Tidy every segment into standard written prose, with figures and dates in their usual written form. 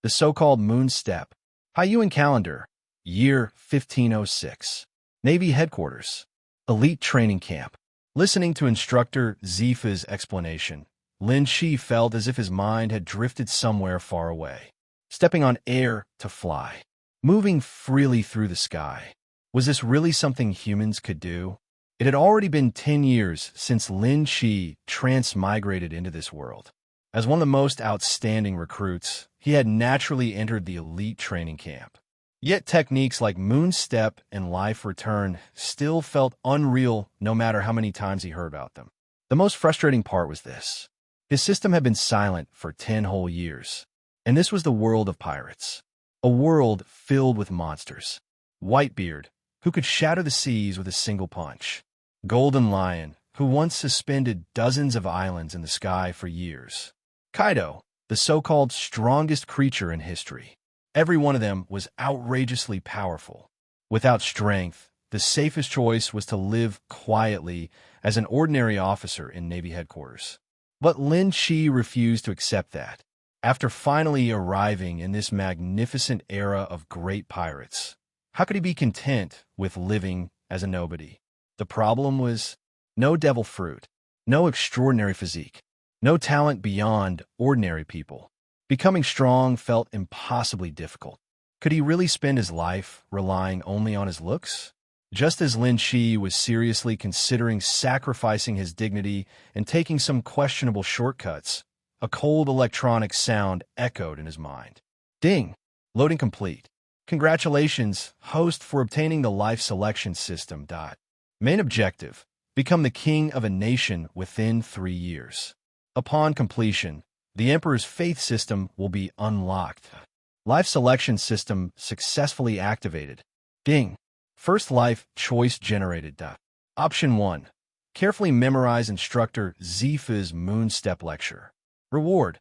the so-called moon step. Haiyuan calendar, year 1506. Navy headquarters, elite training camp. Listening to instructor Zifa's explanation, Lin Shi felt as if his mind had drifted somewhere far away. Stepping on air to fly, moving freely through the sky. Was this really something humans could do? It had already been 10 years since Lin Shi transmigrated into this world. As one of the most outstanding recruits, he had naturally entered the elite training camp. Yet techniques like moon step and life return still felt unreal no matter how many times he heard about them. The most frustrating part was this. His system had been silent for 10 whole years. And this was the world of pirates. A world filled with monsters. Whitebeard, who could shatter the seas with a single punch. Golden Lion, who once suspended dozens of islands in the sky for years. Kaido, the so-called strongest creature in history. Every one of them was outrageously powerful. Without strength, the safest choice was to live quietly as an ordinary officer in Navy headquarters. But Lin Shi refused to accept that. After finally arriving in this magnificent era of great pirates, how could he be content with living as a nobody? The problem was no devil fruit, no extraordinary physique, no talent beyond ordinary people. Becoming strong felt impossibly difficult. Could he really spend his life relying only on his looks? Just as Lin Shi was seriously considering sacrificing his dignity and taking some questionable shortcuts, a cold electronic sound echoed in his mind. Ding! Loading complete. Congratulations, host, for obtaining the life selection system. Main objective: become the king of a nation within 3 years. Upon completion, the Emperor's faith system will be unlocked. Life selection system successfully activated. Ding! First life choice generated. Option 1. Carefully memorize instructor Zifa's moon step lecture. Reward: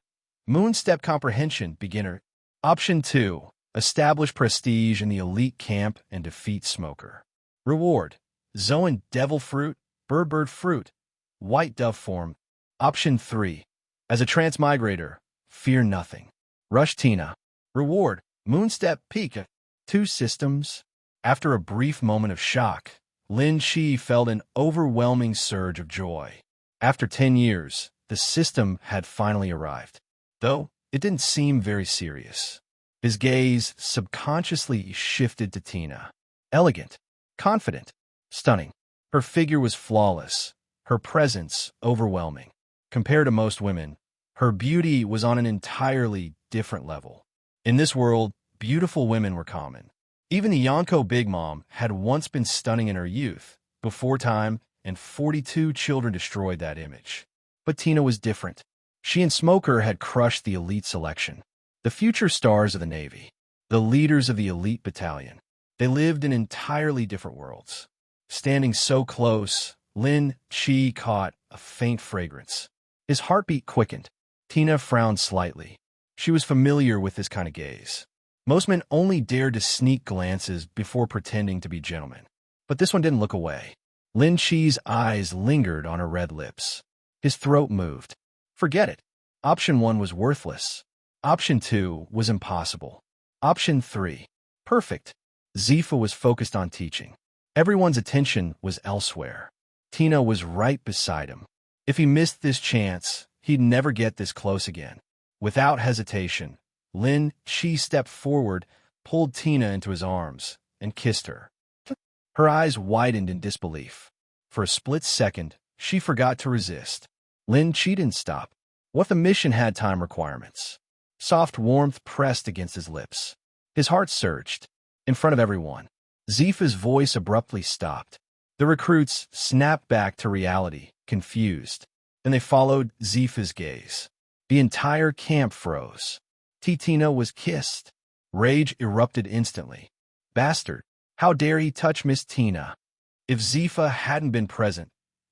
moon step comprehension beginner. Option 2. Establish prestige in the elite camp and defeat Smoker. Reward: Zoan devil fruit, bird fruit, white dove form. Option 3. As a transmigrator, fear nothing. Rush Tina. Reward: Moonstep Pika. 2 systems. After a brief moment of shock, Lin Shi felt an overwhelming surge of joy. After 10 years, the system had finally arrived. Though it didn't seem very serious. His gaze subconsciously shifted to Tina. Elegant, confident, stunning. Her figure was flawless, her presence overwhelming. Compared to most women, her beauty was on an entirely different level. In this world, beautiful women were common. Even the Yonko Big Mom had once been stunning in her youth, before time, and 42 children destroyed that image. But Tina was different. She and Smoker had crushed the elite selection. The future stars of the Navy, the leaders of the elite battalion. They lived in entirely different worlds. Standing so close, Lin Shi caught a faint fragrance. His heartbeat quickened. Tina frowned slightly. She was familiar with this kind of gaze. Most men only dared to sneak glances before pretending to be gentlemen. But this one didn't look away. Lin Shi's eyes lingered on her red lips. His throat moved. Forget it. Option 1 was worthless. Option 2 was impossible. Option 3. Perfect. Zifa was focused on teaching. Everyone's attention was elsewhere. Tina was right beside him. If he missed this chance, he'd never get this close again. Without hesitation, Lin Shi stepped forward, pulled Tina into his arms, and kissed her. Her eyes widened in disbelief. For a split second, she forgot to resist. Lin Shi didn't stop. What if the mission had time requirements? Soft warmth pressed against his lips. His heart surged. In front of everyone, Zifa's voice abruptly stopped. The recruits snapped back to reality, confused. Then they followed Zifa's gaze. The entire camp froze. Tina was kissed. Rage erupted instantly. Bastard! How dare he touch Miss Tina? If Zifa hadn't been present,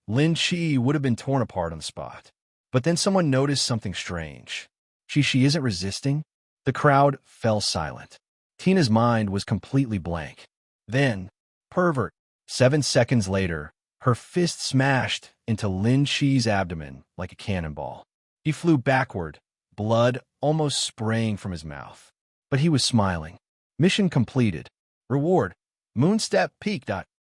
Lin Shi would have been torn apart on the spot. But then someone noticed something strange. She isn't resisting? The crowd fell silent. Tina's mind was completely blank. Then, pervert. 7 seconds later, her fist smashed into Lin Shi's abdomen like a cannonball. He flew backward, blood almost spraying from his mouth. But he was smiling. Mission completed. Reward. Moonstep peaked.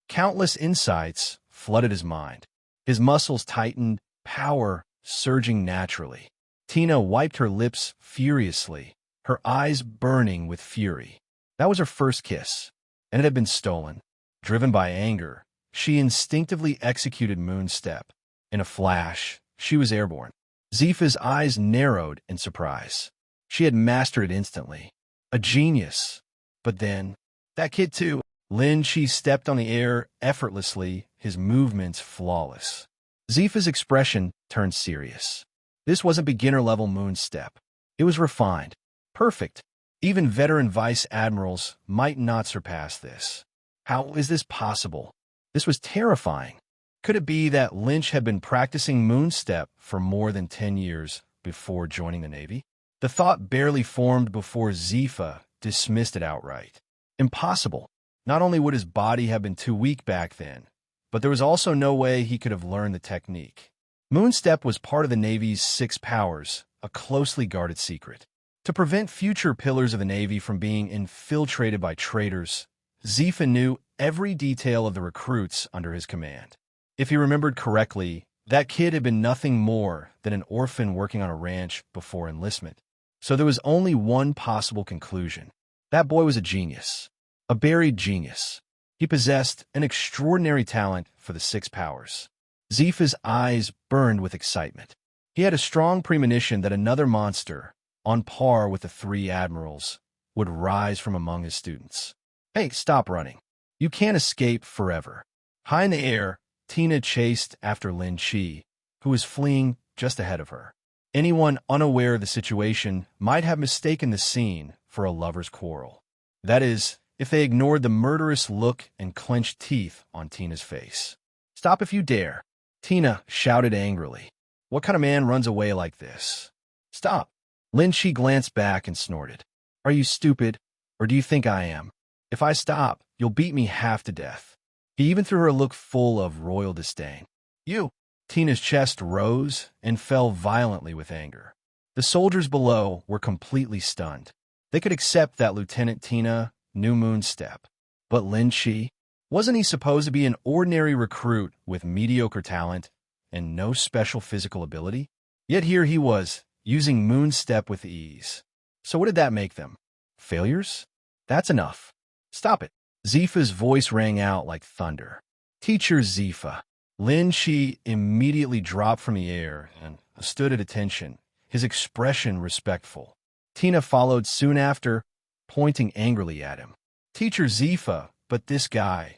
Countless insights flooded his mind. His muscles tightened, power surging naturally. Tina wiped her lips furiously, her eyes burning with fury. That was her first kiss, and it had been stolen. Driven by anger, she instinctively executed Moonstep. In a flash, she was airborne. Zifa's eyes narrowed in surprise. She had mastered it instantly. A genius. But then, that kid too. Lin Chi stepped on the air effortlessly, his movements flawless. Zifa's expression turned serious. This wasn't beginner-level Moonstep. It was refined. Perfect. Even veteran vice admirals might not surpass this. How is this possible? This was terrifying. Could it be that Lynch had been practicing Moonstep for more than 10 years before joining the Navy? The thought barely formed before Zifa dismissed it outright. Impossible. Not only would his body have been too weak back then, but there was also no way he could have learned the technique. Moonstep was part of the Navy's 6 powers, a closely guarded secret. To prevent future pillars of the Navy from being infiltrated by traitors, Zifa knew every detail of the recruits under his command. If he remembered correctly, that kid had been nothing more than an orphan working on a ranch before enlistment. So there was only one possible conclusion. That boy was a genius. A buried genius. He possessed an extraordinary talent for the 6 powers. Zifa's eyes burned with excitement. He had a strong premonition that another monster, on par with the 3 admirals, would rise from among his students. Hey, stop running. You can't escape forever. High in the air, Tina chased after Lin Chi, who was fleeing just ahead of her. Anyone unaware of the situation might have mistaken the scene for a lover's quarrel. That is, if they ignored the murderous look and clenched teeth on Tina's face. Stop if you dare, Tina shouted angrily. What kind of man runs away like this? Stop. Lin Chi glanced back and snorted. Are you stupid, or do you think I am? If I stop, you'll beat me half to death. He even threw her a look full of royal disdain. You! Tina's chest rose and fell violently with anger. The soldiers below were completely stunned. They could accept that Lieutenant Tina knew Moonstep. But Lin Chi? Wasn't he supposed to be an ordinary recruit with mediocre talent and no special physical ability? Yet here he was, using Moonstep with ease. So what did that make them? Failures? That's enough. Stop it. Zifa's voice rang out like thunder. Teacher Zifa. Lin Chi immediately dropped from the air and stood at attention, his expression respectful. Tina followed soon after, pointing angrily at him. Teacher Zifa, but this guy.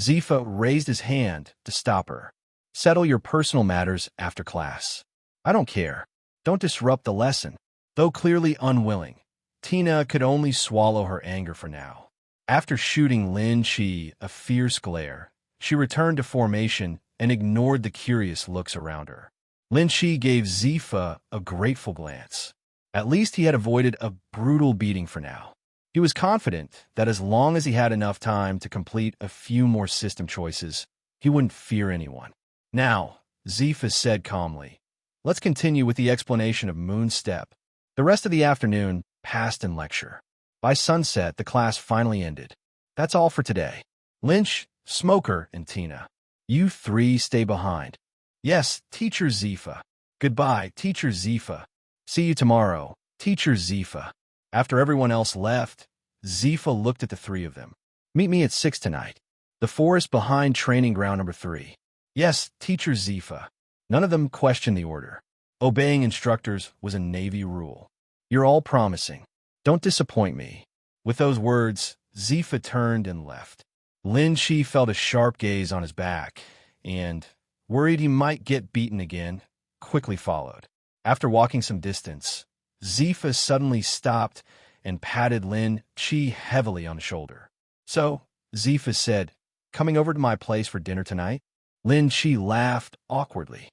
Zifa raised his hand to stop her. Settle your personal matters after class. I don't care. Don't disrupt the lesson. Though clearly unwilling, Tina could only swallow her anger for now. After shooting Lin Chi a fierce glare, she returned to formation and ignored the curious looks around her. Lin Chi gave Zifa a grateful glance. At least he had avoided a brutal beating for now. He was confident that as long as he had enough time to complete a few more system choices, he wouldn't fear anyone. Now, Zifa said calmly, let's continue with the explanation of Moonstep. The rest of the afternoon passed in lecture. By sunset, the class finally ended. That's all for today. Lynch, Smoker, and Tina. You 3 stay behind. Yes, Teacher Zifa. Goodbye, Teacher Zifa. See you tomorrow, Teacher Zifa. After everyone else left, Zifa looked at the 3 of them. Meet me at 6 tonight. The forest behind training ground number 3. Yes, Teacher Zifa. None of them questioned the order. Obeying instructors was a Navy rule. You're all promising. Don't disappoint me. With those words, Zifa turned and left. Lin Chi felt a sharp gaze on his back and, worried he might get beaten again, quickly followed. After walking some distance, Zifa suddenly stopped and patted Lin Chi heavily on the shoulder. So, Zifa said, coming over to my place for dinner tonight? Lin Chi laughed awkwardly.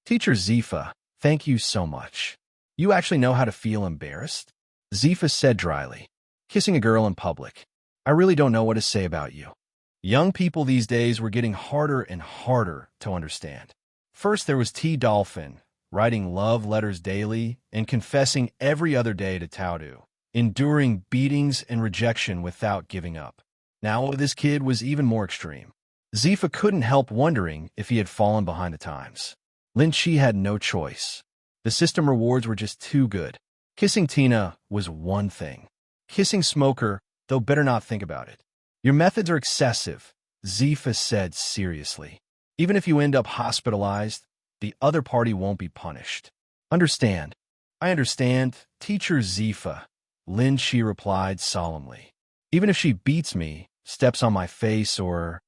Teacher Zifa, thank you so much. You actually know how to feel embarrassed? Zifa said dryly, kissing a girl in public. I really don't know what to say about you. Young people these days were getting harder and harder to understand. First there was T. Dolphin, writing love letters daily and confessing every other day to Taudu. enduring beatings and rejection without giving up. Now this kid was even more extreme. Zifa couldn't help wondering if he had fallen behind the times. Lin Chi had no choice. The system rewards were just too good. Kissing Tina was one thing. Kissing Smoker, though, better not think about it. Your methods are excessive, Zifa said seriously. Even if you end up hospitalized, the other party won't be punished. Understand. I understand, Teacher Zifa, Lin Chi replied solemnly. Even if she beats me, steps on my face, or...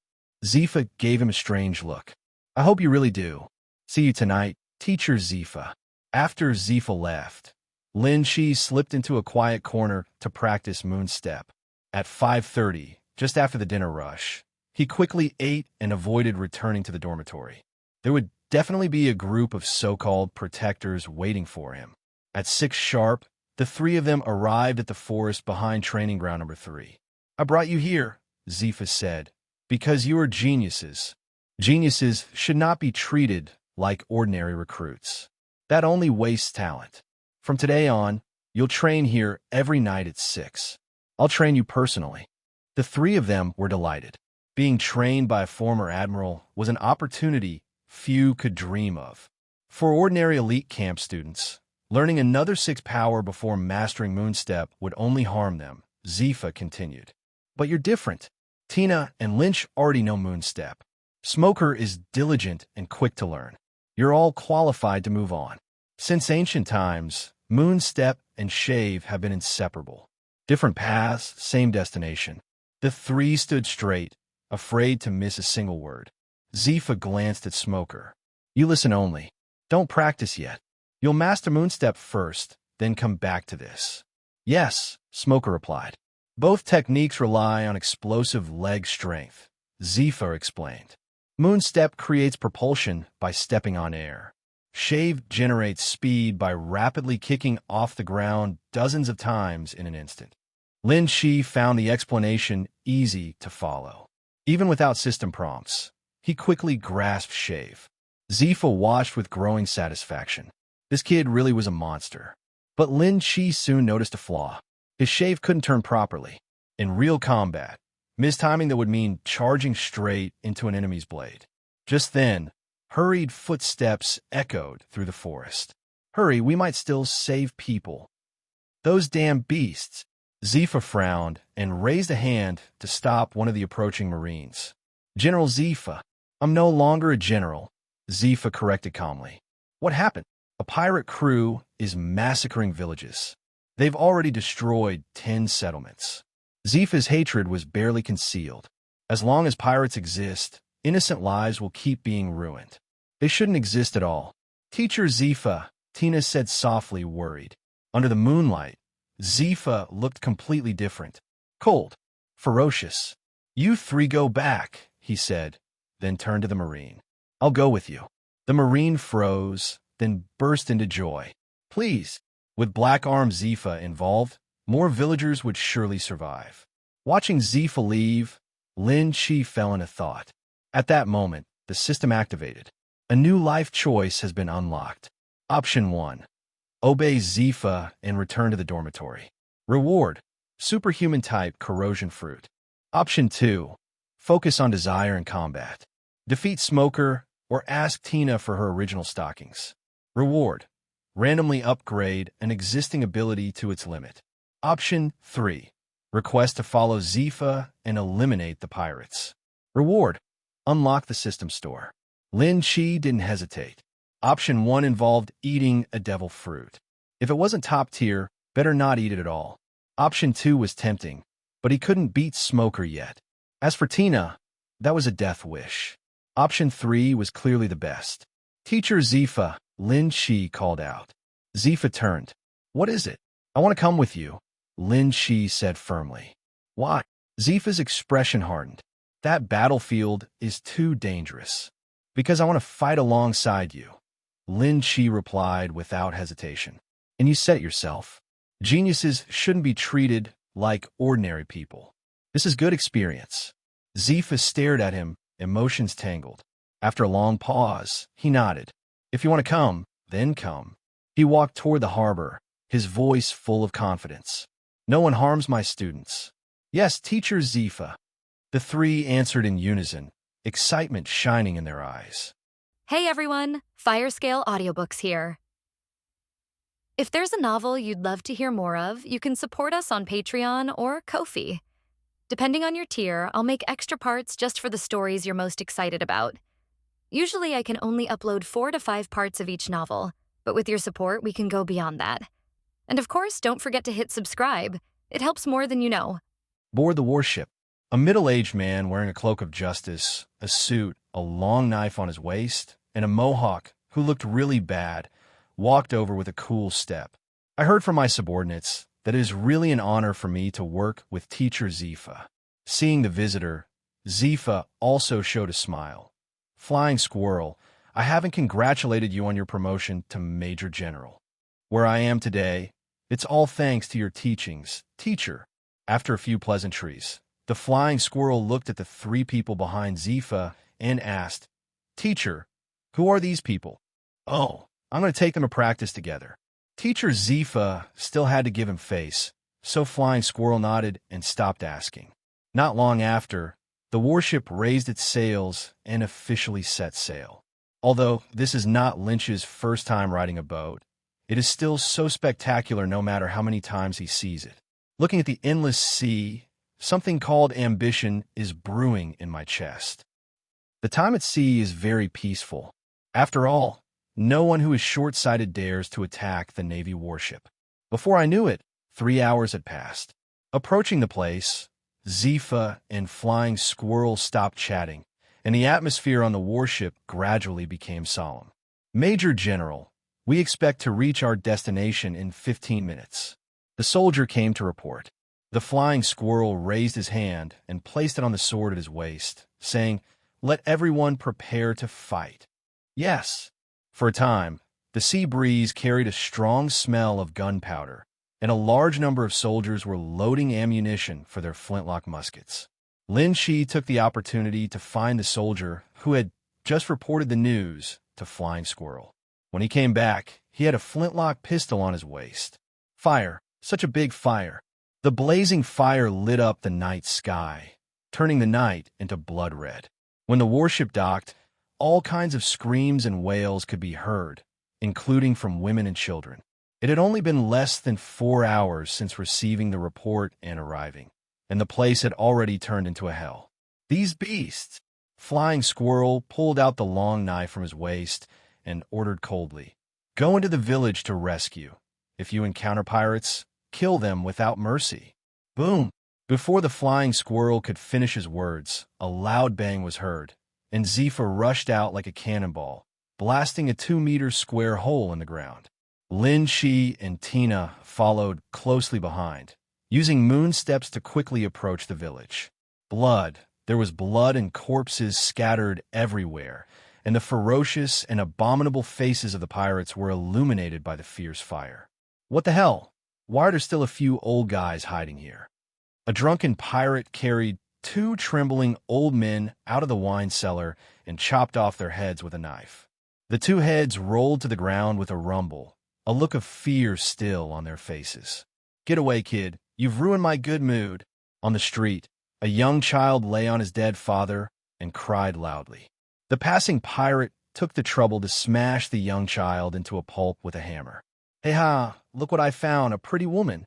Zifa gave him a strange look. I hope you really do. See you tonight, Teacher Zifa. After Zifa left, Lin Chi slipped into a quiet corner to practice Moonstep. At 5:30, just after the dinner rush, he quickly ate and avoided returning to the dormitory. There would definitely be a group of so-called protectors waiting for him. At 6 sharp, the three of them arrived at the forest behind training ground number 3. I brought you here, Zifa said, because you are geniuses. Geniuses should not be treated like ordinary recruits. That only wastes talent. From today on, you'll train here every night at 6. I'll train you personally. The three of them were delighted. Being trained by a former admiral was an opportunity few could dream of. For ordinary elite camp students, learning another 6 power before mastering Moonstep would only harm them, Zifa continued. But you're different. Tina and Lynch already know Moonstep. Smoker is diligent and quick to learn. You're all qualified to move on. Since ancient times, Moonstep and Shave have been inseparable. Different paths, same destination. The three stood straight, afraid to miss a single word. Zifa glanced at Smoker. You listen only. Don't practice yet. You'll master Moonstep first, then come back to this. Yes, Smoker replied. Both techniques rely on explosive leg strength, Zifa explained. Moonstep creates propulsion by stepping on air. Shave generates speed by rapidly kicking off the ground dozens of times in an instant. Lin Chi found the explanation easy to follow. Even without system prompts, he quickly grasped Shave. Zifa watched with growing satisfaction. This kid really was a monster. But Lin Chi soon noticed a flaw. His Shave couldn't turn properly. In real combat, mistiming that would mean charging straight into an enemy's blade. Just then, hurried footsteps echoed through the forest. Hurry, we might still save people. Those damn beasts. Zifa frowned and raised a hand to stop one of the approaching Marines. General Zifa. I'm no longer a general, Zifa corrected calmly. What happened? A pirate crew is massacring villages. They've already destroyed 10 settlements. Zifa's hatred was barely concealed. As long as pirates exist, innocent lives will keep being ruined. They shouldn't exist at all. Teacher Zifa, Tina said softly, worried. Under the moonlight, Zifa looked completely different. Cold. Ferocious. You three go back, he said, then turned to the Marine. I'll go with you. The Marine froze, then burst into joy. Please. With Black Arm Zifa involved, more villagers would surely survive. Watching Zifa leave, Lin Chi fell into thought. At that moment, the system activated. A new life choice has been unlocked. Option 1. Obey Zifa and return to the dormitory. Reward. Superhuman type corrosion fruit. Option 2. Focus on desire and combat. Defeat Smoker or ask Tina for her original stockings. Reward. Randomly upgrade an existing ability to its limit. Option 3. Request to follow Zifa and eliminate the pirates. Reward. Unlock the system store. Lin Chi didn't hesitate. Option 1 involved eating a devil fruit. If it wasn't top tier, better not eat it at all. Option 2 was tempting, but he couldn't beat Smoker yet. As for Tina, that was a death wish. Option 3 was clearly the best. Teacher Zifa, Lin Chi called out. Zifa turned. What is it? I want to come with you, Lin Chi said firmly. Why? Zifa's expression hardened. That battlefield is too dangerous. Because I want to fight alongside you, Lin Chi replied without hesitation. And you said it yourself. Geniuses shouldn't be treated like ordinary people. This is good experience. Zifa stared at him, emotions tangled. After a long pause, he nodded. If you want to come, then come. He walked toward the harbor, his voice full of confidence. No one harms my students. Yes, Teacher Zifa. The three answered in unison, excitement shining in their eyes. Hey everyone, Firescale Audiobooks here. If there's a novel you'd love to hear more of, you can support us on Patreon or Ko-fi. Depending on your tier, I'll make extra parts just for the stories you're most excited about. Usually I can only upload 4 to 5 parts of each novel, but with your support, we can go beyond that. And of course, don't forget to hit subscribe. It helps more than you know. Board the warship. A middle-aged man wearing a cloak of justice, a suit, a long knife on his waist, and a mohawk who looked really bad, walked over with a cool step. I heard from my subordinates that it is really an honor for me to work with Teacher Zifa. Seeing the visitor, Zifa also showed a smile. Flying Squirrel, I haven't congratulated you on your promotion to Major General. Where I am today, it's all thanks to your teachings, teacher. After a few pleasantries, the Flying Squirrel looked at the three people behind Zifa and asked, Teacher, who are these people? Oh, I'm going to take them to practice together. Teacher Zifa still had to give him face, so Flying Squirrel nodded and stopped asking. Not long after, the warship raised its sails and officially set sail. Although this is not Lynch's first time riding a boat, it is still so spectacular no matter how many times he sees it. Looking at the endless sea, something called ambition is brewing in my chest. The time at sea is very peaceful. After all, no one who is short-sighted dares to attack the Navy warship. Before I knew it, 3 hours had passed. Approaching the place, Zifa and Flying Squirrel stopped chatting, and the atmosphere on the warship gradually became solemn. Major General, we expect to reach our destination in 15 minutes. The soldier came to report. The Flying Squirrel raised his hand and placed it on the sword at his waist, saying, Let everyone prepare to fight. Yes. For a time, the sea breeze carried a strong smell of gunpowder, and a large number of soldiers were loading ammunition for their flintlock muskets. Lin Shi took the opportunity to find the soldier who had just reported the news to Flying Squirrel. When he came back, he had a flintlock pistol on his waist. Fire, such a big fire. The blazing fire lit up the night sky, turning the night into blood red. When the warship docked, all kinds of screams and wails could be heard, including from women and children. It had only been less than 4 hours since receiving the report and arriving, and the place had already turned into a hell. These beasts! Flying Squirrel pulled out the long knife from his waist and ordered coldly, Go into the village to rescue. If you encounter pirates, kill them without mercy. Boom! Before the Flying Squirrel could finish his words, a loud bang was heard, and Zifa rushed out like a cannonball, blasting a 2-meter square hole in the ground. Lin Shi and Tina followed closely behind, using moon steps to quickly approach the village. Blood. There was blood and corpses scattered everywhere, and the ferocious and abominable faces of the pirates were illuminated by the fierce fire. What the hell? Why are there still a few old guys hiding here? A drunken pirate carried 2 trembling old men out of the wine cellar and chopped off their heads with a knife. The 2 heads rolled to the ground with a rumble, a look of fear still on their faces. Get away, kid. You've ruined my good mood. On the street, a young child lay on his dead father and cried loudly. The passing pirate took the trouble to smash the young child into a pulp with a hammer. Hey ha, look what I found, a pretty woman.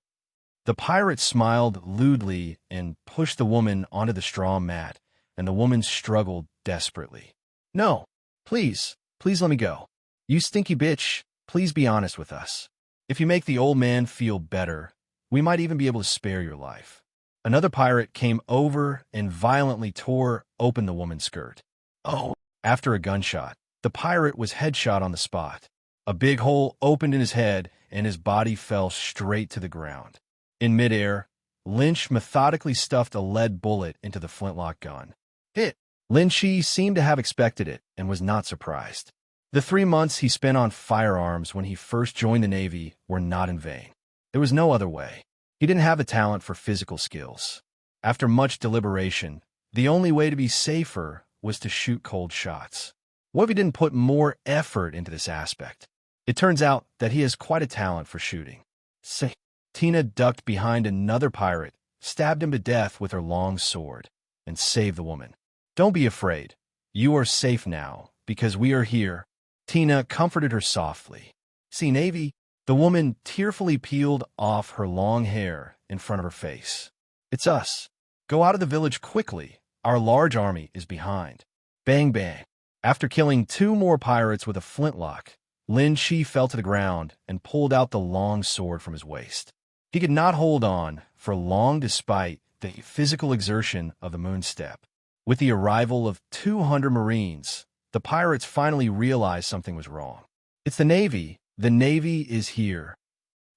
The pirate smiled lewdly and pushed the woman onto the straw mat, and the woman struggled desperately. No, please let me go. You stinky bitch, please be honest with us. If you make the old man feel better, we might even be able to spare your life. Another pirate came over and violently tore open the woman's skirt. Oh! After a gunshot, the pirate was headshot on the spot. A big hole opened in his head, and his body fell straight to the ground. In midair, Lynch methodically stuffed a lead bullet into the flintlock gun. Hit! Lin Shi seemed to have expected it and was not surprised. The 3 months he spent on firearms when he first joined the Navy were not in vain. There was no other way. He didn't have a talent for physical skills. After much deliberation, the only way to be safer was to shoot cold shots. What if he didn't put more effort into this aspect? It turns out that he has quite a talent for shooting. Say, Tina ducked behind another pirate, stabbed him to death with her long sword, and saved the woman. "Don't be afraid. You are safe now, because we are here." Tina comforted her softly. "See, Navy?" The woman tearfully peeled off her long hair in front of her face. "It's us. Go out of the village quickly. Our large army is behind." Bang, bang. After killing 2 more pirates with a flintlock, Lin Shi fell to the ground and pulled out the long sword from his waist. He could not hold on for long despite the physical exertion of the moonstep. With the arrival of 200 Marines, the pirates finally realized something was wrong. "It's the Navy. The Navy is here.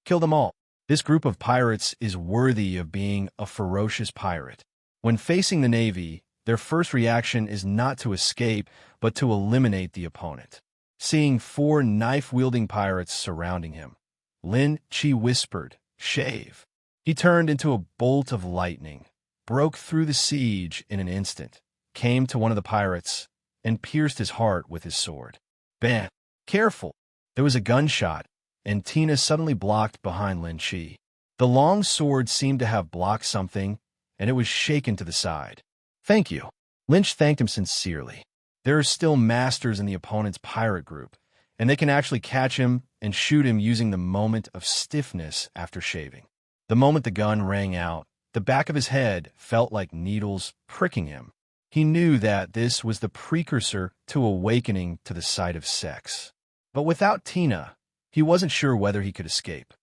Kill them all." This group of pirates is worthy of being a ferocious pirate. When facing the Navy, their first reaction is not to escape, but to eliminate the opponent. Seeing 4 knife-wielding pirates surrounding him, Lin Chi whispered, "Shave." He turned into a bolt of lightning, broke through the siege in an instant, came to one of the pirates, and pierced his heart with his sword. Bam! "Careful!" There was a gunshot, and Tina suddenly blocked behind Lin Chi. The long sword seemed to have blocked something, and it was shaken to the side. "Thank you." Lynch thanked him sincerely. There are still masters in the opponent's pirate group, and they can actually catch him and shoot him using the moment of stiffness after shaving. The moment the gun rang out, the back of his head felt like needles pricking him. He knew that this was the precursor to awakening to the sight of sex. But without Tina, he wasn't sure whether he could escape.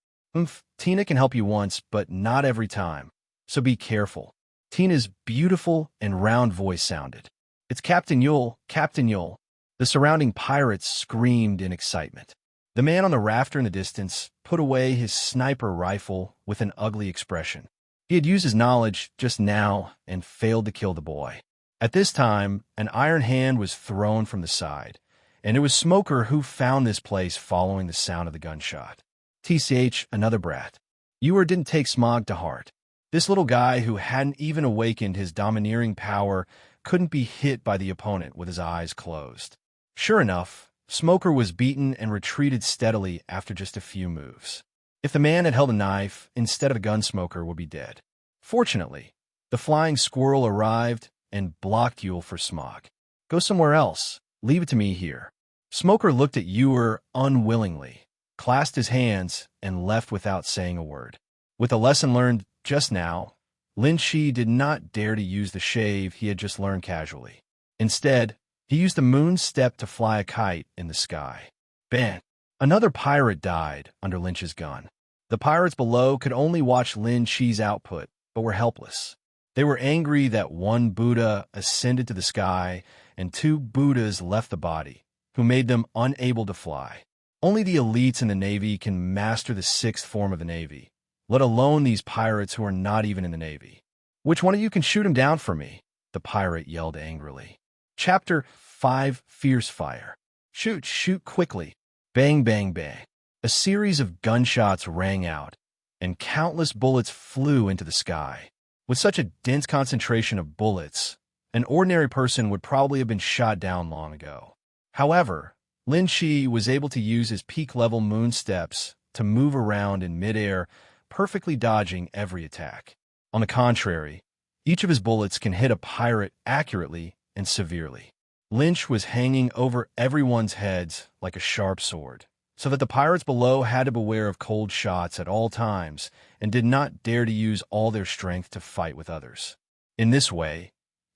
Tina can help you once, but not every time, so be careful. Tina's beautiful and round voice sounded. "It's Captain Yule, Captain Yule." The surrounding pirates screamed in excitement. The man on the rafter in the distance put away his sniper rifle with an ugly expression. He had used his knowledge just now and failed to kill the boy. At this time, an iron hand was thrown from the side, and it was Smoker who found this place following the sound of the gunshot. TCH, another brat. Ewer didn't take Smog to heart. This little guy who hadn't even awakened his domineering power couldn't be hit by the opponent with his eyes closed. Sure enough, Smoker was beaten and retreated steadily after just a few moves. If the man had held a knife instead of a gun, Smoker would be dead. Fortunately, the flying squirrel arrived and blocked Yule for Smog. "Go somewhere else. Leave it to me here." Smoker looked at Ewer unwillingly, clasped his hands, and left without saying a word. With a lesson learned just now, Lin Shi did not dare to use the shave he had just learned casually. Instead, he used the moon step to fly a kite in the sky. Bang! Another pirate died under Lynch's gun. The pirates below could only watch Lin Shi's output, but were helpless. They were angry that 1 Buddha ascended to the sky and 2 Buddhas left the body, who made them unable to fly. Only the elites in the Navy can master the 6th form of the Navy, let alone these pirates who are not even in the Navy. "Which one of you can shoot him down for me?" the pirate yelled angrily. Chapter 5, Fierce Fire. "Shoot, shoot quickly." Bang, bang, bang. A series of gunshots rang out, and countless bullets flew into the sky. With such a dense concentration of bullets, an ordinary person would probably have been shot down long ago. However, Lin Shi was able to use his peak-level moon steps to move around in midair, perfectly dodging every attack. On the contrary, each of his bullets can hit a pirate accurately and severely. Lynch was hanging over everyone's heads like a sharp sword, so that the pirates below had to beware of cold shots at all times and did not dare to use all their strength to fight with others. In this way,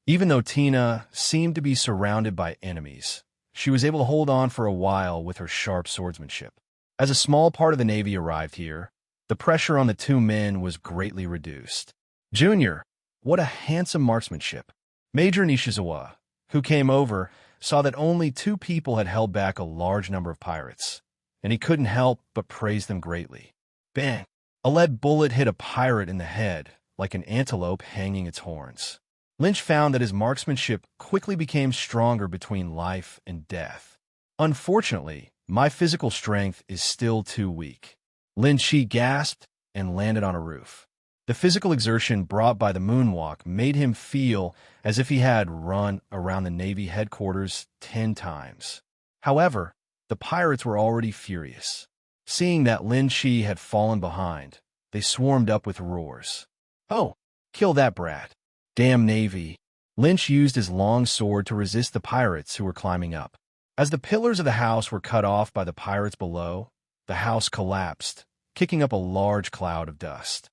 even though Tina seemed to be surrounded by enemies, she was able to hold on for a while with her sharp swordsmanship. As a small part of the Navy arrived here, the pressure on the 2 men was greatly reduced. "Junior, what a handsome marksmanship." Major Nishizawa, who came over, saw that only 2 people had held back a large number of pirates, and he couldn't help but praise them greatly. Bang! A lead bullet hit a pirate in the head, like an antelope hanging its horns. Lynch found that his marksmanship quickly became stronger between life and death. "Unfortunately, my physical strength is still too weak." Lin Shi gasped and landed on a roof. The physical exertion brought by the moonwalk made him feel as if he had run around the Navy headquarters 10 times. However, the pirates were already furious. Seeing that Lin Shi had fallen behind, they swarmed up with roars. "Oh, kill that brat. Damn Navy." Lynch used his long sword to resist the pirates who were climbing up. As the pillars of the house were cut off by the pirates below, the house collapsed, kicking up a large cloud of dust.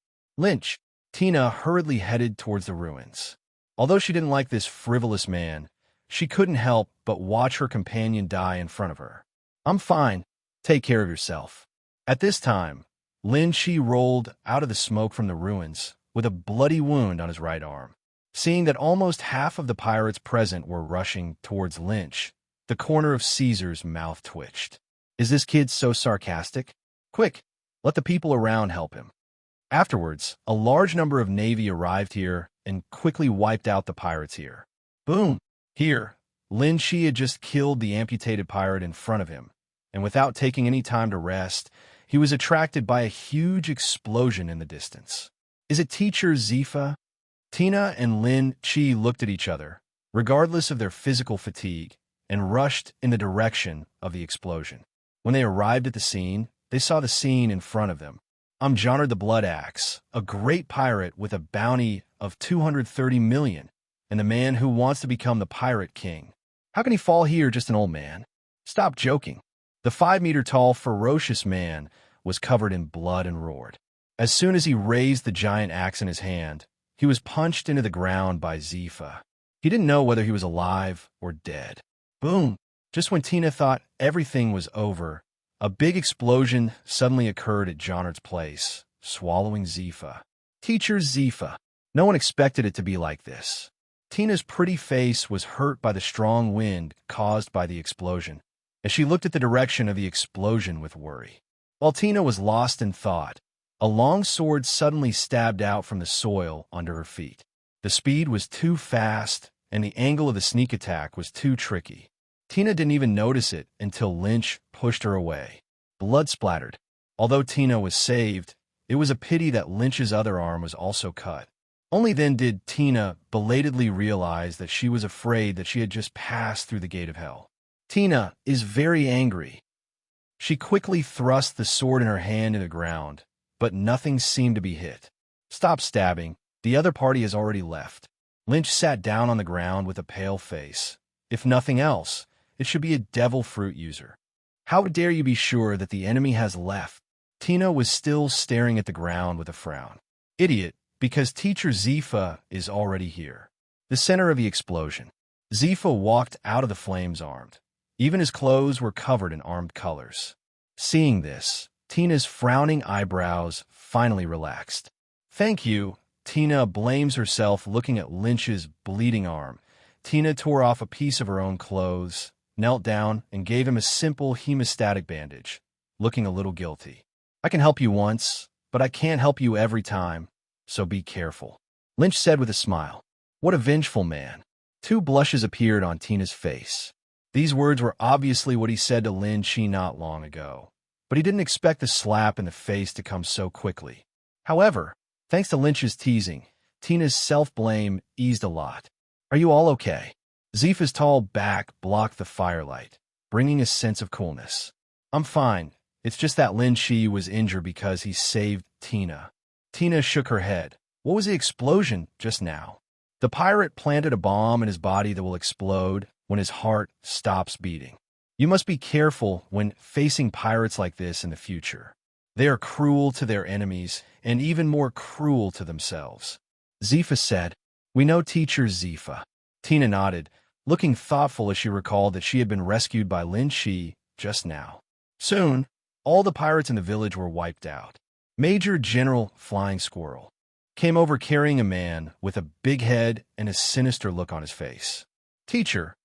Tina hurriedly headed towards the ruins. Although she didn't like this frivolous man, she couldn't help but watch her companion die in front of her. "I'm fine. Take care of yourself." At this time, Lin Chi rolled out of the smoke from the ruins with a bloody wound on his right arm. Seeing that almost half of the pirates present were rushing towards Lynch, the corner of Caesar's mouth twitched. Is this kid so sarcastic? Quick, let the people around help him. Afterwards, a large number of Navy arrived here and quickly wiped out the pirates here. Boom! Here, Lin Chi had just killed the amputated pirate in front of him, and without taking any time to rest, he was attracted by a huge explosion in the distance. Is it Teacher Zifa? Tina and Lin Chi looked at each other, regardless of their physical fatigue, and rushed in the direction of the explosion. When they arrived at the scene, they saw the scene in front of them. I'm Johnard the Blood Axe, a great pirate with a bounty of 230 million, and the man who wants to become the Pirate King. How can he fall here, just an old man? Stop joking. The 5-meter-tall, ferocious man was covered in blood and roared. As soon as he raised the giant axe in his hand, he was punched into the ground by Zifa. He didn't know whether he was alive or dead. Boom! Just when Tina thought everything was over, a big explosion suddenly occurred at Johnard's place, swallowing Zifa. Teacher Zifa. No one expected it to be like this. Tina's pretty face was hurt by the strong wind caused by the explosion, as she looked at the direction of the explosion with worry. While Tina was lost in thought, a long sword suddenly stabbed out from the soil under her feet. The speed was too fast, and the angle of the sneak attack was too tricky. Tina didn't even notice it until Lynch pushed her away. Blood splattered. Although Tina was saved, it was a pity that Lynch's other arm was also cut. Only then did Tina belatedly realize that she was afraid that she had just passed through the gate of hell. Tina is very angry. She quickly thrust the sword in her hand in the ground, but nothing seemed to be hit. Stop stabbing. The other party has already left. Lynch sat down on the ground with a pale face. If nothing else, it should be a devil fruit user. How dare you be sure that the enemy has left? Tina was still staring at the ground with a frown. Idiot, because Teacher Zifa is already here. The center of the explosion. Zifa walked out of the flames armed. Even his clothes were covered in armed colors. Seeing this, Tina's frowning eyebrows finally relaxed. Thank you. Tina blames herself looking at Lynch's bleeding arm. Tina tore off a piece of her own clothes, knelt down, and gave him a simple hemostatic bandage, looking a little guilty. I can help you once, but I can't help you every time, so be careful. Lynch said with a smile. What a vengeful man. 2 blushes appeared on Tina's face. These words were obviously what he said to Lin Chi not long ago, but he didn't expect the slap in the face to come so quickly. However, thanks to Lynch's teasing, Tina's self-blame eased a lot. Are you all okay? Zifa's tall back blocked the firelight, bringing a sense of coolness. I'm fine. It's just that Lin Chi was injured because he saved Tina. Tina shook her head. What was the explosion just now? The pirate planted a bomb in his body that will explode when his heart stops beating. You must be careful when facing pirates like this in the future. They are cruel to their enemies and even more cruel to themselves. Zifa said, We know Teacher Zifa. Tina nodded, looking thoughtful as she recalled that she had been rescued by Lin Chi just now. Soon, all the pirates in the village were wiped out. Major General Flying Squirrel came over carrying a man with a big head and a sinister look on his face. Teacher,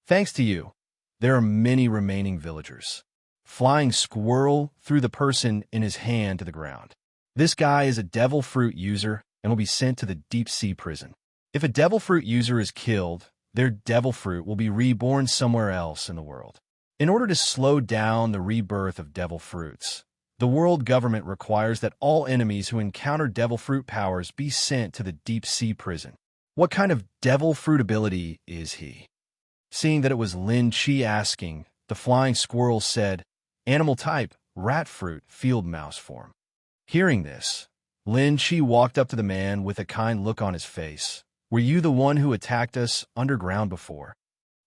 thanks to you, there are many remaining villagers. Flying Squirrel threw the person in his hand to the ground. This guy is a devil fruit user and will be sent to the deep sea prison. If a devil fruit user is killed, their devil fruit will be reborn somewhere else in the world. In order to slow down the rebirth of devil fruits, the world government requires that all enemies who encounter devil fruit powers be sent to the deep sea prison. What kind of devil fruit ability is he? Seeing that it was Lin Chi asking, the flying squirrel said, Animal type, rat fruit, field mouse form. Hearing this, Lin Chi walked up to the man with a kind look on his face. Were you the one who attacked us underground before?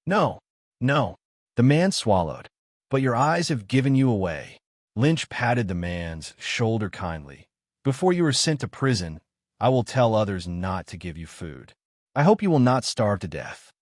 No, no. The man swallowed. But your eyes have given you away. Lynch patted the man's shoulder kindly. Before you are sent to prison, I will tell others not to give you food. I hope you will not starve to death.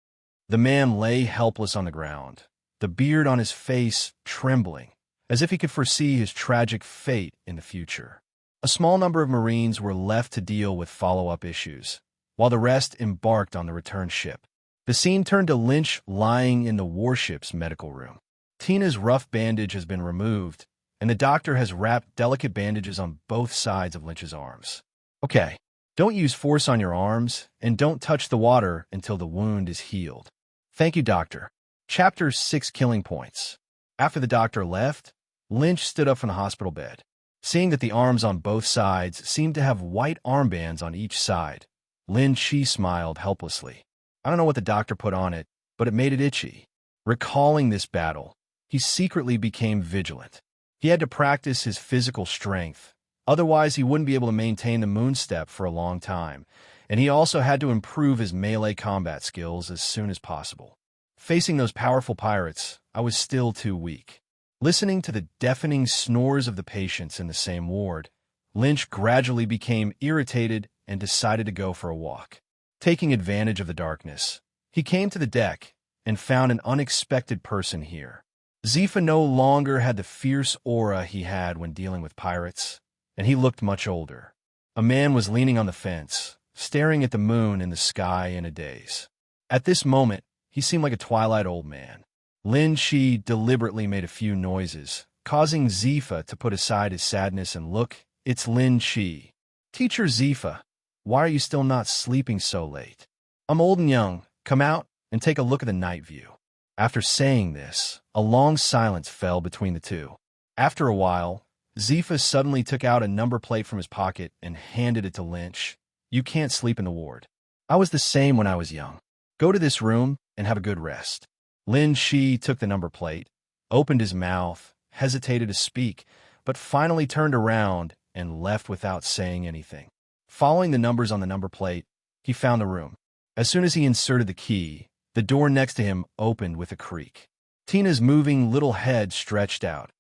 The man lay helpless on the ground, the beard on his face trembling, as if he could foresee his tragic fate in the future. A small number of Marines were left to deal with follow-up issues, while the rest embarked on the return ship. The scene turned to Lynch lying in the warship's medical room. Tina's rough bandage has been removed, and the doctor has wrapped delicate bandages on both sides of Lynch's arms. Okay, don't use force on your arms, and don't touch the water until the wound is healed. Thank you, doctor. Chapter 6 Killing Points. After the doctor left, Lynch stood up from the hospital bed. Seeing that the arms on both sides seemed to have white armbands on each side, Lin Chi smiled helplessly. I don't know what the doctor put on it, but it made it itchy. Recalling this battle, he secretly became vigilant. He had to practice his physical strength, otherwise he wouldn't be able to maintain the moon step for a long time, and he also had to improve his melee combat skills as soon as possible. Facing those powerful pirates, I was still too weak. Listening to the deafening snores of the patients in the same ward, Lynch gradually became irritated and decided to go for a walk. Taking advantage of the darkness, he came to the deck and found an unexpected person here. Zifa no longer had the fierce aura he had when dealing with pirates, and he looked much older. A man was leaning on the fence, staring at the moon in the sky in a daze. At this moment, he seemed like a twilight old man. Lin Chi deliberately made a few noises, causing Zifa to put aside his sadness and look. It's Lin Chi. Teacher Zifa, why are you still not sleeping so late? I'm old and young. Come out and take a look at the night view. After saying this, a long silence fell between the two. After a while, Zifa suddenly took out a number plate from his pocket and handed it to Lynch. You can't sleep in the ward. I was the same when I was young. Go to this room and have a good rest. Lin Chi took the number plate, opened his mouth, hesitated to speak, but finally turned around and left without saying anything. Following the numbers on the number plate, he found the room. As soon as he inserted the key, the door next to him opened with a creak. Tina's moving little head stretched out,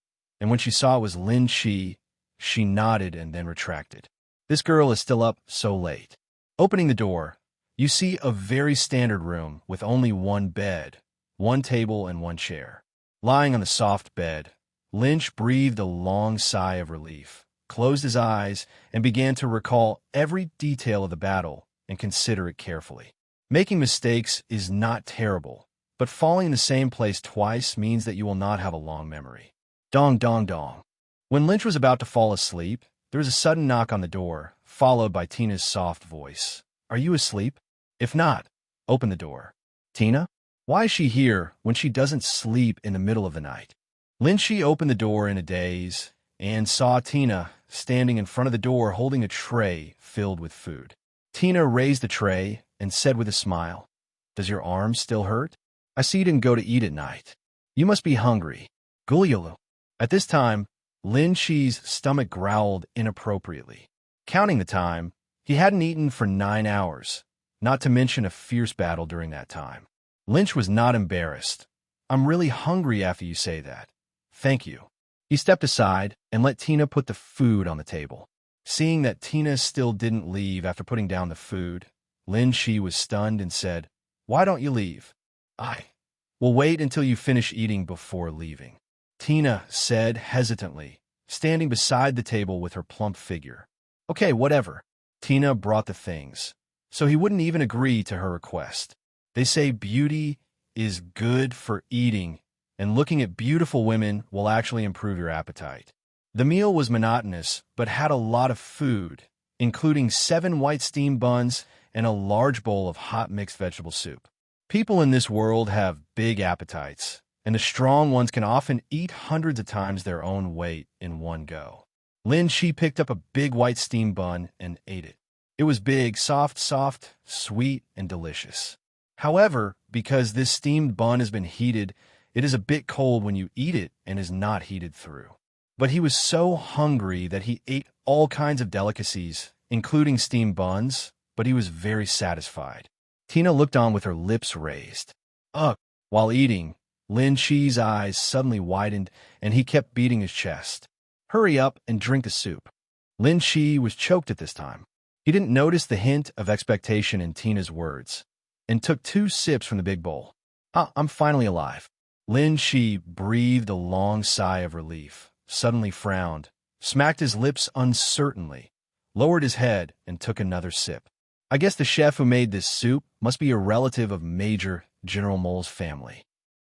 and when she saw it was Lin Chi, she nodded and then retracted. This girl is still up so late. Opening the door, you see a very standard room with only one bed, one table, and one chair. Lying on the soft bed, Lynch breathed a long sigh of relief, closed his eyes, and began to recall every detail of the battle and consider it carefully. Making mistakes is not terrible, but falling in the same place twice means that you will not have a long memory. Dong, dong, dong. When Lynch was about to fall asleep, there was a sudden knock on the door, followed by Tina's soft voice. Are you asleep? If not, open the door. Tina? Why is she here when she doesn't sleep in the middle of the night? Lin Chi opened the door in a daze and saw Tina standing in front of the door holding a tray filled with food. Tina raised the tray and said with a smile, Does your arm still hurt? I see you didn't go to eat at night. You must be hungry. Gulyulu. At this time, Lin Chi's stomach growled inappropriately. Counting the time, he hadn't eaten for 9 hours, not to mention a fierce battle during that time. Lynch was not embarrassed. I'm really hungry after you say that. Thank you. He stepped aside and let Tina put the food on the table. Seeing that Tina still didn't leave after putting down the food, Lin Chi was stunned and said, Why don't you leave? I will wait until you finish eating before leaving. Tina said hesitantly, standing beside the table with her plump figure. Okay, whatever. Tina brought the things, so he wouldn't even agree to her request. They say beauty is good for eating, and looking at beautiful women will actually improve your appetite. The meal was monotonous, but had a lot of food, including 7 white steamed buns and a large bowl of hot mixed vegetable soup. People in this world have big appetites, and the strong ones can often eat hundreds of times their own weight in one go. Lin Chi picked up a big white steamed bun and ate it. It was big, soft, sweet, and delicious. However, because this steamed bun has been heated, it is a bit cold when you eat it and is not heated through. But he was so hungry that he ate all kinds of delicacies, including steamed buns, but he was very satisfied. Tina looked on with her lips raised. Ugh! While eating, Lin Chi's eyes suddenly widened and he kept beating his chest. Hurry up and drink the soup. Lin Chi was choked at this time. He didn't notice the hint of expectation in Tina's words and took 2 sips from the big bowl. I'm finally alive. Lin Chi breathed a long sigh of relief, suddenly frowned, smacked his lips uncertainly, lowered his head, and took another sip. I guess the chef who made this soup must be a relative of Major General Mole's family.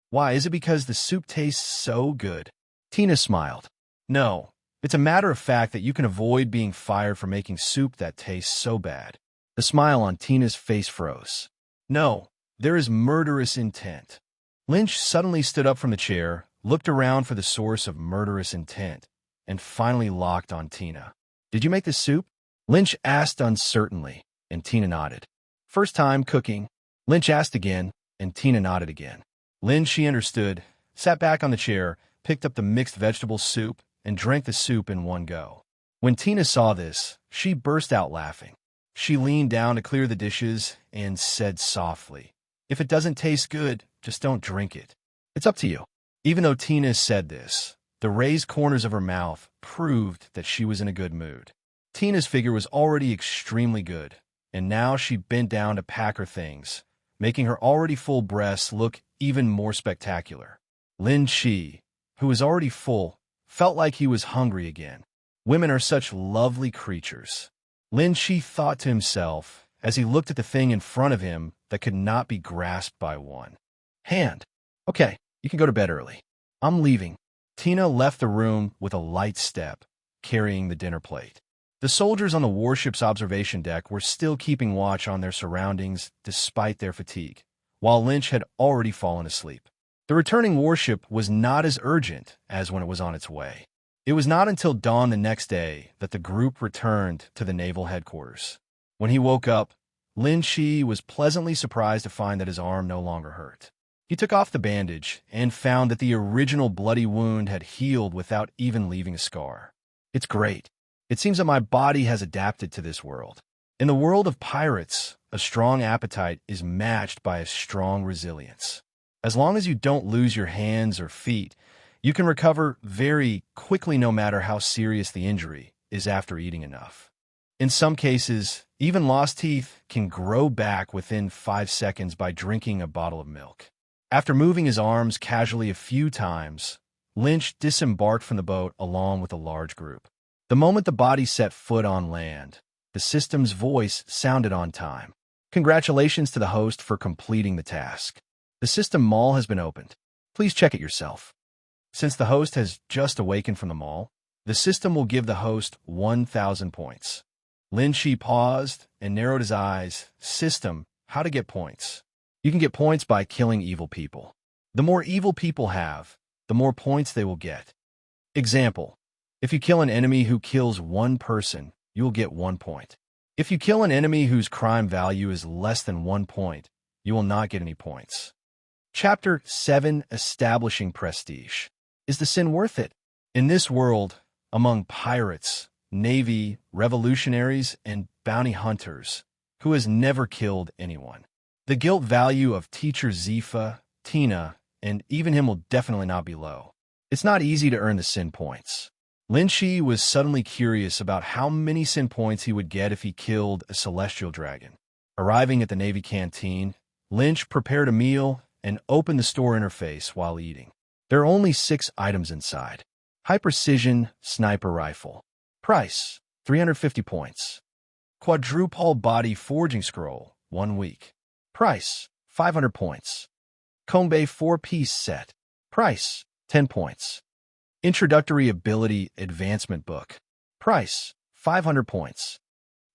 Why, is it because the soup tastes so good? Tina smiled. No, it's a matter of fact that you can avoid being fired for making soup that tastes so bad. The smile on Tina's face froze. No, there is murderous intent. Lynch suddenly stood up from the chair, looked around for the source of murderous intent, and finally locked on Tina. Did you make this soup? Lynch asked uncertainly, and Tina nodded. First time cooking? Lynch asked again, and Tina nodded again. Lin Chi understood, sat back on the chair, picked up the mixed vegetable soup, and drank the soup in one go. When Tina saw this, she burst out laughing. She leaned down to clear the dishes and said softly, "If it doesn't taste good, just don't drink it. It's up to you." Even though Tina said this, the raised corners of her mouth proved that she was in a good mood. Tina's figure was already extremely good, and now she bent down to pack her things, making her already full breasts look even more spectacular. Lin Chi, who was already full, felt like he was hungry again. Women are such lovely creatures. Lin Chi thought to himself as he looked at the thing in front of him that could not be grasped by one hand. Okay, you can go to bed early. I'm leaving. Tina left the room with a light step, carrying the dinner plate. The soldiers on the warship's observation deck were still keeping watch on their surroundings despite their fatigue, while Lynch had already fallen asleep. The returning warship was not as urgent as when it was on its way. It was not until dawn the next day that the group returned to the naval headquarters. When he woke up, Lin Chi was pleasantly surprised to find that his arm no longer hurt. He took off the bandage and found that the original bloody wound had healed without even leaving a scar. It's great. It seems that my body has adapted to this world. In the world of pirates, a strong appetite is matched by a strong resilience. As long as you don't lose your hands or feet, you can recover very quickly no matter how serious the injury is after eating enough. In some cases, even lost teeth can grow back within 5 seconds by drinking a bottle of milk. After moving his arms casually a few times, Lynch disembarked from the boat along with a large group. The moment the body set foot on land, the system's voice sounded on time. Congratulations to the host for completing the task. The system mall has been opened. Please check it yourself. Since the host has just awakened from the mall, the system will give the host 1,000 points. Lin Chi paused and narrowed his eyes. System, how to get points. You can get points by killing evil people. The more evil people have, the more points they will get. Example, if you kill an enemy who kills 1 person, you will get 1 point. If you kill an enemy whose crime value is less than 1 point, you will not get any points. Chapter 7, Establishing Prestige. Is the sin worth it? In this world, among pirates, navy, revolutionaries, and bounty hunters, who has never killed anyone? The guilt value of teacher Zifa, Tina, and even him will definitely not be low. It's not easy to earn the sin points. Lin Chi was suddenly curious about how many sin points he would get if he killed a celestial dragon. Arriving at the Navy canteen, Lynch prepared a meal and opened the store interface while eating. There are only 6 items inside. High precision sniper rifle. Price, 350 points. Quadruple body forging scroll, 1 week. Price, 500 points. Kombe 4-piece set. Price, 10 points. Introductory Ability Advancement Book. Price, 500 points.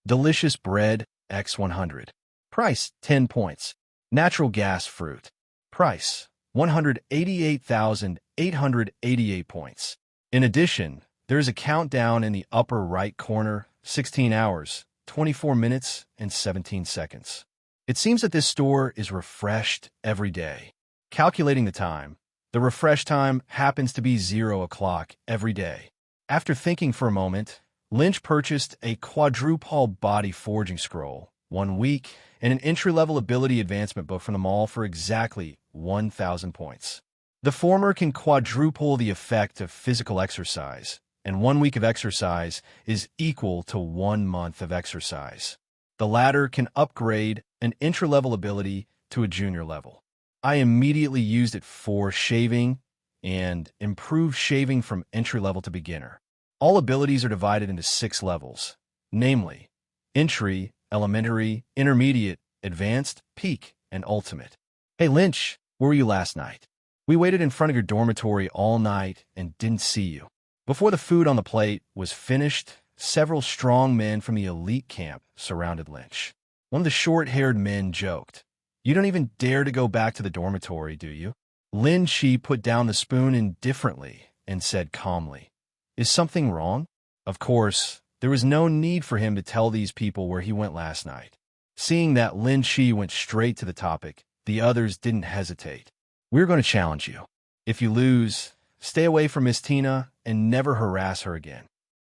Delicious Bread X100. Price, 10 points. Natural Gas Fruit. Price, 188,888 points. In addition, there is a countdown in the upper right corner, 16 hours, 24 minutes, and 17 seconds. It seems that this store is refreshed every day. Calculating the time, the refresh time happens to be 0 o'clock every day. After thinking for a moment, Lynch purchased a quadruple body forging scroll, 1 week, and an entry-level ability advancement book from the mall for exactly 1,000 points. The former can quadruple the effect of physical exercise, and 1 week of exercise is equal to 1 month of exercise. The latter can upgrade an entry-level ability to a junior level. I immediately used it for shaving and improved shaving from entry-level to beginner. All abilities are divided into 6 levels, namely entry, elementary, intermediate, advanced, peak, and ultimate. Hey Lynch, where were you last night? We waited in front of your dormitory all night and didn't see you. Before the food on the plate was finished, several strong men from the elite camp surrounded Lynch. One of the short-haired men joked, "You don't even dare to go back to the dormitory, do you?" Lin Shi put down the spoon indifferently and said calmly, "Is something wrong?" Of course, there was no need for him to tell these people where he went last night. Seeing that Lin Shi went straight to the topic, the others didn't hesitate. "We're going to challenge you. If you lose, stay away from Miss Tina and never harass her again."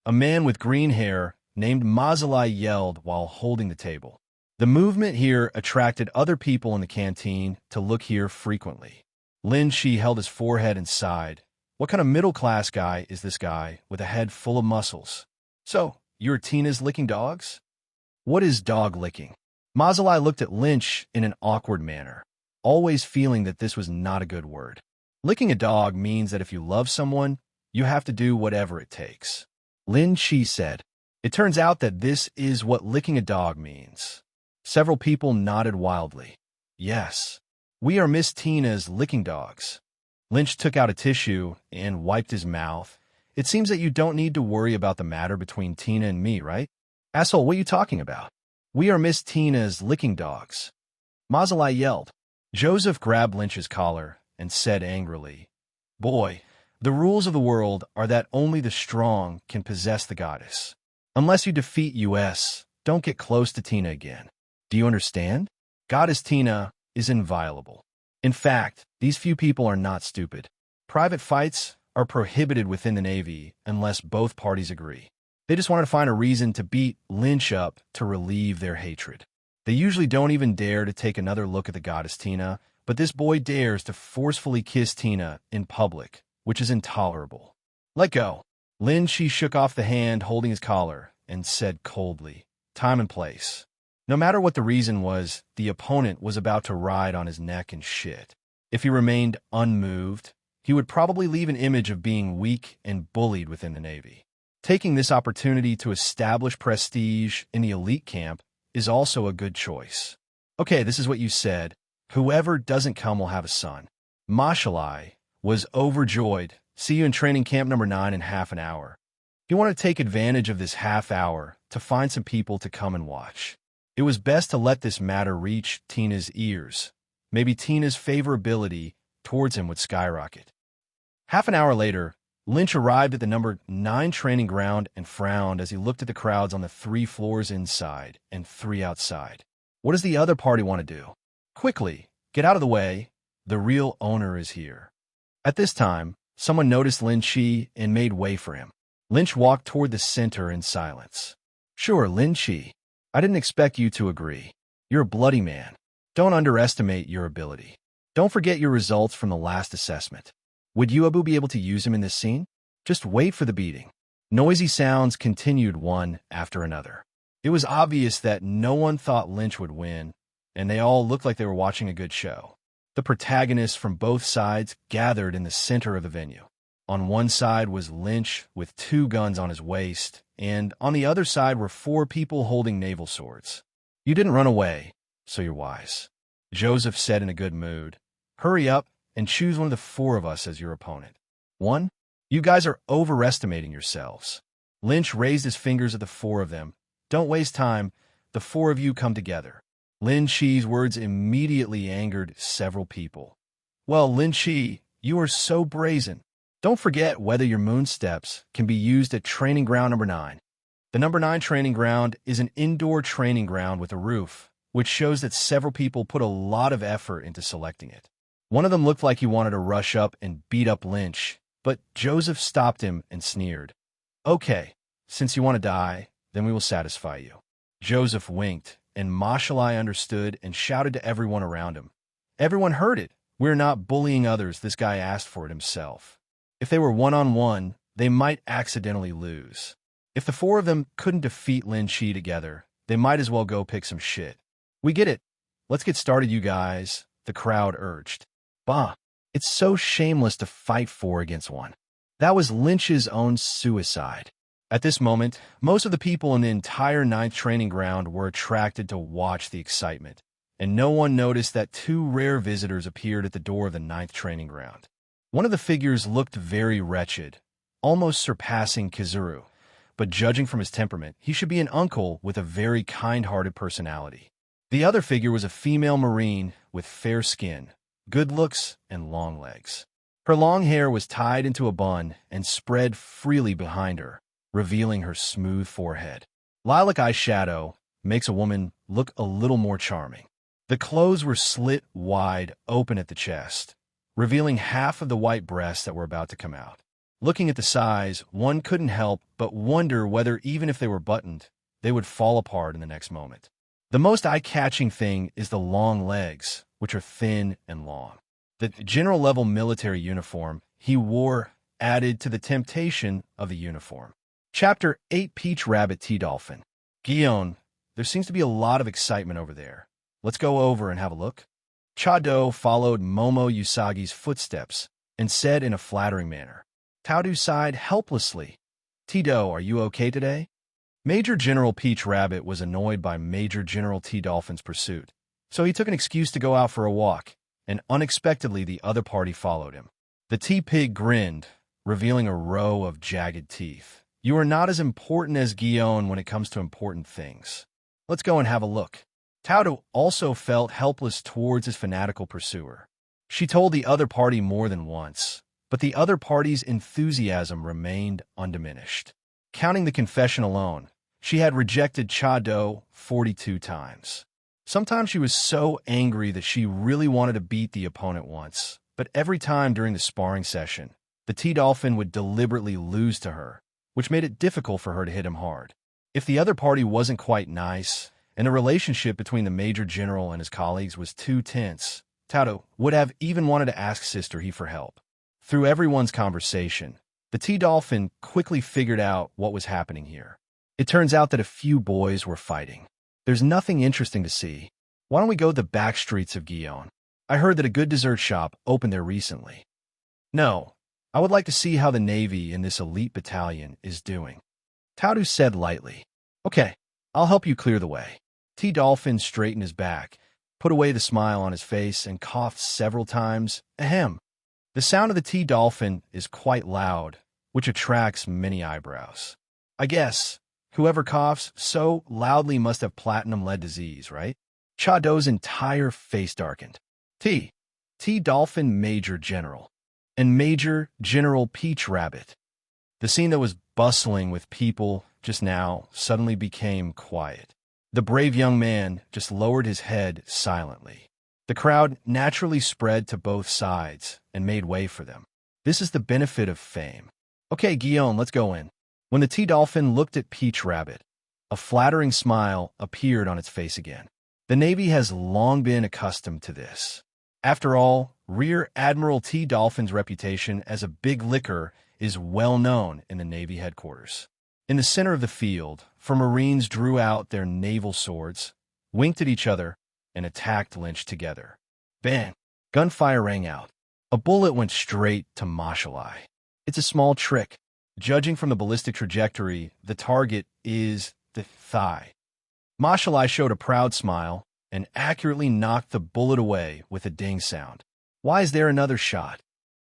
A man with green hair named Mazalai yelled while holding the table. The movement here attracted other people in the canteen to look here frequently. Lin Shi held his forehead and sighed. What kind of middle-class guy is this guy with a head full of muscles? "So, you're Tina's licking dogs?" "What is dog licking?" Mazalai looked at Lynch in an awkward manner, always feeling that this was not a good word. Licking a dog means that if you love someone, you have to do whatever it takes. Lin Shi said, "It turns out that this is what licking a dog means." Several people nodded wildly. "Yes, we are Miss Tina's licking dogs." Lynch took out a tissue and wiped his mouth. "It seems that you don't need to worry about the matter between Tina and me, right?" "Asshole, what are you talking about? We are Miss Tina's licking dogs." Mazalai yelled. Joseph grabbed Lynch's collar and said angrily, "Boy, the rules of the world are that only the strong can possess the goddess. Unless you defeat us, don't get close to Tina again. Do you understand? Goddess Tina is inviolable. In fact, these few people are not stupid. Private fights are prohibited within the Navy unless both parties agree. They just wanted to find a reason to beat Lynch up to relieve their hatred. They usually don't even dare to take another look at the goddess Tina, but this boy dares to forcefully kiss Tina in public, which is intolerable. Let go." Lin Shi shook off the hand holding his collar and said coldly, "Time and place." No matter what the reason was, the opponent was about to ride on his neck and shit. If he remained unmoved, he would probably leave an image of being weak and bullied within the Navy. Taking this opportunity to establish prestige in the elite camp is also a good choice. "Okay, this is what you said. Whoever doesn't come will have a son." Mashalai was overjoyed. "See you in training camp number 9 in half an hour." He wanted to take advantage of this half hour to find some people to come and watch. It was best to let this matter reach Tina's ears. Maybe Tina's favorability towards him would skyrocket. Half an hour later, Lynch arrived at the number 9 training ground and frowned as he looked at the crowds on the 3 floors inside and 3 outside. What does the other party want to do? Quickly, get out of the way. The real owner is here. At this time, someone noticed Lin Shi and made way for him. Lynch walked toward the center in silence. "Sure, Lin Shi. I didn't expect you to agree. You're a bloody man. Don't underestimate your ability. Don't forget your results from the last assessment. Would Yuabu be able to use him in this scene? Just wait for the beating." Noisy sounds continued one after another. It was obvious that no one thought Lynch would win, and they all looked like they were watching a good show. The protagonists from both sides gathered in the center of the venue. On one side was Lynch with 2 guns on his waist, and on the other side were 4 people holding naval swords. "You didn't run away, so you're wise," Joseph said in a good mood. "Hurry up and choose one of the 4 of us as your opponent." "One? You guys are overestimating yourselves." Lynch raised his fingers at the 4 of them. "Don't waste time. The 4 of you come together." Lin Shi's words immediately angered several people. "Well, Lin Shi, you are so brazen. Don't forget whether your moon steps can be used at training ground number 9. The number 9 training ground is an indoor training ground with a roof, which shows that several people put a lot of effort into selecting it." One of them looked like he wanted to rush up and beat up Lynch, but Joseph stopped him and sneered. Okay, since you want to die, then we will satisfy you. Joseph winked, and Mashalai understood and shouted to everyone around him. Everyone heard it. We're not bullying others. This guy asked for it himself. If they were one-on-one, they might accidentally lose. If the four of them couldn't defeat Lin Chi together, they might as well go pick some shit. We get it. Let's get started, you guys, the crowd urged. Bah, it's so shameless to fight four against one. That was Lynch's own suicide. At this moment, most of the people in the entire 9th training ground were attracted to watch the excitement, and no one noticed that two rare visitors appeared at the door of the 9th training ground. One of the figures looked very wretched, almost surpassing Kizuru, but judging from his temperament, he should be an uncle with a very kind-hearted personality. The other figure was a female Marine with fair skin, good looks, and long legs. Her long hair was tied into a bun and spread freely behind her, revealing her smooth forehead. Lilac eyeshadow makes a woman look a little more charming. The clothes were slit wide open at the chest, revealing half of the white breasts that were about to come out. Looking at the size, one couldn't help but wonder whether even if they were buttoned, they would fall apart in the next moment. The most eye-catching thing is the long legs, which are thin and long. The general-level military uniform he wore added to the temptation of the uniform. Chapter 8 Peach Rabbit Tea Dolphin. Guion, there seems to be a lot of excitement over there. Let's go over and have a look. Chado followed Momo Usagi's footsteps and said in a flattering manner. Taudu sighed helplessly. Tido, are you okay today? Major General Peach Rabbit was annoyed by Major General Tea Dolphin's pursuit, so he took an excuse to go out for a walk, and unexpectedly the other party followed him. The Tea Pig grinned, revealing a row of jagged teeth. You are not as important as Guion when it comes to important things. Let's go and have a look. Taudu also felt helpless towards his fanatical pursuer. She told the other party more than once, but the other party's enthusiasm remained undiminished. Counting the confession alone, she had rejected Chado 42 times. Sometimes she was so angry that she really wanted to beat the opponent once, but every time during the sparring session, the Tea Dolphin would deliberately lose to her, which made it difficult for her to hit him hard. If the other party wasn't quite nice, and the relationship between the Major General and his colleagues was too tense, Taudu would have even wanted to ask Sister He for help. Through everyone's conversation, the Tea Dolphin quickly figured out what was happening here. It turns out that a few boys were fighting. There's nothing interesting to see. Why don't we go to the back streets of Guion? I heard that a good dessert shop opened there recently. No, I would like to see how the Navy in this elite battalion is doing. Taudu said lightly. Okay, I'll help you clear the way. Tea Dolphin straightened his back, put away the smile on his face, and coughed several times. Ahem. The sound of the Tea Dolphin is quite loud, which attracts many eyebrows. I guess whoever coughs so loudly must have platinum-lead disease, right? Chado's entire face darkened. Tea Dolphin Major General, and Major General Peach Rabbit. The scene that was bustling with people just now suddenly became quiet. The brave young man just lowered his head silently. The crowd naturally spread to both sides and made way for them. This is the benefit of fame. Okay, Guion, let's go in. When the Tea Dolphin looked at Peach Rabbit, a flattering smile appeared on its face again. The Navy has long been accustomed to this. After all, Rear Admiral Tea Dolphin's reputation as a big licker is well known in the Navy headquarters. In the center of the field, four Marines drew out their naval swords, winked at each other, and attacked Lynch together. Bang! Gunfire rang out. A bullet went straight to Mashalai. It's a small trick. Judging from the ballistic trajectory, the target is the thigh. Mashalai showed a proud smile and accurately knocked the bullet away with a ding sound. Why is there another shot?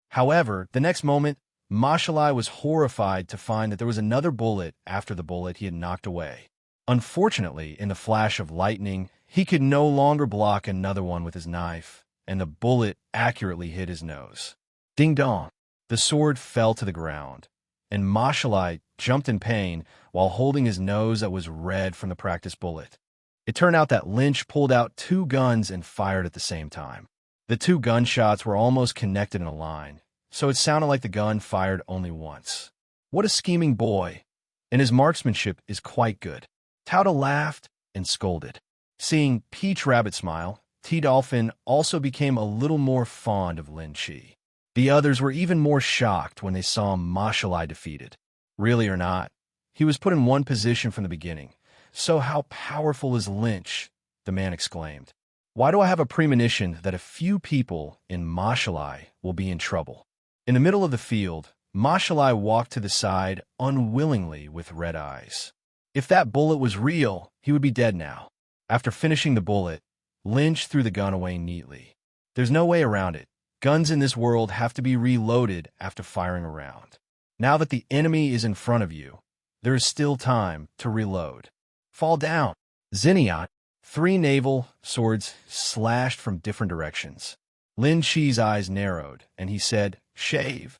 However, the next moment, Mashalai was horrified to find that there was another bullet after the bullet he had knocked away. Unfortunately, in the flash of lightning, he could no longer block another one with his knife, and the bullet accurately hit his nose. Ding dong! The sword fell to the ground, and Mashalai jumped in pain while holding his nose that was red from the practice bullet. It turned out that Lynch pulled out two guns and fired at the same time. The two gunshots were almost connected in a line, so it sounded like the gun fired only once. What a scheming boy! and his marksmanship is quite good. Tauta laughed and scolded. Seeing Peach Rabbit smile, T-Dolphin also became a little more fond of Lin Chi. The others were even more shocked when they saw Mashalai defeated. Really or not, he was put in one position from the beginning. So how powerful is Lynch? The man exclaimed. Why do I have a premonition that a few people in Mashalai will be in trouble? In the middle of the field, Mashalai walked to the side unwillingly with red eyes. If that bullet was real, he would be dead now. After finishing the bullet, Lynch threw the gun away neatly. There's no way around it. Guns in this world have to be reloaded after firing a round. Now that the enemy is in front of you, there is still time to reload. Fall down. Zinniot, 3 naval swords slashed from different directions. Lin Chi's eyes narrowed, and he said, "Shave."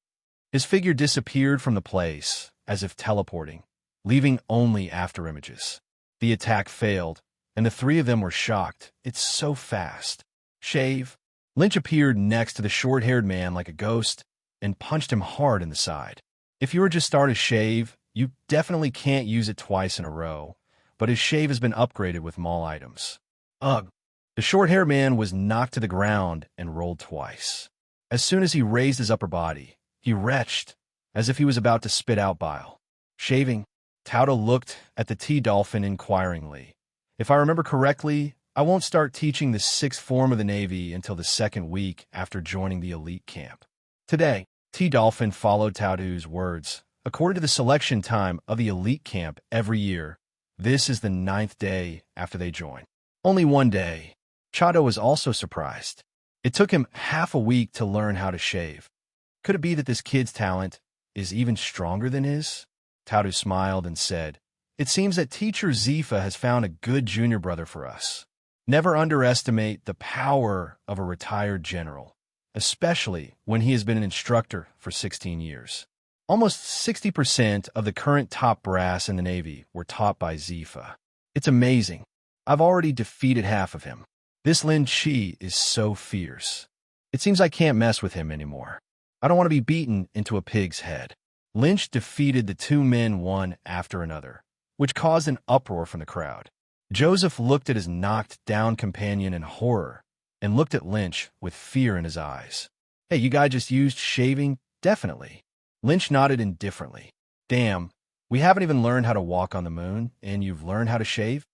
His figure disappeared from the place, as if teleporting, leaving only after images. The attack failed, and the 3 of them were shocked. It's so fast. Shave. Lynch appeared next to the short-haired man like a ghost and punched him hard in the side. If you were just start a shave, you definitely can't use it twice in a row, but his shave has been upgraded with mall items. Ugh. The short-haired man was knocked to the ground and rolled twice. As soon as he raised his upper body, he retched, as if he was about to spit out bile. Shaving. Tauta looked at the T-Dolphin inquiringly. If I remember correctly, I won't start teaching the 6th form of the Navy until the 2nd week after joining the elite camp. Today, T-Dolphin followed Tauta's words. According to the selection time of the elite camp every year, this is the 9th day after they join. Only one day. Chato was also surprised. It took him half a week to learn how to shave. Could it be that this kid's talent is even stronger than his? Tautu smiled and said, "It seems that Teacher Zifa has found a good junior brother for us. Never underestimate the power of a retired general, especially when he has been an instructor for 16 years. Almost 60% of the current top brass in the Navy were taught by Zifa. It's amazing. I've already defeated half of him. This Lin Chi is so fierce. It seems I can't mess with him anymore. I don't want to be beaten into a pig's head." Lynch defeated the 2 men one after another, which caused an uproar from the crowd. Joseph looked at his knocked-down companion in horror and looked at Lynch with fear in his eyes. "Hey, you guys just used shaving?" "Definitely." Lynch nodded indifferently. "Damn, we haven't even learned how to walk on the moon, and you've learned how to shave?"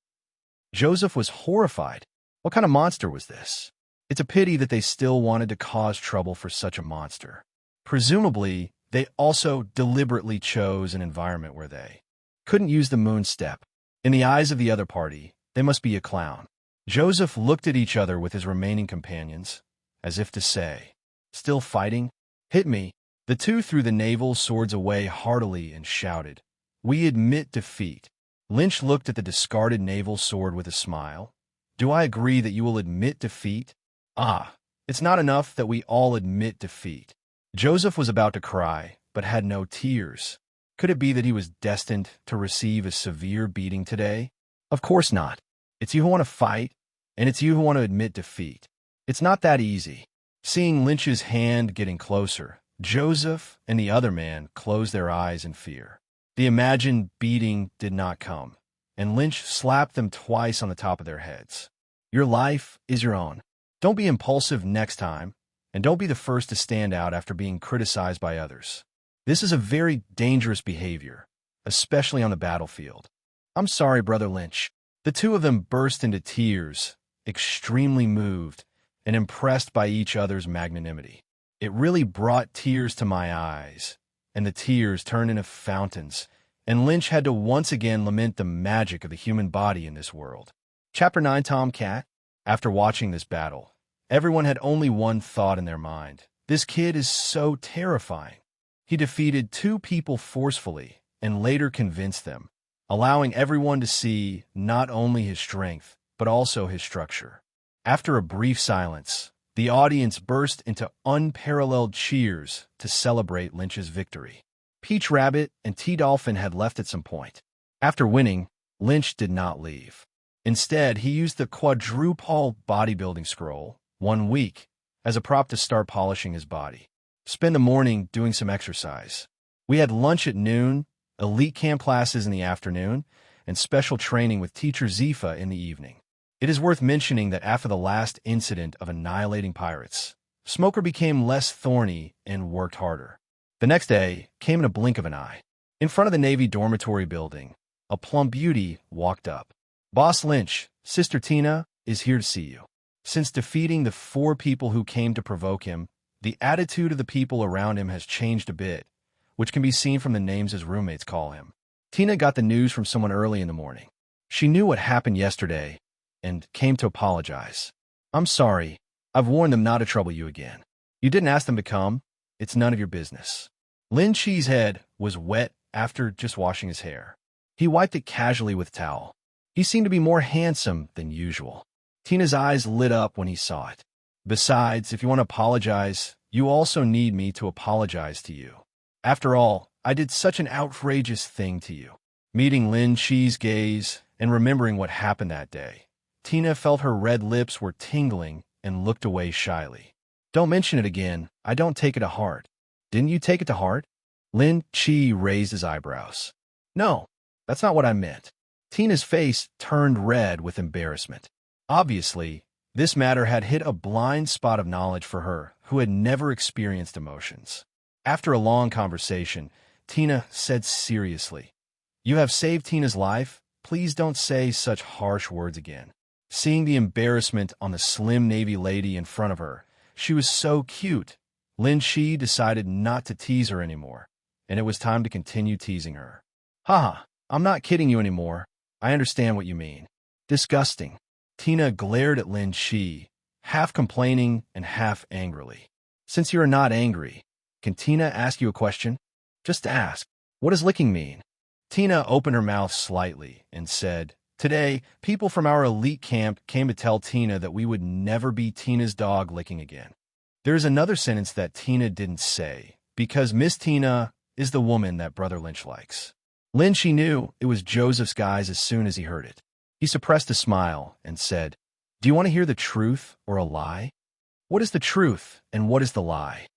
Joseph was horrified. What kind of monster was this? It's a pity that they still wanted to cause trouble for such a monster. Presumably, they also deliberately chose an environment where they couldn't use the moon step. In the eyes of the other party, they must be a clown. Joseph looked at each other with his remaining companions, as if to say, "Still fighting? Hit me." The 2 threw the naval swords away heartily and shouted, "We admit defeat." Lynch looked at the discarded naval sword with a smile. "Do I agree that you will admit defeat?" "Ah, it's not enough that we all admit defeat." Joseph was about to cry, but had no tears. Could it be that he was destined to receive a severe beating today? Of course not. It's you who want to fight, and it's you who want to admit defeat. It's not that easy. Seeing Lynch's hand getting closer, Joseph and the other man closed their eyes in fear. The imagined beating did not come, and Lynch slapped them twice on the top of their heads. Your life is your own. Don't be impulsive next time, and don't be the first to stand out after being criticized by others. This is a very dangerous behavior, especially on the battlefield. I'm sorry, Brother Lynch. The 2 of them burst into tears, extremely moved and impressed by each other's magnanimity. It really brought tears to my eyes, and the tears turned into fountains, and Lynch had to once again lament the magic of the human body in this world. Chapter 9, Tomcat. After watching this battle, everyone had only one thought in their mind. This kid is so terrifying. He defeated 2 people forcefully and later convinced them, allowing everyone to see not only his strength, but also his structure. After a brief silence, the audience burst into unparalleled cheers to celebrate Lynch's victory. Peach Rabbit and T-Dolphin had left at some point. After winning, Lynch did not leave. Instead, he used the quadruple bodybuilding scroll, 1 week, as a prop to start polishing his body. Spend the morning doing some exercise. We had lunch at noon, elite camp classes in the afternoon, and special training with teacher Zifa in the evening. It is worth mentioning that after the last incident of annihilating pirates, Smoker became less thorny and worked harder. The next day came in a blink of an eye. In front of the Navy dormitory building, a plump beauty walked up. "Boss Lynch, Sister Tina is here to see you." Since defeating the 4 people who came to provoke him, the attitude of the people around him has changed a bit, which can be seen from the names his roommates call him. Tina got the news from someone early in the morning. She knew what happened yesterday and came to apologize. "I'm sorry. I've warned them not to trouble you again. You didn't ask them to come. It's none of your business." Lin Chi's head was wet after just washing his hair. He wiped it casually with a towel. He seemed to be more handsome than usual. Tina's eyes lit up when he saw it. "Besides, if you want to apologize, you also need me to apologize to you. After all, I did such an outrageous thing to you." Meeting Lin Chi's gaze and remembering what happened that day, Tina felt her red lips were tingling and looked away shyly. "Don't mention it again. I don't take it to heart." "Didn't you take it to heart?" Lin Chi raised his eyebrows. "No, that's not what I meant." Tina's face turned red with embarrassment. Obviously, this matter had hit a blind spot of knowledge for her, who had never experienced emotions. After a long conversation, Tina said seriously, "You have saved Tina's life. Please don't say such harsh words again." Seeing the embarrassment on the slim Navy lady in front of her, she was so cute, Lin Chi decided not to tease her anymore, and it was time to continue teasing her. "Haha, I'm not kidding you anymore. I understand what you mean." "Disgusting." Tina glared at Lin Chi, half complaining and half angrily. "Since you're not angry, can Tina ask you a question?" "Just ask. What does licking mean?" Tina opened her mouth slightly and said, "Today, people from our elite camp came to tell Tina that we would never be Tina's dog licking again." There's another sentence that Tina didn't say, because Miss Tina is the woman that Brother Lynch likes. Lin Chi knew it was Joseph's guys as soon as he heard it. He suppressed a smile and said, "Do you want to hear the truth or a lie?" "What is the truth and what is the lie?"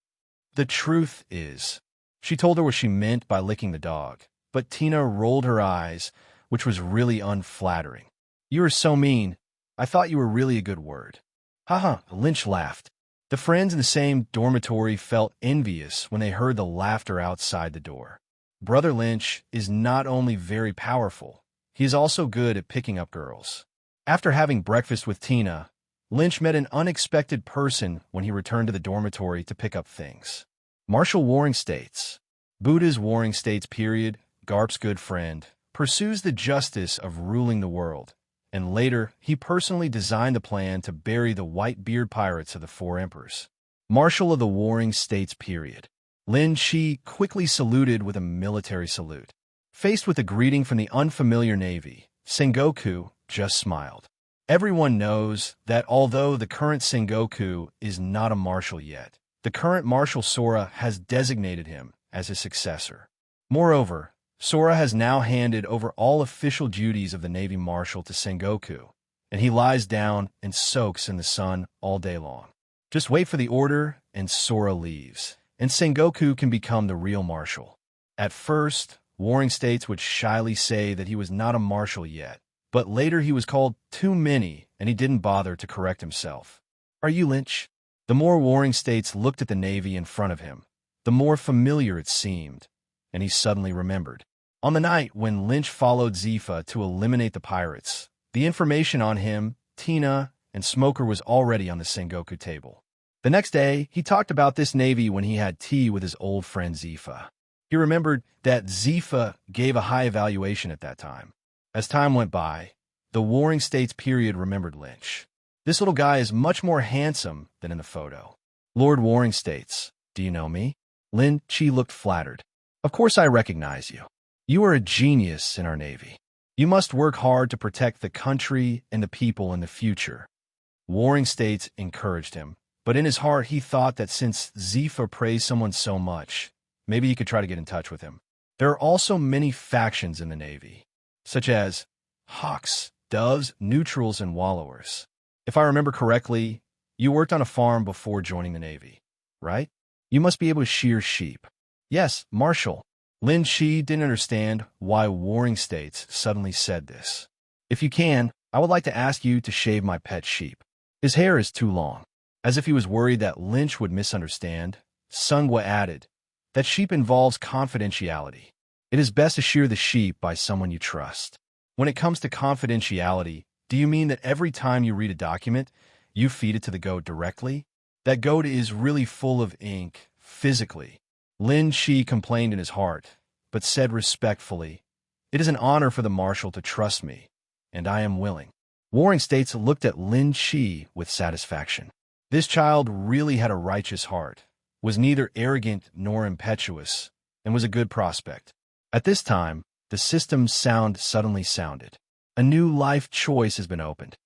"The truth is," she told her what she meant by licking the dog, but Tina rolled her eyes, which was really unflattering. "You are so mean. I thought you were really a good word." "Haha," Lynch laughed. The friends in the same dormitory felt envious when they heard the laughter outside the door. Brother Lynch is not only very powerful, he is also good at picking up girls. After having breakfast with Tina, Lynch met an unexpected person when he returned to the dormitory to pick up things. Marshal Warring States. Buddha's Warring States period, Garp's good friend, pursues the justice of ruling the world, and later he personally designed the plan to bury the white-beard pirates of the 4 emperors. Marshal of the Warring States period. Lin Chi quickly saluted with a military salute. Faced with a greeting from the unfamiliar Navy, Sengoku just smiled. Everyone knows that although the current Sengoku is not a marshal yet, the current Marshal Sora has designated him as his successor. Moreover, Sora has now handed over all official duties of the Navy Marshal to Sengoku, and he lies down and soaks in the sun all day long. Just wait for the order, and Sora leaves, and Sengoku can become the real marshal. At first, Warring States would shyly say that he was not a marshal yet, but later he was called too many, and he didn't bother to correct himself. "Are you Lynch?" The more Warring States looked at the Navy in front of him, the more familiar it seemed, and he suddenly remembered. On the night when Lynch followed Zifa to eliminate the pirates, the information on him, Tina, and Smoker was already on the Sengoku table. The next day, he talked about this Navy when he had tea with his old friend Zifa. He remembered that Zifa gave a high evaluation at that time. As time went by, the Warring States period remembered Lynch. This little guy is much more handsome than in the photo. "Lord Warring States, do you know me?" Lin Chi looked flattered. "Of course I recognize you. You are a genius in our Navy. You must work hard to protect the country and the people in the future." Warring States encouraged him, but in his heart he thought that since Zifa praised someone so much, maybe he could try to get in touch with him. There are also many factions in the Navy, such as hawks, doves, neutrals, and wallowers. If I remember correctly, you worked on a farm before joining the Navy, right? You must be able to shear sheep. "Yes, Marshal." Lin Shi didn't understand why Warring States suddenly said this. If you can, I would like to ask you to shave my pet sheep. His hair is too long. As if he was worried that Lynch would misunderstand, Sungwa added, that sheep involves confidentiality. It is best to shear the sheep by someone you trust. When it comes to confidentiality, do you mean that every time you read a document, you feed it to the goat directly? That goat is really full of ink, physically. Lin Shi complained in his heart, but said respectfully, it is an honor for the marshal to trust me, and I am willing. Warring States looked at Lin Shi with satisfaction. This child really had a righteous heart, was neither arrogant nor impetuous, and was a good prospect. At this time, the system's sound suddenly sounded. A new life choice has been opened.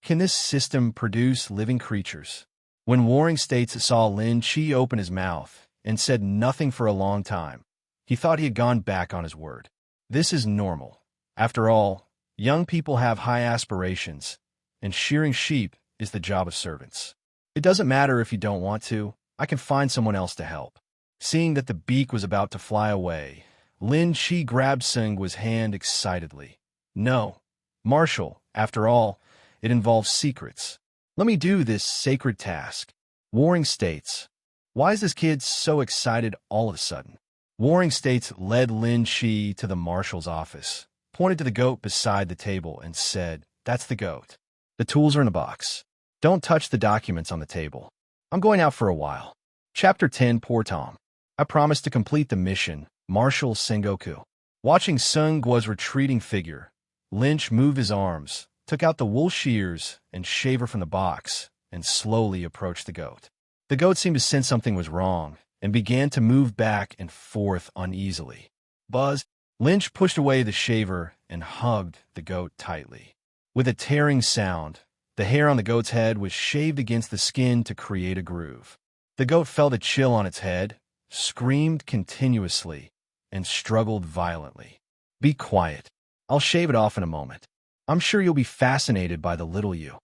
Can this system produce living creatures? When Warring States saw Lin Shi open his mouth and said nothing for a long time, he thought he had gone back on his word. This is normal. After all, young people have high aspirations, and shearing sheep is the job of servants. It doesn't matter if you don't want to, I can find someone else to help. Seeing that the beak was about to fly away, Lin Shi grabbed Sungwa's hand excitedly. No, Marshal, after all, it involves secrets. Let me do this sacred task. Warring States. Why is this kid so excited all of a sudden? Warring States led Lin Shi to the marshal's office, pointed to the goat beside the table, and said, that's the goat. The tools are in a box. Don't touch the documents on the table. I'm going out for a while. Chapter 10 Poor Tom. I promised to complete the mission, Marshal Sengoku. Watching Sungwa's retreating figure, Lynch moved his arms, took out the wool shears and shaver from the box, and slowly approached the goat. The goat seemed to sense something was wrong, and began to move back and forth uneasily. Buzz, Lynch pushed away the shaver and hugged the goat tightly. With a tearing sound, the hair on the goat's head was shaved against the skin to create a groove. The goat felt a chill on its head, screamed continuously, and struggled violently. Be quiet. I'll shave it off in a moment. I'm sure you'll be fascinated by the little you.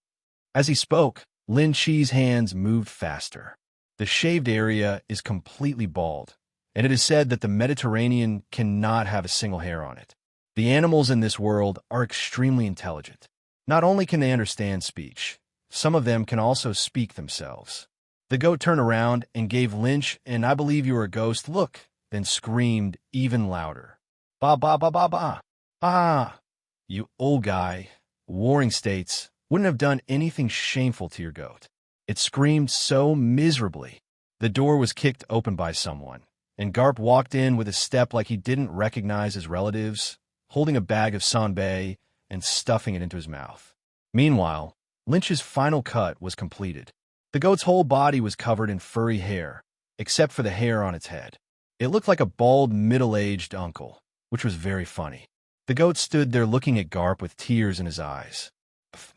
As he spoke, Lin Shi's hands moved faster. The shaved area is completely bald, and it is said that the Mediterranean cannot have a single hair on it. The animals in this world are extremely intelligent. Not only can they understand speech, some of them can also speak themselves. The goat turned around and gave Lynch an "I believe you are a ghost" look, then screamed even louder. Ba ba ba ba ba. Ah, you old guy. Warring States wouldn't have done anything shameful to your goat. It screamed so miserably. The door was kicked open by someone, and Garp walked in with a step like he didn't recognize his relatives, holding a bag of sanbei and stuffing it into his mouth. Meanwhile, Lynch's final cut was completed. The goat's whole body was covered in furry hair, except for the hair on its head. It looked like a bald, middle-aged uncle, which was very funny. The goat stood there looking at Garp with tears in his eyes.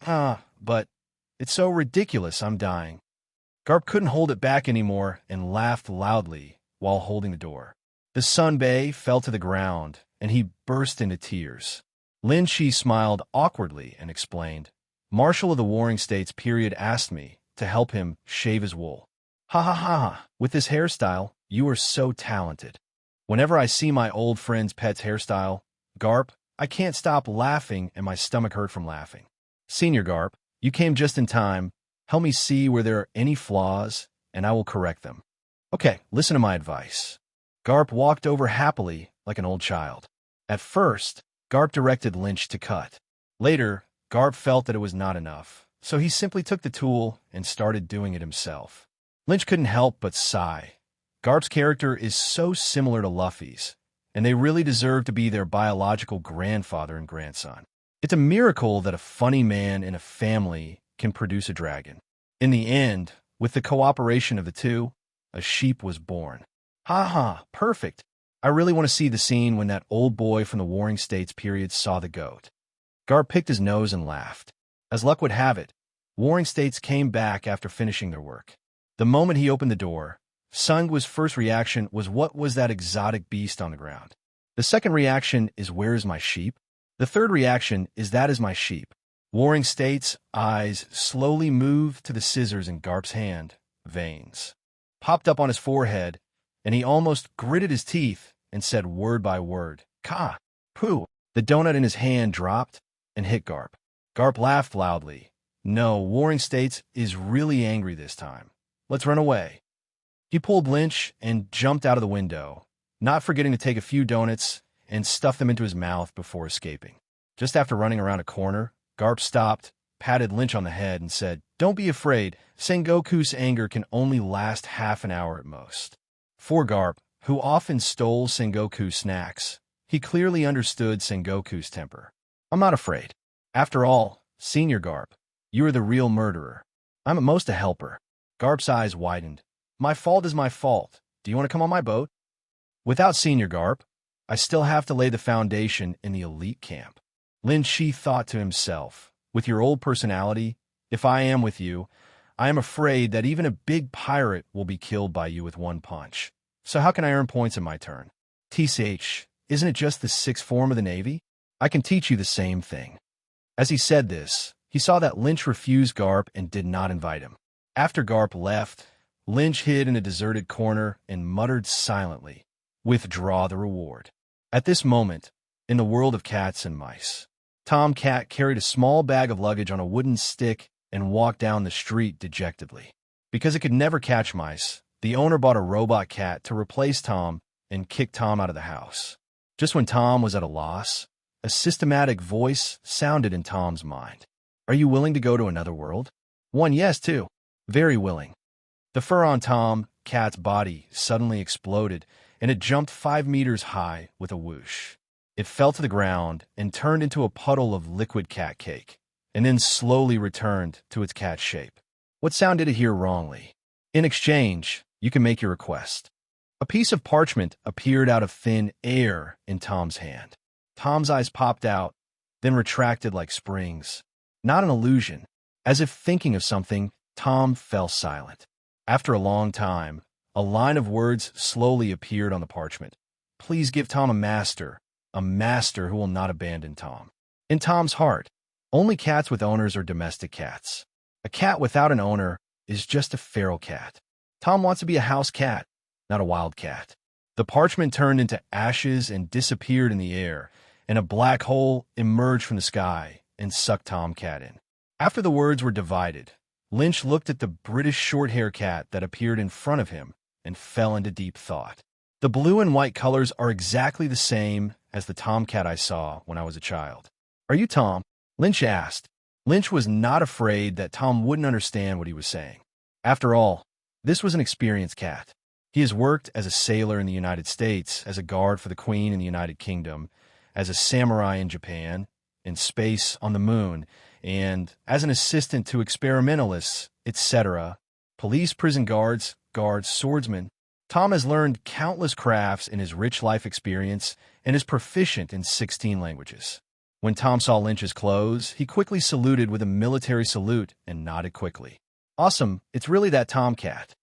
But it's so ridiculous, I'm dying. Garp couldn't hold it back anymore and laughed loudly while holding the door. The sanbei fell to the ground, and he burst into tears. Lin Shi smiled awkwardly and explained, Marshal of the Warring States period asked me to help him shave his wool. Ha ha ha ha, with this hairstyle, you are so talented. Whenever I see my old friend's pet's hairstyle, Garp, I can't stop laughing and my stomach hurt from laughing. Senior Garp, you came just in time. Help me see where there are any flaws, and I will correct them. Okay, listen to my advice. Garp walked over happily like an old child. At first, Garp directed Lynch to cut. Later, Garp felt that it was not enough, so he simply took the tool and started doing it himself. Lynch couldn't help but sigh. Garp's character is so similar to Luffy's, and they really deserve to be their biological grandfather and grandson. It's a miracle that a funny man in a family can produce a dragon. In the end, with the cooperation of the two, a sheep was born. Ha ha, perfect. I really want to see the scene when that old boy from the Warring States period saw the goat. Garp picked his nose and laughed. As luck would have it, Warring States came back after finishing their work. The moment he opened the door, Sungwa's first reaction was, what was that exotic beast on the ground? The second reaction is, where is my sheep? The third reaction is, that is my sheep. Warring States' eyes slowly moved to the scissors in Garp's hand, veins. popped up on his forehead, and he almost gritted his teeth and said word by word, "Ka, poo." The donut in his hand dropped and hit Garp. Garp laughed loudly. No, Warring States is really angry this time. Let's run away. He pulled Lynch and jumped out of the window, not forgetting to take a few donuts and stuff them into his mouth before escaping. Just after running around a corner, Garp stopped, patted Lynch on the head, and said, "Don't be afraid. Sengoku's anger can only last half an hour at most." For Garp, who often stole Sengoku's snacks, he clearly understood Sengoku's temper. "I'm not afraid. After all, Senior Garp, you are the real murderer. I'm at most a helper." Garp's eyes widened. "My fault is my fault. Do you want to come on my boat?" Without Senior Garp, I still have to lay the foundation in the elite camp. Lin Shi thought to himself, with your old personality, if I am with you, I am afraid that even a big pirate will be killed by you with one punch. So how can I earn points in my turn? TCH, isn't it just the sixth form of the Navy? I can teach you the same thing. As he said this, he saw that Lynch refused Garp and did not invite him. After Garp left, Lynch hid in a deserted corner and muttered silently, "Withdraw the reward." At this moment, in the world of cats and mice, Tom Cat carried a small bag of luggage on a wooden stick and walked down the street dejectedly. Because it could never catch mice, the owner bought a robot cat to replace Tom and kicked Tom out of the house. Just when Tom was at a loss, a systematic voice sounded in Tom's mind. "Are you willing to go to another world?" "One, yes, two." "Very willing." The fur on Tom Cat's body suddenly exploded, and it jumped 5 meters high with a whoosh. It fell to the ground and turned into a puddle of liquid cat cake, and then slowly returned to its cat shape. What sound did it hear wrongly? In exchange, you can make your request. A piece of parchment appeared out of thin air in Tom's hand. Tom's eyes popped out, then retracted like springs. Not an illusion. As if thinking of something, Tom fell silent. After a long time, a line of words slowly appeared on the parchment. "Please give Tom a master who will not abandon Tom." In Tom's heart, only cats with owners are domestic cats. A cat without an owner is just a feral cat. Tom wants to be a house cat, not a wild cat. The parchment turned into ashes and disappeared in the air, and a black hole emerged from the sky and sucked Tom Cat in. After the words were divided, Lynch looked at the British short-hair cat that appeared in front of him and fell into deep thought. The blue and white colors are exactly the same as the tomcat I saw when I was a child. "Are you Tom?" Lynch asked. Lynch was not afraid that Tom wouldn't understand what he was saying. After all, this was an experienced cat. He has worked as a sailor in the United States, as a guard for the Queen in the United Kingdom, as a samurai in Japan, in space on the moon, and as an assistant to experimentalists, etc., police, prison guards, swordsmen. Tom has learned countless crafts in his rich life experience and is proficient in 16 languages. When Tom saw Lynch's clothes, he quickly saluted with a military salute and nodded quickly. "Awesome, it's really that tomcat."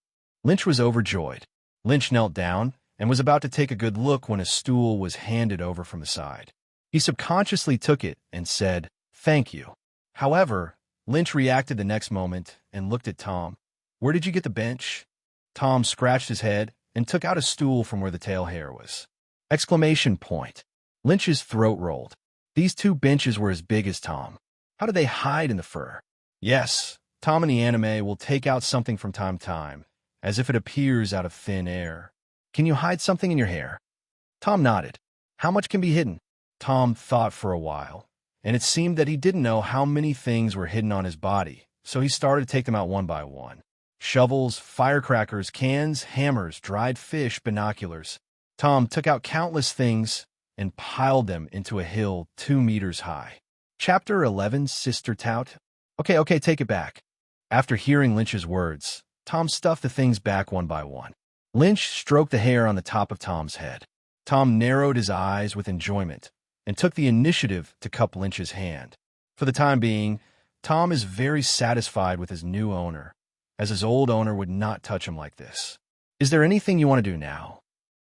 Lynch was overjoyed. Lynch knelt down and was about to take a good look when a stool was handed over from the side. He subconsciously took it and said, "Thank you." However, Lynch reacted the next moment and looked at Tom. "Where did you get the bench?" Tom scratched his head and took out a stool from where the tail hair was. Exclamation point. Lynch's throat rolled. These 2 benches were as big as Tom. How did they hide in the fur? Yes, Tom in the anime will take out something from time to time, as if it appears out of thin air. "Can you hide something in your hair?" Tom nodded. "How much can be hidden?" Tom thought for a while, and it seemed that he didn't know how many things were hidden on his body, so he started to take them out one by one. Shovels, firecrackers, cans, hammers, dried fish, binoculars. Tom took out countless things and piled them into a hill 2 meters high. Chapter 11, Sister Tout. Okay, take it back. After hearing Lynch's words, Tom stuffed the things back one by one. Lynch stroked the hair on the top of Tom's head. Tom narrowed his eyes with enjoyment and took the initiative to cup Lynch's hand. For the time being, Tom is very satisfied with his new owner, as his old owner would not touch him like this. "Is there anything you want to do now?"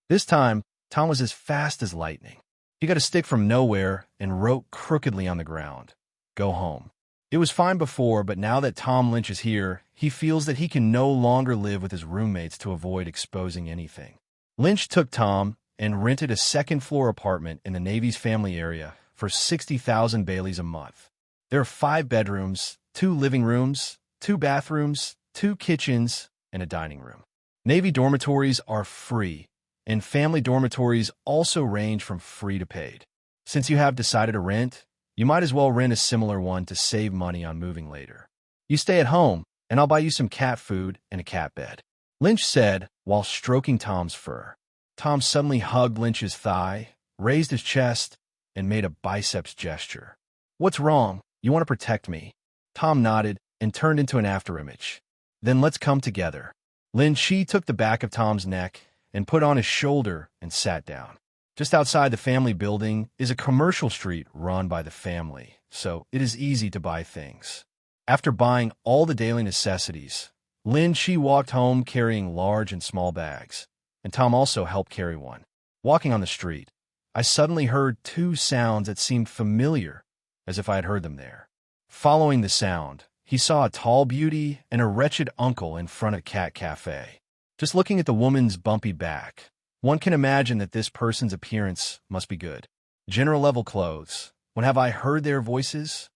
This time, Tom was as fast as lightning. He got a stick from nowhere and wrote crookedly on the ground, "Go home." It was fine before, but now that Tom Lynch is here, he feels that he can no longer live with his roommates to avoid exposing anything. Lynch took Tom and rented a second-floor apartment in the Navy's family area for 60,000 Baileys a month. There are 5 bedrooms, 2 living rooms, 2 bathrooms, 2 kitchens, and a dining room. Navy dormitories are free, and family dormitories also range from free to paid. Since you have decided to rent, you might as well rent a similar one to save money on moving later. You stay at home, and I'll buy you some cat food and a cat bed, Lynch said while stroking Tom's fur. Tom suddenly hugged Lynch's thigh, raised his chest, and made a biceps gesture. What's wrong? You want to protect me? Tom nodded and turned into an afterimage. Then let's come together. Lynch took the back of Tom's neck and put on his shoulder and sat down. Just outside the family building is a commercial street run by the family, so it is easy to buy things. After buying all the daily necessities, Lynch walked home carrying large and small bags, and Tom also helped carry one. Walking on the street, I suddenly heard 2 sounds that seemed familiar, as if I had heard them there. Following the sound, he saw a tall beauty and a wretched uncle in front of Cat Cafe. Just looking at the woman's bumpy back, one can imagine that this person's appearance must be good. General-level clothes. When have I heard their voices?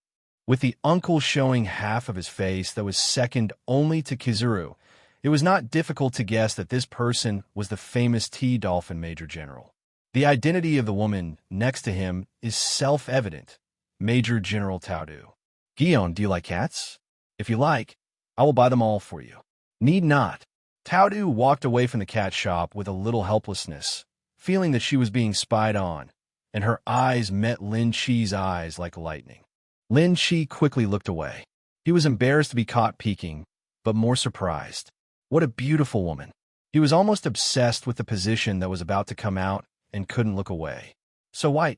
With the uncle showing half of his face that was second only to Kizuru, it was not difficult to guess that this person was the famous T-Dolphin Major General. The identity of the woman next to him is self-evident. Major General Taudu. Guillaume, do you like cats? If you like, I will buy them all for you. Need not. Taudu walked away from the cat shop with a little helplessness, feeling that she was being spied on, and her eyes met Lin Chi's eyes like lightning. Lin Chi quickly looked away. He was embarrassed to be caught peeking, but more surprised. What a beautiful woman. He was almost obsessed with the position that was about to come out and couldn't look away. So white.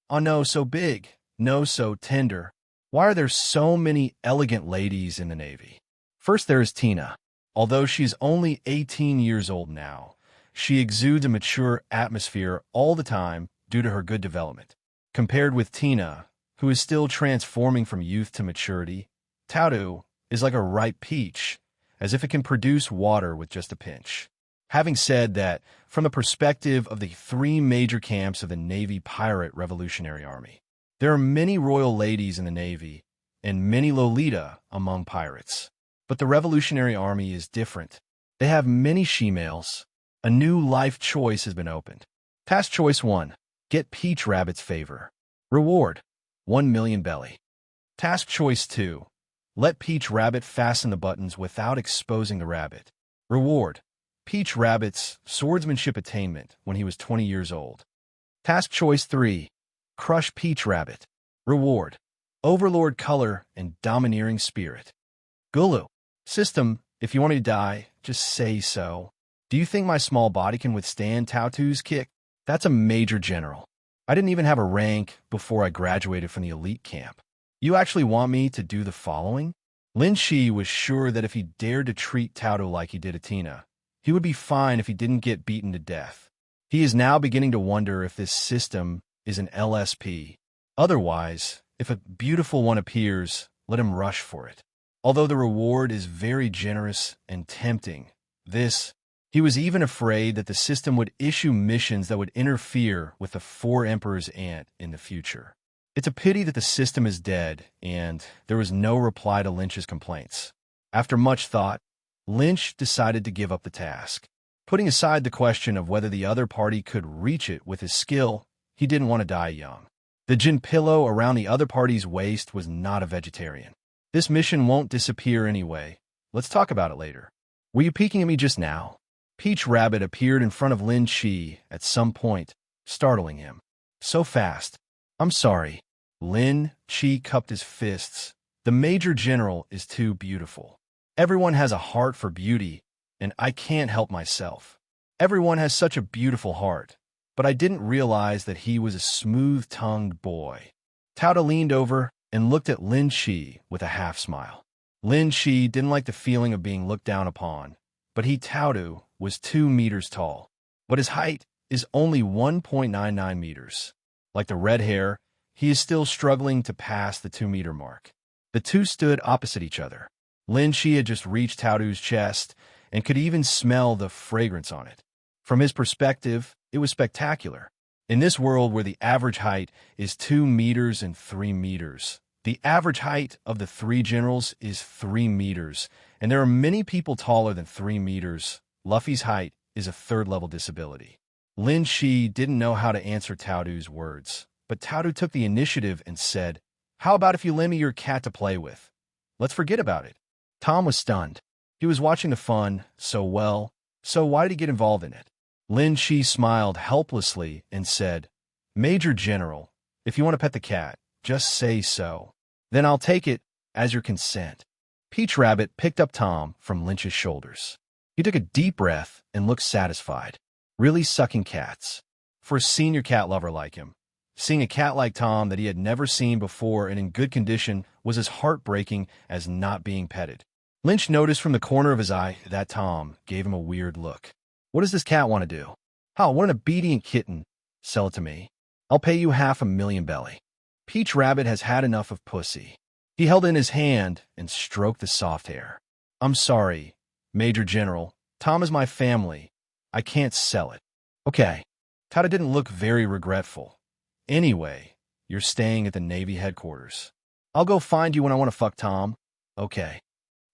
Oh no, so big. No, so tender. Why are there so many elegant ladies in the Navy? First there is Tina. Although she's only 18 years old now, she exudes a mature atmosphere all the time due to her good development. Compared with Tina, who is still transforming from youth to maturity, Taudu is like a ripe peach, as if it can produce water with just a pinch. Having said that, from the perspective of the 3 major camps of the Navy Pirate Revolutionary Army, there are many royal ladies in the Navy and many Lolita among pirates. But the Revolutionary Army is different. They have many she-males. A new life choice has been opened. Task Choice 1. Get Peach Rabbit's favor. Reward. 1 million belly. Task Choice 2. Let Peach Rabbit fasten the buttons without exposing the rabbit. Reward. Peach Rabbit's swordsmanship attainment when he was 20 years old. Task Choice 3. Crush Peach Rabbit. Reward. Overlord color and domineering spirit. Gulu. System, if you want me to die, just say so. Do you think my small body can withstand Tautu's kick? That's a major general. I didn't even have a rank before I graduated from the elite camp. You actually want me to do the following? Lin Chi was sure that if he dared to treat Tautu like he did Atina, he would be fine if he didn't get beaten to death. He is now beginning to wonder if this system is an LSP. Otherwise, if a beautiful one appears, let him rush for it. Although the reward is very generous and tempting, he was even afraid that the system would issue missions that would interfere with the 4 Emperor's aunt in the future. It's a pity that the system is dead, and there was no reply to Lynch's complaints. After much thought, Lynch decided to give up the task. Putting aside the question of whether the other party could reach it with his skill, he didn't want to die young. The gin pillow around the other party's waist was not a vegetarian. This mission won't disappear anyway. Let's talk about it later. Were you peeking at me just now? Peach Rabbit appeared in front of Lin Chi at some point, startling him. So fast. I'm sorry. Lin Chi cupped his fists. The Major General is too beautiful. Everyone has a heart for beauty, and I can't help myself. Everyone has such a beautiful heart. But I didn't realize that he was a smooth-tongued boy. Tauda leaned over and looked at Lin Chi with a half-smile. Lin Chi didn't like the feeling of being looked down upon, but Taudu was 2 meters tall. But his height is only 1.99 meters. Like the red hair, he is still struggling to pass the 2-meter mark. The two stood opposite each other. Lin Shi had just reached Taodu's chest and could even smell the fragrance on it. From his perspective, it was spectacular. In this world where the average height is 2 meters and 3 meters, the average height of the three generals is 3 meters, and there are many people taller than 3 meters. Luffy's height is a third-level disability. Lin Shi didn't know how to answer Taodu's words, but Taodu took the initiative and said, "How about if you lend me your cat to play with? Let's forget about it." Tom was stunned. He was watching the fun so well, so why did he get involved in it? Lin Shi smiled helplessly and said, "Major General, if you want to pet the cat, just say so. Then I'll take it as your consent." Peach Rabbit picked up Tom from Lynch's shoulders. He took a deep breath and looked satisfied. Really sucking cats. For a senior cat lover like him, seeing a cat like Tom that he had never seen before and in good condition was as heartbreaking as not being petted. Lynch noticed from the corner of his eye that Tom gave him a weird look. What does this cat want to do? "Oh, what an obedient kitten. Sell it to me. I'll pay you 500,000 belly." Peach Rabbit has had enough of pussy. He held in his hand and stroked the soft hair. "I'm sorry, Major General. Tom is my family. I can't sell it." "Okay." Tada didn't look very regretful. "Anyway, you're staying at the Navy headquarters. I'll go find you when I want to fuck Tom." "Okay."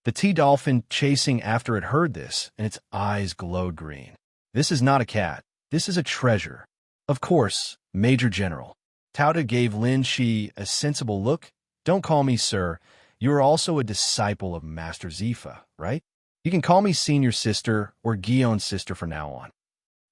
The T-Dolphin chasing after it heard this, and its eyes glowed green. "This is not a cat. This is a treasure." "Of course, Major General." Tauta gave Lin Shi a sensible look. "Don't call me sir. You are also a disciple of Master Zifa, right? You can call me Senior Sister or Guillaume's sister from now on."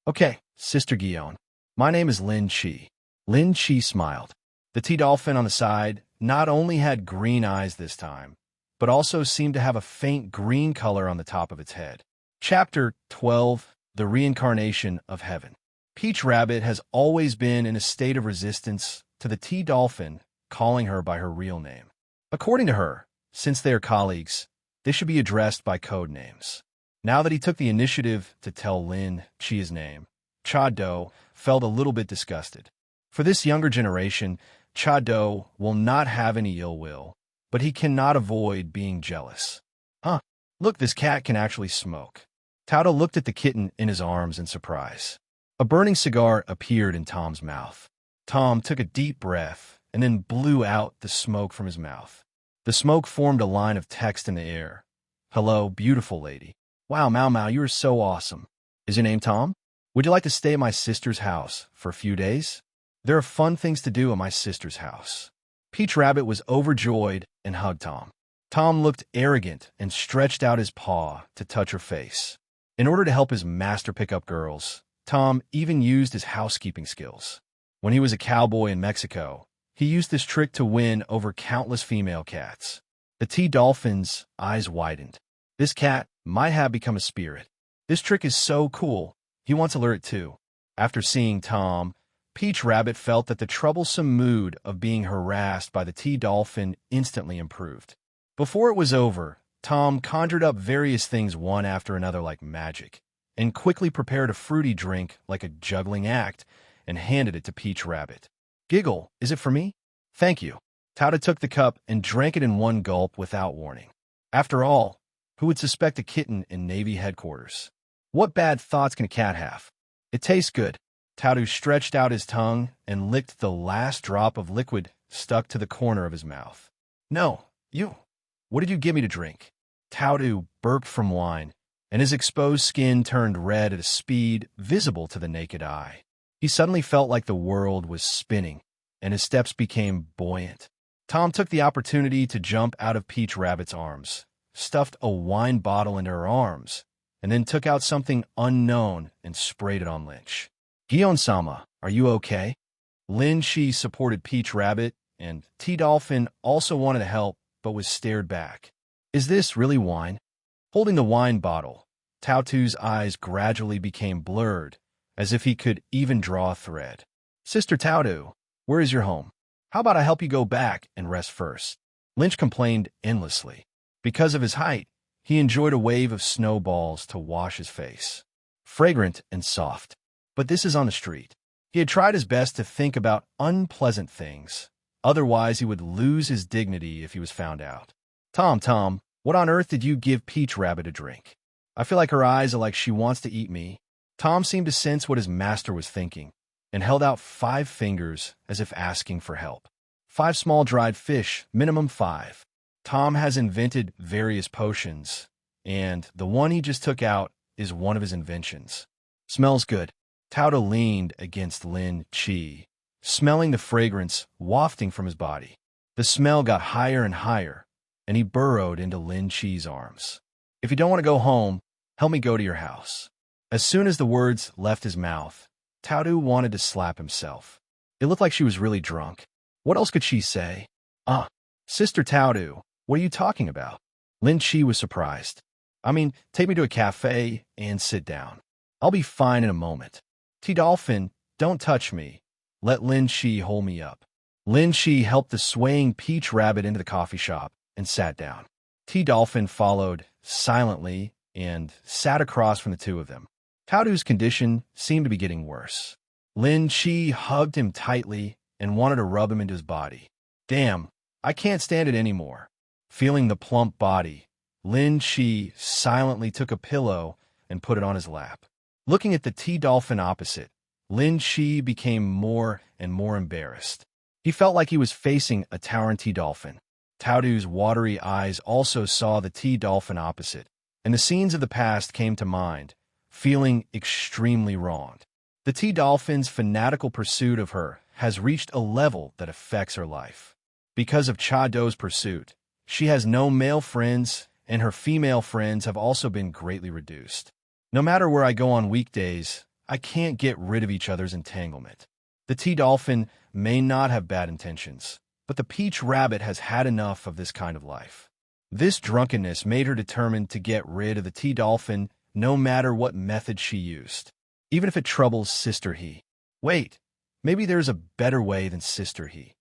"Okay, Sister Guillaume. My name is Lin Shi." Lin Shi smiled. The T-Dolphin on the side not only had green eyes this time, but also seemed to have a faint green color on the top of its head. Chapter 12, The Reincarnation of Heaven. Peach Rabbit has always been in a state of resistance to the T-Dolphin calling her by her real name. According to her, since they are colleagues, they should be addressed by code names. Now that he took the initiative to tell Lin Shi his name, Cha Do felt a little bit disgusted. For this younger generation, Cha Do will not have any ill will, but he cannot avoid being jealous. "Huh, look, this cat can actually smoke." Tauta looked at the kitten in his arms in surprise. A burning cigar appeared in Tom's mouth. Tom took a deep breath and then blew out the smoke from his mouth. The smoke formed a line of text in the air. "Hello, beautiful lady. Wow, Mau Mau, you are so awesome. Is your name Tom? Would you like to stay at my sister's house for a few days? There are fun things to do at my sister's house." Peach Rabbit was overjoyed and hugged Tom. Tom looked arrogant and stretched out his paw to touch her face. In order to help his master pick up girls, Tom even used his housekeeping skills. When he was a cowboy in Mexico, he used this trick to win over countless female cats. The T-Dolphin's eyes widened. This cat might have become a spirit. This trick is so cool, he wants to learn it too. After seeing Tom, Peach Rabbit felt that the troublesome mood of being harassed by the T-Dolphin instantly improved. Before it was over, Tom conjured up various things one after another like magic, and quickly prepared a fruity drink like a juggling act and handed it to Peach Rabbit. "Giggle, is it for me?" "Thank you." Tauta took the cup and drank it in one gulp without warning. After all, who would suspect a kitten in Navy headquarters? What bad thoughts can a cat have? "It tastes good." Tautu stretched out his tongue and licked the last drop of liquid stuck to the corner of his mouth. "No, you. What did you give me to drink?" Tautu burped from wine, and his exposed skin turned red at a speed visible to the naked eye. He suddenly felt like the world was spinning, and his steps became buoyant. Tom took the opportunity to jump out of Peach Rabbit's arms, stuffed a wine bottle into her arms, and then took out something unknown and sprayed it on Lynch. "Guillaume-sama, are you okay?" Lin Shi supported Peach Rabbit, and T-Dolphin also wanted to help, but was stared back. "Is this really wine?" Holding the wine bottle, Tautu's eyes gradually became blurred, as if he could even draw a thread. "Sister Tautu, where is your home? How about I help you go back and rest first?" Lynch complained endlessly. Because of his height, he enjoyed a wave of snowballs to wash his face. Fragrant and soft. But this is on the street. He had tried his best to think about unpleasant things, Otherwise, he would lose his dignity if he was found out. Tom, what on earth did you give Peach Rabbit a drink? I feel like her eyes are like she wants to eat me. Tom seemed to sense what his master was thinking and held out 5 fingers as if asking for help. 5 small dried fish, minimum 5. Tom has invented various potions, and the one he just took out is one of his inventions. Smells good. Tauto leaned against Lin Chi, smelling the fragrance wafting from his body. The smell got higher and higher, and he burrowed into Lin Chi's arms. If you don't want to go home, help me go to your house. As soon as the words left his mouth, Taudu wanted to slap himself. It looked like she was really drunk. What else could she say? Sister Taudu, what are you talking about? Lin Chi was surprised. I mean, take me to a cafe and sit down. I'll be fine in a moment. T-Dolphin, don't touch me. Let Lin Chi hold me up. Lin Chi helped the swaying Peach Rabbit into the coffee shop and sat down. T-Dolphin followed silently and sat across from the two of them. Taudu's condition seemed to be getting worse. Lin Chi hugged him tightly and wanted to rub him into his body. Damn, I can't stand it anymore. Feeling the plump body, Lin Chi silently took a pillow and put it on his lap. Looking at the T-Dolphin opposite, Lin Chi became more and more embarrassed. He felt like he was facing a towering T-Dolphin. Taudu's watery eyes also saw the T-Dolphin opposite, and the scenes of the past came to mind, feeling extremely wronged. The T-Dolphin's fanatical pursuit of her has reached a level that affects her life. Because of Cha-Do's pursuit, she has no male friends, and her female friends have also been greatly reduced. No matter where I go on weekdays, I can't get rid of each other's entanglement. The T-Dolphin may not have bad intentions, but the Peach Rabbit has had enough of this kind of life. This drunkenness made her determined to get rid of the T-Dolphin no matter what method she used, even if it troubles Sister He. Wait, maybe there's a better way than Sister He.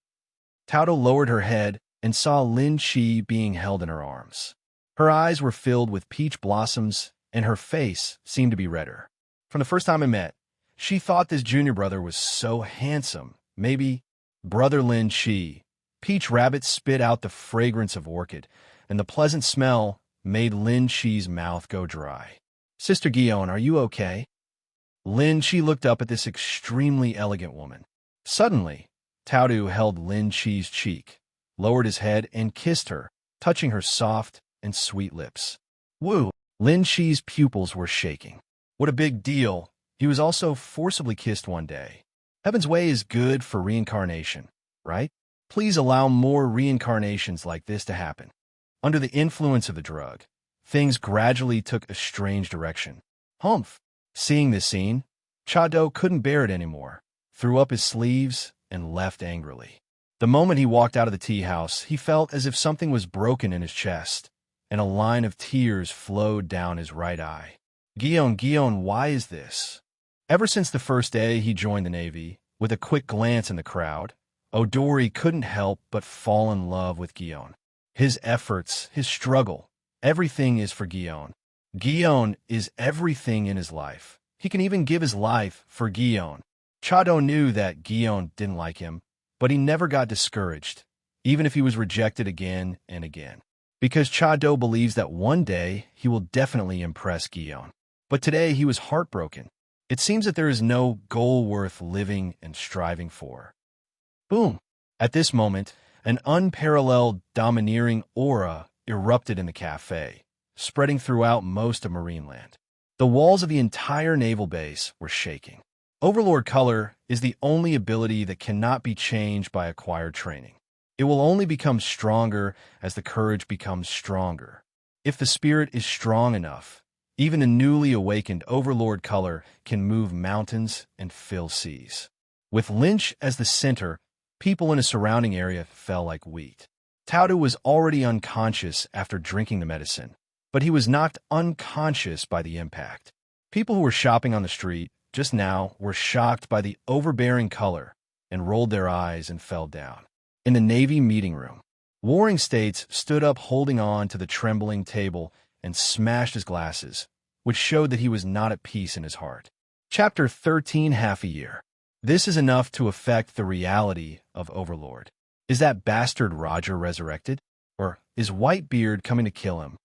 Tauto lowered her head and saw Lin Chi being held in her arms. Her eyes were filled with peach blossoms, and her face seemed to be redder. From the first time I met, she thought this junior brother was so handsome. Maybe Brother Lin Chi. Peach Rabbit spit out the fragrance of orchid, and the pleasant smell made Lin Chi's mouth go dry. Sister Guillaume, are you okay? Lin Chi looked up at this extremely elegant woman. Suddenly, Taudu held Lin Chi's cheek, lowered his head, and kissed her, touching her soft and sweet lips. Woo! Lin Chi's pupils were shaking. What a big deal. He was also forcibly kissed one day. Heaven's way is good for reincarnation, right? Please allow more reincarnations like this to happen. Under the influence of the drug, things gradually took a strange direction. Humph! Seeing this scene, Cha-Do couldn't bear it anymore, threw up his sleeves, and left angrily. The moment he walked out of the tea house, he felt as if something was broken in his chest, and a line of tears flowed down his right eye. Guillaume, why is this? Ever since the first day he joined the Navy, with a quick glance in the crowd, Odori couldn't help but fall in love with Guillaume. His efforts, his struggle, everything is for Guillaume. Guillaume is everything in his life. He can even give his life for Guillaume. Cha-Do knew that Guillaume didn't like him, but he never got discouraged, even if he was rejected again and again. Because Cha-Do believes that one day he will definitely impress Guillaume. But today he was heartbroken. It seems that there is no goal worth living and striving for. Boom! At this moment, an unparalleled, domineering aura erupted in the cafe, spreading throughout most of Marineland. The walls of the entire naval base were shaking. Overlord Color is the only ability that cannot be changed by acquired training. It will only become stronger as the courage becomes stronger. If the spirit is strong enough, even a newly awakened Overlord Color can move mountains and fill seas. With Lynch as the center, people in a surrounding area fell like wheat. Taudu was already unconscious after drinking the medicine, but he was knocked unconscious by the impact. People who were shopping on the street just now were shocked by the overbearing Color and rolled their eyes and fell down. In the Navy meeting room, Warring States stood up holding on to the trembling table and smashed his glasses, which showed that he was not at peace in his heart. Chapter 13, half a year. This is enough to affect the reality of Overlord. Is that bastard Roger resurrected? Or is Whitebeard coming to kill him?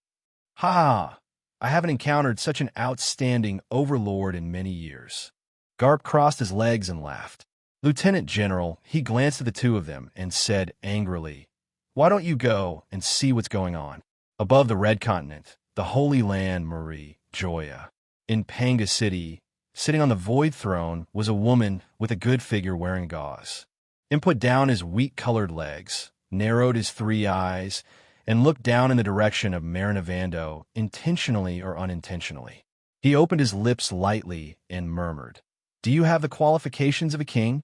Ha ha! I haven't encountered such an outstanding overlord in many years. Garp crossed his legs and laughed. Lieutenant General, he glanced at the two of them and said angrily, "Why don't you go and see what's going on?" Above the Red Continent, the Holy Land, Marie, Joya. In Panga City, sitting on the Void Throne, was a woman with a good figure wearing gauze. And put down his wheat-colored legs, narrowed his three eyes, and looked down in the direction of Marinavando, intentionally or unintentionally. He opened his lips lightly and murmured, "Do you have the qualifications of a king?"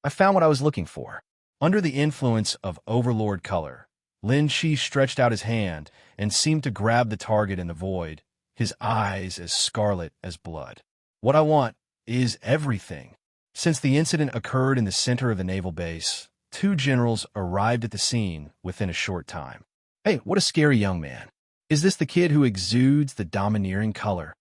I found what I was looking for. Under the influence of Overlord color, Lin Shi stretched out his hand and seemed to grab the target in the void, his eyes as scarlet as blood. What I want is everything. Since the incident occurred in the center of the naval base, 2 generals arrived at the scene within a short time. Hey, what a scary young man. Is this the kid who exudes the domineering color?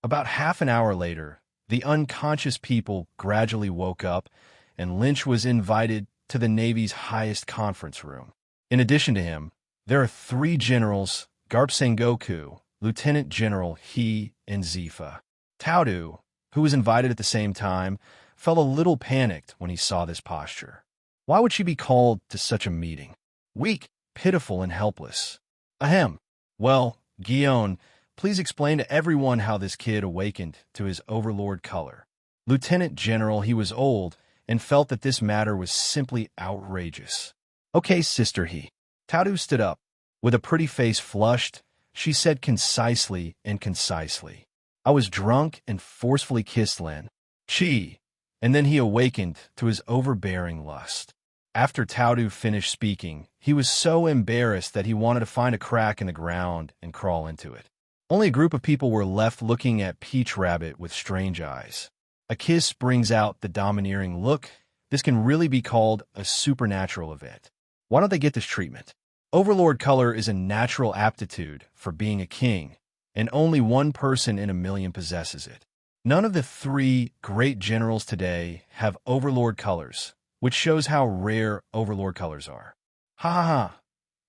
About half an hour later, the unconscious people gradually woke up, and Lynch was invited to the Navy's highest conference room. In addition to him, there are 3 generals, Garp Sengoku, Lieutenant General He, and Zifa. Taudu, who was invited at the same time, felt a little panicked when he saw this posture. Why would she be called to such a meeting? Weak, pitiful, and helpless. Ahem. Well, Guillaume, please explain to everyone how this kid awakened to his overlord color. Lieutenant General, he was old and felt that this matter was simply outrageous. Okay, Sister He. Taudu stood up. With a pretty face flushed, she said concisely and concisely, "I was drunk and forcefully kissed Lin Chi, and then he awakened to his overbearing lust." After Taudu finished speaking, he was so embarrassed that he wanted to find a crack in the ground and crawl into it. Only a group of people were left looking at Peach Rabbit with strange eyes. A kiss brings out the domineering look. This can really be called a supernatural event. Why don't they get this treatment? Overlord color is a natural aptitude for being a king, and only 1 person in a million possesses it. None of the 3 great generals today have overlord colors, which shows how rare overlord colors are. Ha ha ha.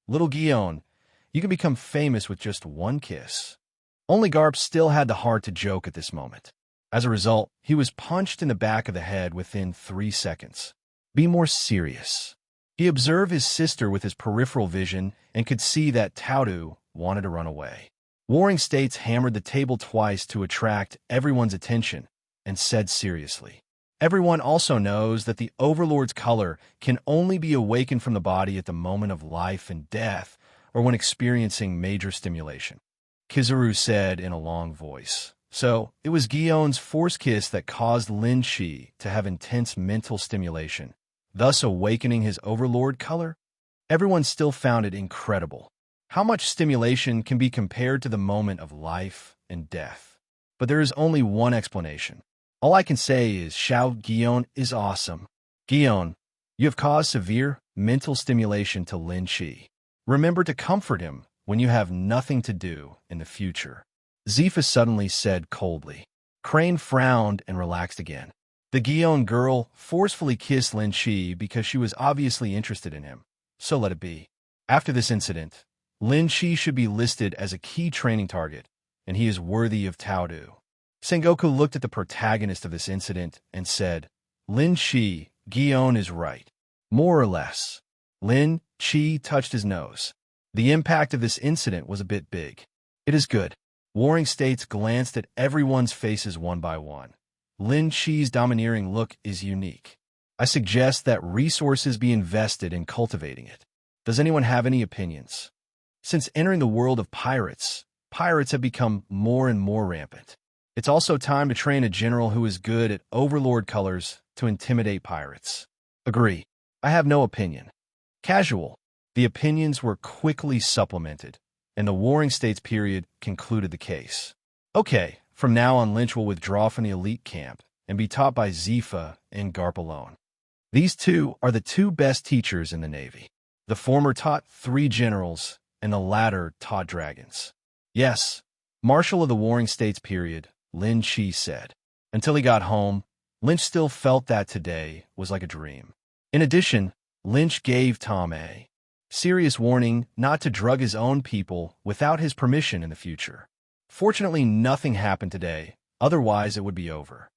Little Guillaume, you can become famous with just 1 kiss. Only Garp still had the heart to joke at this moment. As a result, he was punched in the back of the head within 3 seconds. Be more serious. He observed his sister with his peripheral vision and could see that Taudu wanted to run away. Warring States hammered the table twice to attract everyone's attention and said seriously, "Everyone also knows that the Overlord's color can only be awakened from the body at the moment of life and death or when experiencing major stimulation." Kizaru said in a long voice. So, it was Guillaume's force kiss that caused Lin Shi to have intense mental stimulation, thus awakening his Overlord color? Everyone still found it incredible. How much stimulation can be compared to the moment of life and death? But there is only one explanation. All I can say is Xiao Guillaume is awesome. Guillaume, you have caused severe mental stimulation to Lin Shi. Remember to comfort him when you have nothing to do in the future. Zifa suddenly said coldly. Crane frowned and relaxed again. The Guillaume girl forcefully kissed Lin Shi because she was obviously interested in him. So let it be. After this incident, Lin Shi should be listed as a key training target, and he is worthy of Taudu. Sengoku looked at the protagonist of this incident and said, Lin Shi, Guillaume is right. More or less. Lin Chi touched his nose. The impact of this incident was a bit big. It is good. Warring States glanced at everyone's faces one by one. Lin Chi's domineering look is unique. I suggest that resources be invested in cultivating it. Does anyone have any opinions? Since entering the world of pirates have become more and more rampant. It's also time to train a general who is good at overlord colors to intimidate pirates. Agree. I have no opinion. Casual. The opinions were quickly supplemented, and the Warring States period concluded the case. Okay, from now on Lynch will withdraw from the elite camp and be taught by Zifa and Garp alone. These 2 are the 2 best teachers in the Navy. The former taught 3 generals, and the latter taught dragons. Yes, Marshal of the Warring States period, Lin Chi said. Until he got home, Lynch still felt that today was like a dream. In addition, Lynch gave Tom a serious warning not to drug his own people without his permission in the future. Fortunately, nothing happened today, otherwise it would be over.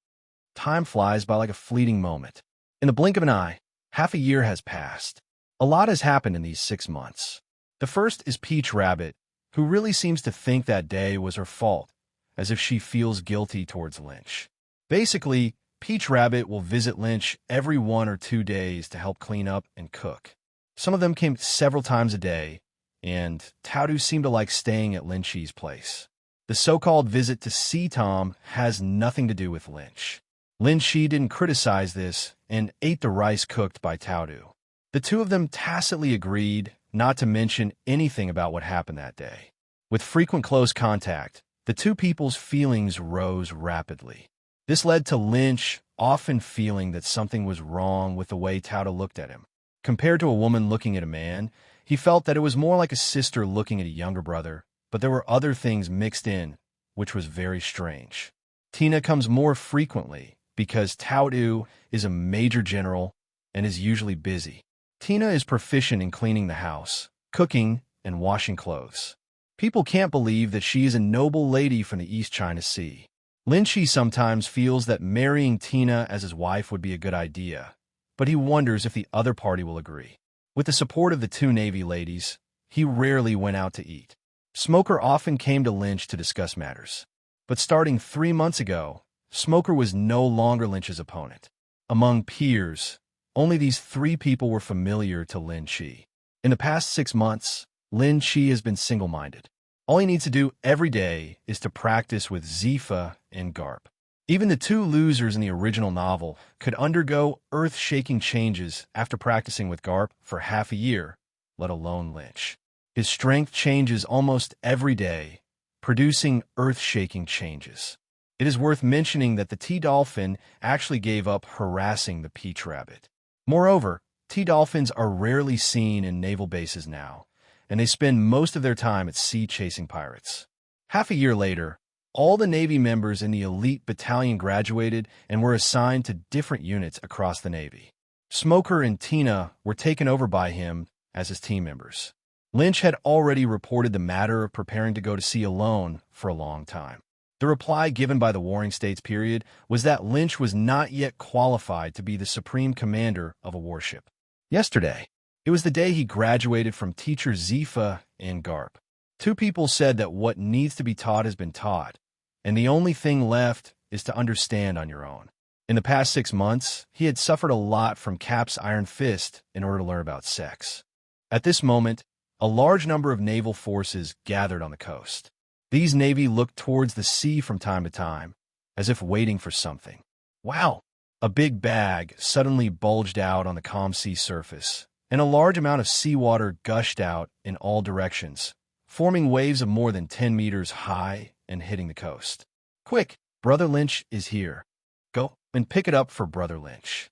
Time flies by like a fleeting moment. In the blink of an eye, half a year has passed. A lot has happened in these 6 months. The first is Peach Rabbit, who really seems to think that day was her fault, as if she feels guilty towards Lynch. Basically, Peach Rabbit will visit Lynch every 1 or 2 days to help clean up and cook. Some of them came several times a day, and Taudu seemed to like staying at Lynchy's place. The so-called visit to see Tom has nothing to do with Lynch. Lynchy didn't criticize this and ate the rice cooked by Taudu. The two of them tacitly agreed not to mention anything about what happened that day. With frequent close contact, the two people's feelings rose rapidly. This led to Lynch often feeling that something was wrong with the way Taudu looked at him. Compared to a woman looking at a man, he felt that it was more like a sister looking at a younger brother, but there were other things mixed in, which was very strange. Tina comes more frequently because Taudu is a major general and is usually busy. Tina is proficient in cleaning the house, cooking, and washing clothes. People can't believe that she is a noble lady from the East China Sea. Lynchy sometimes feels that marrying Tina as his wife would be a good idea, but he wonders if the other party will agree. With the support of the two Navy ladies, he rarely went out to eat. Smoker often came to Lynch to discuss matters. But starting 3 months ago, Smoker was no longer Lynch's opponent. Among peers, only these 3 people were familiar to Lynchy. In the past 6 months, Lynchy has been single-minded. All he needs to do every day is to practice with Zifa and Garp. Even the 2 losers in the original novel could undergo earth-shaking changes after practicing with Garp for half a year, let alone Lynch. His strength changes almost every day, producing earth-shaking changes. It is worth mentioning that the T-Dolphin actually gave up harassing the Peach Rabbit. Moreover, T-Dolphins are rarely seen in naval bases now, and they spend most of their time at sea chasing pirates. Half a year later, all the Navy members in the elite battalion graduated and were assigned to different units across the Navy. Smoker and Tina were taken over by him as his team members. Lynch had already reported the matter of preparing to go to sea alone for a long time. The reply given by the Warring States period was that Lynch was not yet qualified to be the supreme commander of a warship. Yesterday, it was the day he graduated from teacher Zifa and Garp. 2 people said that what needs to be taught has been taught, and the only thing left is to understand on your own. In the past 6 months, he had suffered a lot from Cap's iron fist in order to learn about sex. At this moment, a large number of naval forces gathered on the coast. These Navy looked towards the sea from time to time, as if waiting for something. Wow! A big bag suddenly bulged out on the calm sea surface, and a large amount of seawater gushed out in all directions, forming waves of more than 10 meters high and hitting the coast. Quick! Brother Lynch is here. Go and pick it up for Brother Lynch.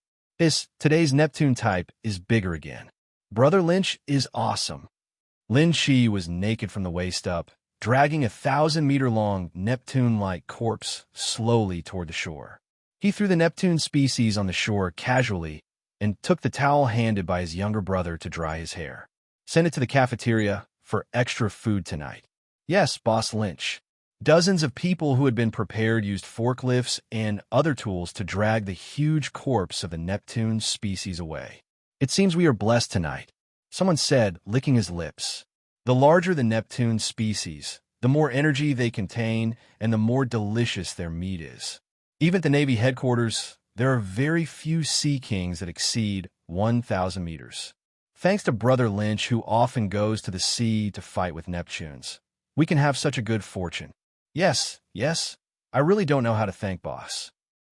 Today's Neptune type is bigger again. Brother Lynch is awesome. Lynchy was naked from the waist up, dragging a 1,000-meter-long Neptune-like corpse slowly toward the shore. He threw the Neptune species on the shore casually and took the towel handed by his younger brother to dry his hair. Send it to the cafeteria for extra food tonight. Yes, Boss Lynch. Dozens of people who had been prepared used forklifts and other tools to drag the huge corpse of the Neptune species away. It seems we are blessed tonight, someone said, licking his lips. The larger the Neptune species, the more energy they contain and the more delicious their meat is. Even at the Navy headquarters, there are very few sea kings that exceed 1,000 meters. Thanks to Brother Lynch, who often goes to the sea to fight with Neptunes, we can have such a good fortune. Yes, I really don't know how to thank Boss.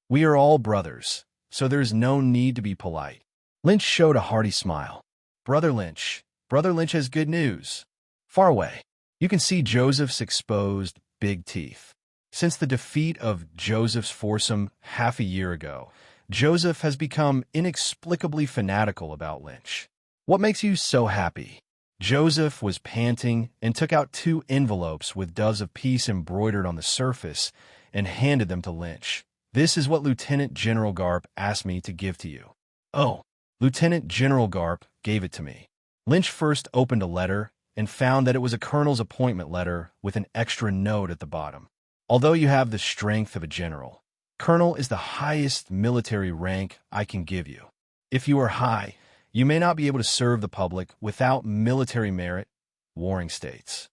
We are all brothers, so there's no need to be polite. Lynch showed a hearty smile. Brother Lynch has good news. Far away, you can see Joseph's exposed big teeth. Since the defeat of Joseph's foursome half a year ago, Joseph has become inexplicably fanatical about Lynch. What makes you so happy? Joseph was panting and took out 2 envelopes with doves of peace embroidered on the surface and handed them to Lynch. This is what Lieutenant General Garp asked me to give to you. Oh, Lieutenant General Garp gave it to me. Lynch first opened a letter and found that it was a colonel's appointment letter with an extra note at the bottom. Although you have the strength of a general, colonel is the highest military rank I can give you. If you are high, you may not be able to serve the public without military merit, warring states.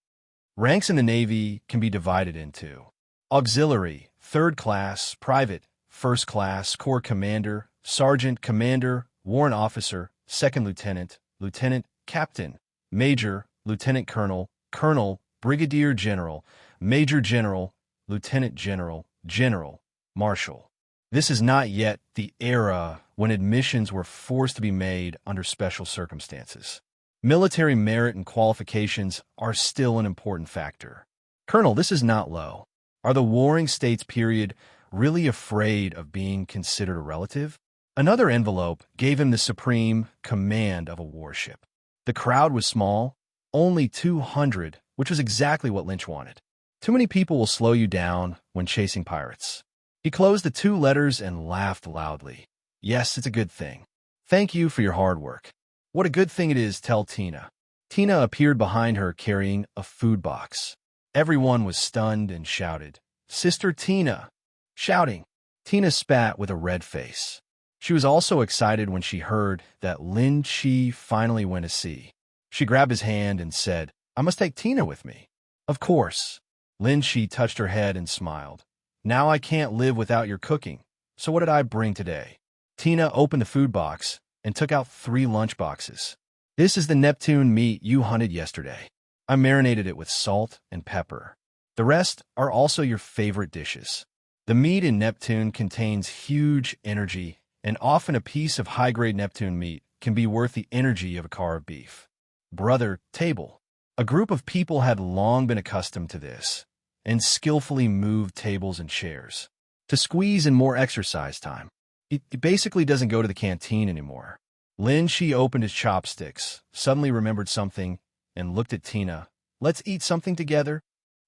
Ranks in the Navy can be divided into auxiliary, third class, private, first class, corps commander, sergeant, commander, warrant officer, second lieutenant, lieutenant, captain, major, lieutenant colonel, colonel, brigadier general, major general, lieutenant general, general, marshal. This is not yet the era when admissions were forced to be made under special circumstances. Military merit and qualifications are still an important factor. Colonel, this is not low. Are the warring states period really afraid of being considered a relative? Another envelope gave him the supreme command of a warship. The crowd was small, only 200, which was exactly what Lynch wanted. Too many people will slow you down when chasing pirates. He closed the 2 letters and laughed loudly. Yes, it's a good thing. Thank you for your hard work. What a good thing it is, tell Tina. Tina appeared behind her carrying a food box. Everyone was stunned and shouted, Sister Tina! Shouting. Tina spat with a red face. She was also excited when she heard that Lin Chi finally went to sea. She grabbed his hand and said, I must take Tina with me. Of course. Lin Chi touched her head and smiled. Now I can't live without your cooking. So what did I bring today? Tina opened the food box and took out 3 lunch boxes. This is the Neptune meat you hunted yesterday. I marinated it with salt and pepper. The rest are also your favorite dishes. The meat in Neptune contains huge energy, and often a piece of high-grade Neptune meat can be worth the energy of a car of beef. Brother, table. A group of people had long been accustomed to this, and skillfully moved tables and chairs to squeeze in more exercise time. It basically doesn't go to the canteen anymore. Lin Chi opened his chopsticks, suddenly remembered something, and looked at Tina. Let's eat something together?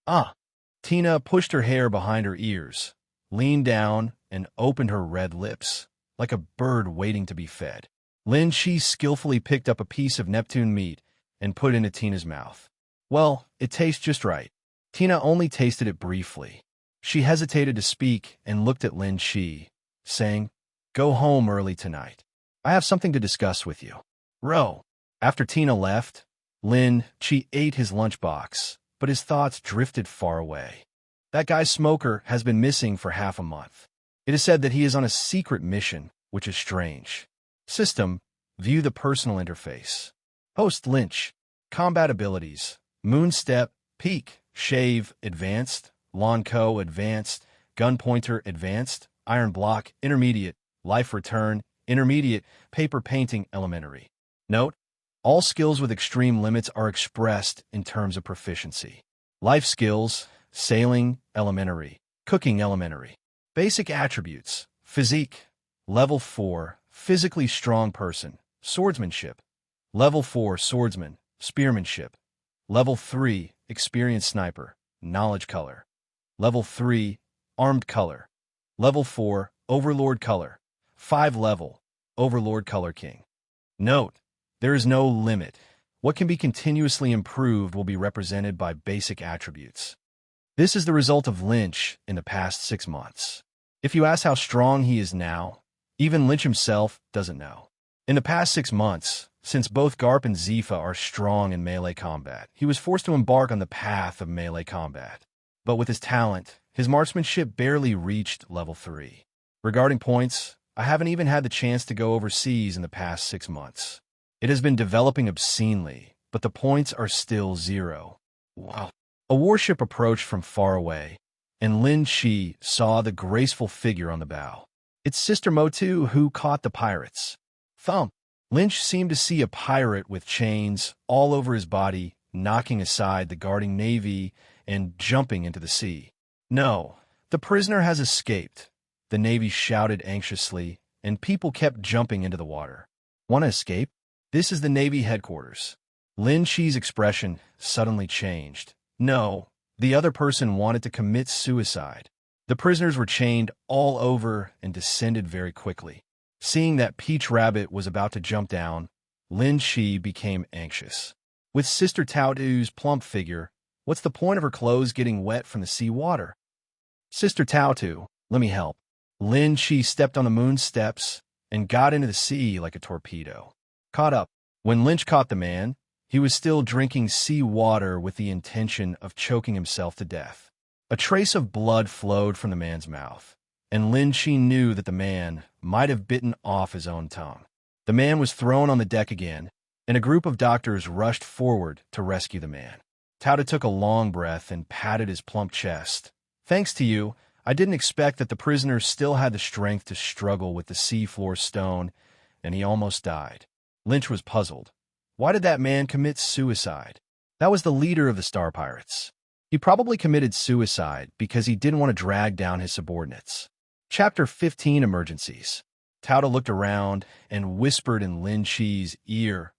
Ah. Tina pushed her hair behind her ears, leaned down, and opened her red lips, like a bird waiting to be fed. Lin Chi skillfully picked up a piece of Neptune meat and put it into Tina's mouth. Well, it tastes just right. Tina only tasted it briefly. She hesitated to speak and looked at Lin Chi, saying, Go home early tonight. I have something to discuss with you. Row. After Tina left, Lin Chi ate his lunchbox, but his thoughts drifted far away. That guy Smoker has been missing for half a month. It is said that he is on a secret mission, which is strange. System, view the personal interface. Host Lynch, combat abilities, Moonstep, Peak, Shave, Advanced, Lawn Co, Advanced, Gun Pointer, Advanced, Iron Block, Intermediate, Life Return, Intermediate, Paper Painting, Elementary. Note, all skills with extreme limits are expressed in terms of proficiency. Life skills, Sailing, Elementary, Cooking, Elementary. Basic attributes, Physique, Level 4, Physically strong person, Swordsmanship. Level 4, Swordsman, Spearmanship. Level 3, Experienced Sniper, Knowledge Color. Level 3, Armed Color. Level 4, Overlord Color. 5 level, Overlord Color King. Note, there is no limit. What can be continuously improved will be represented by basic attributes. This is the result of Lynch in the past 6 months. If you ask how strong he is now, even Lynch himself doesn't know. In the past 6 months, since both Garp and Zifa are strong in melee combat, he was forced to embark on the path of melee combat. But with his talent, his marksmanship barely reached level 3. Regarding points, I haven't even had the chance to go overseas in the past 6 months. It has been developing obscenely, but the points are still 0. Wow. A warship approached from far away, and Lin Chi saw the graceful figure on the bow. It's Sister Motu who caught the pirates. Thump. Lynch seemed to see a pirate with chains all over his body, knocking aside the guarding navy and jumping into the sea. No, the prisoner has escaped, the navy shouted anxiously, and people kept jumping into the water. Want to escape? This is the Navy headquarters. Lin Chi's expression suddenly changed. No, the other person wanted to commit suicide. The prisoners were chained all over and descended very quickly. Seeing that Peach Rabbit was about to jump down, Lin Shi became anxious. With Sister Taotu's plump figure, what's the point of her clothes getting wet from the sea water? Sister Taotu, let me help. Lin Shi stepped on the moon's steps and got into the sea like a torpedo. Caught up. When Lynch caught the man, he was still drinking sea water with the intention of choking himself to death. A trace of blood flowed from the man's mouth, and Lin Shi knew that the man might have bitten off his own tongue. The man was thrown on the deck again, and a group of doctors rushed forward to rescue the man. Tauta took a long breath and patted his plump chest. Thanks to you, I didn't expect that the prisoner still had the strength to struggle with the seafloor stone, and he almost died. Lynch was puzzled. Why did that man commit suicide? That was the leader of the Star Pirates. He probably committed suicide because he didn't want to drag down his subordinates. Chapter 15, Emergencies. Tauta looked around and whispered in Lin Shi's ear.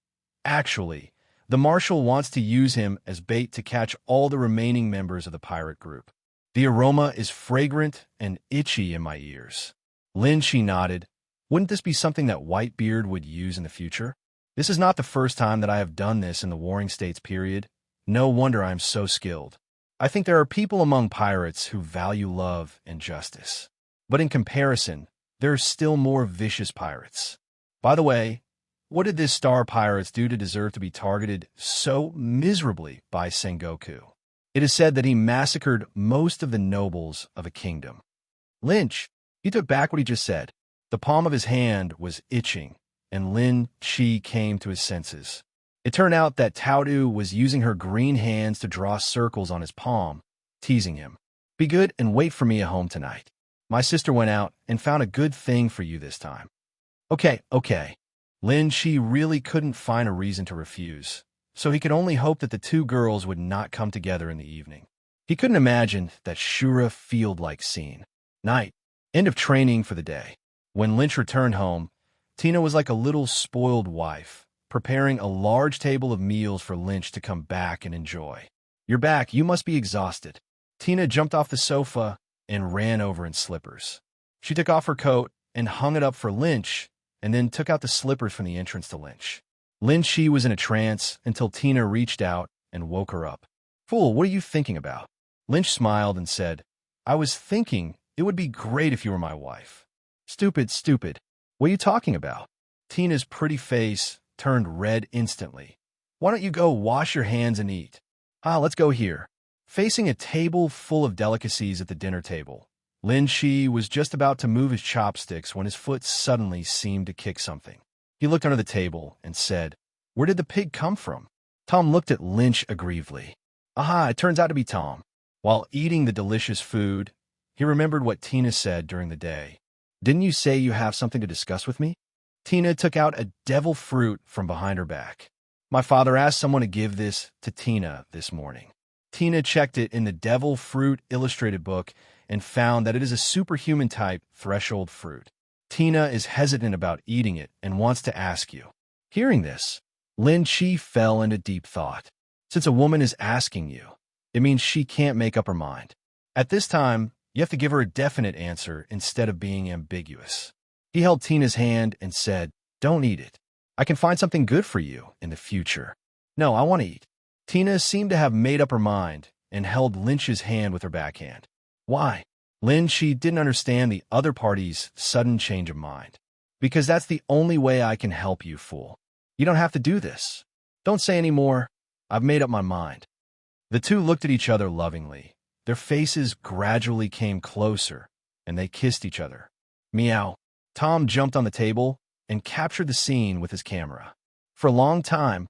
Actually, the marshal wants to use him as bait to catch all the remaining members of the pirate group. The aroma is fragrant and itchy in my ears. Lin Shi nodded. Wouldn't this be something that Whitebeard would use in the future? This is not the first time that I have done this in the Warring States period. No wonder I am so skilled. I think there are people among pirates who value love and justice. But in comparison, there are still more vicious pirates. By the way, what did this Star Pirates do to deserve to be targeted so miserably by Sengoku? It is said that he massacred most of the nobles of a kingdom. Lynch, he took back what he just said. The palm of his hand was itching, and Lin Shi came to his senses. It turned out that Taotu was using her green hands to draw circles on his palm, teasing him. Be good and wait for me at home tonight. My sister went out and found a good thing for you this time. Okay. Lin Shi really couldn't find a reason to refuse, so he could only hope that the two girls would not come together in the evening. He couldn't imagine that Shura field-like scene. Night. End of training for the day. When Lynch returned home, Tina was like a little spoiled wife, preparing a large table of meals for Lynch to come back and enjoy. You're back. You must be exhausted. Tina jumped off the sofa and ran over in slippers. She took off her coat and hung it up for Lynch, and then took out the slippers from the entrance to Lynch. Lin Shi was in a trance until Tina reached out and woke her up. Fool, what are you thinking about? Lynch smiled and said, I was thinking it would be great if you were my wife. Stupid. What are you talking about? Tina's pretty face turned red instantly. Why don't you go wash your hands and eat? Let's go here. Facing a table full of delicacies at the dinner table, Lin Shi was just about to move his chopsticks when his foot suddenly seemed to kick something. He looked under the table and said, Where did the pig come from? Tom looked at Lynch aggrievedly. It turns out to be Tom. While eating the delicious food, he remembered what Tina said during the day. Didn't you say you have something to discuss with me? Tina took out a devil fruit from behind her back. My father asked someone to give this to Tina this morning. Tina checked it in the devil fruit illustrated book and found that it is a superhuman type threshold fruit. Tina is hesitant about eating it and wants to ask you. Hearing this, Lin Chi fell into deep thought. Since a woman is asking you, it means she can't make up her mind. At this time, you have to give her a definite answer instead of being ambiguous. He held Tina's hand and said, Don't eat it. I can find something good for you in the future. No, I want to eat. Tina seemed to have made up her mind and held Lynch's hand with her backhand. Why? Lin Chi didn't understand the other party's sudden change of mind. Because that's the only way I can help you, fool. You don't have to do this. Don't say any more. I've made up my mind. The two looked at each other lovingly. Their faces gradually came closer, and they kissed each other. Meow. Tom jumped on the table and captured the scene with his camera. For a long time,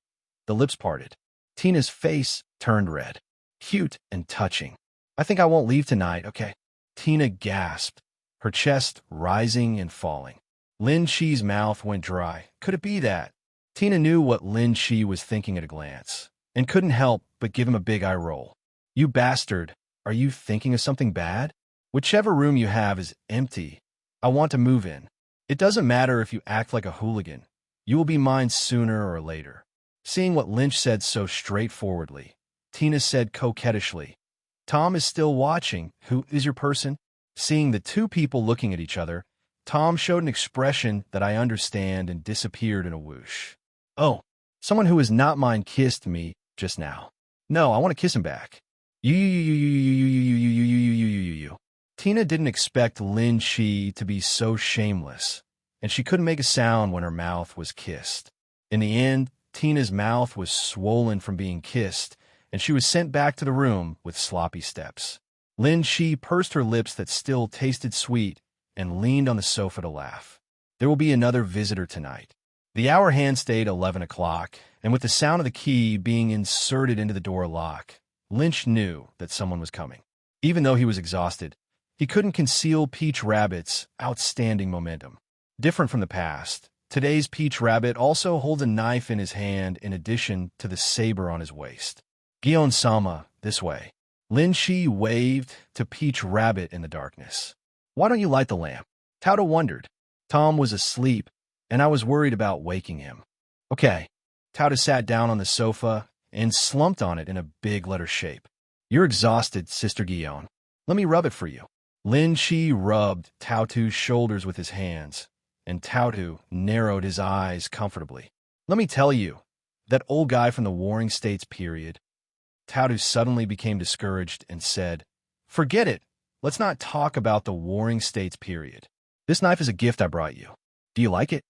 the lips parted. Tina's face turned red. Cute and touching. I think I won't leave tonight, okay? Tina gasped, her chest rising and falling. Lin Chi's mouth went dry. Could it be that? Tina knew what Lin Chi was thinking at a glance, and couldn't help but give him a big eye roll. You bastard, are you thinking of something bad? Whichever room you have is empty. I want to move in. It doesn't matter if you act like a hooligan. You will be mine sooner or later. Seeing what Lynch said so straightforwardly, Tina said coquettishly, Tom is still watching. Who is your person? Seeing the two people looking at each other, Tom showed an expression that I understand and disappeared in a whoosh. Oh, someone who is not mine kissed me just now. No, I want to kiss him back. You. Tina didn't expect Lin Chi to be so shameless, and she couldn't make a sound when her mouth was kissed. In the end, Tina's mouth was swollen from being kissed, and she was sent back to the room with sloppy steps. Lin Chi pursed her lips that still tasted sweet and leaned on the sofa to laugh. There will be another visitor tonight. The hour hand stayed 11 o'clock, and with the sound of the key being inserted into the door lock, Lynch knew that someone was coming. Even though he was exhausted, he couldn't conceal Peach Rabbit's outstanding momentum. Different from the past, today's Peach Rabbit also holds a knife in his hand in addition to the saber on his waist. Gion-sama, this way. Lin Chi waved to Peach Rabbit in the darkness. Why don't you light the lamp? Tauta wondered. Tom was asleep, and I was worried about waking him. Okay. Tauta sat down on the sofa and slumped on it in a big letter shape. You're exhausted, Sister Gion. Let me rub it for you. Lin Chi rubbed Tautu's shoulders with his hands, and Tautu narrowed his eyes comfortably. Let me tell you, that old guy from the Warring States period. Tautu suddenly became discouraged and said, Forget it. Let's not talk about the Warring States period. This knife is a gift I brought you. Do you like it?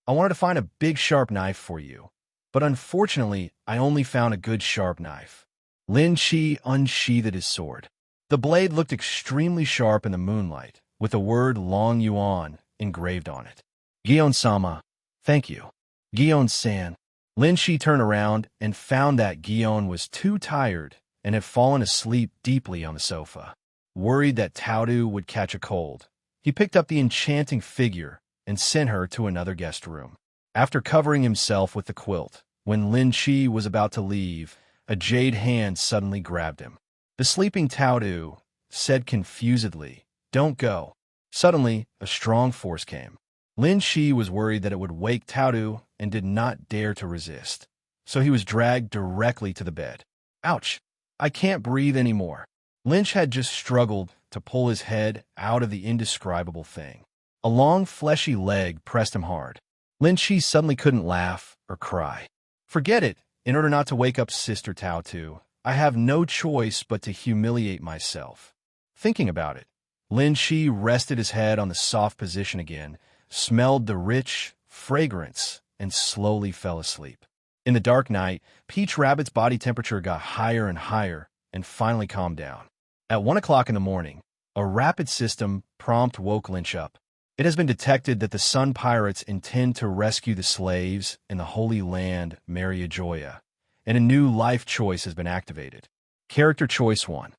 I wanted to find a big sharp knife for you, but unfortunately, I only found a good sharp knife. Lin Chi unsheathed his sword. The blade looked extremely sharp in the moonlight, with the word Long Yuan engraved on it. Gion-sama, thank you. Gion-san. Lin Chi turned around and found that Gion was too tired and had fallen asleep deeply on the sofa. Worried that Tautu would catch a cold, he picked up the enchanting figure and sent her to another guest room. After covering himself with the quilt, when Lin Chi was about to leave, a jade hand suddenly grabbed him. The sleeping Tautu said confusedly, Don't go. Suddenly, a strong force came. Lin Chi was worried that it would wake Tautu and did not dare to resist, so he was dragged directly to the bed. Ouch! I can't breathe anymore. Lynch had just struggled to pull his head out of the indescribable thing. A long, fleshy leg pressed him hard. Lin Chi suddenly couldn't laugh or cry. Forget it. In order not to wake up Sister Tautu, I have no choice but to humiliate myself. Thinking about it, Lin Chi rested his head on the soft position again, smelled the rich fragrance, and slowly fell asleep. In the dark night, Peach Rabbit's body temperature got higher and higher and finally calmed down. At 1 o'clock in the morning, a rapid system prompt woke Lynch up. It has been detected that the Sun Pirates intend to rescue the slaves in the Holy Land Maria Joya, and a new life choice has been activated. Character Choice 1.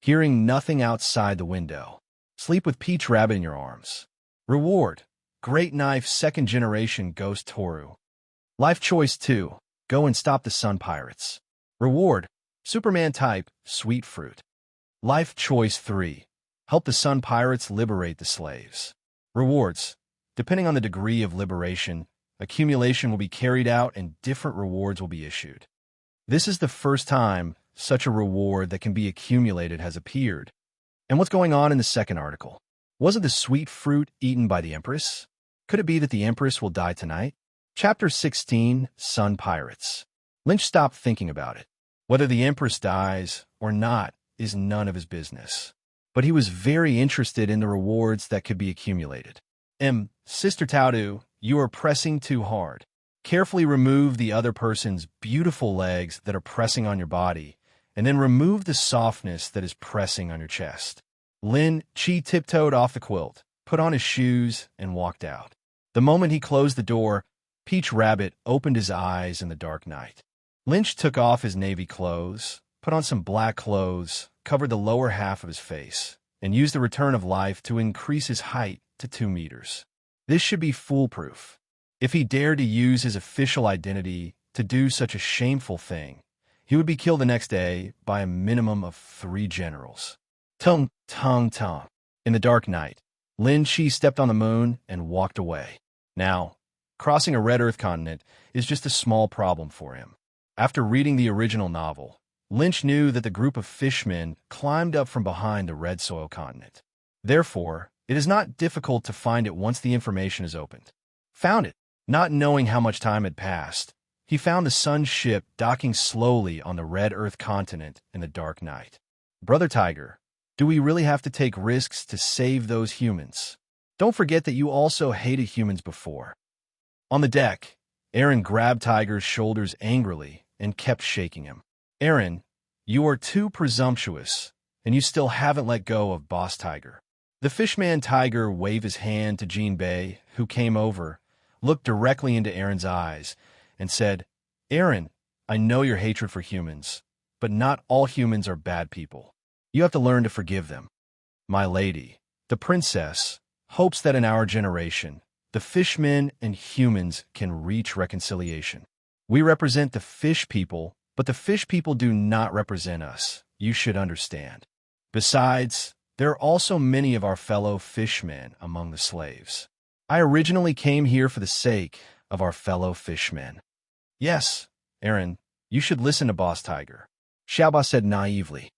Hearing nothing outside the window. Sleep with Peach Rabbit in your arms. Reward. Great Knife 2nd Generation Ghost Toru. Life Choice 2. Go and stop the Sun Pirates. Reward. Superman type, Sweet Fruit. Life Choice 3. Help the Sun Pirates liberate the slaves. Rewards. Depending on the degree of liberation, accumulation will be carried out and different rewards will be issued. This is the first time such a reward that can be accumulated has appeared. And what's going on in the second article? Wasn't the sweet fruit eaten by the Empress? Could it be that the Empress will die tonight? Chapter 16, Sun Pirates. Lynch stopped thinking about it. Whether the Empress dies or not is none of his business. But he was very interested in the rewards that could be accumulated. Sister Tautu, you are pressing too hard. Carefully remove the other person's beautiful legs that are pressing on your body, and then remove the softness that is pressing on your chest. Lin Chi tiptoed off the quilt, put on his shoes, and walked out. The moment he closed the door, Peach Rabbit opened his eyes in the dark night. Lynch took off his navy clothes, put on some black clothes, covered the lower half of his face, and used the return of life to increase his height to 2 meters. This should be foolproof. If he dared to use his official identity to do such a shameful thing, he would be killed the next day by a minimum of 3 generals. Tung, tung, tung. In the dark night, Lin Chi stepped on the moon and walked away. Now, crossing a red Earth continent is just a small problem for him. After reading the original novel, Lynch knew that the group of fishmen climbed up from behind the red soil continent. Therefore, It is not difficult to find it once the information is opened. Found it. Not knowing how much time had passed, he found the sun's ship docking slowly on the red Earth continent in the dark night. Brother Tiger, do we really have to take risks to save those humans? Don't forget that you also hated humans before. On the deck, Aaron grabbed Tiger's shoulders angrily and kept shaking him. Aaron, you are too presumptuous, and you still haven't let go of Boss Tiger. The fishman Tiger waved his hand to Jinbei, who came over, looked directly into Aaron's eyes, and said, Aaron, I know your hatred for humans, but not all humans are bad people. You have to learn to forgive them. My lady, the princess, hopes that in our generation, the fishmen and humans can reach reconciliation. We represent the fish people, but the fish people do not represent us. You should understand. Besides, there are also many of our fellow fishmen among the slaves. I originally came here for the sake of our fellow fishmen. Yes, Aaron, you should listen to Boss Tiger, Xiaoba said naively.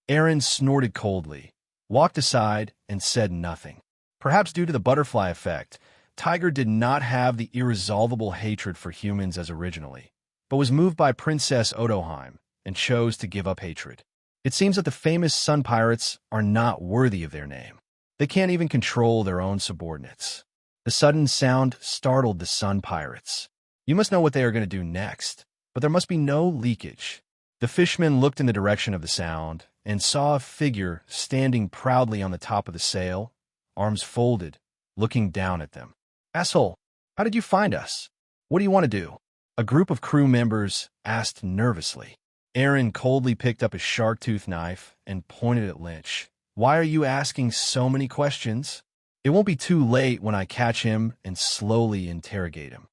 Aaron snorted coldly, walked aside, and said nothing. Perhaps due to the butterfly effect, Tiger did not have the irresolvable hatred for humans as originally, but was moved by Princess Odoheim and chose to give up hatred. It seems that the famous sun pirates are not worthy of their name. They can't even control their own subordinates. The sudden sound startled the sun pirates. You must know what they are going to do next, but there must be no leakage. The fishermen looked in the direction of the sound and saw a figure standing proudly on the top of the sail, arms folded, looking down at them. Asshole, how did you find us? What do you want to do? A group of crew members asked nervously. Aaron coldly picked up his shark-tooth knife and pointed at Lynch. Why are you asking so many questions? It won't be too late when I catch him and slowly interrogate him.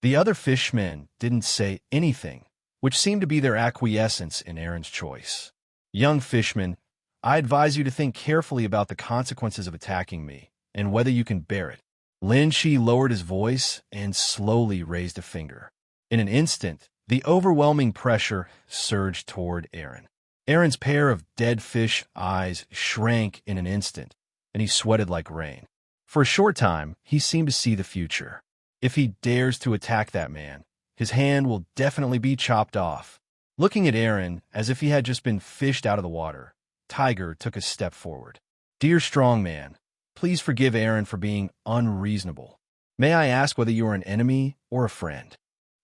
The other fishmen didn't say anything, which seemed to be their acquiescence in Aaron's choice. Young fishman, I advise you to think carefully about the consequences of attacking me and whether you can bear it. Lin Shi lowered his voice and slowly raised a finger. In an instant, the overwhelming pressure surged toward Aaron. Aaron's pair of dead fish eyes shrank in an instant, and he sweated like rain. For a short time, he seemed to see the future. If he dares to attack that man, his hand will definitely be chopped off. Looking at Aaron as if he had just been fished out of the water, Tiger took a step forward. Dear strong man, please forgive Aaron for being unreasonable. May I ask whether you are an enemy or a friend?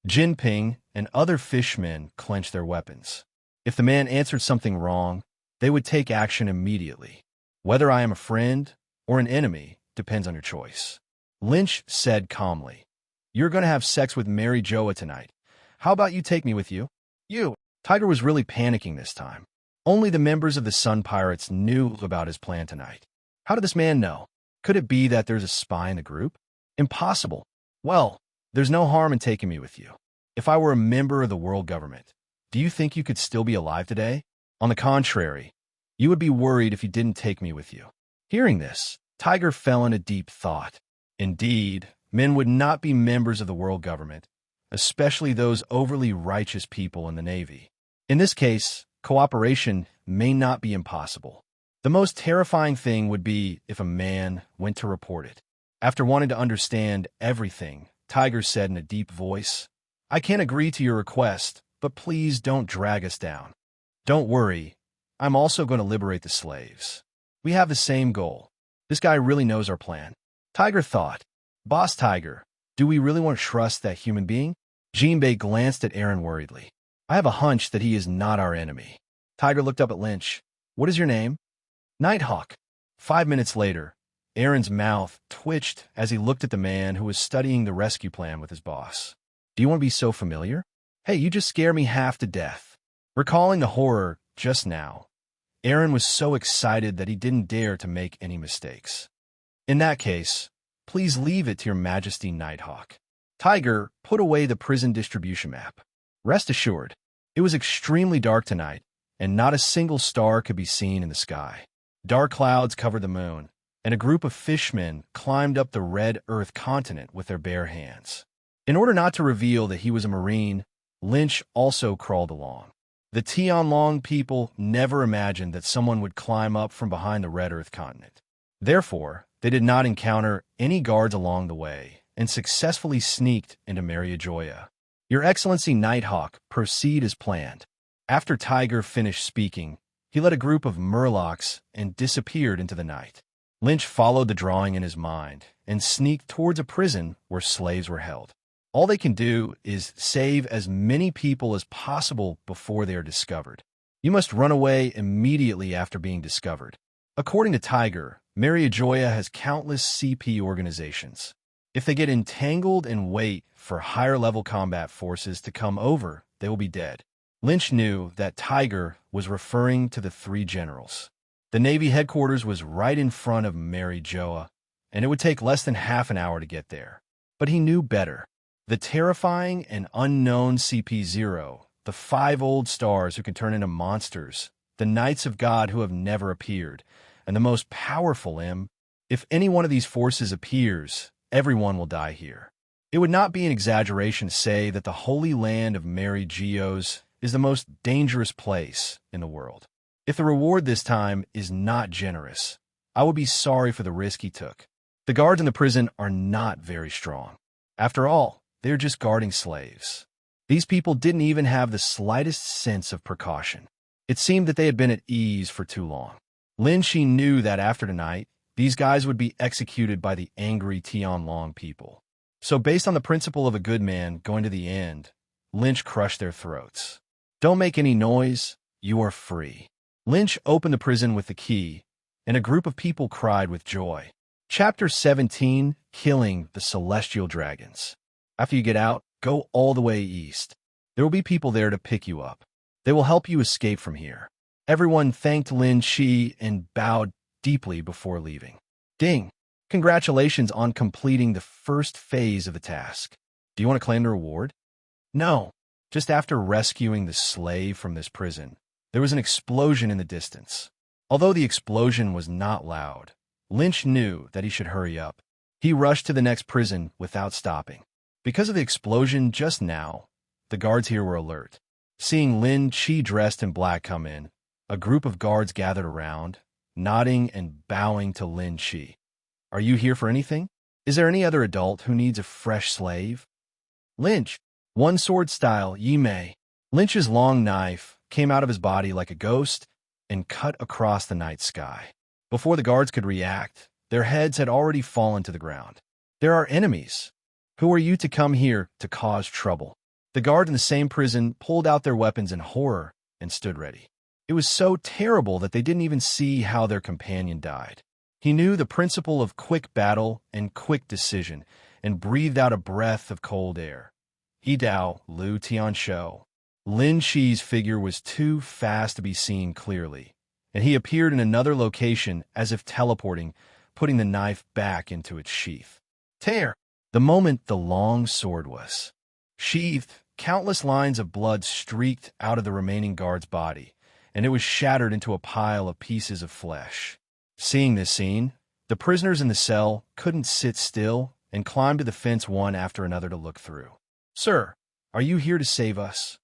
Jinping and other fishmen clenched their weapons. If the man answered something wrong, they would take action immediately. Whether I am a friend or an enemy depends on your choice. Lynch said calmly, You're going to have sex with Mary Joa tonight. How about you take me with you? You. Tiger was really panicking this time. Only the members of the Sun Pirates knew about his plan tonight. How did this man know? Could it be that there's a spy in the group? Impossible. Well, there's no harm in taking me with you. If I were a member of the world government, do you think you could still be alive today? On the contrary, you would be worried if you didn't take me with you. Hearing this, Tiger fell into deep thought. Indeed, men would not be members of the world government, especially those overly righteous people in the Navy. In this case, cooperation may not be impossible. The most terrifying thing would be if a man went to report it. After wanting to understand everything, Tiger said in a deep voice, I can't agree to your request, but please don't drag us down. Don't worry, I'm also going to liberate the slaves. We have the same goal. This guy really knows our plan. Tiger thought, Boss Tiger, do we really want to trust that human being? Jinbei glanced at Aaron worriedly. I have a hunch that he is not our enemy. Tiger looked up at Lynch. What is your name? Nighthawk. 5 minutes later, Aaron's mouth twitched as he looked at the man who was studying the rescue plan with his boss. Do you want to be so familiar? Hey, you just scare me half to death. Recalling the horror just now, Aaron was so excited that he didn't dare to make any mistakes. In that case, please leave it to your Majesty, Nighthawk. Tiger put away the prison distribution map. Rest assured, it was extremely dark tonight, and not a single star could be seen in the sky. Dark clouds covered the moon, and a group of fishmen climbed up the red Earth continent with their bare hands. In order not to reveal that he was a Marine, Lynch also crawled along. The Tianlong people never imagined that someone would climb up from behind the red Earth continent. Therefore, they did not encounter any guards along the way and successfully sneaked into Mariajoya. Your Excellency Nighthawk, proceed as planned. After Tiger finished speaking, he led a group of murlocs and disappeared into the night. Lynch followed the drawing in his mind and sneaked towards a prison where slaves were held. All they can do is save as many people as possible before they are discovered. You must run away immediately after being discovered. According to Tiger, Mariajoya has countless CP organizations. If they get entangled and wait for higher-level combat forces to come over, they will be dead. Lynch knew that Tiger was referring to the three generals. The Navy headquarters was right in front of Mariajoya, and it would take less than half an hour to get there. But he knew better. The terrifying and unknown CP0, the 5 old stars who can turn into monsters, the Knights of God who have never appeared, and the most powerful if any one of these forces appears, everyone will die here. It would not be an exaggeration to say that the Holy Land of Mariajoya is the most dangerous place in the world. If the reward this time is not generous, I would be sorry for the risk he took. The guards in the prison are not very strong. After all, they're just guarding slaves. These people didn't even have the slightest sense of precaution. It seemed that they had been at ease for too long. Lynch knew that after tonight, these guys would be executed by the angry Tianlong people. So based on the principle of a good man going to the end, Lynch crushed their throats. Don't make any noise, you are free. Lynch opened the prison with the key, and a group of people cried with joy. Chapter 17, Killing the Celestial Dragons. After you get out, go all the way east. There will be people there to pick you up. They will help you escape from here. Everyone thanked Lin Shi and bowed deeply before leaving. Ding! Congratulations on completing the first phase of the task. Do you want to claim the reward? No. Just after rescuing the slave from this prison, there was an explosion in the distance. Although the explosion was not loud, Lynch knew that he should hurry up. He rushed to the next prison without stopping. Because of the explosion just now, the guards here were alert. Seeing Lin Chi dressed in black come in, a group of guards gathered around, nodding and bowing to Lin Chi. Are you here for anything? Is there any other adult who needs a fresh slave? Lynch, one sword style, ye may. Lynch's long knife came out of his body like a ghost and cut across the night sky. Before the guards could react, their heads had already fallen to the ground. There are enemies. Who are you to come here to cause trouble? The guard in the same prison pulled out their weapons in horror and stood ready. It was so terrible that they didn't even see how their companion died. He knew the principle of quick battle and quick decision and breathed out a breath of cold air. He Dao Lu Tianshou. Lin Shi's figure was too fast to be seen clearly, and he appeared in another location as if teleporting, putting the knife back into its sheath. Tear! The moment the long sword was sheathed, countless lines of blood streaked out of the remaining guard's body, and it was shattered into a pile of pieces of flesh. Seeing this scene, the prisoners in the cell couldn't sit still and climbed to the fence one after another to look through. Sir, are you here to save us?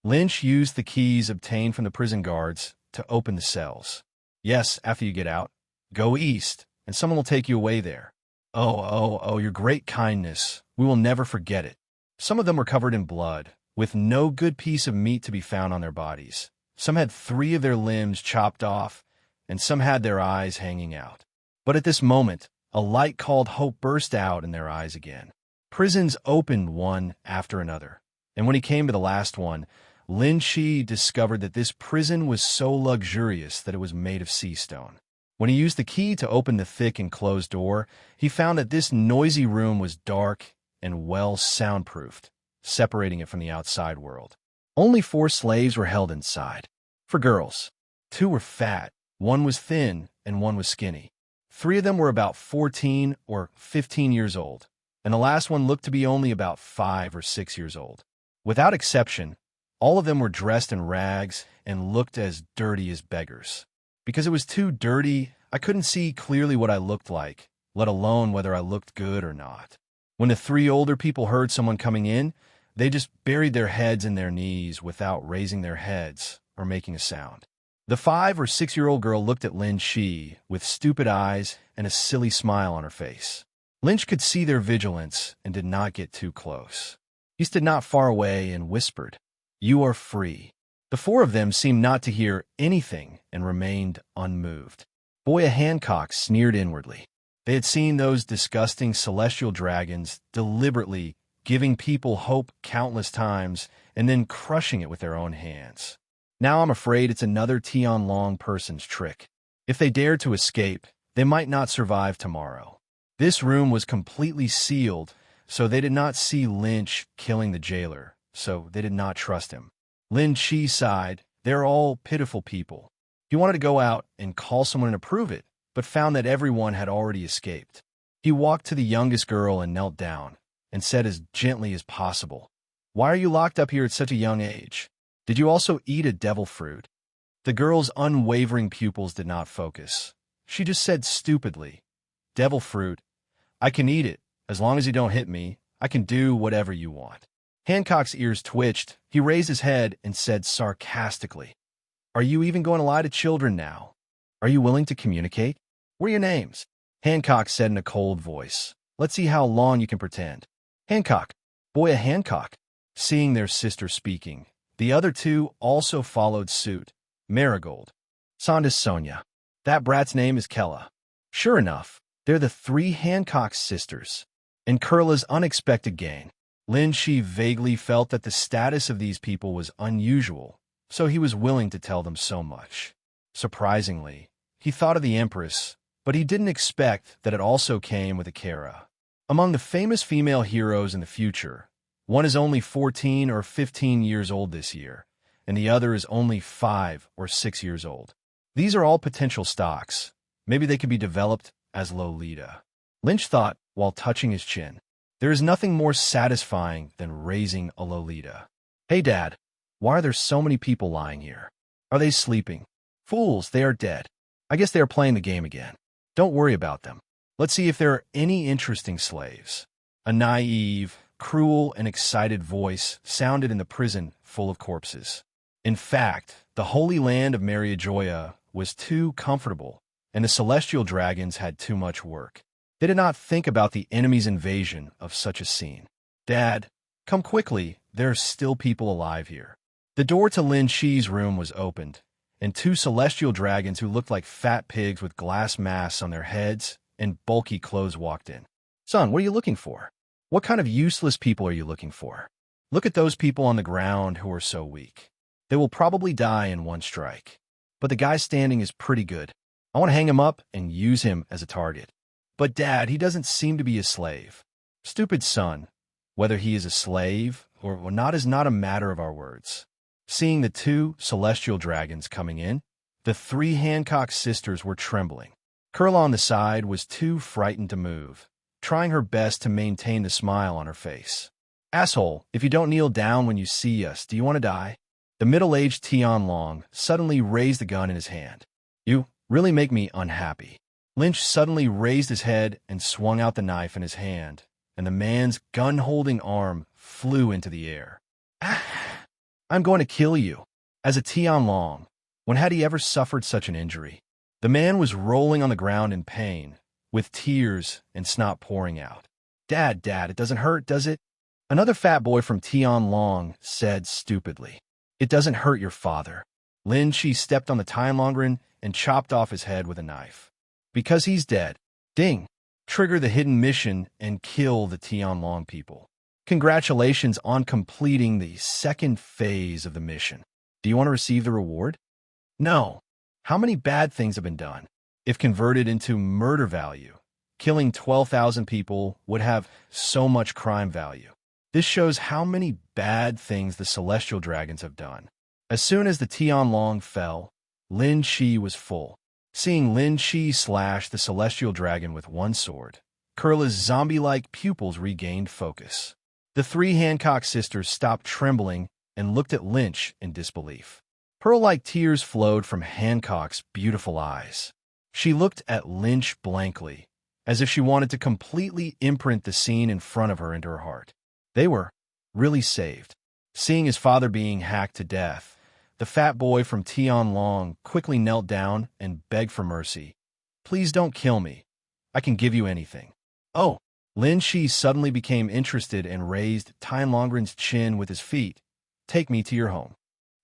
Lynch used the keys obtained from the prison guards to open the cells. Yes, after you get out, go east, and someone will take you away there. Oh, your great kindness. We will never forget it. Some of them were covered in blood, with no good piece of meat to be found on their bodies. Some had 3 of their limbs chopped off, and some had their eyes hanging out. But at this moment, a light called hope burst out in their eyes again. Prisons opened one after another, and when he came to the last one, Lin Shi discovered that this prison was so luxurious that it was made of sea stone. When he used the key to open the thick and closed door, he found that this noisy room was dark and well soundproofed, separating it from the outside world. Only 4 slaves were held inside. For girls, 2 were fat, 1 was thin, and 1 was skinny. 3 of them were about 14 or 15 years old, and the last one looked to be only about 5 or 6 years old. Without exception, all of them were dressed in rags and looked as dirty as beggars. Because it was too dirty, I couldn't see clearly what I looked like, let alone whether I looked good or not. When the 3 older people heard someone coming in, they just buried their heads in their knees without raising their heads or making a sound. The 5 or 6-year-old girl looked at Lin Shi with stupid eyes and a silly smile on her face. Lynch could see their vigilance and did not get too close. He stood not far away and whispered, "You are free." The four of them seemed not to hear anything and remained unmoved. Boya Hancock sneered inwardly. They had seen those disgusting celestial dragons deliberately giving people hope countless times and then crushing it with their own hands. Now I'm afraid it's another Tianlong person's trick. If they dared to escape, they might not survive tomorrow. This room was completely sealed, so they did not see Lynch killing the jailer, so they did not trust him. Lin Chi sighed. They're all pitiful people. He wanted to go out and call someone and approve it, but found that everyone had already escaped. He walked to the youngest girl and knelt down, and said as gently as possible, "Why are you locked up here at such a young age? Did you also eat a devil fruit?" The girl's unwavering pupils did not focus. She just said stupidly, "Devil fruit? I can eat it. As long as you don't hit me, I can do whatever you want." Hancock's ears twitched. He raised his head and said sarcastically, "Are you even going to lie to children now? Are you willing to communicate? What are your names?" Hancock said in a cold voice, "Let's see how long you can pretend." "Hancock. Boya Hancock." Seeing their sister speaking, the other two also followed suit. "Marigold." "Sandus Sonia. That brat's name is Kella." Sure enough, they're the three Hancock sisters. And Kurla's unexpected gain. Lin Shi vaguely felt that the status of these people was unusual, so he was willing to tell them so much. Surprisingly, he thought of the Empress, but he didn't expect that it also came with a Kara. Among the famous female heroes in the future, one is only 14 or 15 years old this year, and the other is only 5 or 6 years old. These are all potential stocks. Maybe they could be developed as Lolita. Lynch thought while touching his chin. There is nothing more satisfying than raising a Lolita. "Hey, Dad, why are there so many people lying here? Are they sleeping?" "Fools, they are dead. I guess they are playing the game again. Don't worry about them. Let's see if there are any interesting slaves." A naive, cruel, and excited voice sounded in the prison full of corpses. In fact, the Holy Land of Mariajoya was too comfortable, and the celestial dragons had too much work. They did not think about the enemy's invasion of such a scene. "Dad, come quickly. There are still people alive here." The door to Lin Chi's room was opened, and two celestial dragons who looked like fat pigs with glass masks on their heads and bulky clothes walked in. "Son, what are you looking for? What kind of useless people are you looking for? Look at those people on the ground who are so weak. They will probably die in one strike. But the guy standing is pretty good. I want to hang him up and use him as a target." "But Dad, he doesn't seem to be a slave." "Stupid son. Whether he is a slave or not is not a matter of our words." Seeing the two celestial dragons coming in, the three Hancock sisters were trembling. Kurla on the side was too frightened to move, trying her best to maintain the smile on her face. "Asshole, if you don't kneel down when you see us, do you want to die?" The middle-aged Tianlong suddenly raised the gun in his hand. "You really make me unhappy." Lynch suddenly raised his head and swung out the knife in his hand, and the man's gun-holding arm flew into the air. "Ah, I'm going to kill you." As a Tianlong, when had he ever suffered such an injury? The man was rolling on the ground in pain, with tears and snot pouring out. Dad, it doesn't hurt, does it?" Another fat boy from Tianlong said stupidly, "It doesn't hurt your father." Lin Chi stepped on the Tianlongren and chopped off his head with a knife. "Because he's dead. Ding. Trigger the hidden mission and kill the Tianlong people. Congratulations on completing the second phase of the mission. Do you want to receive the reward?" "No. How many bad things have been done? If converted into murder value, killing 12,000 people would have so much crime value. This shows how many bad things the celestial dragons have done." As soon as the Tianlong fell, Lin Chi was full. Seeing Lin Chi slash the celestial dragon with one sword, Kurla's zombie-like pupils regained focus. The three Hancock sisters stopped trembling and looked at Lynch in disbelief. Pearl-like tears flowed from Hancock's beautiful eyes. She looked at Lynch blankly, as if she wanted to completely imprint the scene in front of her into her heart. They were really saved. Seeing his father being hacked to death, the fat boy from Tianlong quickly knelt down and begged for mercy. "Please don't kill me. I can give you anything. Oh, Lin Shi suddenly became interested and raised Tien Longren's chin with his feet. Take me to your home.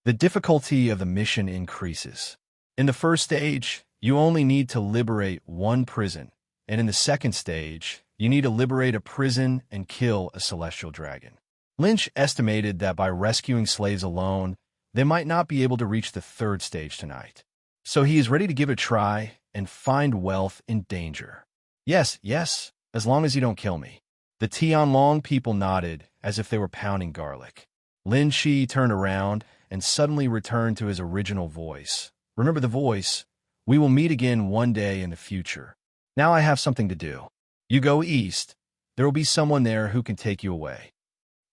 The difficulty of the mission increases. In the first stage, you only need to liberate one prison, and in the second stage, you need to liberate a prison and kill a celestial dragon. Lynch estimated that by rescuing slaves alone, they might not be able to reach the third stage tonight. So he is ready to give it a try and find wealth in danger. Yes, yes, as long as you don't kill me. The Tianlong people nodded as if they were pounding garlic. Lin Shi turned around and suddenly returned to his original voice. Remember the voice? We will meet again one day in the future. Now I have something to do. You go east. There will be someone there who can take you away.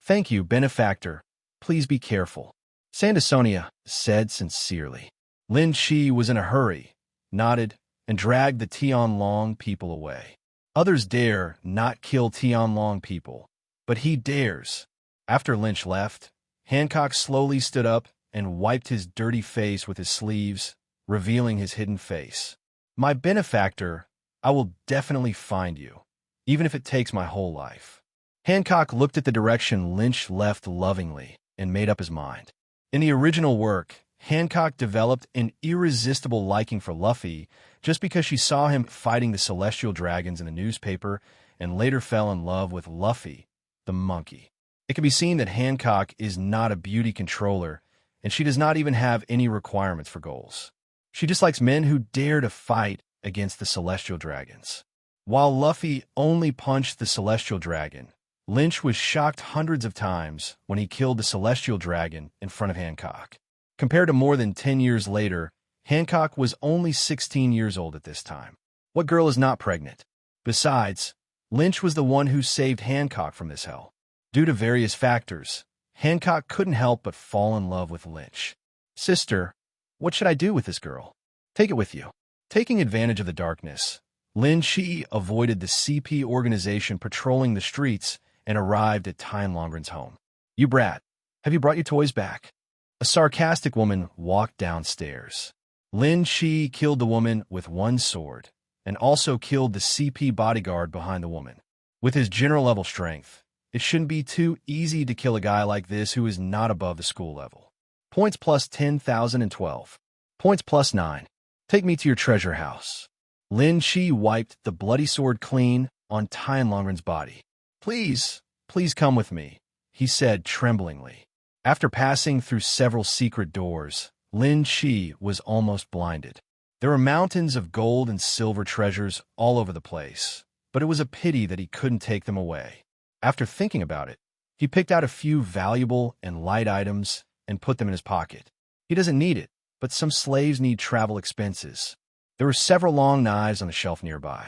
Thank you, benefactor. Please be careful. Sandasonia said sincerely. Lin Shi was in a hurry, nodded, and dragged the Tianlong people away. Others dare not kill Tianlong people, but he dares. After Lynch left, Hancock slowly stood up and wiped his dirty face with his sleeves, revealing his hidden face. My benefactor, I will definitely find you, even if it takes my whole life. Hancock looked at the direction Lynch left lovingly and made up his mind. In the original work, Hancock developed an irresistible liking for Luffy just because she saw him fighting the celestial dragons in the newspaper and later fell in love with Luffy, the monkey. It can be seen that Hancock is not a beauty controller, and she does not even have any requirements for goals. She just likes men who dare to fight against the celestial dragons. While Luffy only punched the celestial dragon, Lynch was shocked hundreds of times when he killed the celestial dragon in front of Hancock. Compared to more than 10 years later, Hancock was only 16 years old at this time. What girl is not pregnant? Besides, Lynch was the one who saved Hancock from this hell. Due to various factors, Hancock couldn't help but fall in love with Lynch. Sister, what should I do with this girl? Take it with you. Taking advantage of the darkness, Lin Shi avoided the CP organization patrolling the streets and arrived at Tien Longren's home. You brat, have you brought your toys back? A sarcastic woman walked downstairs. Lin Shi killed the woman with one sword and also killed the CP bodyguard behind the woman. With his general level strength, it shouldn't be too easy to kill a guy like this who is not above the school level. Points plus 10,012. Points plus 9. Take me to your treasure house. Lin Shi wiped the bloody sword clean on Tien Longren's body. Please, please come with me, he said tremblingly. After passing through several secret doors, Lin Shi was almost blinded. There were mountains of gold and silver treasures all over the place, but it was a pity that he couldn't take them away. After thinking about it, he picked out a few valuable and light items and put them in his pocket. He doesn't need it, but some slaves need travel expenses. There were several long knives on the shelf nearby.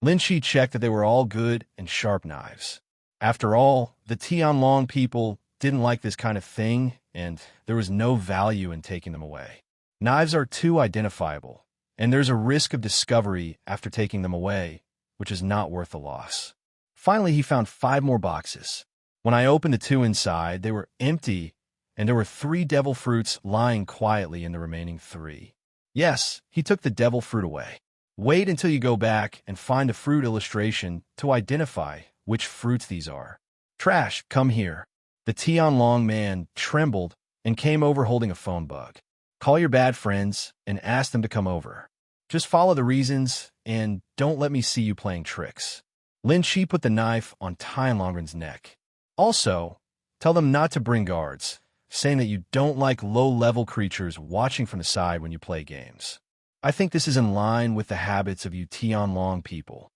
Lin Shi checked that they were all good and sharp knives. After all, the Tianlong people didn't like this kind of thing, and there was no value in taking them away. Knives are too identifiable, and there's a risk of discovery after taking them away, which is not worth the loss. Finally, he found 5 more boxes. When I opened the 2 inside, they were empty, and there were 3 devil fruits lying quietly in the remaining 3. Yes, he took the devil fruit away. Wait until you go back and find the fruit illustration to identify which fruits these are. Trash, come here. The Tianlong man trembled and came over holding a phone bug. Call your bad friends and ask them to come over. Just follow the reasons and don't let me see you playing tricks. Lin Shi put the knife on Tien Longren's neck. Also, tell them not to bring guards, saying that you don't like low-level creatures watching from the side when you play games. I think this is in line with the habits of you Tianlong people.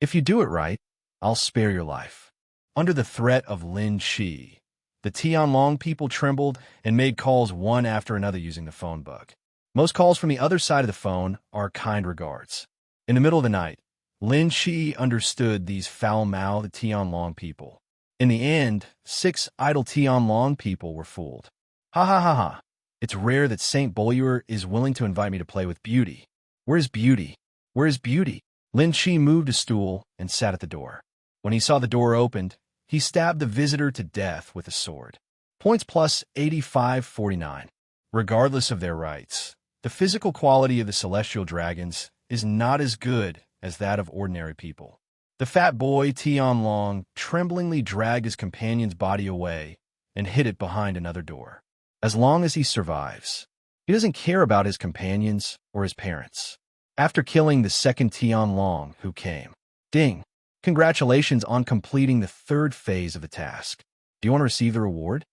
If you do it right, I'll spare your life. Under the threat of Lin Shi, the Tianlong people trembled and made calls one after another using the phone bug. Most calls from the other side of the phone are kind regards. In the middle of the night, Lin Shi understood these foul-mouthed Tianlong people. In the end, 6 idle Tianlong people were fooled. Ha ha ha ha. It's rare that Saint Bolivar is willing to invite me to play with Beauty. Where's Beauty? Where's Beauty? Lin Shi moved a stool and sat at the door. When he saw the door opened, he stabbed the visitor to death with a sword. Points plus 8549. Regardless of their rights, the physical quality of the celestial dragons is not as good as that of ordinary people. The fat boy, Tianlong, tremblingly dragged his companion's body away and hid it behind another door. As long as he survives, he doesn't care about his companions or his parents. After killing the second Tianlong who came, ding, congratulations on completing the third phase of the task. Do you want to receive the reward?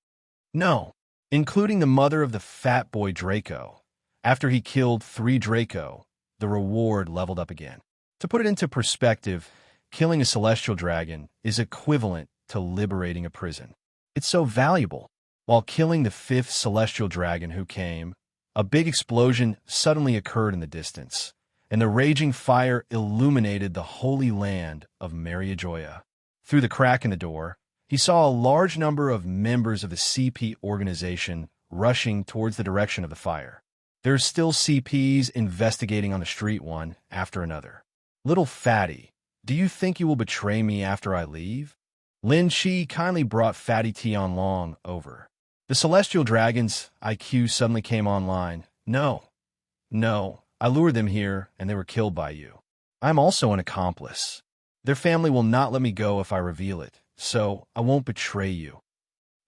No, including the mother of the fat boy Draco. After he killed 3 Draco, the reward leveled up again. To put it into perspective, killing a celestial dragon is equivalent to liberating a prison. It's so valuable. While killing the 5th celestial dragon who came, a big explosion suddenly occurred in the distance, and the raging fire illuminated the holy land of Mariajoya. Through the crack in the door, he saw a large number of members of the CP organization rushing towards the direction of the fire. There are still CPs investigating on the street one after another. Little fatty, do you think you will betray me after I leave? Lin Shi kindly brought Fatty Tianlong over. The celestial dragon's IQ suddenly came online. No, I lured them here and they were killed by you. I'm also an accomplice. Their family will not let me go if I reveal it, so I won't betray you.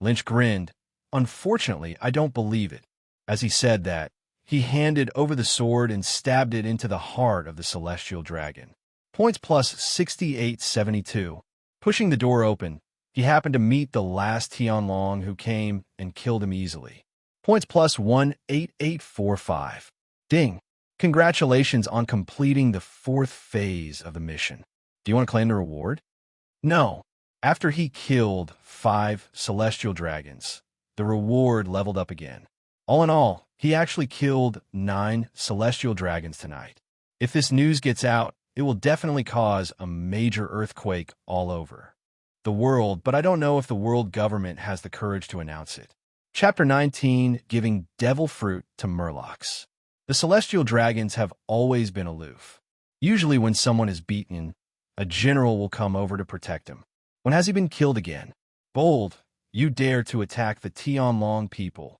Lynch grinned. Unfortunately, I don't believe it. As he said that, he handed over the sword and stabbed it into the heart of the celestial dragon. Points plus 6872. Pushing the door open, he happened to meet the last Tianlong who came and killed him easily. Points plus 18845. Ding. Congratulations on completing the 4th phase of the mission. Do you want to claim the reward? No. After he killed 5 celestial dragons, the reward leveled up again. All in all, he actually killed 9 celestial dragons tonight. If this news gets out, it will definitely cause a major earthquake all over the world, but I don't know if the world government has the courage to announce it. Chapter 19, Giving Devil Fruit to Murlocs. The celestial dragons have always been aloof. Usually when someone is beaten, a general will come over to protect him. When has he been killed again? Bold, you dare to attack the Tianlong people.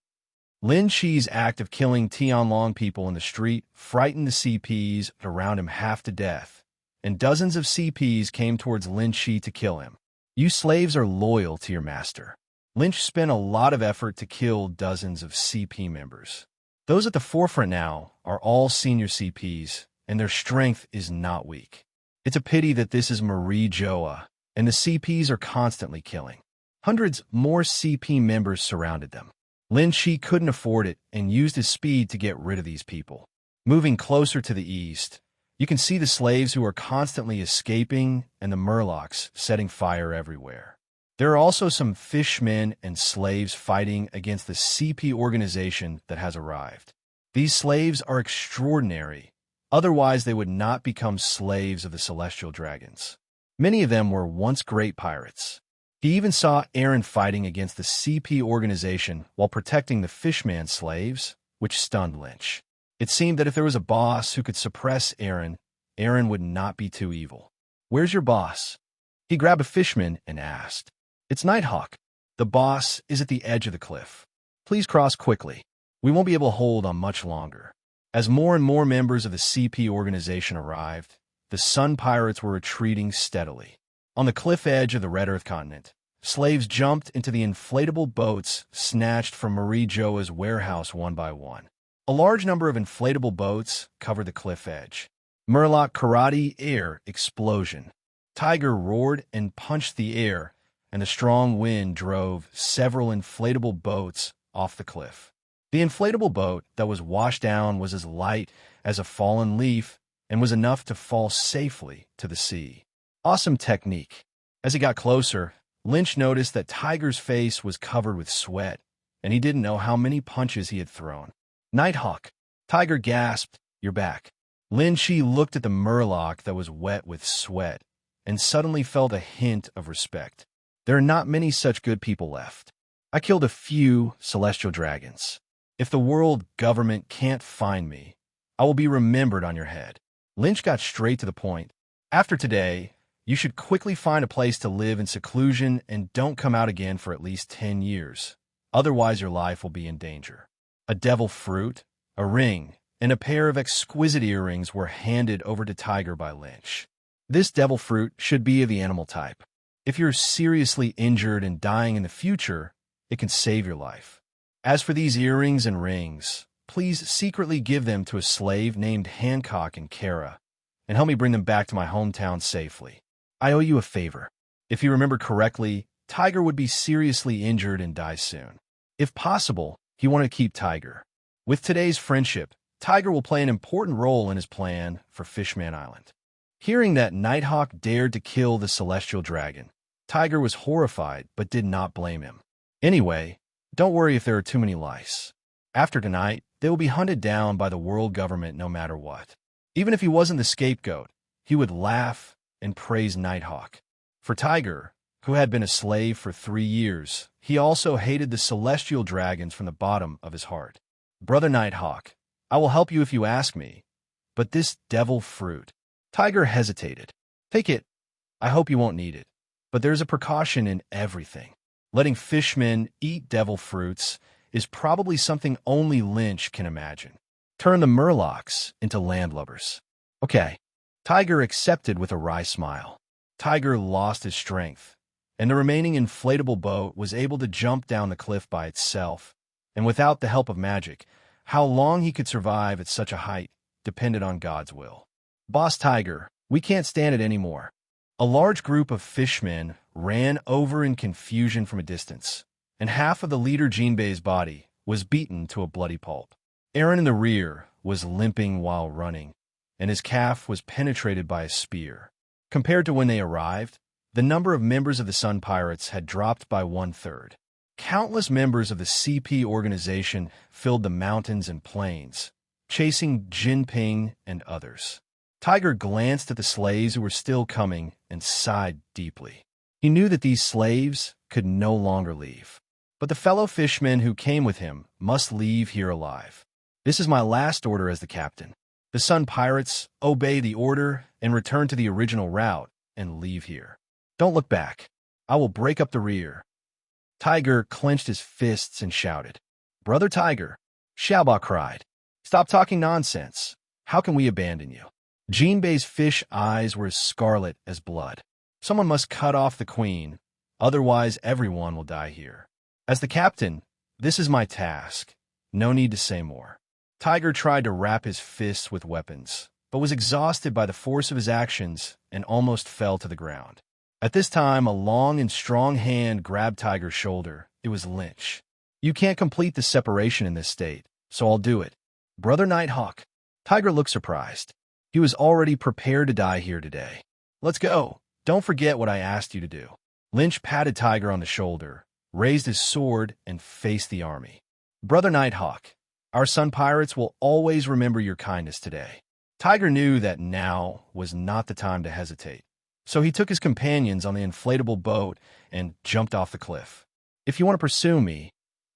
Lin Shi's act of killing Tianlong people in the street frightened the CPs around him half to death, and dozens of CPs came towards Lin Shi to kill him. You slaves are loyal to your master. Lynch spent a lot of effort to kill dozens of CP members. Those at the forefront now are all senior CPs, and their strength is not weak. It's a pity that this is Mariajoya, and the CPs are constantly killing. Hundreds more CP members surrounded them. Lin Shi couldn't afford it and used his speed to get rid of these people. Moving closer to the east, you can see the slaves who are constantly escaping and the Murlocs setting fire everywhere. There are also some fishmen and slaves fighting against the CP organization that has arrived. These slaves are extraordinary, otherwise they would not become slaves of the celestial dragons. Many of them were once great pirates. He even saw Aaron fighting against the CP organization while protecting the fishman slaves, which stunned Lynch. It seemed that if there was a boss who could suppress Aaron, Aaron would not be too evil. Where's your boss? He grabbed a fishman and asked. It's Nighthawk. The boss is at the edge of the cliff. Please cross quickly. We won't be able to hold on much longer. As more and more members of the CP organization arrived, the Sun Pirates were retreating steadily. On the cliff edge of the Red Earth continent, slaves jumped into the inflatable boats snatched from Mariajoya's warehouse one by one. A large number of inflatable boats covered the cliff edge. Murloc karate air explosion. Tiger roared and punched the air, and the strong wind drove several inflatable boats off the cliff. The inflatable boat that was washed down was as light as a fallen leaf and was enough to fall safely to the sea. Awesome technique. As he got closer, Lynch noticed that Tiger's face was covered with sweat, and he didn't know how many punches he had thrown. Nighthawk. Tiger gasped, You're back. Lin Shi looked at the Murloc that was wet with sweat and suddenly felt a hint of respect. There are not many such good people left. I killed a few celestial dragons. If the world government can't find me, I will be remembered on your head. Lynch got straight to the point. After today, you should quickly find a place to live in seclusion and don't come out again for at least 10 years. Otherwise, your life will be in danger. A devil fruit, a ring, and a pair of exquisite earrings were handed over to Tiger by Lynch. This devil fruit should be of the animal type. If you're seriously injured and dying in the future, it can save your life. As for these earrings and rings, please secretly give them to a slave named Hancock in Kara, and help me bring them back to my hometown safely. I owe you a favor. If you remember correctly, Tiger would be seriously injured and die soon. If possible, he wanted to keep Tiger. With today's friendship, Tiger will play an important role in his plan for Fishman Island. Hearing that Nighthawk dared to kill the celestial dragon, Tiger was horrified but did not blame him. Anyway, don't worry if there are too many lice. After tonight, they will be hunted down by the world government no matter what. Even if he wasn't the scapegoat, he would laugh and praise Nighthawk. For Tiger, who had been a slave for 3 years, he also hated the celestial dragons from the bottom of his heart. Brother Nighthawk, I will help you if you ask me, but this devil fruit... Tiger hesitated. Take it. I hope you won't need it. But there's a precaution in everything. Letting fishmen eat devil fruits is probably something only Lynch can imagine. Turn the Murlocs into landlubbers. Okay. Tiger accepted with a wry smile. Tiger lost his strength, and the remaining inflatable boat was able to jump down the cliff by itself, and without the help of magic, how long he could survive at such a height depended on God's will. Boss Tiger, we can't stand it anymore. A large group of fishmen ran over in confusion from a distance, and half of the leader Jinbei's body was beaten to a bloody pulp. Aaron in the rear was limping while running, and his calf was penetrated by a spear. Compared to when they arrived, the number of members of the Sun Pirates had dropped by 1/3. Countless members of the CP organization filled the mountains and plains, chasing Jinping and others. Tiger glanced at the slaves who were still coming and sighed deeply. He knew that these slaves could no longer leave. But the fellow fishmen who came with him must leave here alive. This is my last order as the captain. The Sun Pirates obey the order and return to the original route and leave here. Don't look back. I will break up the rear. Tiger clenched his fists and shouted. Brother Tiger, Xiaoba cried. Stop talking nonsense. How can we abandon you? Jinbei's fish eyes were as scarlet as blood. Someone must cut off the queen, otherwise everyone will die here. As the captain, this is my task. No need to say more. Tiger tried to wrap his fists with weapons, but was exhausted by the force of his actions and almost fell to the ground. At this time, a long and strong hand grabbed Tiger's shoulder. It was Lynch. You can't complete the separation in this state, so I'll do it. Brother Nighthawk. Tiger looked surprised. He was already prepared to die here today. Let's go. Don't forget what I asked you to do. Lynch patted Tiger on the shoulder, raised his sword, and faced the army. Brother Nighthawk, our Sun Pirates will always remember your kindness today. Tiger knew that now was not the time to hesitate, so he took his companions on the inflatable boat and jumped off the cliff. If you want to pursue me,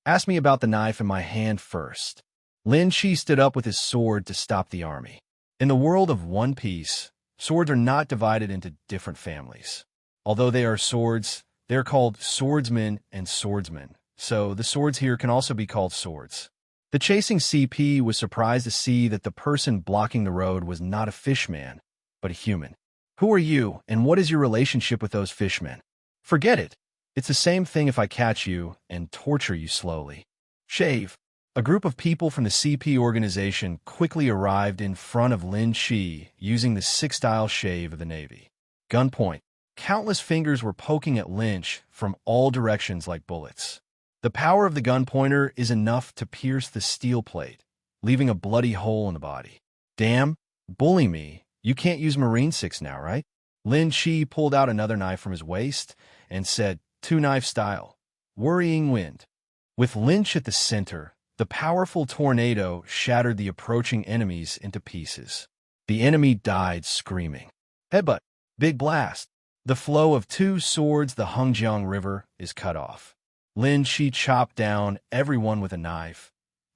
ask me about the knife in my hand first. Lin Chi stood up with his sword to stop the army. In the world of One Piece, swords are not divided into different families. Although they are swords, they are called swordsmen and swordsmen, so the swords here can also be called swords. The chasing CP was surprised to see that the person blocking the road was not a fishman, but a human. Who are you, and what is your relationship with those fishmen? Forget it. It's the same thing if I catch you and torture you slowly. Shave. A group of people from the CP organization quickly arrived in front of Lin Chi using the 6-style shave of the Navy. Gunpoint. Countless fingers were poking at Lynch from all directions like bullets. The power of the gun pointer is enough to pierce the steel plate, leaving a bloody hole in the body. Damn, bully me. You can't use Marine 6 now, right? Lin Chi pulled out another knife from his waist and said, two-knife style. Worrying wind. With Lynch at the center, the powerful tornado shattered the approaching enemies into pieces. The enemy died screaming. Headbutt. Big blast. The flow of two swords, the Hengjiang River, is cut off. Lin Chi chopped down everyone with a knife,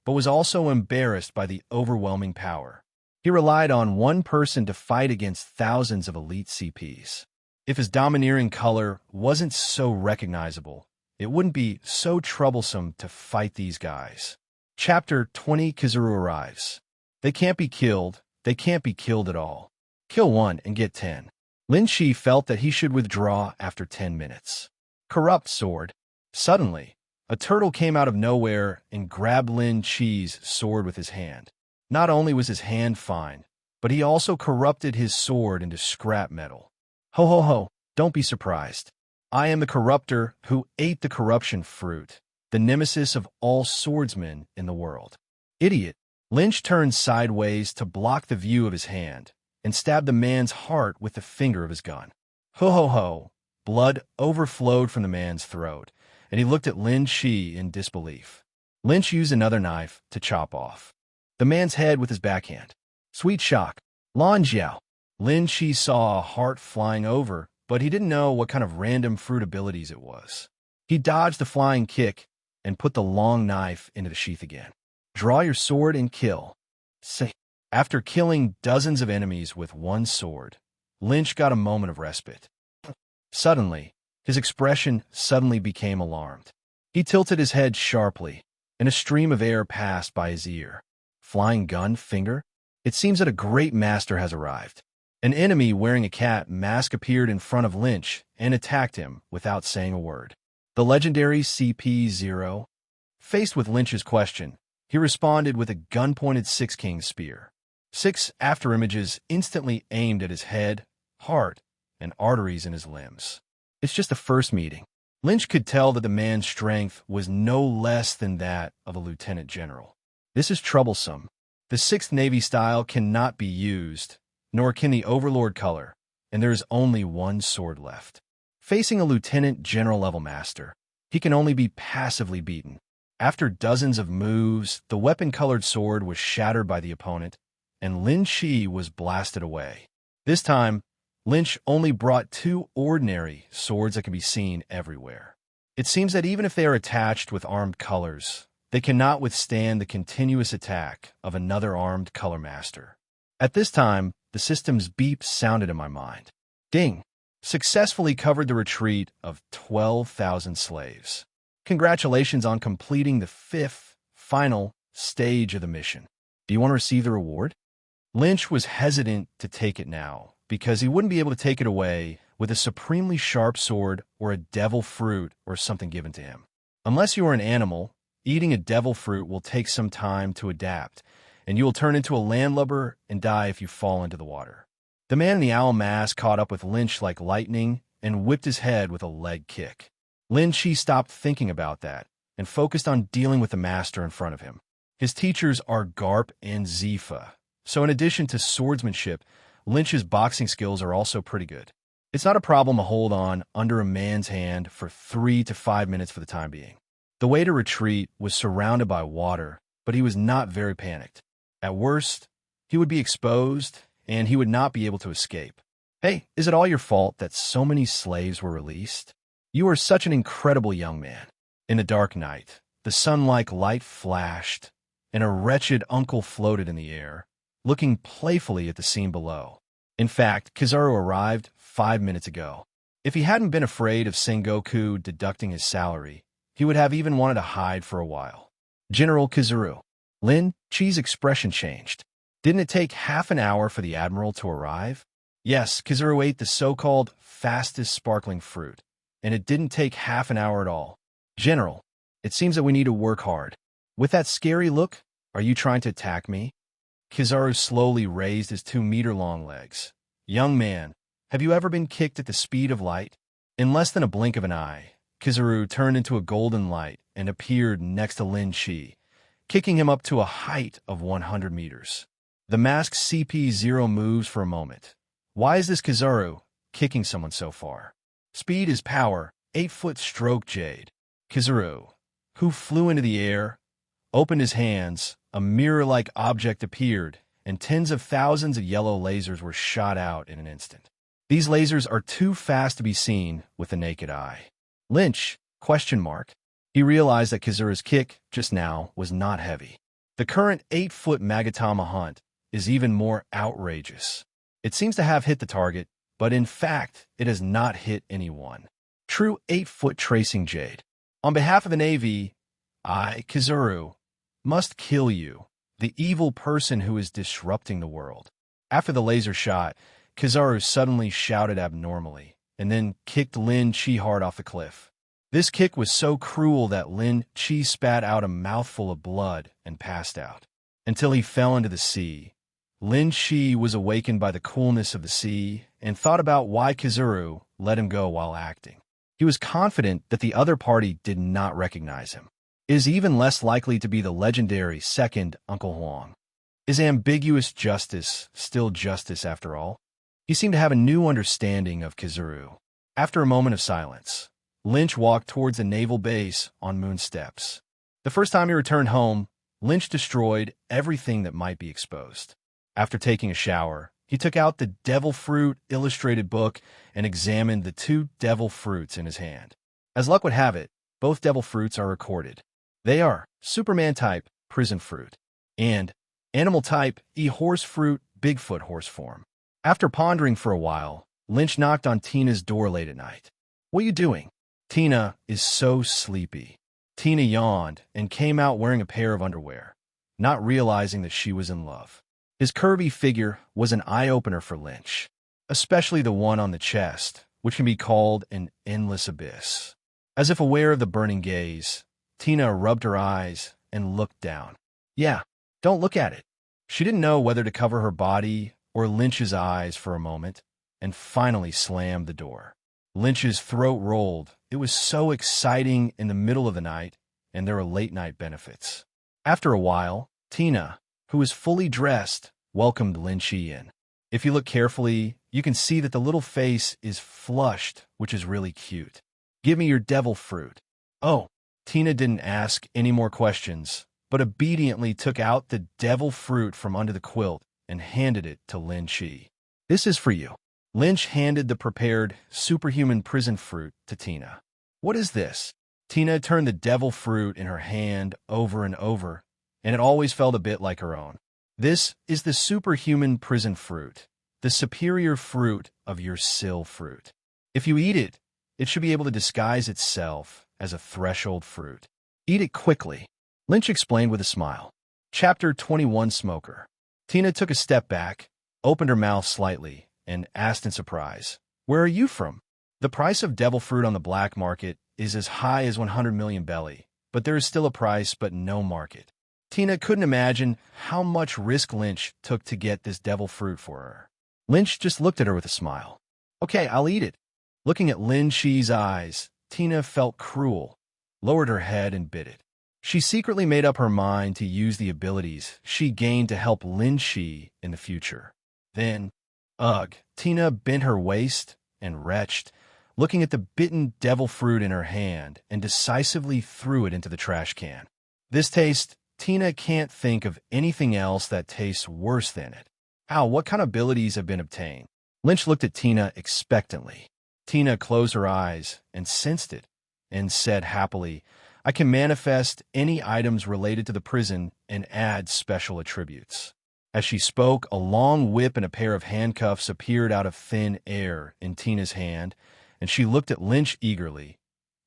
but was also embarrassed by the overwhelming power. He relied on one person to fight against thousands of elite CPs. If his domineering color wasn't so recognizable, it wouldn't be so troublesome to fight these guys. Chapter 20 Kizuru arrives. They can't be killed. They can't be killed at all. Kill one and get 10. Lin Shi felt that he should withdraw after 10 minutes. Corrupt sword. Suddenly, a turtle came out of nowhere and grabbed Lin Shi's sword with his hand. Not only was his hand fine, but he also corrupted his sword into scrap metal. Ho ho ho, don't be surprised. I am the corruptor who ate the corruption fruit, the nemesis of all swordsmen in the world. Idiot. Lynch turned sideways to block the view of his hand and stabbed the man's heart with the finger of his gun. Ho ho ho. Blood overflowed from the man's throat, and he looked at Lin Shi in disbelief. Lynch used another knife to chop off the man's head with his backhand. Sweet shock. Lan Jiao. Lin Shi saw a heart flying over, but he didn't know what kind of random fruit abilities it was. He dodged the flying kick and put the long knife into the sheath again. Draw your sword and kill. Say. After killing dozens of enemies with one sword, Lynch got a moment of respite. Suddenly, his expression suddenly became alarmed. He tilted his head sharply, and a stream of air passed by his ear. Flying gun finger? It seems that a great master has arrived. An enemy wearing a cat mask appeared in front of Lynch and attacked him without saying a word. The legendary CP-0. Faced with Lynch's question, he responded with a gun-pointed Six-King spear. 6 afterimages instantly aimed at his head, heart, and arteries in his limbs. It's just the first meeting. Lynch could tell that the man's strength was no less than that of a lieutenant general. This is troublesome. The 6th Navy style cannot be used, nor can the Overlord color, and there is only one sword left. Facing a lieutenant general level master, he can only be passively beaten. After dozens of moves, the weapon-colored sword was shattered by the opponent, and Lin Shi was blasted away. This time, Lynch only brought 2 ordinary swords that can be seen everywhere. It seems that even if they are attached with armed colors, they cannot withstand the continuous attack of another armed color master. At this time, the system's beep sounded in my mind. Ding! Successfully covered the retreat of 12,000 slaves. Congratulations on completing the 5th, final stage of the mission. Do you want to receive the reward? Lynch was hesitant to take it now, because he wouldn't be able to take it away with a supremely sharp sword or a devil fruit or something given to him. Unless you are an animal, eating a devil fruit will take some time to adapt, and you will turn into a landlubber and die if you fall into the water. The man in the owl mask caught up with Lynch like lightning and whipped his head with a leg kick. Lin Shi stopped thinking about that and focused on dealing with the master in front of him. His teachers are Garp and Zifa, so in addition to swordsmanship, Lynch's boxing skills are also pretty good. It's not a problem to hold on under a man's hand for 3 to 5 minutes for the time being. The way to retreat was surrounded by water, but he was not very panicked. At worst, he would be exposed, and he would not be able to escape. Hey, is it all your fault that so many slaves were released? You are such an incredible young man. In the dark night, the sun-like light flashed, and a wretched uncle floated in the air, looking playfully at the scene below. In fact, Kizaru arrived 5 minutes ago. If he hadn't been afraid of Sengoku deducting his salary, he would have even wanted to hide for a while. General Kizaru. Lin Chi's expression changed. Didn't it take half an hour for the Admiral to arrive? Yes, Kizaru ate the so-called fastest sparkling fruit, and it didn't take half an hour at all. General, it seems that we need to work hard. With that scary look, are you trying to attack me? Kizaru slowly raised his 2-meter-long legs. Young man, have you ever been kicked at the speed of light? In less than a blink of an eye, Kizaru turned into a golden light and appeared next to Lin Chi, kicking him up to a height of 100 meters. The masked CP-0 moves for a moment. Why is this Kizaru kicking someone so far? Speed is power, 8-foot stroke Jade. Kizaru, who flew into the air, opened his hands, a mirror-like object appeared, and tens of thousands of yellow lasers were shot out in an instant. These lasers are too fast to be seen with the naked eye. Lynch? He realized that Kizaru's kick, just now, was not heavy. The current 8-foot Magatama hunt is even more outrageous. It seems to have hit the target, but in fact, it has not hit anyone. True 8-foot tracing Jade. On behalf of the Navy, I, Kizaru, must kill you. the evil person who is disrupting the world. After the laser shot, Kizaru suddenly shouted abnormally, and then kicked Lin Chi hard off the cliff. This kick was so cruel that Lin Chi spat out a mouthful of blood and passed out. Until he fell into the sea. Lin Chi was awakened by the coolness of the sea and thought about why Kizaru let him go while acting. He was confident that the other party did not recognize him. It is even less likely to be the legendary second Uncle Huang. Is ambiguous justice still justice after all? He seemed to have a new understanding of Kizaru. After a moment of silence, Lynch walked towards the naval base on Moon Steps. The first time he returned home, Lynch destroyed everything that might be exposed. After taking a shower, he took out the Devil Fruit illustrated book and examined the 2 devil fruits in his hand. As luck would have it, both devil fruits are recorded. They are Superman type, prison fruit, and animal type, horse fruit, Bigfoot horse form. After pondering for a while, Lynch knocked on Tina's door late at night. "What are you doing?" "Tina is so sleepy." Tina yawned and came out wearing a pair of underwear, not realizing that she was in love. His curvy figure was an eye-opener for Lynch, especially the one on the chest, which can be called an endless abyss. As if aware of the burning gaze, Tina rubbed her eyes and looked down. "Yeah, don't look at it." She didn't know whether to cover her body or Lynch's eyes for a moment, and finally slammed the door. Lynch's throat rolled. It was so exciting in the middle of the night, and there were late-night benefits. After a while, Tina, who was fully dressed, welcomed Lin Chi in. If you look carefully, you can see that the little face is flushed, which is really cute. "Give me your devil fruit." "Oh." Tina didn't ask any more questions, but obediently took out the devil fruit from under the quilt and handed it to Lin Chi. "This is for you." Lynch handed the prepared superhuman prison fruit to Tina. "What is this?" Tina turned the devil fruit in her hand over and over, and it always felt a bit like her own. "This is the superhuman prison fruit, the superior fruit of your sill fruit. If you eat it, it should be able to disguise itself as a threshold fruit. Eat it quickly," Lynch explained with a smile. Chapter 21 Smoker. Tina took a step back, opened her mouth slightly, and asked in surprise, "Where are you from?" The price of devil fruit on the black market is as high as 100 million belly, but there is still a price but no market. Tina couldn't imagine how much risk Lynch took to get this devil fruit for her. Lynch just looked at her with a smile. "Okay, I'll eat it." Looking at Lin Chi's eyes, Tina felt cruel, lowered her head, and bit it. She secretly made up her mind to use the abilities she gained to help Lin Chi in the future. Then, Tina bent her waist and retched, looking at the bitten devil fruit in her hand, and decisively threw it into the trash can. This taste, Tina can't think of anything else that tastes worse than it. "Ow, what kind of abilities have been obtained?" Lynch looked at Tina expectantly. Tina closed her eyes and sensed it, and said happily, "I can manifest any items related to the prison and add special attributes." As she spoke, a long whip and a pair of handcuffs appeared out of thin air in Tina's hand, and she looked at Lynch eagerly.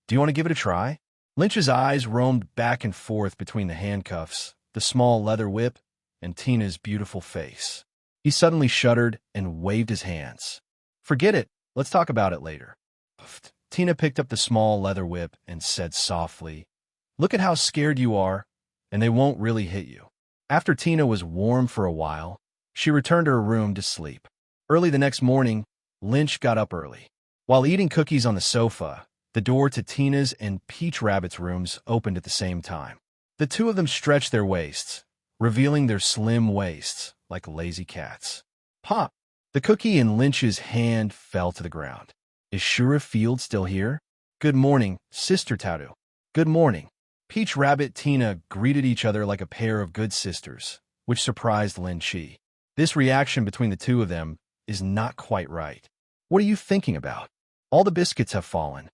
"Do you want to give it a try?" Lynch's eyes roamed back and forth between the handcuffs, the small leather whip, and Tina's beautiful face. He suddenly shuddered and waved his hands. "Forget it. Let's talk about it later." Tina picked up the small leather whip and said softly, "Look at how scared you are, and they won't really hit you." After Tina was warm for a while, she returned to her room to sleep. Early the next morning, Lynch got up early. While eating cookies on the sofa, the door to Tina's and Peach Rabbit's rooms opened at the same time. The two of them stretched their waists, revealing their slim waists like lazy cats. Pop! The cookie in Lynch's hand fell to the ground. "Is Shura Field still here?" "Good morning, Sister Tautu." "Good morning." Peach Rabbit Tina greeted each other like a pair of good sisters, which surprised Lin Chi. This reaction between the two of them is not quite right. "What are you thinking about? All the biscuits have fallen."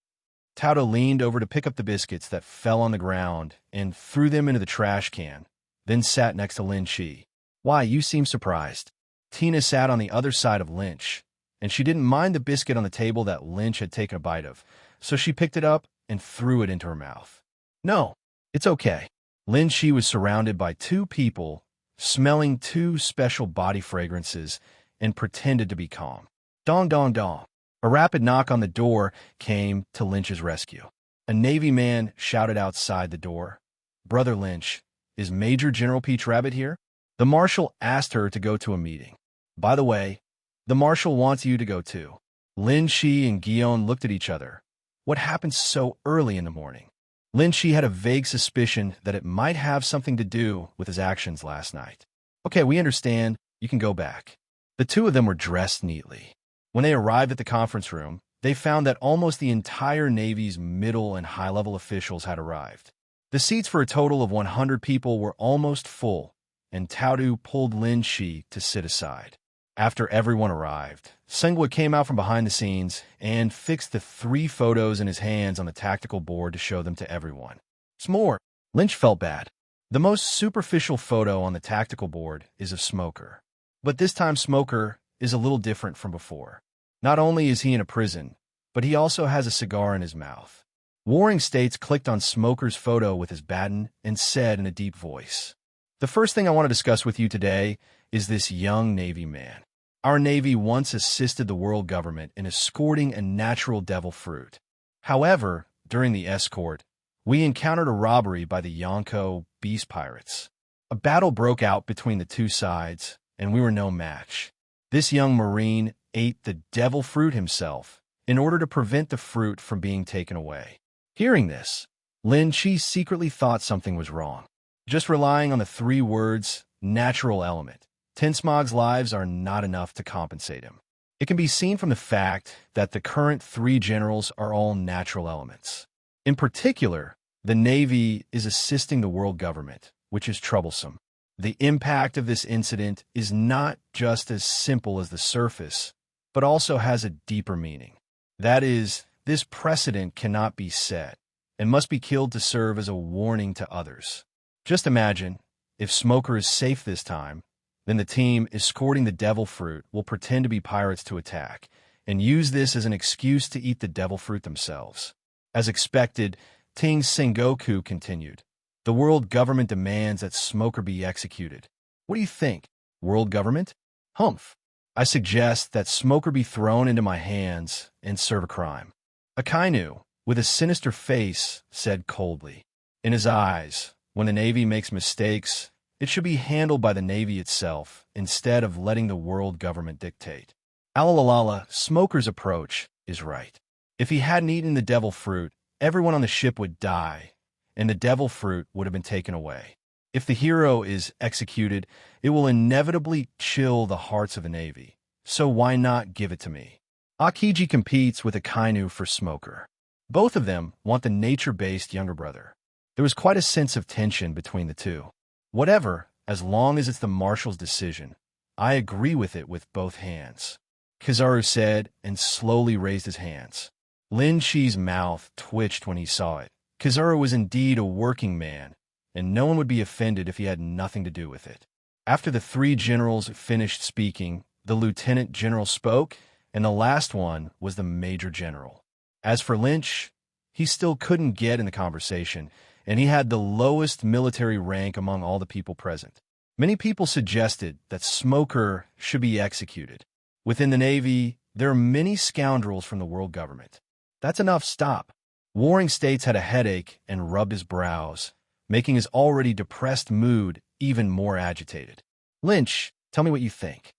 Tautu leaned over to pick up the biscuits that fell on the ground and threw them into the trash can, then sat next to Lin Chi. "Why, you seem surprised." Tina sat on the other side of Lynch, and she didn't mind the biscuit on the table that Lynch had taken a bite of, so she picked it up and threw it into her mouth. "No, it's okay." Lin Chi was surrounded by two people smelling two special body fragrances, and pretended to be calm. Dong dong dong. A rapid knock on the door came to Lynch's rescue. A Navy man shouted outside the door, "Brother Lynch, is Major General Peach Rabbit here?" The marshal asked her to go to a meeting. "By the way, the marshal wants you to go too." Lin Shi and Guillaume looked at each other. What happened so early in the morning? Lin Shi had a vague suspicion that it might have something to do with his actions last night. "Okay, we understand. You can go back." The two of them were dressed neatly. When they arrived at the conference room, they found that almost the entire Navy's middle and high-level officials had arrived. The seats for a total of 100 people were almost full, and Taodu pulled Lin Shi to sit aside. After everyone arrived, Sengwa came out from behind the scenes and fixed the 3 photos in his hands on the tactical board to show them to everyone. S'more. Lynch felt bad. The most superficial photo on the tactical board is of Smoker. But this time Smoker is a little different from before. Not only is he in a prison, but he also has a cigar in his mouth. Warring States clicked on Smoker's photo with his baton and said in a deep voice, "The first thing I want to discuss with you today is this young Navy man. Our Navy once assisted the world government in escorting a natural devil fruit. However, during the escort, we encountered a robbery by the Yonko Beast Pirates. A battle broke out between the two sides, and we were no match. This young Marine ate the devil fruit himself in order to prevent the fruit from being taken away." Hearing this, Lin Chi secretly thought something was wrong. Just relying on the 3 words, natural element, Tinsmog's lives are not enough to compensate him. It can be seen from the fact that the current 3 generals are all natural elements. In particular, the Navy is assisting the world government, which is troublesome. The impact of this incident is not just as simple as the surface, but also has a deeper meaning. That is, this precedent cannot be set and must be killed to serve as a warning to others. Just imagine, if Smoker is safe this time, then the team escorting the devil fruit will pretend to be pirates to attack and use this as an excuse to eat the devil fruit themselves. As expected, Ting Sengoku continued, "The world government demands that Smoker be executed. What do you think, world government? Humph. I suggest that Smoker be thrown into my hands and serve a crime." Akainu, with a sinister face, said coldly, "In his eyes, when the Navy makes mistakes, it should be handled by the Navy itself instead of letting the world government dictate." Alalala, Smoker's approach is right. If he hadn't eaten the devil fruit, everyone on the ship would die, and the devil fruit would have been taken away. If the hero is executed, it will inevitably chill the hearts of the Navy. So why not give it to me? Akiji competes with Akainu for Smoker. Both of them want the nature-based younger brother. There was quite a sense of tension between the two. Whatever, as long as it's the marshal's decision, I agree with it with both hands, Kizaru said and slowly raised his hands. Lin Shi's mouth twitched when he saw it. Kizaru was indeed a working man, and no one would be offended if he had nothing to do with it. After the 3 generals finished speaking, the lieutenant general spoke, and the last one was the major general. As for Lynch, he still couldn't get in the conversation, and he had the lowest military rank among all the people present. Many people suggested that Smoker should be executed. Within the Navy, there are many scoundrels from the world government. That's enough, stop. Warring States had a headache and rubbed his brows, making his already depressed mood even more agitated. Lynch, tell me what you think.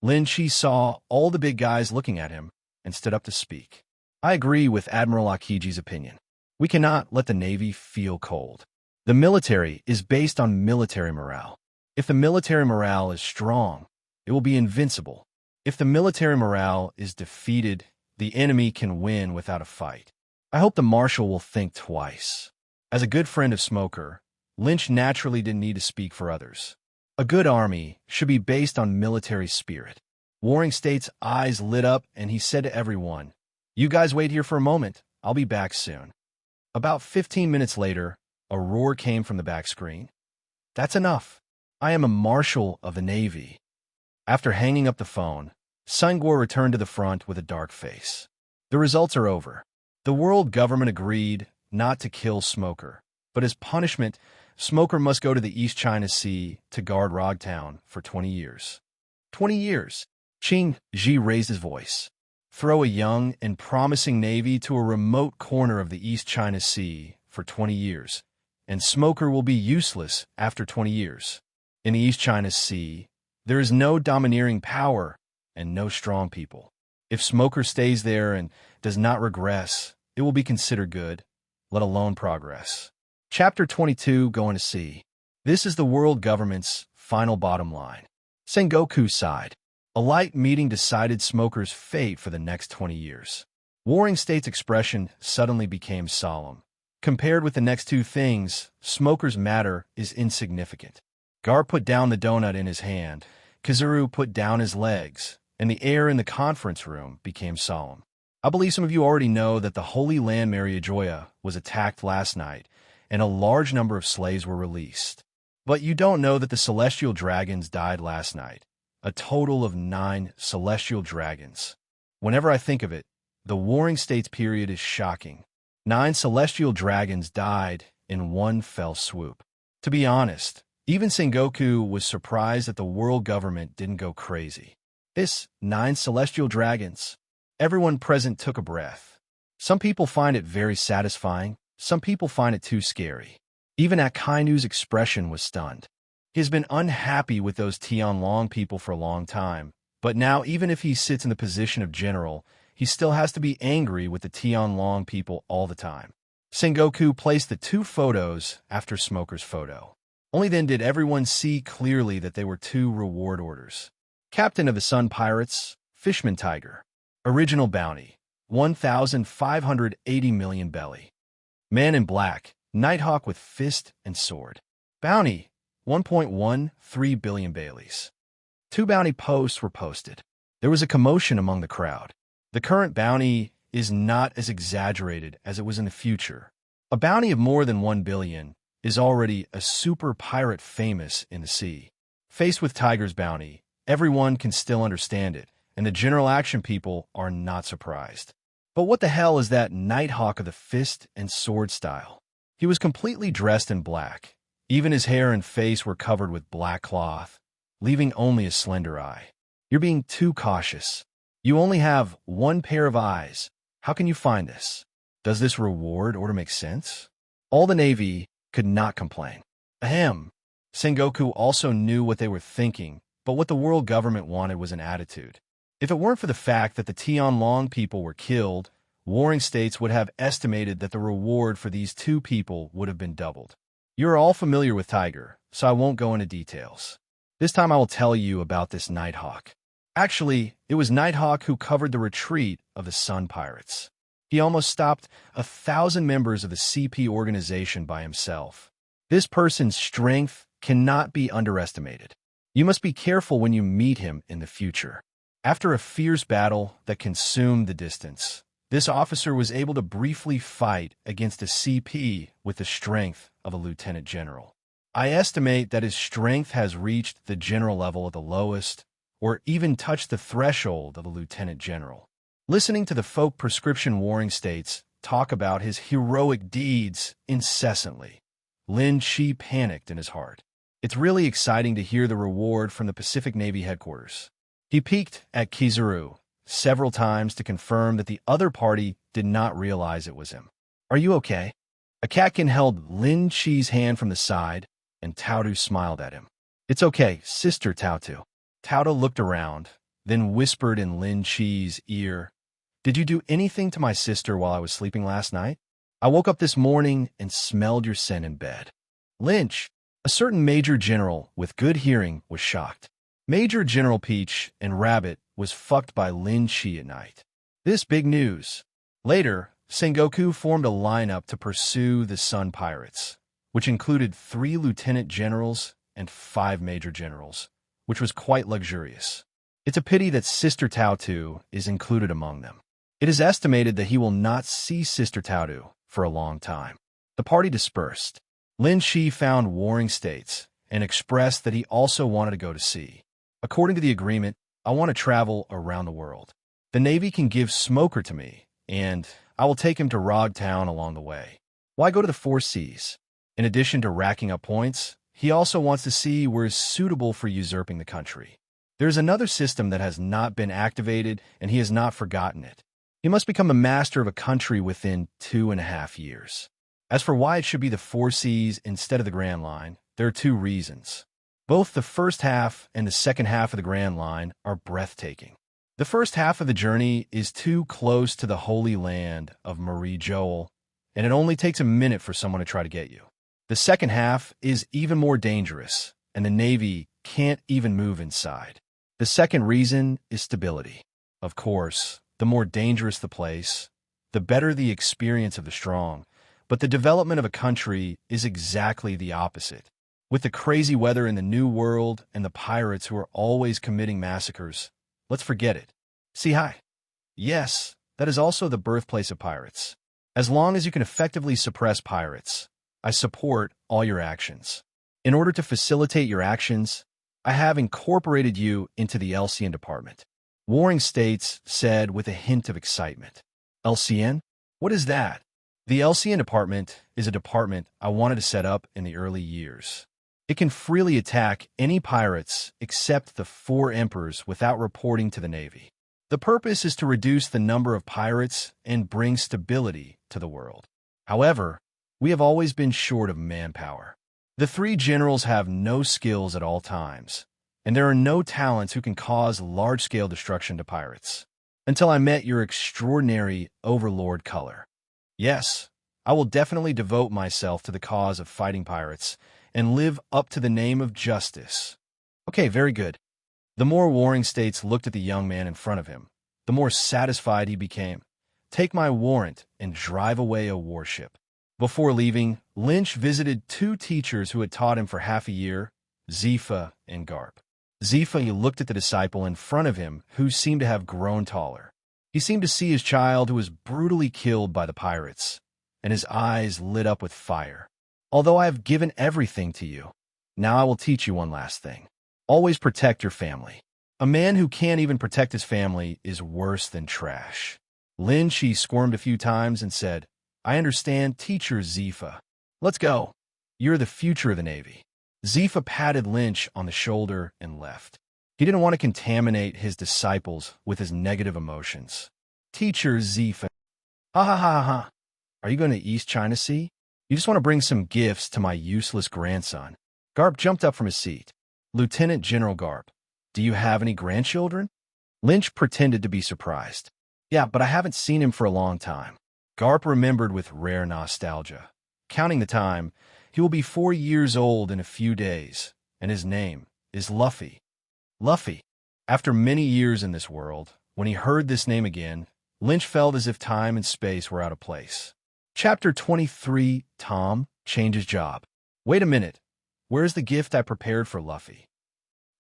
Lin Chi saw all the big guys looking at him and stood up to speak. I agree with Admiral Akiji's opinion. We cannot let the Navy feel cold. The military is based on military morale. If the military morale is strong, it will be invincible. If the military morale is defeated, the enemy can win without a fight. I hope the Marshal will think twice. As a good friend of Smoker, Lynch naturally didn't need to speak for others. A good army should be based on military spirit. Warring States' eyes lit up, and he said to everyone, "You guys wait here for a moment. I'll be back soon." About 15 minutes later, a roar came from the back screen. "That's enough. I am a marshal of the Navy." After hanging up the phone, Sungwar returned to the front with a dark face. The results are over. The world government agreed not to kill Smoker, but as punishment, Smoker must go to the East China Sea to guard Rogtown for 20 years. 20 years. Qing Ji raised his voice. Throw a young and promising navy to a remote corner of the East China Sea for 20 years, and Smoker will be useless after 20 years. In the East China Sea, there is no domineering power and no strong people. If Smoker stays there and does not regress, it will be considered good, let alone progress. Chapter 22, Going to Sea. This is the world government's final bottom line. Sengoku sighed. A light meeting decided Smoker's fate for the next 20 years. Warring State's expression suddenly became solemn. Compared with the next two things, Smoker's matter is insignificant. Gar put down the donut in his hand, Kizuru put down his legs, and the air in the conference room became solemn. I believe some of you already know that the Holy Land Mariajoya was attacked last night, and a large number of slaves were released. But you don't know that the celestial dragons died last night. A total of 9 celestial dragons. Whenever I think of it, the Warring States period is shocking. 9 celestial dragons died in one fell swoop. To be honest, even Sengoku was surprised that the world government didn't go crazy. This 9 celestial dragons. Everyone present took a breath. Some people find it very satisfying. Some people find it too scary. Even Akainu's expression was stunned. He has been unhappy with those Tianlong people for a long time, but now even if he sits in the position of general, he still has to be angry with the Tianlong people all the time. Sengoku placed the 2 photos after Smoker's photo. Only then did everyone see clearly that they were 2 reward orders. Captain of the Sun Pirates, Fishman Tiger. Original bounty, 1,580 million belly. Man in black, Nighthawk with fist and sword. Bounty, 1.13 billion Baileys. 2 bounty posts were posted. There was a commotion among the crowd. The current bounty is not as exaggerated as it was in the future. A bounty of more than 1 billion is already a super pirate famous in the sea. Faced with Tiger's bounty, everyone can still understand it, and the general action people are not surprised. But what the hell is that Nighthawk of the fist and sword style? He was completely dressed in black. Even his hair and face were covered with black cloth, leaving only a slender eye. You're being too cautious. You only have 1 pair of eyes. How can you find this? Does this reward order make sense? All the Navy could not complain. Ahem. Sengoku also knew what they were thinking, but what the world government wanted was an attitude. If it weren't for the fact that the Tianlong people were killed, Warring States would have estimated that the reward for these 2 people would have been doubled. You're all familiar with Tiger, so I won't go into details. This time I will tell you about this Nighthawk. Actually, it was Nighthawk who covered the retreat of the Sun Pirates. He almost stopped 1,000 members of the CP organization by himself. This person's strength cannot be underestimated. You must be careful when you meet him in the future. After a fierce battle that consumed the distance, this officer was able to briefly fight against a CP with the strength of a lieutenant general. I estimate that his strength has reached the general level at the lowest, or even touched the threshold of a lieutenant general. Listening to the folk prescription Warring States talk about his heroic deeds incessantly, Lin Chi panicked in his heart. It's really exciting to hear the reward from the Pacific Navy headquarters. He peeked at Kizuru several times to confirm that the other party did not realize it was him. Are you okay? Akatkin held Lin Chi's hand from the side, and Tautu smiled at him. It's okay, Sister Tautu. Tautu looked around, then whispered in Lin Chi's ear, Did you do anything to my sister while I was sleeping last night? I woke up this morning and smelled your scent in bed. Lynch, a certain Major General with good hearing, was shocked. Major General Peach and Rabbit was fucked by Lin Chi at night. This big news. Later, Sengoku formed a lineup to pursue the Sun Pirates, which included 3 lieutenant generals and 5 major generals, which was quite luxurious. It's a pity that Sister Tautu is included among them. It is estimated that he will not see Sister Tautu for a long time. The party dispersed. Lin Chi found Warring States and expressed that he also wanted to go to sea. According to the agreement, I want to travel around the world. The Navy can give Smoker to me, and I will take him to Rogtown along the way. Why go to the 4 seas? In addition to racking up points, he also wants to see where is suitable for usurping the country. There's another system that has not been activated, and he has not forgotten it. He must become a master of a country within 2.5 years. As for why it should be the 4 Seas instead of the Grand Line, there are 2 reasons. Both the first half and the second half of the Grand Line are breathtaking. The first half of the journey is too close to the Holy Land of Marie Joel, and it only takes a minute for someone to try to get you. The second half is even more dangerous, and the Navy can't even move inside. The second reason is stability. Of course, the more dangerous the place, the better the experience of the strong, but the development of a country is exactly the opposite. With the crazy weather in the New World and the pirates who are always committing massacres, let's forget it. See, hi. Yes, that is also the birthplace of pirates. As long as you can effectively suppress pirates, I support all your actions. In order to facilitate your actions, I have incorporated you into the LCN department. Warring States said with a hint of excitement. LCN? What is that? The LCN department is a department I wanted to set up in the early years. It can freely attack any pirates except the 4 emperors without reporting to the Navy. The purpose is to reduce the number of pirates and bring stability to the world. However, we have always been short of manpower. The 3 generals have no skills at all times, and there are no talents who can cause large-scale destruction to pirates. Until I met your extraordinary overlord color. Yes, I will definitely devote myself to the cause of fighting pirates and live up to the name of justice. Okay, very good. The more Warring States looked at the young man in front of him, the more satisfied he became. Take my warrant and drive away a warship. Before leaving, Lynch visited 2 teachers who had taught him for half a year, Zifa and Garp. Zifa looked at the disciple in front of him, who seemed to have grown taller. He seemed to see his child who was brutally killed by the pirates, and his eyes lit up with fire. Although I have given everything to you, now I will teach you one last thing. Always protect your family. A man who can't even protect his family is worse than trash. Lynch squirmed a few times and said, I understand, Teacher Zifa. Let's go. You're the future of the Navy. Zifa patted Lynch on the shoulder and left. He didn't want to contaminate his disciples with his negative emotions. Teacher Zifa. Ha ha ha ha. Are you going to East China Sea? You just want to bring some gifts to my useless grandson. Garp jumped up from his seat. Lieutenant General Garp, do you have any grandchildren? Lynch pretended to be surprised. Yeah, but I haven't seen him for a long time. Garp remembered with rare nostalgia. Counting the time, he will be 4 years old in a few days, and his name is Luffy. Luffy. After many years in this world, when he heard this name again, Lynch felt as if time and space were out of place. Chapter 23, Tom changes job. Wait a minute. Where's the gift I prepared for Luffy?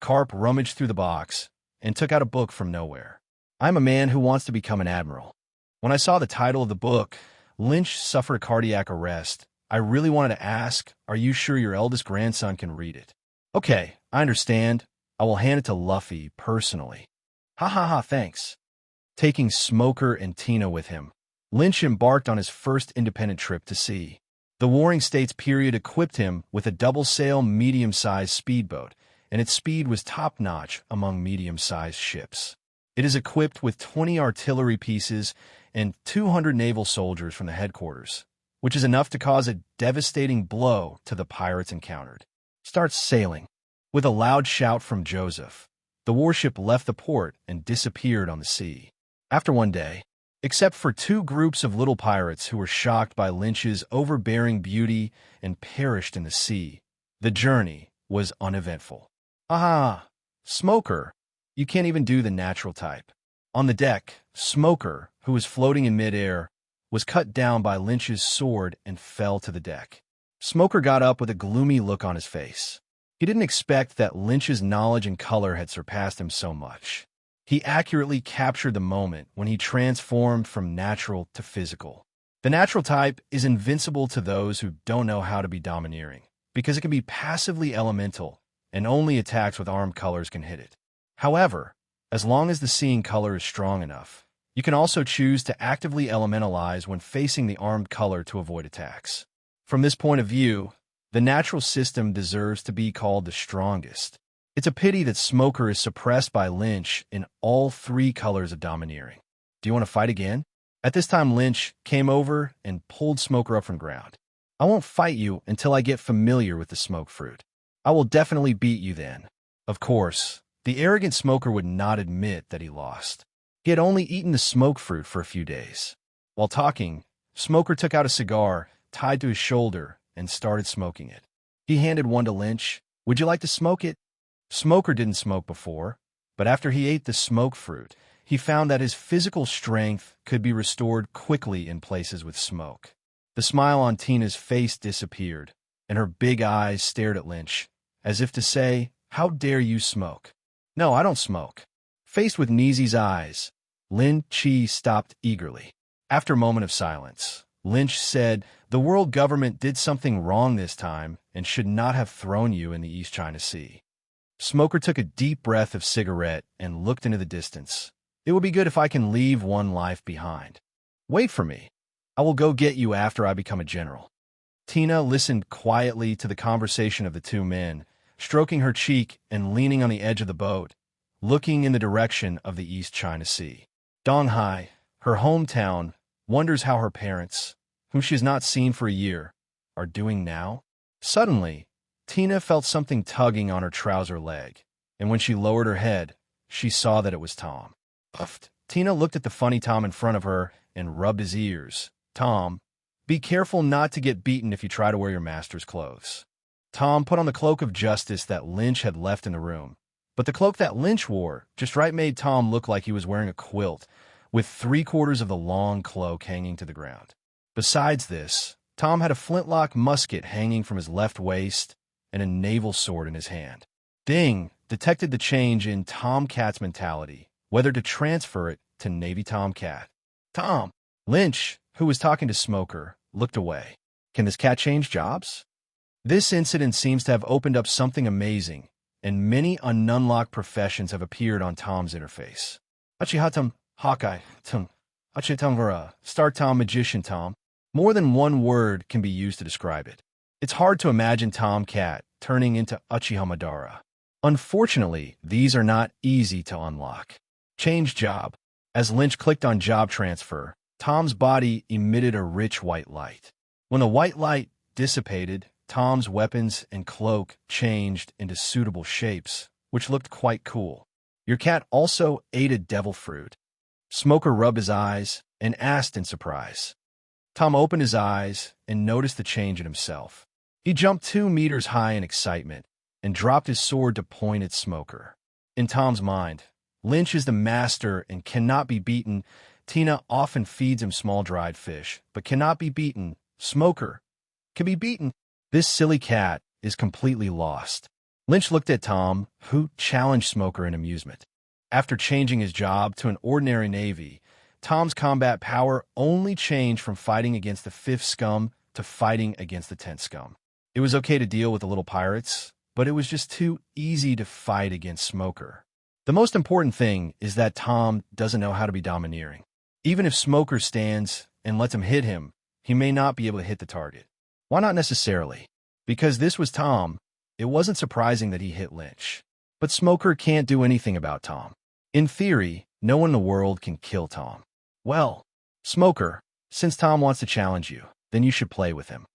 Garp rummaged through the box and took out a book from nowhere. I'm a man who wants to become an admiral. When I saw the title of the book, Lynch suffered cardiac arrest. I really wanted to ask, are you sure your eldest grandson can read it? Okay, I understand. I will hand it to Luffy personally. Ha ha ha, thanks. Taking Smoker and Tina with him, Lynch embarked on his first independent trip to sea. The Warring States period equipped him with a double-sail medium-sized speedboat, and its speed was top-notch among medium-sized ships. It is equipped with 20 artillery pieces and 200 naval soldiers from the headquarters, which is enough to cause a devastating blow to the pirates encountered. Starts sailing. With a loud shout from Joseph, the warship left the port and disappeared on the sea. After one day, except for 2 groups of little pirates who were shocked by Lynch's overbearing beauty and perished in the sea, the journey was uneventful. Aha! Smoker! You can't even do the natural type. On the deck, Smoker, who was floating in midair, was cut down by Lynch's sword and fell to the deck. Smoker got up with a gloomy look on his face. He didn't expect that Lynch's knowledge and color had surpassed him so much. He accurately captured the moment when he transformed from natural to physical. The natural type is invincible to those who don't know how to be domineering, because it can be passively elemental, and only attacks with armed colors can hit it. However, as long as the seeing color is strong enough, you can also choose to actively elementalize when facing the armed color to avoid attacks. From this point of view, The natural system deserves to be called the strongest. It's a pity that Smoker is suppressed by Lynch in all three colors of domineering. Do you want to fight again? At this time, Lynch came over and pulled Smoker up from ground. I won't fight you until I get familiar with the smoke fruit. I will definitely beat you then. Of course, the arrogant Smoker would not admit that he lost. He had only eaten the smoke fruit for a few days. While talking, Smoker took out a cigar tied to his shoulder and started smoking it. He handed one to Lynch. Would you like to smoke it? Smoker didn't smoke before, but after he ate the smoke fruit, he found that his physical strength could be restored quickly in places with smoke. The smile on Tina's face disappeared, and her big eyes stared at Lynch, as if to say, "How dare you smoke?" "No, I don't smoke." Faced with Neezy's eyes, Lin Chi stopped eagerly. After a moment of silence, Lynch said, "The world government did something wrong this time and should not have thrown you in the East China Sea." Smoker took a deep breath of cigarette and looked into the distance. "It would be good if I can leave one life behind. Wait for me. I will go get you after I become a general." Tina listened quietly to the conversation of the two men, stroking her cheek and leaning on the edge of the boat, looking in the direction of the East China Sea. Donghai, her hometown, wonders how her parents, whom she has not seen for a year, are doing now. Suddenly, Tina felt something tugging on her trouser leg, and when she lowered her head, she saw that it was Tom. Puffed. Tina looked at the funny Tom in front of her and rubbed his ears. "Tom, be careful not to get beaten if you try to wear your master's clothes." Tom put on the cloak of justice that Lynch had left in the room, but the cloak that Lynch wore just right made Tom look like he was wearing a quilt, with 3/4 of the long cloak hanging to the ground. Besides this, Tom had a flintlock musket hanging from his left waist and a naval sword in his hand. Ding detected the change in Tomcat's mentality, whether to transfer it to Navy Tomcat. "Tom!" Lynch, who was talking to Smoker, looked away. "Can this cat change jobs?" This incident seems to have opened up something amazing, and many ununlocked professions have appeared on Tom's interface. Achihatam, Hawkeye, Tum, Achitamvara, Star Tom, Magician Tom. More than one word can be used to describe it. It's hard to imagine Tomcat turning into Uchihamadara. Unfortunately, these are not easy to unlock. Change job. As Lynch clicked on job transfer, Tom's body emitted a rich white light. When the white light dissipated, Tom's weapons and cloak changed into suitable shapes, which looked quite cool. Your cat also ate a devil fruit. Smoker rubbed his eyes and asked in surprise. Tom opened his eyes and noticed the change in himself. He jumped 2 meters high in excitement and dropped his sword to point at Smoker. In Tom's mind, Lynch is the master and cannot be beaten. Tina often feeds him small dried fish, but cannot be beaten. Smoker can be beaten. This silly cat is completely lost. Lynch looked at Tom, who challenged Smoker in amusement. After changing his job to an ordinary Navy, Tom's combat power only changed from fighting against the 5th scum to fighting against the 10th scum. It was okay to deal with the little pirates, but it was just too easy to fight against Smoker. The most important thing is that Tom doesn't know how to be domineering. Even if Smoker stands and lets him hit him, he may not be able to hit the target. Why not necessarily? Because this was Tom, it wasn't surprising that he hit Lynch. But Smoker can't do anything about Tom. In theory, no one in the world can kill Tom. Well, Smoker, since Tom wants to challenge you, then you should play with him.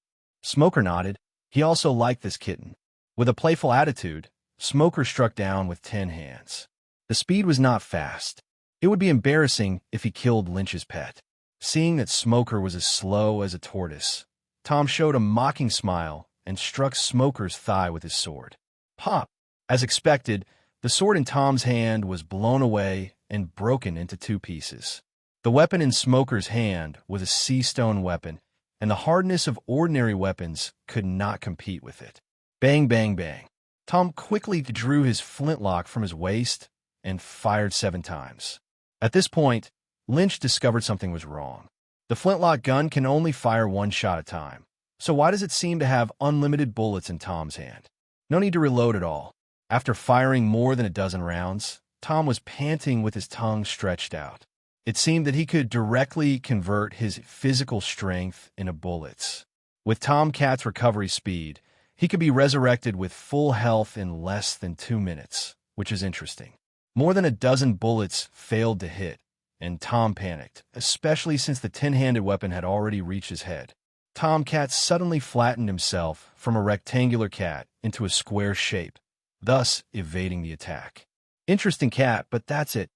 Smoker nodded. He also liked this kitten. With a playful attitude, Smoker struck down with 10 hands. The speed was not fast. It would be embarrassing if he killed Lynch's pet. Seeing that Smoker was as slow as a tortoise, Tom showed a mocking smile and struck Smoker's thigh with his sword. Pop! As expected, the sword in Tom's hand was blown away and broken into 2 pieces. The weapon in Smoker's hand was a sea stone weapon, and the hardness of ordinary weapons could not compete with it. Bang, bang, bang. Tom quickly drew his flintlock from his waist and fired 7 times. At this point, Lynch discovered something was wrong. The flintlock gun can only fire 1 shot at a time. So why does it seem to have unlimited bullets in Tom's hand? No need to reload at all. After firing more than a dozen rounds, Tom was panting with his tongue stretched out. It seemed that he could directly convert his physical strength into bullets. With Tomcat's recovery speed, He could be resurrected with full health in less than 2 minutes, which is interesting. More than a dozen bullets failed to hit, and Tom panicked, especially since the 10-handed weapon had already reached his head. Tomcat suddenly flattened himself from a rectangular cat into a square shape, thus evading the attack. Interesting cat, but that's it.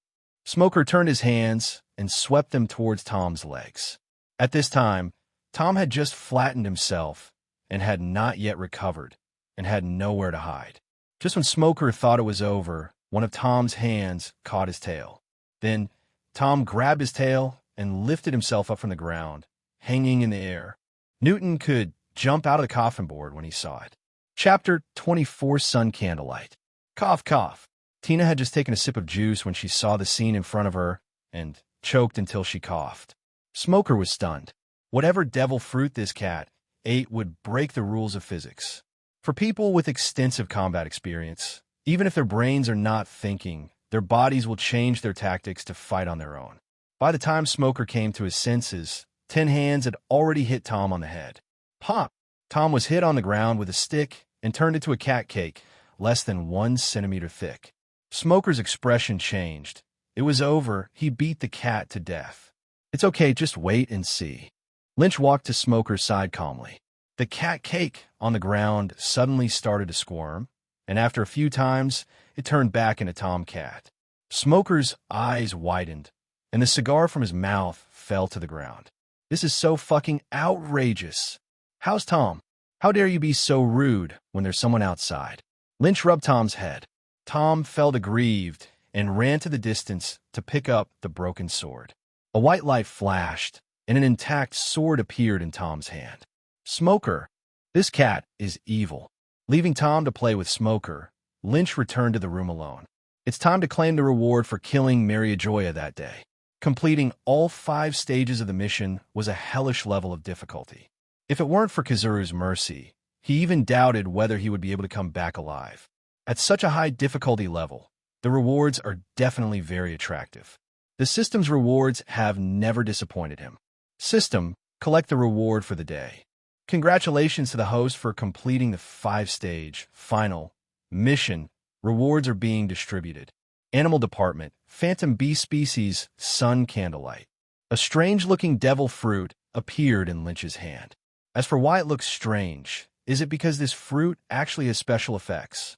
Smoker turned his hands and swept them towards Tom's legs. At this time, Tom had just flattened himself and had not yet recovered and had nowhere to hide. Just when Smoker thought it was over, one of Tom's hands caught his tail. Then, Tom grabbed his tail and lifted himself up from the ground, hanging in the air. Newton could jump out of the coffin board when he saw it. Chapter 24, Sun Candlelight. Cough, cough. Tina had just taken a sip of juice when she saw the scene in front of her and choked until she coughed. Smoker was stunned. Whatever devil fruit this cat ate would break the rules of physics. For people with extensive combat experience, even if their brains are not thinking, their bodies will change their tactics to fight on their own. By the time Smoker came to his senses, 10 hands had already hit Tom on the head. Pop! Tom was hit on the ground with a stick and turned into a cat cake, less than 1 centimeter thick. Smoker's expression changed. It was over. He beat the cat to death. It's okay, just wait and see. Lynch walked to Smoker's side calmly. The cat cake on the ground suddenly started to squirm, and after a few times, it turned back into Tomcat. Smoker's eyes widened, and the cigar from his mouth fell to the ground. This is so fucking outrageous. How's Tom? How dare you be so rude when there's someone outside? Lynch rubbed Tom's head. Tom felt aggrieved and ran to the distance to pick up the broken sword. A white light flashed, and an intact sword appeared in Tom's hand. Smoker, this cat is evil. Leaving Tom to play with Smoker, Lynch returned to the room alone. It's time to claim the reward for killing Maria Joya that day. Completing all 5 stages of the mission was a hellish level of difficulty. If it weren't for Kazuru's mercy, he even doubted whether he would be able to come back alive. At such a high difficulty level, the rewards are definitely very attractive. The system's rewards have never disappointed him. System, collect the reward for the day. Congratulations to the host for completing the 5-stage, final, mission. Rewards are being distributed. Animal Department, Phantom Bee Species, Sun Candlelight. A strange-looking devil fruit appeared in Lynch's hand. As for why it looks strange, is it because this fruit actually has special effects?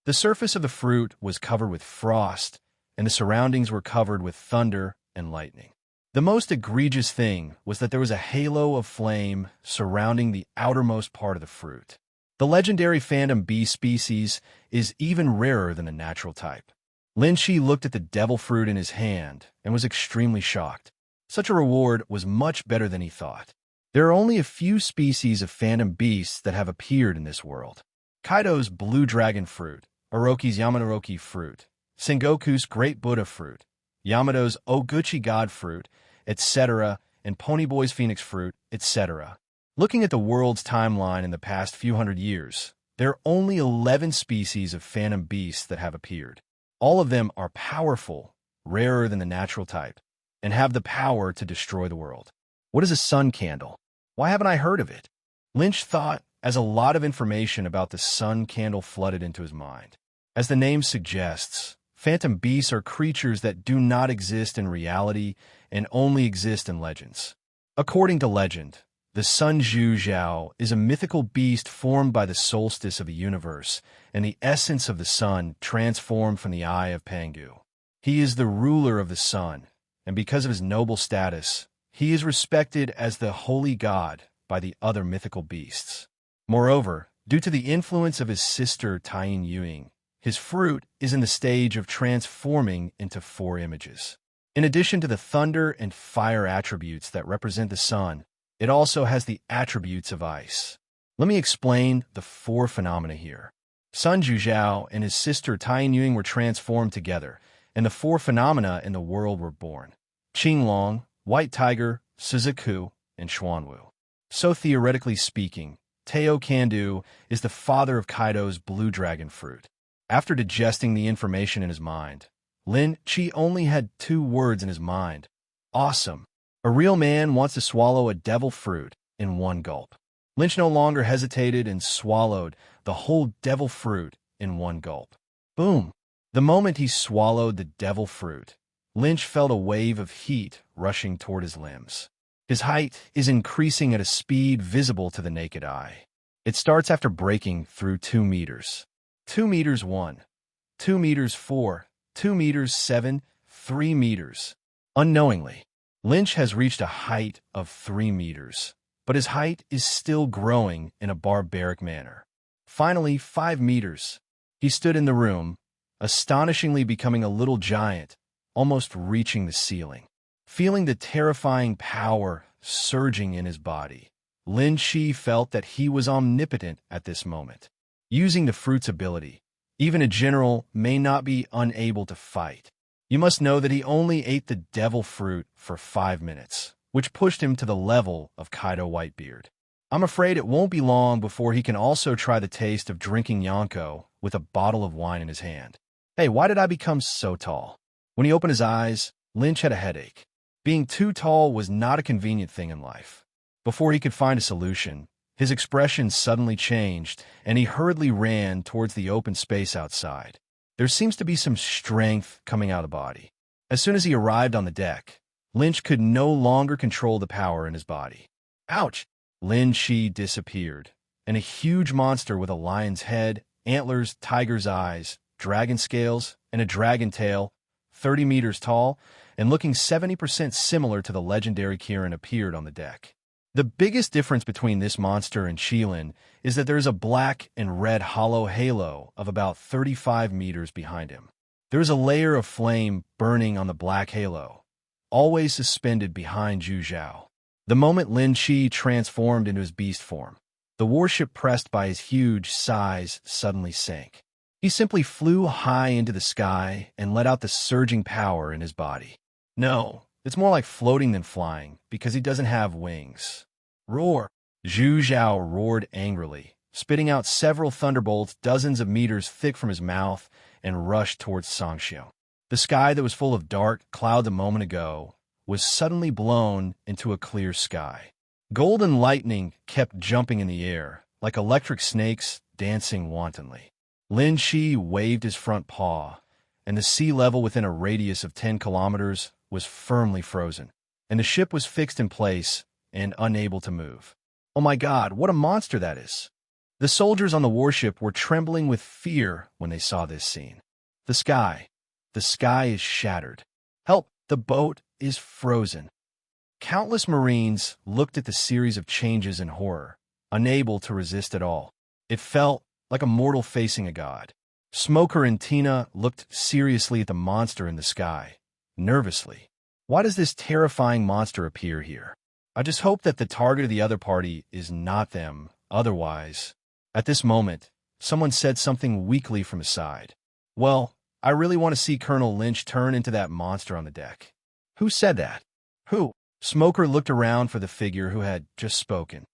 The surface of the fruit was covered with frost, and the surroundings were covered with thunder and lightning. The most egregious thing was that there was a halo of flame surrounding the outermost part of the fruit. The legendary Phantom Bee species is even rarer than the natural type. Lin-Chi looked at the devil fruit in his hand and was extremely shocked. Such a reward was much better than he thought. There are only a few species of phantom beasts that have appeared in this world. Kaido's blue dragon fruit, Orochi's Yamanoroki fruit, Sengoku's great Buddha fruit, Yamato's Oguchi god fruit, etc., and Ponyboy's phoenix fruit, etc. Looking at the world's timeline in the past few hundred years, there are only 11 species of phantom beasts that have appeared. All of them are powerful, rarer than the natural type, and have the power to destroy the world. What is a sun candle? Why haven't I heard of it? Lynch thought as a lot of information about the sun candle flooded into his mind. As the name suggests, phantom beasts are creatures that do not exist in reality and only exist in legends. According to legend, the Sun Zhu Zhao is a mythical beast formed by the solstice of the universe and the essence of the sun transformed from the eye of Pangu. He is the ruler of the sun, and because of his noble status, he is respected as the holy god by the other mythical beasts. Moreover, due to the influence of his sister Taiyin Yuing, his fruit is in the stage of transforming into 4 images. In addition to the thunder and fire attributes that represent the sun, it also has the attributes of ice. Let me explain the 4 phenomena here. Sun Zhuzhao and his sister Taiyin Yuing were transformed together, and the 4 phenomena in the world were born. Qinglong, White Tiger, Suzuku, and Xuanwu. So theoretically speaking, Teo Kandu is the father of Kaido's blue dragon fruit. After digesting the information in his mind, Lin Chi only had 2 words in his mind. Awesome. A real man wants to swallow a devil fruit in one gulp. Lynch no longer hesitated and swallowed the whole devil fruit in one gulp. Boom! The moment he swallowed the devil fruit, Lynch felt a wave of heat rushing toward his limbs. His height is increasing at a speed visible to the naked eye. It starts after breaking through 2 meters. 2 meters 1, 2 meters 4, 2 meters 7, 3 meters. Unknowingly, Lynch has reached a height of 3 meters, but his height is still growing in a barbaric manner. Finally, 5 meters. He stood in the room, astonishingly becoming a little giant, almost reaching the ceiling. Feeling the terrifying power surging in his body, Lin Shi felt that he was omnipotent at this moment. Using the fruit's ability, even a general may not be unable to fight. You must know that he only ate the devil fruit for 5 minutes, which pushed him to the level of Kaido Whitebeard. I'm afraid it won't be long before he can also try the taste of drinking Yonko with a bottle of wine in his hand. Hey, why did I become so tall? When he opened his eyes, Lynch had a headache. Being too tall was not a convenient thing in life. Before he could find a solution, his expression suddenly changed, and he hurriedly ran towards the open space outside. There seems to be some strength coming out of the body. As soon as he arrived on the deck, Lynch could no longer control the power in his body. Ouch! Lin Shi disappeared, and a huge monster with a lion's head, antlers, tiger's eyes, dragon scales, and a dragon tail, 30 meters tall, and looking 70% similar to the legendary Kirin appeared on the deck. The biggest difference between this monster and Shilin is that there is a black and red hollow halo of about 35 meters behind him. There is a layer of flame burning on the black halo, always suspended behind Zhu Zhao. The moment Lin Shi transformed into his beast form, the warship pressed by his huge size suddenly sank. He simply flew high into the sky and let out the surging power in his body. No, it's more like floating than flying, because he doesn't have wings. Roar! Zhu Zhao roared angrily, spitting out several thunderbolts dozens of meters thick from his mouth, and rushed towards Sangxiu. The sky that was full of dark clouds a moment ago was suddenly blown into a clear sky. Golden lightning kept jumping in the air, like electric snakes dancing wantonly. Lin Shi waved his front paw, and the sea level within a radius of 10 kilometers was firmly frozen, and the ship was fixed in place and unable to move. Oh my God, what a monster that is! The soldiers on the warship were trembling with fear when they saw this scene. The sky is shattered. Help, the boat is frozen. Countless Marines looked at the series of changes in horror, unable to resist at all. It felt like a mortal facing a god. Smoker and Tina looked seriously at the monster in the sky, nervously. Why does this terrifying monster appear here? I just hope that the target of the other party is not them, otherwise. At this moment, someone said something weakly from his side. Well, I really want to see Colonel Lynch turn into that monster on the deck. Who said that? Who? Smoker looked around for the figure who had just spoken.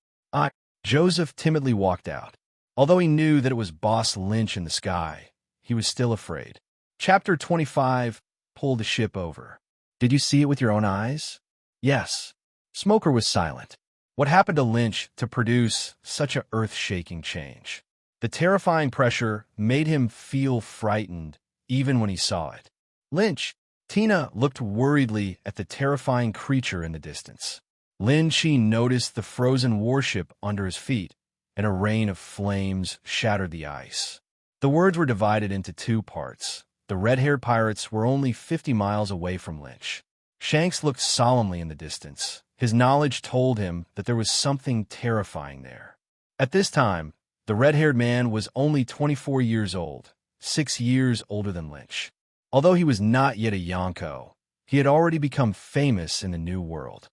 Joseph timidly walked out. Although he knew that it was Boss Lynch in the sky, he was still afraid. Chapter 25, Pull the Ship Over. Did you see it with your own eyes? Yes. Smoker was silent. What happened to Lynch to produce such a earth-shaking change? The terrifying pressure made him feel frightened even when he saw it. Lynch! Tina looked worriedly at the terrifying creature in the distance. Lin Shi noticed the frozen warship under his feet, and a rain of flames shattered the ice. The words were divided into 2 parts. The red-haired pirates were only 50 miles away from Lynch. Shanks looked solemnly in the distance. His knowledge told him that there was something terrifying there. At this time, the red-haired man was only 24 years old, 6 years older than Lynch. Although he was not yet a Yonko, he had already become famous in the New World.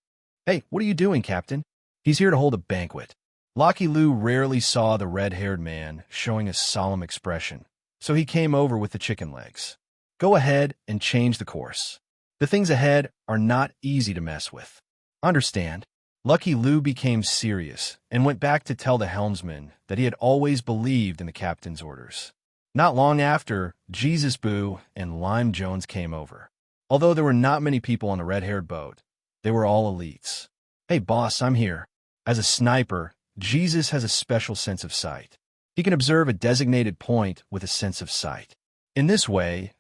Hey, what are you doing, Captain? He's here to hold a banquet. Lucky Lu rarely saw the red-haired man showing a solemn expression, so he came over with the chicken legs. Go ahead and change the course. The things ahead are not easy to mess with. Understand? Lucky Lu became serious and went back to tell the helmsman that he had always believed in the captain's orders. Not long after, Jesus Boo and Lime Jones came over. Although there were not many people on the red-haired boat, they were all elites. Hey, boss, I'm here. As a sniper, Jesus has a special sense of sight. He can observe a designated point with a sense of sight. In this way,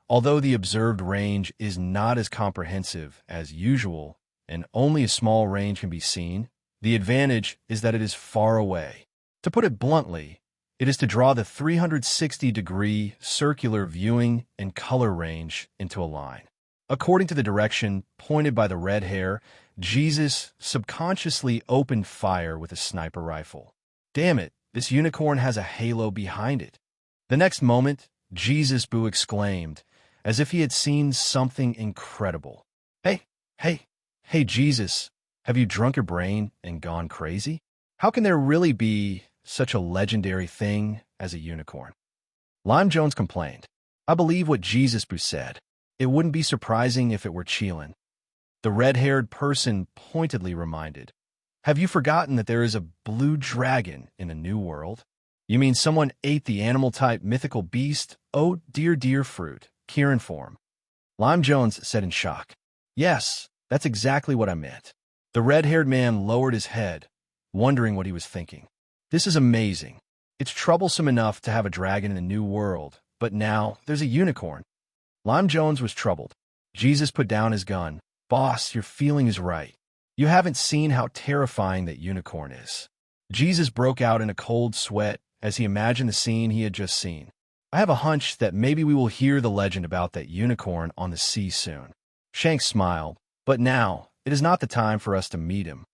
although the observed range is not as comprehensive as usual and only a small range can be seen, the advantage is that it is far away. To put it bluntly, it is to draw the 360-degree circular viewing and color range into a line. According to the direction pointed by the red hair, Jesus subconsciously opened fire with a sniper rifle. Damn it, this unicorn has a halo behind it. The next moment, Jesus Boo exclaimed, as if he had seen something incredible. Hey, Jesus, have you drunk your brain and gone crazy? How can there really be such a legendary thing as a unicorn? Lime Jones complained. I believe what Jesus Boo said. It wouldn't be surprising if it were Cheelin. The red-haired person pointedly reminded. Have you forgotten that there is a blue dragon in a new world? You mean someone ate the animal-type mythical beast? Oh, dear fruit, Kieran form. Lime Jones said in shock. Yes, that's exactly what I meant. The red-haired man lowered his head, wondering what he was thinking. This is amazing. It's troublesome enough to have a dragon in a new world, but now there's a unicorn. Lime Jones was troubled. Jesus put down his gun. Boss, your feeling is right. You haven't seen how terrifying that unicorn is. Jesus broke out in a cold sweat as he imagined the scene he had just seen. I have a hunch that maybe we will hear the legend about that unicorn on the sea soon. Shanks smiled, but now it is not the time for us to meet him.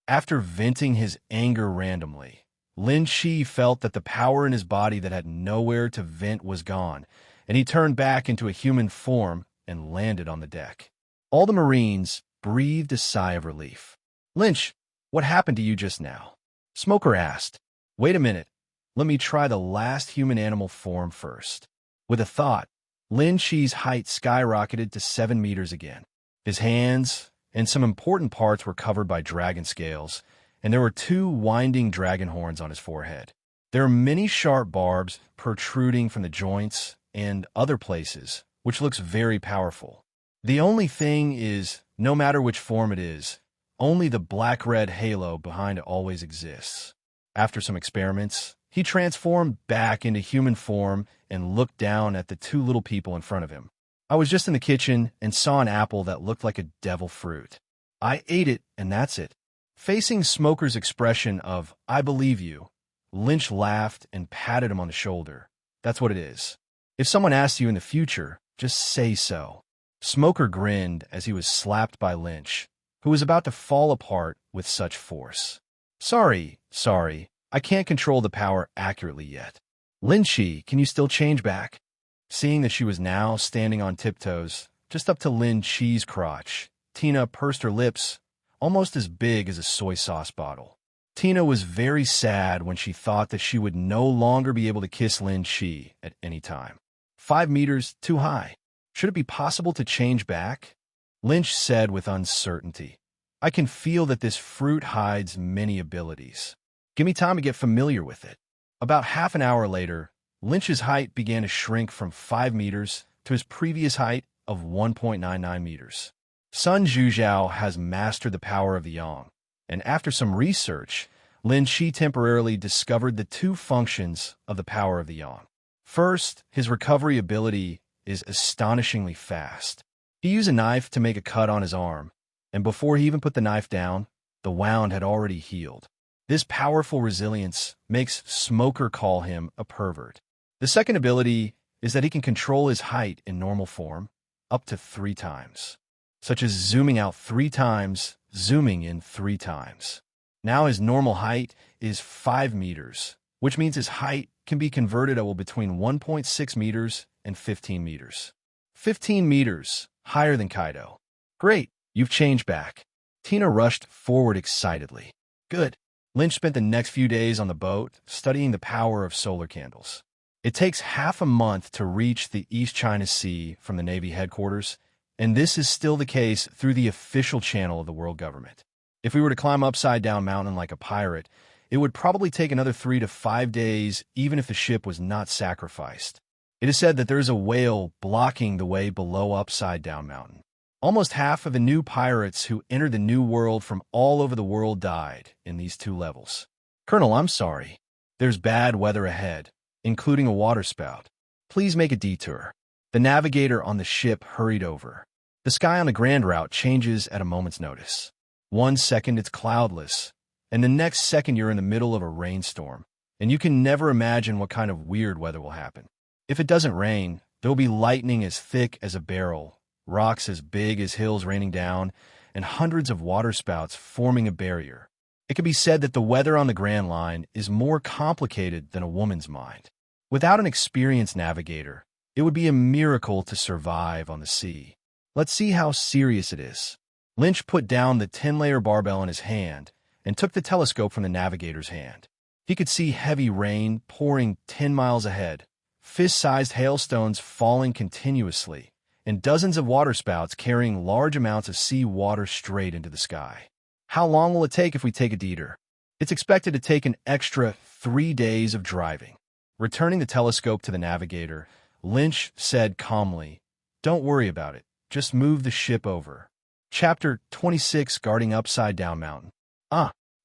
After venting his anger randomly, Lin Shi felt that the power in his body that had nowhere to vent was gone, and he turned back into a human form and landed on the deck. All the Marines breathed a sigh of relief. Lynch, what happened to you just now? Smoker asked. Wait a minute. Let me try the last human animal form first. With a thought, Lin Shi's height skyrocketed to 7 meters again. His hands and some important parts were covered by dragon scales, and there were 2 winding dragon horns on his forehead. There are many sharp barbs protruding from the joints and other places, which looks very powerful. The only thing is, no matter which form it is, only the black-red halo behind it always exists. After some experiments, he transformed back into human form and looked down at the 2 little people in front of him. I was just in the kitchen and saw an apple that looked like a devil fruit. I ate it, and that's it. Facing Smoker's expression of, I believe you, Lynch laughed and patted him on the shoulder. That's what it is. If someone asks you in the future, just say so. Smoker grinned as he was slapped by Lynch, who was about to fall apart with such force. Sorry, I can't control the power accurately yet. Lynchy, can you still change back? Seeing that she was now standing on tiptoes, just up to Lin Chi's crotch, Tina pursed her lips, almost as big as a soy sauce bottle. Tina was very sad when she thought that she would no longer be able to kiss Lin Chi at any time. 5 meters too high. Should it be possible to change back? Lynch said with uncertainty. I can feel that this fruit hides many abilities. Give me time to get familiar with it. About half an hour later, Lynch's height began to shrink from 5 meters to his previous height of 1.99 meters. Sun Zhuzhao has mastered the power of the Yang, and after some research, Lin Chi temporarily discovered the 2 functions of the power of the Yang. First, his recovery ability is astonishingly fast. He used a knife to make a cut on his arm, and before he even put the knife down, the wound had already healed. This powerful resilience makes Smoker call him a pervert. The second ability is that he can control his height in normal form up to 3 times, such as zooming out 3 times, zooming in 3 times. Now his normal height is 5 meters, which means his height can be converted between 1.6 meters and 15 meters. 15 meters, higher than Kaido. Great, you've changed back. Tina rushed forward excitedly. Good. Lynch spent the next few days on the boat studying the power of solar candles. It takes half a month to reach the East China Sea from the Navy headquarters, and this is still the case through the official channel of the world government. If we were to climb Upside Down Mountain like a pirate, it would probably take another 3 to 5 days even if the ship was not sacrificed. It is said that there is a whale blocking the way below Upside Down Mountain. Almost half of the new pirates who entered the New World from all over the world died in these 2 levels. Colonel, I'm sorry. There's bad weather ahead, including a waterspout. Please make a detour. The navigator on the ship hurried over. The sky on the Grand Route changes at a moment's notice. 1 second it's cloudless, and the next second you're in the middle of a rainstorm, and you can never imagine what kind of weird weather will happen. If it doesn't rain, there will be lightning as thick as a barrel, rocks as big as hills raining down, and hundreds of waterspouts forming a barrier. It can be said that the weather on the Grand Line is more complicated than a woman's mind. Without an experienced navigator, it would be a miracle to survive on the sea. Let's see how serious it is. Lynch put down the 10-layer barbell in his hand and took the telescope from the navigator's hand. He could see heavy rain pouring 10 miles ahead, fist-sized hailstones falling continuously, and dozens of waterspouts carrying large amounts of sea water straight into the sky. How long will it take if we take a detour? It's expected to take an extra 3 days of driving. Returning the telescope to the navigator, Lynch said calmly, "Don't worry about it. Just move the ship over." Chapter 26, Guarding Upside Down Mountain.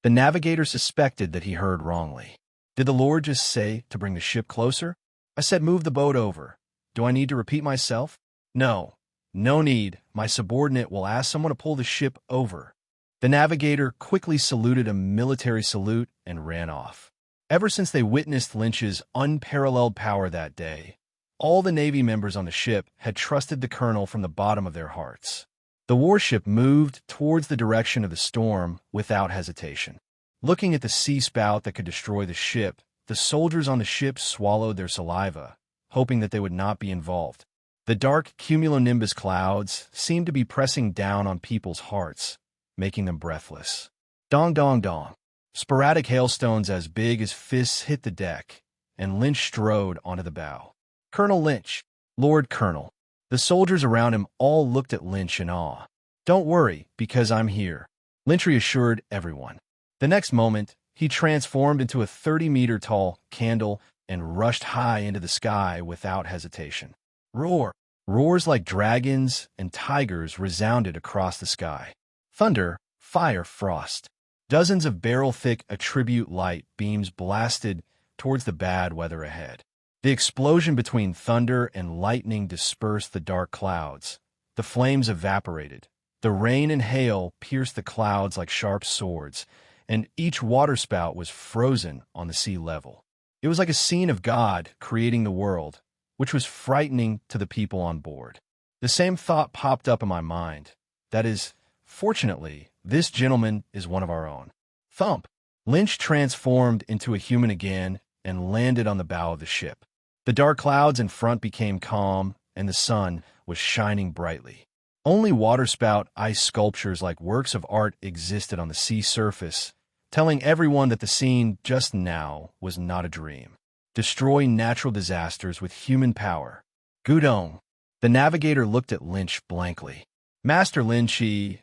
The navigator suspected that he heard wrongly. Did the Lord just say to bring the ship closer? I said move the boat over. Do I need to repeat myself? No. No need. My subordinate will ask someone to pull the ship over. The navigator quickly saluted a military salute and ran off. Ever since they witnessed Lynch's unparalleled power that day, all the Navy members on the ship had trusted the colonel from the bottom of their hearts. The warship moved towards the direction of the storm without hesitation. Looking at the sea spout that could destroy the ship, the soldiers on the ship swallowed their saliva, hoping that they would not be involved. The dark cumulonimbus clouds seemed to be pressing down on people's hearts, making them breathless. Dong, dong, dong. Sporadic hailstones as big as fists hit the deck, and Lynch strode onto the bow. Colonel Lynch, Lord Colonel. The soldiers around him all looked at Lynch in awe. Don't worry, because I'm here, Lynch reassured everyone. The next moment, he transformed into a 30-meter-tall candle and rushed high into the sky without hesitation. Roar! Roars like dragons and tigers resounded across the sky. Thunder, fire, frost. Dozens of barrel-thick attribute light beams blasted towards the bad weather ahead. The explosion between thunder and lightning dispersed the dark clouds. The flames evaporated. The rain and hail pierced the clouds like sharp swords, and each waterspout was frozen on the sea level. It was like a scene of God creating the world, which was frightening to the people on board. The same thought popped up in my mind. That is, fortunately, this gentleman is one of our own. Thump! Lynch transformed into a human again and landed on the bow of the ship. The dark clouds in front became calm, and the sun was shining brightly. Only waterspout ice sculptures like works of art existed on the sea surface, telling everyone that the scene just now was not a dream. Destroy natural disasters with human power. Gudong. The navigator looked at Lynch blankly. Master Lynch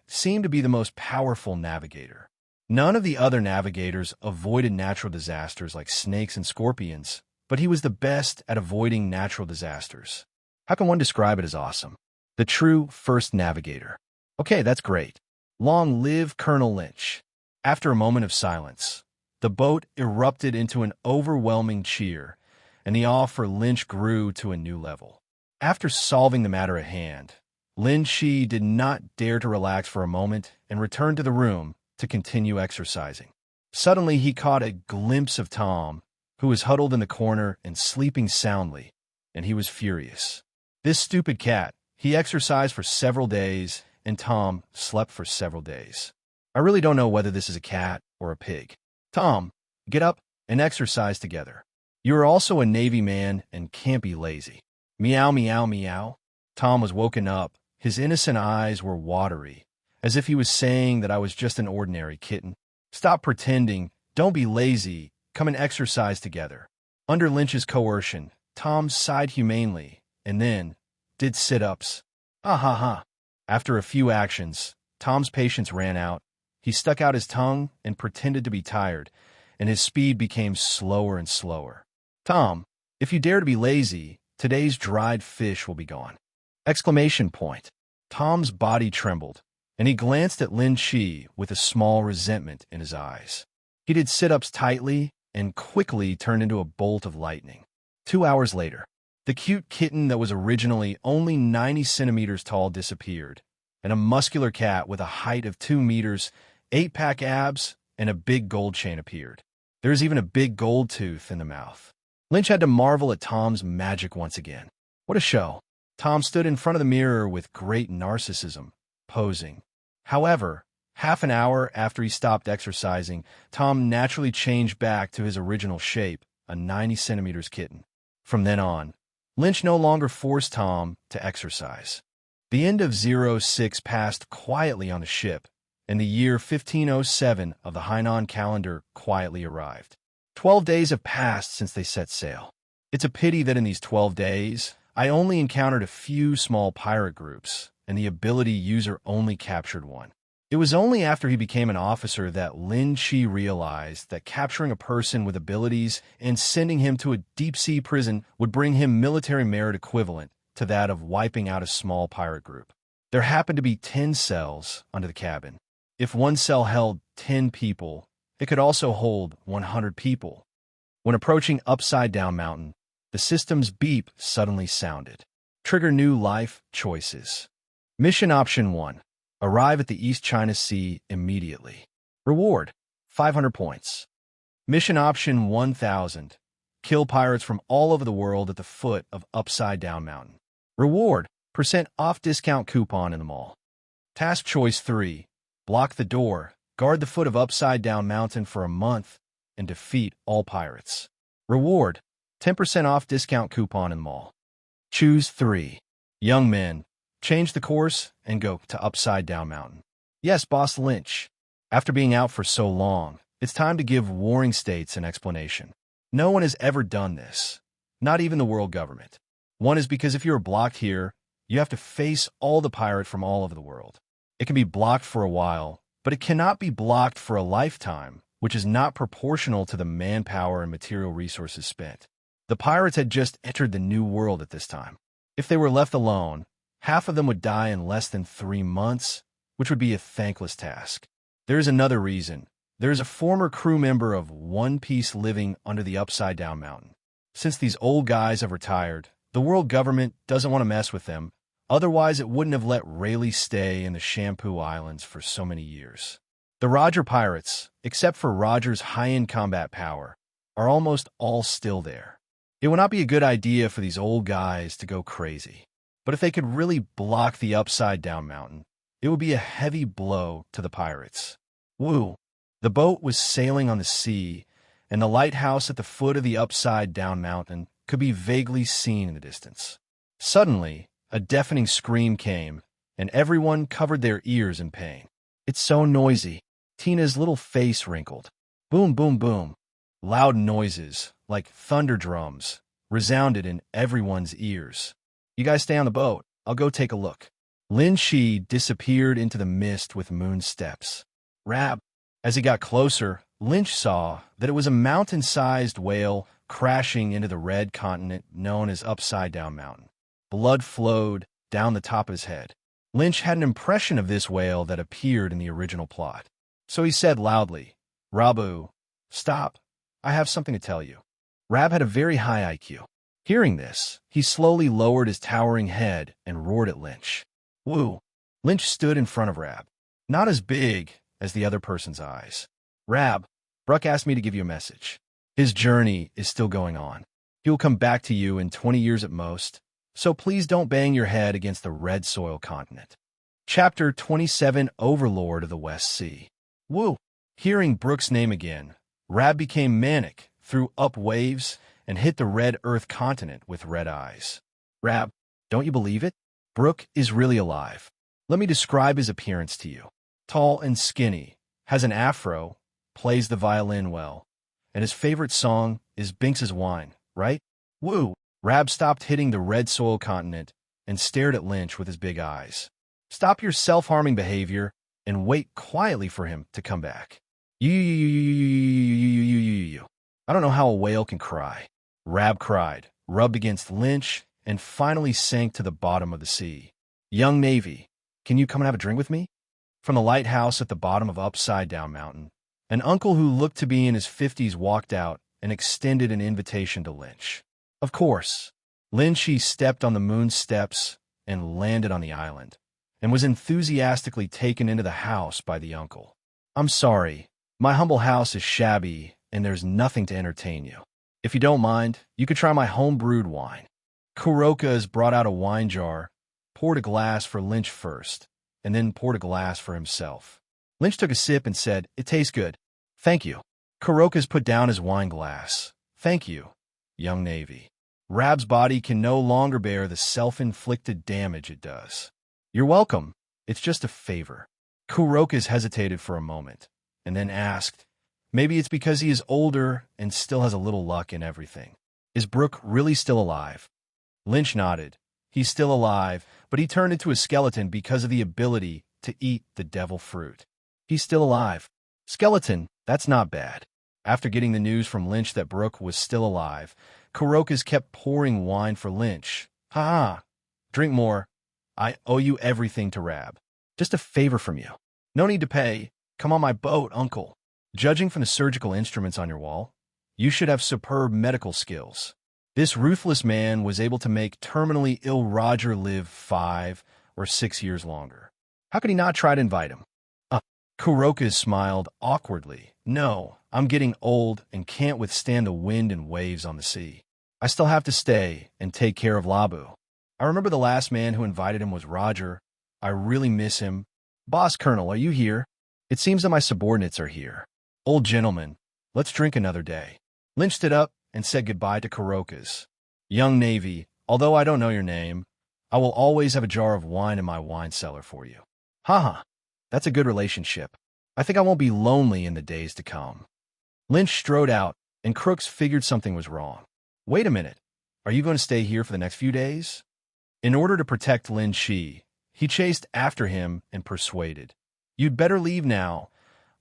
seemed to be the most powerful navigator. None of the other navigators avoided natural disasters like snakes and scorpions, but he was the best at avoiding natural disasters. How can one describe it as awesome? The true first navigator. Okay, that's great. Long live Colonel Lynch. After a moment of silence, the boat erupted into an overwhelming cheer, and the awe for Lynch grew to a new level. After solving the matter at hand, Lynch did not dare to relax for a moment and returned to the room to continue exercising. Suddenly, he caught a glimpse of Tom, who was huddled in the corner and sleeping soundly, and he was furious. This stupid cat, he exercised for several days, and Tom slept for several days. I really don't know whether this is a cat or a pig. Tom, get up and exercise together. You are also a Navy man and can't be lazy. Meow, meow, meow. Tom was woken up. His innocent eyes were watery, as if he was saying that I was just an ordinary kitten. Stop pretending. Don't be lazy. Come and exercise together. Under Lynch's coercion, Tom sighed humanely and then did sit-ups. Ha ha ha. After a few actions, Tom's patience ran out. He stuck out his tongue and pretended to be tired, and his speed became slower and slower. Tom, if you dare to be lazy, today's dried fish will be gone. Exclamation point. Tom's body trembled, and he glanced at Lin Chi with a small resentment in his eyes. He did sit-ups tightly and quickly turned into a bolt of lightning. 2 hours later, the cute kitten that was originally only 90 centimeters tall disappeared, and a muscular cat with a height of 2 meters, 8-pack abs, and a big gold chain appeared. There was even a big gold tooth in the mouth. Lynch had to marvel at Tom's magic once again. What a show. Tom stood in front of the mirror with great narcissism, posing. However, half an hour after he stopped exercising, Tom naturally changed back to his original shape, a 90 centimeters kitten. From then on, Lynch no longer forced Tom to exercise. The end of 06 passed quietly on the ship, and the year 1507 of the Hainan calendar quietly arrived. 12 days have passed since they set sail. It's a pity that in these 12 days, I only encountered a few small pirate groups, and the ability user only captured one. It was only after he became an officer that Lin Chi realized that capturing a person with abilities and sending him to a deep-sea prison would bring him military merit equivalent to that of wiping out a small pirate group. There happened to be 10 cells under the cabin. If one cell held 10 people, it could also hold 100 people. When approaching Upside Down Mountain, the system's beep suddenly sounded. Trigger new life choices. Mission Option 1. Arrive at the East China Sea immediately. Reward, 500 points. Mission Option 1000. Kill pirates from all over the world at the foot of Upside Down Mountain. Reward, % off discount coupon in the mall. Task Choice 3. Block the door, guard the foot of Upside Down Mountain for a month, and defeat all pirates. Reward, 10% off discount coupon in the mall. Choose 3. Young men, change the course and go to Upside Down Mountain. Yes, Boss Lynch. After being out for so long, it's time to give warring states an explanation. No one has ever done this, not even the world government. One is because if you're blocked here, you have to face all the pirates from all over the world. It can be blocked for a while, but it cannot be blocked for a lifetime, which is not proportional to the manpower and material resources spent. The pirates had just entered the New World at this time. If they were left alone, half of them would die in less than 3 months, which would be a thankless task. There is another reason. There is a former crew member of One Piece living under the Upside Down Mountain. Since these old guys have retired, the world government doesn't want to mess with them. Otherwise, it wouldn't have let Rayleigh stay in the Shampoo Islands for so many years. The Roger pirates, except for Roger's high-end combat power, are almost all still there. It would not be a good idea for these old guys to go crazy. But if they could really block the Upside Down Mountain, it would be a heavy blow to the pirates. Woo! The boat was sailing on the sea, and the lighthouse at the foot of the Upside Down Mountain could be vaguely seen in the distance. Suddenly, a deafening scream came, and everyone covered their ears in pain. It's so noisy. Tina's little face wrinkled. Boom, boom, boom. Loud noises, like thunder drums, resounded in everyone's ears. You guys stay on the boat. I'll go take a look. Lin Chi disappeared into the mist with moon steps. Rab. As he got closer, Lynch saw that it was a mountain-sized whale crashing into the red continent known as Upside Down Mountain. Blood flowed down the top of his head. Lynch had an impression of this whale that appeared in the original plot. So he said loudly, "Rabu, stop. I have something to tell you." Rab had a very high IQ. Hearing this, he slowly lowered his towering head and roared at Lynch. Woo! Lynch stood in front of Rab, not as big as the other person's eyes. Rab, Bruck asked me to give you a message. His journey is still going on. He will come back to you in 20 years at most, so please don't bang your head against the red soil continent. Chapter 27, Overlord of the West Sea. Woo! Hearing Brook's name again, Rab became manic, threw up waves, and hit the red earth continent with red eyes. Rab, don't you believe it? Brook is really alive. Let me describe his appearance to you. Tall and skinny, has an afro, plays the violin well, and his favorite song is Binks's Wine, right? Woo! Rab stopped hitting the red soil continent and stared at Lynch with his big eyes. Stop your self-harming behavior and wait quietly for him to come back. You. I don't know how a whale can cry. Rab cried, rubbed against Lynch, and finally sank to the bottom of the sea. Young Navy, can you come and have a drink with me? From the lighthouse at the bottom of Upside Down Mountain, an uncle who looked to be in his 50s walked out and extended an invitation to Lynch. Of course, Lynch stepped on the moon's steps and landed on the island, and was enthusiastically taken into the house by the uncle. I'm sorry, my humble house is shabby and there's nothing to entertain you. If you don't mind, you could try my home-brewed wine. Kuroka's brought out a wine jar, poured a glass for Lynch first, and then poured a glass for himself. Lynch took a sip and said, "It tastes good. Thank you." Kuroka's put down his wine glass. "Thank you, young Navy. Rab's body can no longer bear the self-inflicted damage it does." "You're welcome. It's just a favor." Kuroka's hesitated for a moment, and then asked, "Maybe it's because he is older and still has a little luck in everything. Is Brooke really still alive?" Lynch nodded. "He's still alive, but he turned into a skeleton because of the ability to eat the devil fruit." "He's still alive. Skeleton, that's not bad." After getting the news from Lynch that Brooke was still alive, Kuroka's kept pouring wine for Lynch. "Ha! Drink more. I owe you everything to Rab. Just a favor from you. No need to pay. Come on my boat, uncle. Judging from the surgical instruments on your wall, you should have superb medical skills." This ruthless man was able to make terminally ill Roger live 5 or 6 years longer. How could he not try to invite him? Kuroka smiled awkwardly. "No, I'm getting old and can't withstand the wind and waves on the sea. I still have to stay and take care of Labu. I remember the last man who invited him was Roger. I really miss him. Boss Colonel, are you here? It seems that my subordinates are here. Old gentleman, let's drink another day." Lynch stood up and said goodbye to Kuroka's. "Young Navy, although I don't know your name, I will always have a jar of wine in my wine cellar for you." "Haha, that's a good relationship. I think I won't be lonely in the days to come." Lynch strode out, and Crooks figured something was wrong. "Wait a minute. Are you going to stay here for the next few days?" In order to protect Lin Shi, he chased after him and persuaded, "You'd better leave now,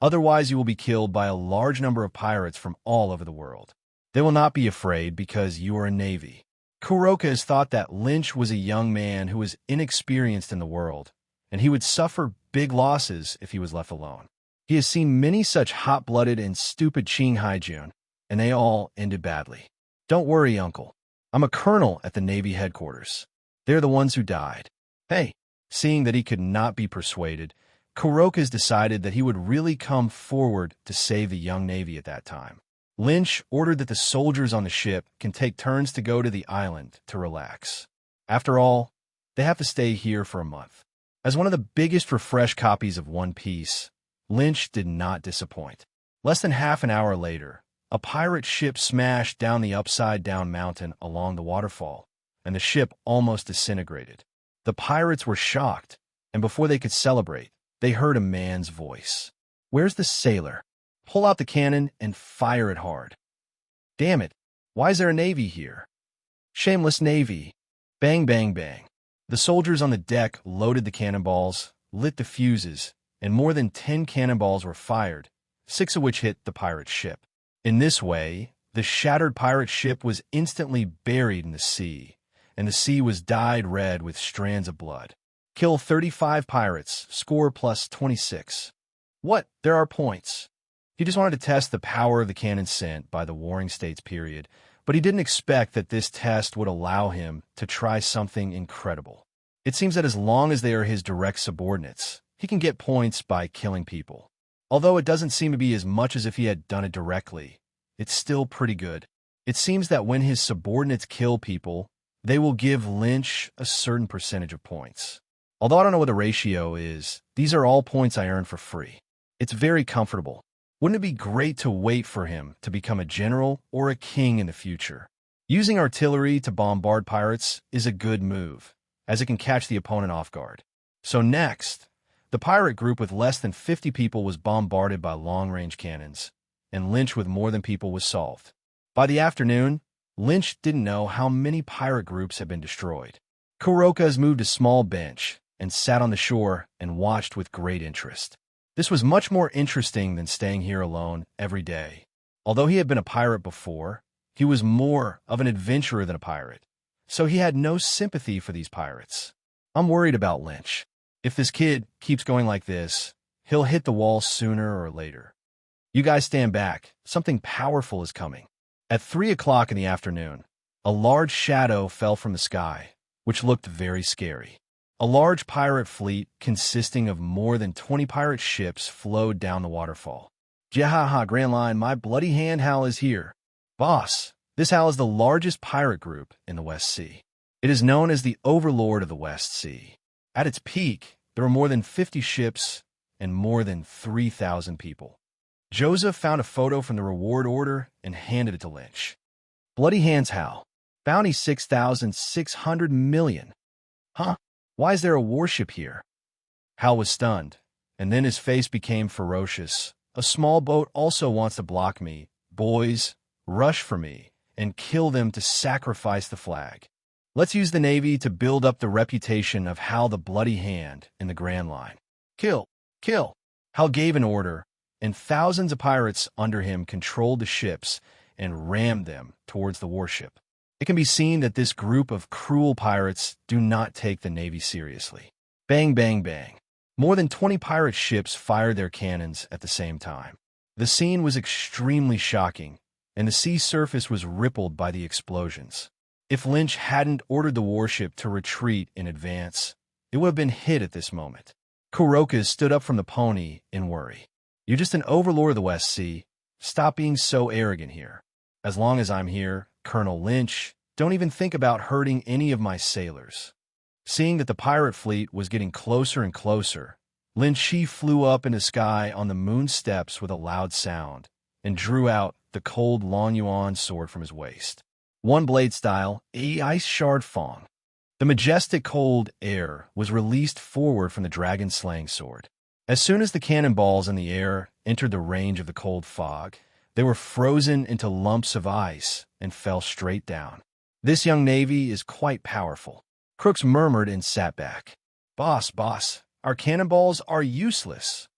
otherwise you will be killed by a large number of pirates from all over the world. They will not be afraid because you are a navy." Kuroka has thought that Lynch was a young man who was inexperienced in the world, and he would suffer big losses if he was left alone. He has seen many such hot-blooded and stupid Qing Haijun, and they all ended badly. "Don't worry, uncle. I'm a colonel at the Navy headquarters. They're the ones who died." Hey, seeing that he could not be persuaded, Kuroka's decided that he would really come forward to save the young Navy at that time. Lynch ordered that the soldiers on the ship can take turns to go to the island to relax. After all, they have to stay here for a month. As one of the biggest refreshed copies of One Piece, Lynch did not disappoint. Less than half an hour later, a pirate ship smashed down the upside-down mountain along the waterfall, and the ship almost disintegrated. The pirates were shocked, and before they could celebrate, they heard a man's voice. "Where's the sailor? Pull out the cannon and fire it hard." "Damn it, why is there a navy here?" "Shameless navy." Bang, bang, bang. The soldiers on the deck loaded the cannonballs, lit the fuses, and more than 10 cannonballs were fired, 6 of which hit the pirate ship. In this way, the shattered pirate ship was instantly buried in the sea, and the sea was dyed red with strands of blood. Kill 35 pirates, score plus 26. What? There are points. He just wanted to test the power of the cannon sent by the Warring States period, but he didn't expect that this test would allow him to try something incredible. It seems that as long as they are his direct subordinates, he can get points by killing people. Although it doesn't seem to be as much as if he had done it directly, it's still pretty good. It seems that when his subordinates kill people, they will give Lynch a certain percentage of points. Although I don't know what the ratio is, these are all points I earned for free. It's very comfortable. Wouldn't it be great to wait for him to become a general or a king in the future? Using artillery to bombard pirates is a good move, as it can catch the opponent off guard. So next, the pirate group with less than 50 people was bombarded by long-range cannons, and Lynch with more than people was solved. By the afternoon, Lynch didn't know how many pirate groups had been destroyed. Kuroka has moved a small bench and sat on the shore and watched with great interest. This was much more interesting than staying here alone every day. Although he had been a pirate before, he was more of an adventurer than a pirate, so he had no sympathy for these pirates. I'm worried about Lynch. If this kid keeps going like this, he'll hit the wall sooner or later. You guys stand back. Something powerful is coming. At 3 o'clock in the afternoon, a large shadow fell from the sky, which looked very scary. A large pirate fleet consisting of more than 20 pirate ships flowed down the waterfall. Jehaha, Grand Line, my bloody hand Hal is here. Boss, this Hal is the largest pirate group in the West Sea. It is known as the Overlord of the West Sea. At its peak, there were more than 50 ships and more than 3,000 people. Joseph found a photo from the reward order and handed it to Lynch. Bloody hands, Hal. Bounty 6,600 million. Huh? Why is there a warship here? Hal was stunned, and then his face became ferocious. A small boat also wants to block me. Boys, rush for me and kill them to sacrifice the flag. Let's use the Navy to build up the reputation of Hal the Bloody Hand in the Grand Line. Kill! Kill! Hal gave an order, and thousands of pirates under him controlled the ships and rammed them towards the warship. It can be seen that this group of cruel pirates do not take the Navy seriously. Bang, bang, bang. More than 20 pirate ships fired their cannons at the same time. The scene was extremely shocking, and the sea surface was rippled by the explosions. If Lynch hadn't ordered the warship to retreat in advance, it would have been hit at this moment. Kuroka stood up from the pony in worry. You're just an overlord of the West Sea. Stop being so arrogant here. As long as I'm here, Colonel Lynch, don't even think about hurting any of my sailors. Seeing that the pirate fleet was getting closer and closer, Lynch flew up into the sky on the moon steps with a loud sound and drew out the cold Long Yuan sword from his waist. One blade style, a ice shard fong. The majestic cold air was released forward from the dragon-slaying sword. As soon as the cannonballs in the air entered the range of the cold fog, they were frozen into lumps of ice and fell straight down. This young navy is quite powerful. Crooks murmured and sat back. Boss, our cannonballs are useless.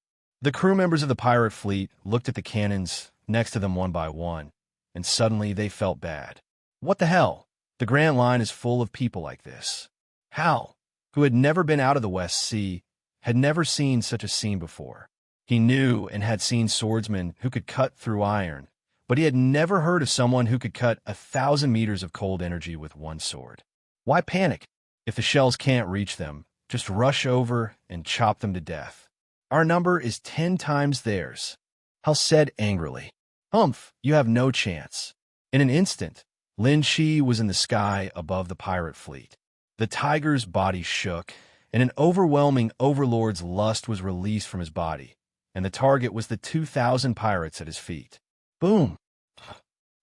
The crew members of the pirate fleet looked at the cannons next to them one by one, and suddenly they felt bad. What the hell? The Grand Line is full of people like this. Hal, who had never been out of the West Sea, had never seen such a scene before. He knew and had seen swordsmen who could cut through iron, but he had never heard of someone who could cut 1,000 meters of cold energy with one sword. Why panic? If the shells can't reach them, just rush over and chop them to death. Our number is 10 times theirs. Hal said angrily. Humph, you have no chance. In an instant, Lin Shi was in the sky above the pirate fleet. The tiger's body shook, and an overwhelming overlord's lust was released from his body, and the target was the 2,000 pirates at his feet. Boom!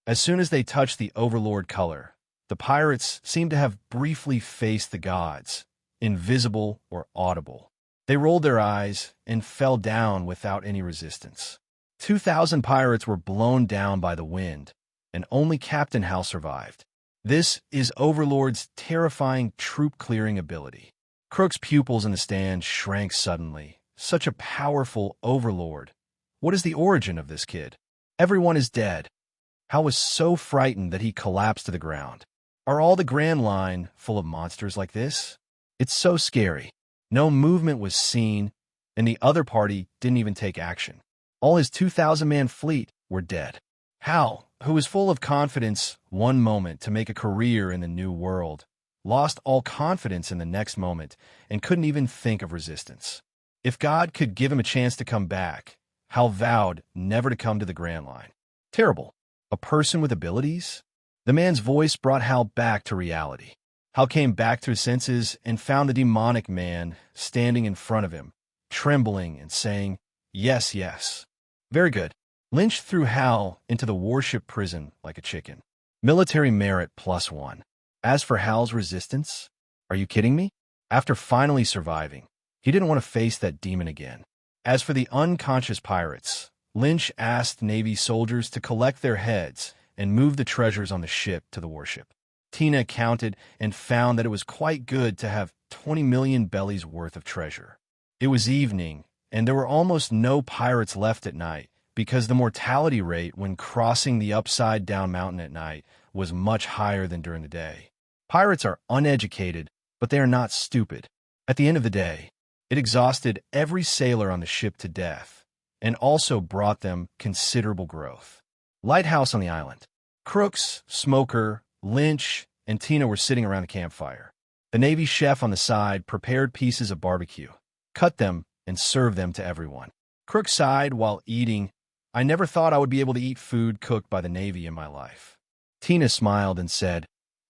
As soon as they touched the overlord color, the pirates seemed to have briefly faced the gods, invisible or audible. They rolled their eyes and fell down without any resistance. 2,000 pirates were blown down by the wind, and only Captain Hal survived. This is Overlord's terrifying troop-clearing ability. Crook's pupils in the stand shrank suddenly. Such a powerful Overlord. What is the origin of this kid? Everyone is dead. Hal was so frightened that he collapsed to the ground. Are all the Grand Line full of monsters like this? It's so scary. No movement was seen, and the other party didn't even take action. All his 2,000-man fleet were dead. Hal, who was full of confidence one moment to make a career in the new world, lost all confidence in the next moment and couldn't even think of resistance. If God could give him a chance to come back, Hal vowed never to come to the Grand Line. Terrible. A person with abilities? The man's voice brought Hal back to reality. Hal came back to his senses and found the demonic man standing in front of him, trembling and saying, "Yes, yes." Very good. Lynch threw Hal into the warship prison like a chicken. Military merit +1. As for Hal's resistance, are you kidding me? After finally surviving, he didn't want to face that demon again. As for the unconscious pirates, Lynch asked Navy soldiers to collect their heads and move the treasures on the ship to the warship. Tina counted and found that it was quite good to have 20 million bellies worth of treasure. It was evening, and there were almost no pirates left at night, because the mortality rate when crossing the upside-down mountain at night was much higher than during the day. Pirates are uneducated, but they are not stupid. At the end of the day, It exhausted every sailor on the ship to death, and also brought them considerable growth. Lighthouse on the island. Crooks, Smoker, Lynch, and Tina were sitting around the campfire. The Navy chef on the side prepared pieces of barbecue, cut them, and served them to everyone. Crook sighed while eating. I never thought I would be able to eat food cooked by the Navy in my life. Tina smiled and said,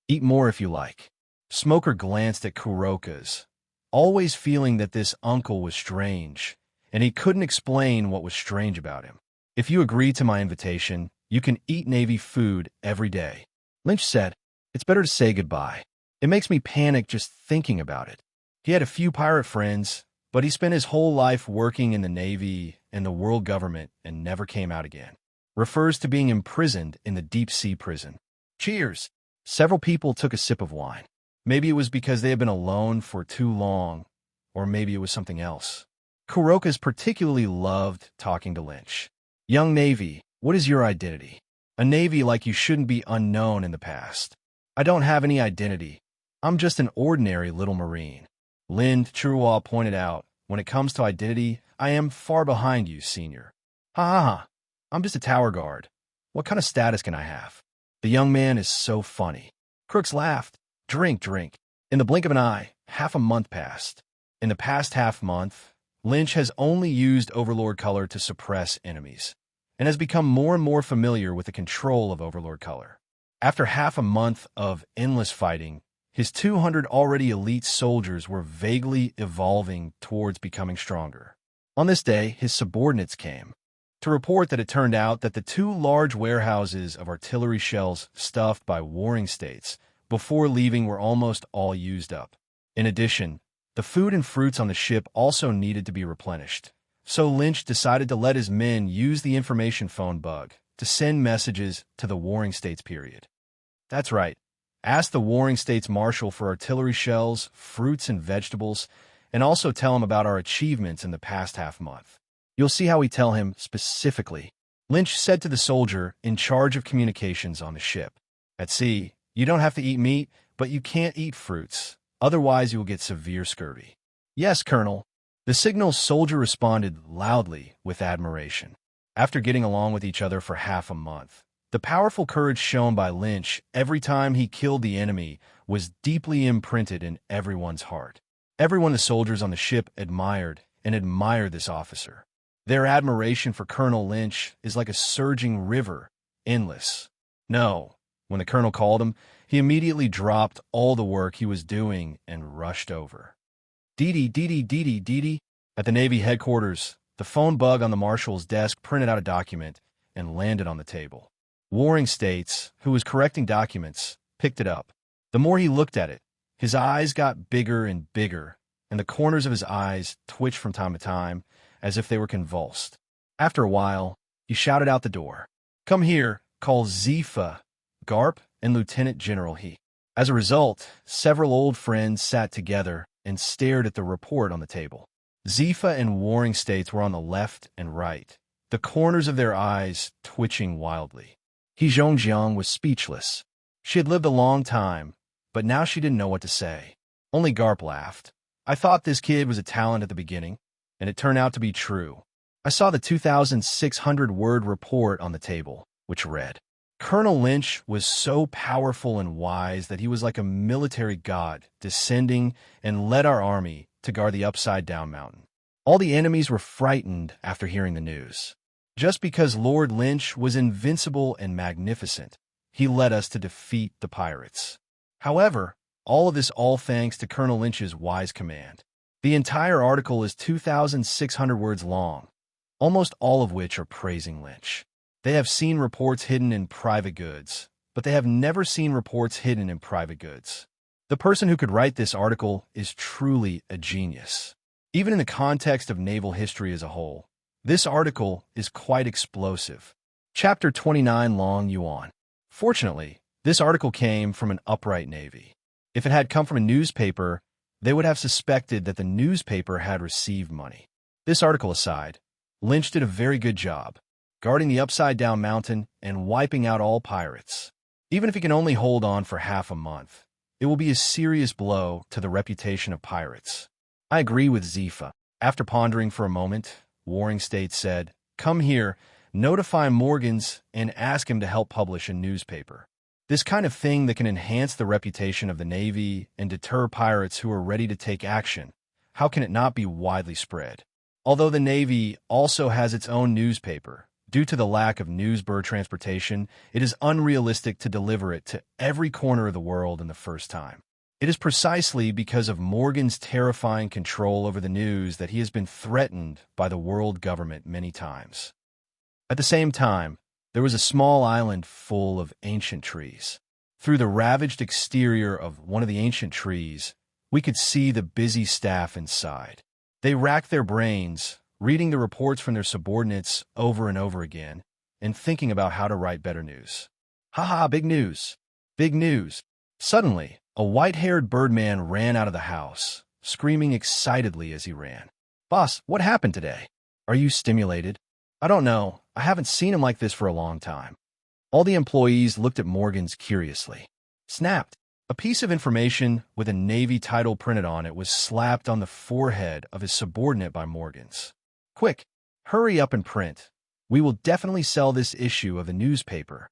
eat more if you like. Smoker glanced at Kuroka's, always feeling that this uncle was strange, and he couldn't explain what was strange about him. If you agree to my invitation, you can eat Navy food every day. Lynch said, it's better to say goodbye. It makes me panic just thinking about it. He had a few pirate friends, but he spent his whole life working in the Navy and the world government and never came out again. Refers to being imprisoned in the deep-sea prison. Cheers! Several people took a sip of wine. Maybe it was because they had been alone for too long, or maybe it was something else. Kuroka's particularly loved talking to Lynch. Young Navy, what is your identity? A Navy like you shouldn't be unknown in the past. I don't have any identity. I'm just an ordinary little Marine. Lind Churwa pointed out, when it comes to identity, I am far behind you, senior. Ha ha ha. I'm just a tower guard. What kind of status can I have? The young man is so funny. Crooks laughed. Drink, drink. In the blink of an eye, half a month passed. In the past half month, Lynch has only used Overlord Color to suppress enemies, and has become more and more familiar with the control of Overlord Color. After half a month of endless fighting, his 200 already elite soldiers were vaguely evolving towards becoming stronger. On this day, his subordinates came to report that it turned out that the 2 large warehouses of artillery shells stuffed by warring states before leaving were almost all used up. In addition, the food and fruits on the ship also needed to be replenished, so Lynch decided to let his men use the information phone bug to send messages to the warring states period. That's right. Ask the warring states marshal for artillery shells, fruits, and vegetables, and also tell him about our achievements in the past half month. You'll see how we tell him specifically. Lynch said to the soldier in charge of communications on the ship. At sea, you don't have to eat meat, but you can't eat fruits. Otherwise, you will get severe scurvy. Yes, Colonel. The signal soldier responded loudly with admiration. After getting along with each other for half a month, the powerful courage shown by Lynch every time he killed the enemy was deeply imprinted in everyone's heart. Everyone the soldiers on the ship admired this officer. Their admiration for Colonel Lynch is like a surging river, endless. No, when the colonel called him, he immediately dropped all the work he was doing and rushed over. Dee dee. At the Navy headquarters, the phone bug on the marshal's desk printed out a document and landed on the table. Warring States, who was correcting documents, picked it up. The more he looked at it, his eyes got bigger and bigger, and the corners of his eyes twitched from time to time, as if they were convulsed. After a while, he shouted out the door. Come here, call Zifa, Garp, and Lieutenant General He. As a result, several old friends sat together and stared at the report on the table. Zifa and Warring States were on the left and right, the corners of their eyes twitching wildly. He Zhongjiang was speechless. She had lived a long time, but now she didn't know what to say. Only Garp laughed. I thought this kid was a talent at the beginning, and it turned out to be true. I saw the 2,600-word report on the table, which read, Colonel Lynch was so powerful and wise that he was like a military god descending and led our army to guard the upside-down mountain. All the enemies were frightened after hearing the news. Just because Lord Lynch was invincible and magnificent, he led us to defeat the pirates. However, all of this all thanks to Colonel Lynch's wise command. The entire article is 2,600 words long, almost all of which are praising Lynch. They have seen reports hidden in private goods, but they have never seen reports hidden in private goods. The person who could write this article is truly a genius. Even in the context of naval history as a whole, this article is quite explosive. Chapter 29 Long Yuan. Fortunately, this article came from an upright navy. If it had come from a newspaper, they would have suspected that the newspaper had received money. This article aside, Lynch did a very good job, guarding the upside-down mountain and wiping out all pirates. Even if he can only hold on for half a month, it will be a serious blow to the reputation of pirates. I agree with Zifa. After pondering for a moment, Warring States said, "Come here, notify Morgans, and ask him to help publish a newspaper. This kind of thing that can enhance the reputation of the Navy and deter pirates who are ready to take action. How can it not be widely spread?" Although the Navy also has its own newspaper, due to the lack of newsbird transportation, it is unrealistic to deliver it to every corner of the world in the first time. It is precisely because of Morgan's terrifying control over the news that he has been threatened by the world government many times. At the same time, there was a small island full of ancient trees. Through the ravaged exterior of one of the ancient trees, we could see the busy staff inside. They racked their brains, reading the reports from their subordinates over and over again, and thinking about how to write better news. Haha, big news! Big news! Suddenly, a white-haired birdman ran out of the house, screaming excitedly as he ran. "Boss, what happened today? Are you stimulated?" "I don't know. I haven't seen him like this for a long time." All the employees looked at Morgans curiously. Snapped. A piece of information with a Navy title printed on it was slapped on the forehead of his subordinate by Morgans. "Quick, hurry up and print. We will definitely sell this issue of the newspaper."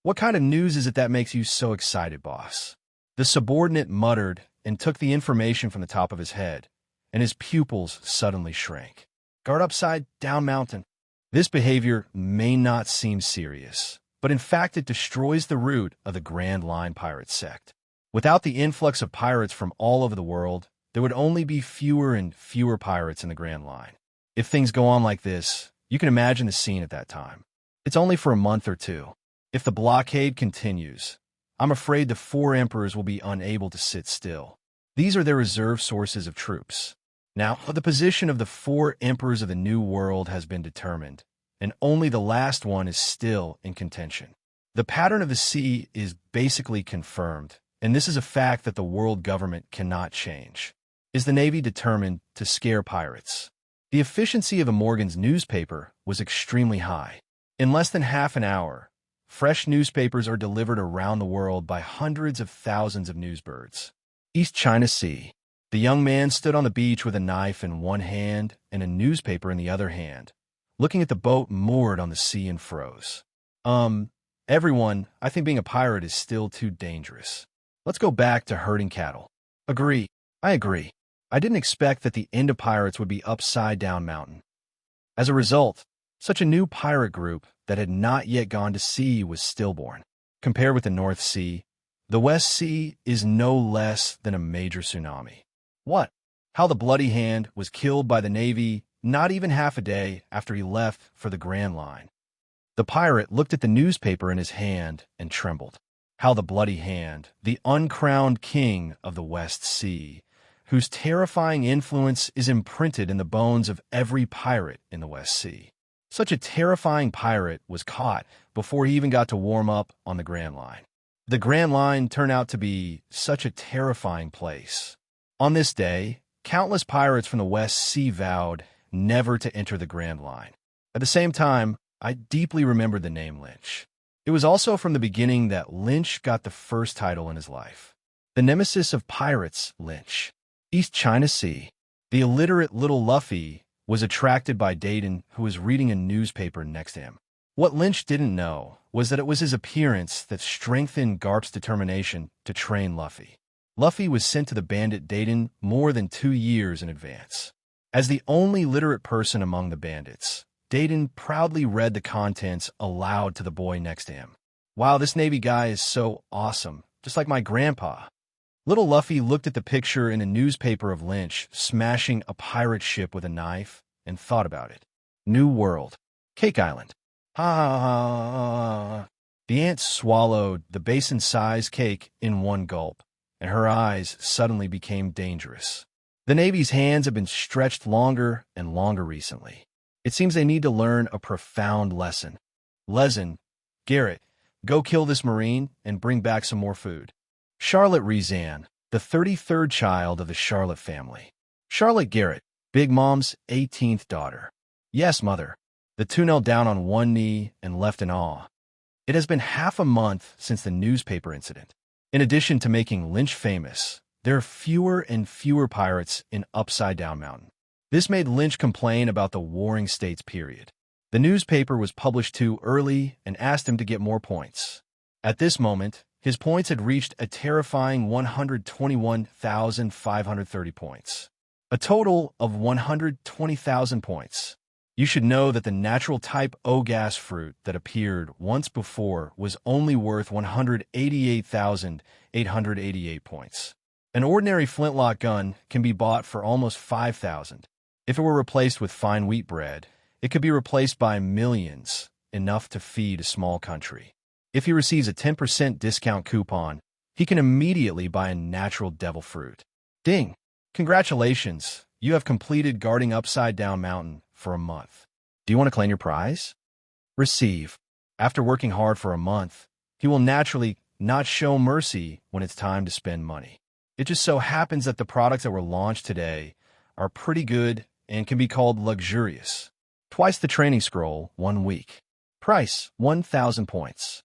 "What kind of news is it that makes you so excited, boss?" The subordinate muttered and took the information from the top of his head, and his pupils suddenly shrank. "Guard upside down mountain." This behavior may not seem serious, but in fact it destroys the root of the Grand Line pirate sect. Without the influx of pirates from all over the world, there would only be fewer and fewer pirates in the Grand Line. If things go on like this, you can imagine the scene at that time. It's only for a month or two. If the blockade continues, I'm afraid the four emperors will be unable to sit still. These are their reserve sources of troops. Now, the position of the four emperors of the New World has been determined, and only the last one is still in contention. The pattern of the sea is basically confirmed, and this is a fact that the world government cannot change. Is the Navy determined to scare pirates? The efficiency of a Morgan's newspaper was extremely high. In less than half an hour, fresh newspapers are delivered around the world by hundreds of thousands of newsbirds. East China Sea. The young man stood on the beach with a knife in one hand and a newspaper in the other hand, looking at the boat moored on the sea and froze. Everyone, I think being a pirate is still too dangerous. Let's go back to herding cattle." "Agree. I agree. I didn't expect that the end of pirates would be upside down mountain." As a result, such a new pirate group that had not yet gone to sea was stillborn. Compared with the North Sea, the West Sea is no less than a major tsunami. What? How the Bloody Hand was killed by the Navy not even half a day after he left for the Grand Line. The pirate looked at the newspaper in his hand and trembled. How the Bloody Hand, the uncrowned king of the West Sea, whose terrifying influence is imprinted in the bones of every pirate in the West Sea. Such a terrifying pirate was caught before he even got to warm up on the Grand Line. The Grand Line turned out to be such a terrifying place. On this day, countless pirates from the West Sea vowed never to enter the Grand Line. At the same time, I deeply remembered the name Lynch. It was also from the beginning that Lynch got the first title in his life. The nemesis of pirates, Lynch. East China Sea. The illiterate little Luffy was attracted by Dayton, who was reading a newspaper next to him. What Lynch didn't know was that it was his appearance that strengthened Garp's determination to train Luffy. Luffy was sent to the bandit Dayton more than 2 years in advance. As the only literate person among the bandits, Dayton proudly read the contents aloud to the boy next to him. "Wow, this Navy guy is so awesome, just like my grandpa." Little Luffy looked at the picture in a newspaper of Lynch smashing a pirate ship with a knife and thought about it. New World. Cake Island. Ha ha ha ha. The ant swallowed the basin-sized cake in one gulp, and her eyes suddenly became dangerous. The Navy's hands have been stretched longer and longer recently. It seems they need to learn a profound lesson. Lesson, Garrett, go kill this Marine and bring back some more food. Charlotte Rezan, the 33rd child of the Charlotte family. Charlotte Garrett, Big Mom's 18th daughter. Yes, mother. The two knelt down on one knee and left in awe. It has been half a month since the newspaper incident. In addition to making Lynch famous, There are fewer and fewer pirates in Upside Down Mountain. This made Lynch complain about the Warring States period. The newspaper was published too early and asked him to get more points. At this moment, his points had reached a terrifying 121,530 points. A total of 120,000 points. You should know that the natural type O gas fruit that appeared once before was only worth 188,888 points. An ordinary flintlock gun can be bought for almost 5,000. If it were replaced with fine wheat bread, it could be replaced by millions, enough to feed a small country. If he receives a 10% discount coupon, he can immediately buy a natural devil fruit. Ding! Congratulations, you have completed guarding Upside Down Mountain for a month. Do you want to claim your prize? Receive. After working hard for a month, he will naturally not show mercy when it's time to spend money. It just so happens that the products that were launched today are pretty good and can be called luxurious. Twice the training scroll, 1 week. Price, 1,000 points.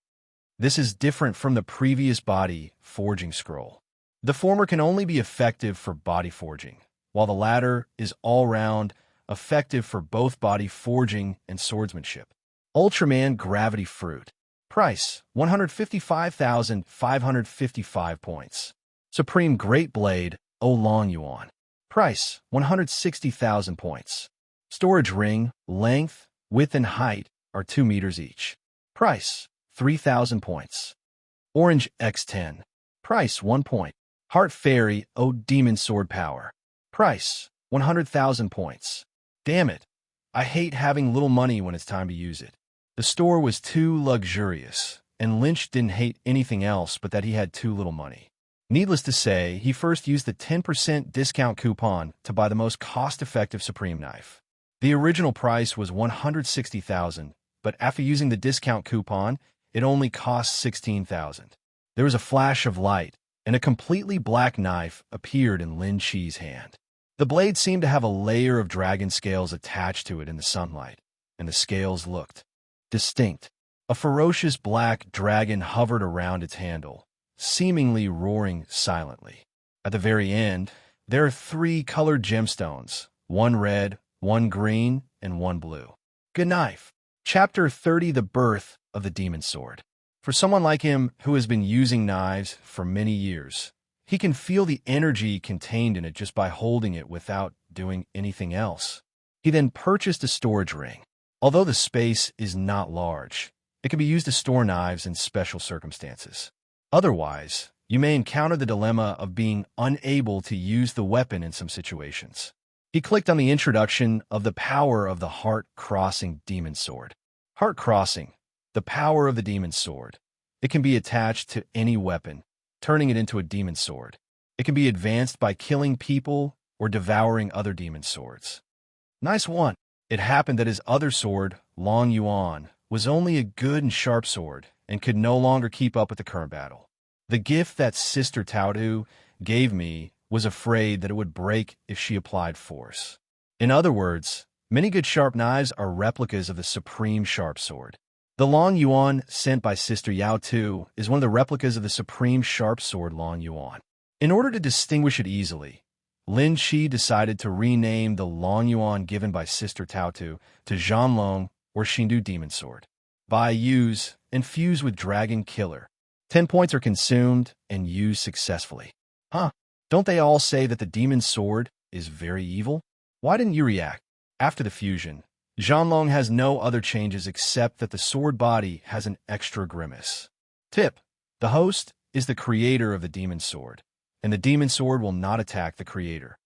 This is different from the previous body forging scroll. The former can only be effective for body forging, while the latter is all-round effective for both body forging and swordsmanship. Ultraman Gravity Fruit. Price, 155,555 points. Supreme Great Blade, O Long Yuan. Price, 160,000 points. Storage ring, length, width, and height are 2 meters each. Price, 3,000 points. Orange X10. Price, 1 point. Heart Fairy, O Demon Sword Power. Price, 100,000 points. Damn it. I hate having little money when it's time to use it. The store was too luxurious, and Lynch didn't hate anything else but that he had too little money. Needless to say, he first used the 10% discount coupon to buy the most cost-effective Supreme knife. The original price was $160,000, but after using the discount coupon, it only cost $16,000. There was a flash of light, and a completely black knife appeared in Lin Chi's hand. The blade seemed to have a layer of dragon scales attached to it in the sunlight, and the scales looked distinct. A ferocious black dragon hovered around its handle, seemingly roaring silently. At the very end, there are 3 colored gemstones, 1 red, 1 green, and 1 blue. Good knife. Chapter 30, The Birth of the Demon Sword. For someone like him who has been using knives for many years, he can feel the energy contained in it just by holding it without doing anything else. He then purchased a storage ring. Although the space is not large, it can be used to store knives in special circumstances. Otherwise, you may encounter the dilemma of being unable to use the weapon in some situations. He clicked on the introduction of the power of the heart-crossing demon sword. Heart-crossing, the power of the demon sword. It can be attached to any weapon, turning it into a demon sword. It can be advanced by killing people or devouring other demon swords. Nice one. It happened that his other sword, Long Yuan, was only a good and sharp sword and could no longer keep up with the current battle. The gift that Sister Tautu gave me was afraid that it would break if she applied force. In other words, many good sharp knives are replicas of the supreme sharp sword. The Long Yuan sent by Sister Yao Tu is one of the replicas of the supreme sharp sword Long Yuan. In order to distinguish it easily, Lin Chi decided to rename the Long Yuan given by Sister Tautu to Zhanlong or Shindu Demon Sword. Buy, use, and fuse with Dragon Killer. 10 points are consumed and used successfully. Huh? Don't they all say that the demon sword is very evil? Why didn't you react? After the fusion, Zhanlong has no other changes except that the sword body has an extra grimace. Tip: the host is the creator of the demon sword, and the demon sword will not attack the creator.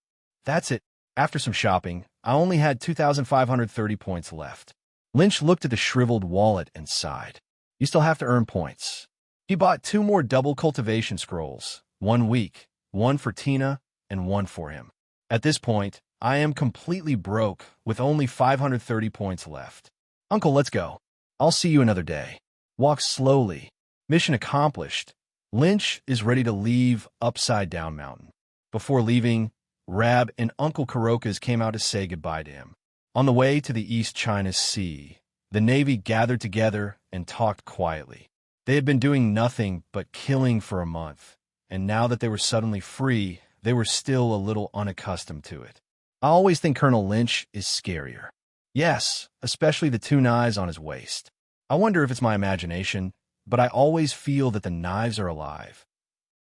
That's it. After some shopping, I only had 2,530 points left. Lynch looked at the shriveled wallet and sighed. You still have to earn points. He bought 2 more double cultivation scrolls, 1 week, 1 for Tina, and 1 for him. At this point, I am completely broke with only 530 points left. Uncle, let's go. I'll see you another day. Walk slowly. Mission accomplished. Lynch is ready to leave Upside Down Mountain. Before leaving, Rab and Uncle Kurokas came out to say goodbye to him. On the way to the East China Sea, the Navy gathered together and talked quietly. They had been doing nothing but killing for a month, and now that they were suddenly free, they were still a little unaccustomed to it. I always think Colonel Lynch is scarier. Yes, especially the two knives on his waist. I wonder if it's my imagination, but I always feel that the knives are alive.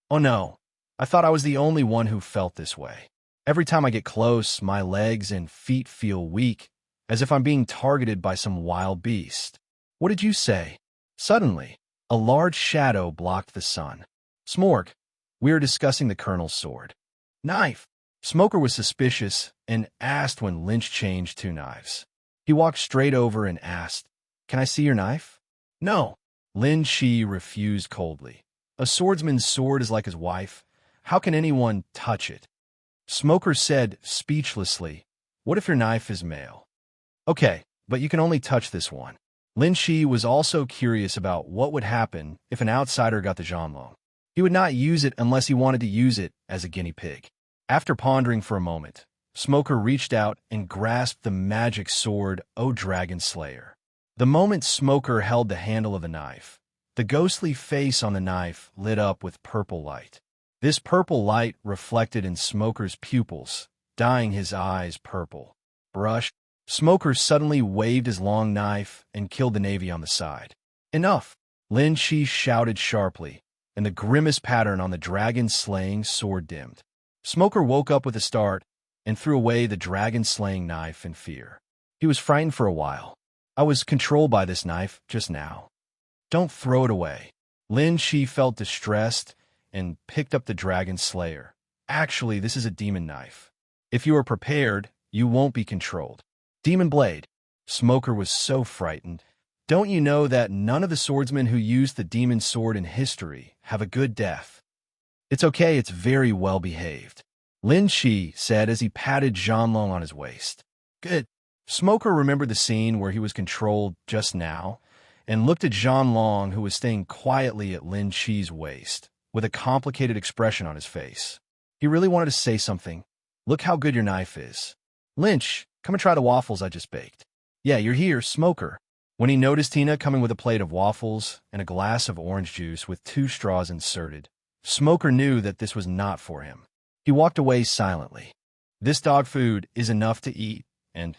Oh no, I thought I was the only one who felt this way. Every time I get close, my legs and feet feel weak, as if I'm being targeted by some wild beast. What did you say? Suddenly, a large shadow blocked the sun. Smorg, we are discussing the Colonel's sword. Knife. Smoker was suspicious and asked when Lynch changed two knives. He walked straight over and asked, "Can I see your knife?" No. Lin Shi refused coldly. A swordsman's sword is like his wife. How can anyone touch it? Smoker said speechlessly, "What if your knife is male?" Okay, but you can only touch this one. Lin Shi was also curious about what would happen if an outsider got the Zhanlong. He would not use it unless he wanted to use it as a guinea pig. After pondering for a moment, Smoker reached out and grasped the magic sword, O Dragon Slayer. The moment Smoker held the handle of the knife, the ghostly face on the knife lit up with purple light. This purple light reflected in Smoker's pupils, dyeing his eyes purple. Brush. Smoker suddenly waved his long knife and killed the navy on the side. Enough! Lin Shi shouted sharply, and the grimace pattern on the dragon-slaying sword dimmed. Smoker woke up with a start and threw away the dragon-slaying knife in fear. He was frightened for a while. I was controlled by this knife just now. Don't throw it away. Lin Shi felt distressed and picked up the dragon slayer. Actually, this is a demon knife. If you are prepared, you won't be controlled. Demon blade. Smoker was so frightened. Don't you know that none of the swordsmen who used the demon sword in history have a good death? It's okay, it's very well behaved. Lin Shi said as he patted Zhanlong on his waist. Good. Smoker remembered the scene where he was controlled just now and looked at Zhanlong, who was staying quietly at Lin Shi's waist, with a complicated expression on his face. He really wanted to say something. Look how good your knife is. Lynch, come and try the waffles I just baked. Yeah, you're here, Smoker. When he noticed Tina coming with a plate of waffles and a glass of orange juice with 2 straws inserted, Smoker knew that this was not for him. He walked away silently. This dog food is enough to eat, and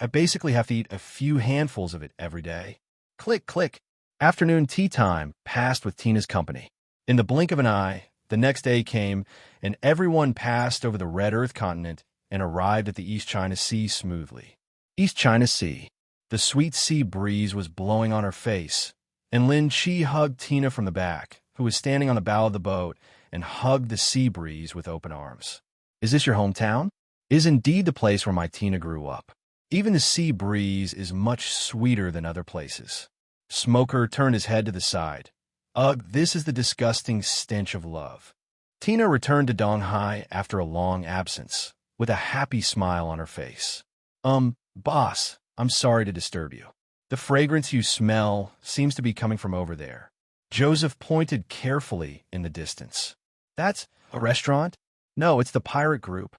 I basically have to eat a few handfuls of it every day. Click, click. Afternoon tea time passed with Tina's company. In the blink of an eye, the next day came, and everyone passed over the Red Earth continent and arrived at the East China Sea smoothly. East China Sea. The sweet sea breeze was blowing on her face, and Lin Chi hugged Tina from the back, who was standing on the bow of the boat, and hugged the sea breeze with open arms. Is this your hometown? It is indeed the place where my Tina grew up. Even the sea breeze is much sweeter than other places. Smoker turned his head to the side. Ugh, this is the disgusting stench of love. Tina returned to Donghai after a long absence, with a happy smile on her face. Boss, I'm sorry to disturb you. The fragrance you smell seems to be coming from over there. Joseph pointed carefully in the distance. That's a restaurant? No, it's the pirate group.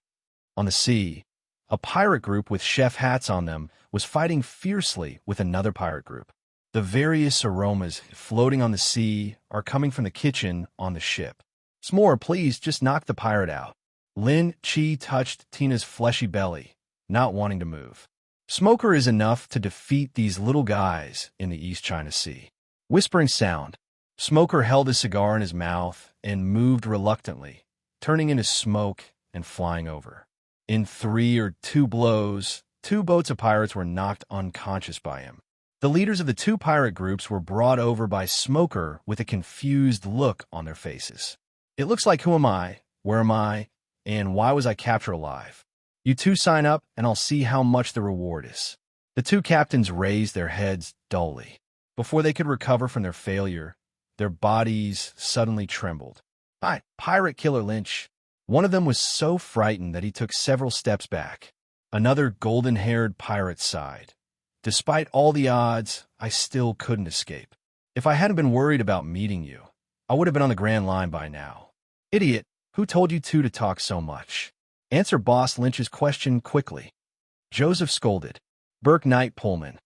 On the sea, a pirate group with chef hats on them was fighting fiercely with another pirate group. The various aromas floating on the sea are coming from the kitchen on the ship. S'more, please just knock the pirate out. Lin Chi touched Tina's fleshy belly, not wanting to move. Smoker is enough to defeat these little guys in the East China Sea. Whispering sound. Smoker held his cigar in his mouth and moved reluctantly, turning into smoke and flying over. In 3 or 2 blows, 2 boats of pirates were knocked unconscious by him. The leaders of the 2 pirate groups were brought over by Smoker with a confused look on their faces. It looks like, who am I, where am I, and why was I captured alive? You 2 sign up, and I'll see how much the reward is. The 2 captains raised their heads dully. Before they could recover from their failure, their bodies suddenly trembled. Hi, Pirate Killer Lynch. One of them was so frightened that he took several steps back. Another golden-haired pirate sighed. Despite all the odds, I still couldn't escape. If I hadn't been worried about meeting you, I would have been on the Grand Line by now. Idiot, who told you 2 to talk so much? Answer Boss Lynch's question quickly. Joseph scolded. Burke Knight Pullman.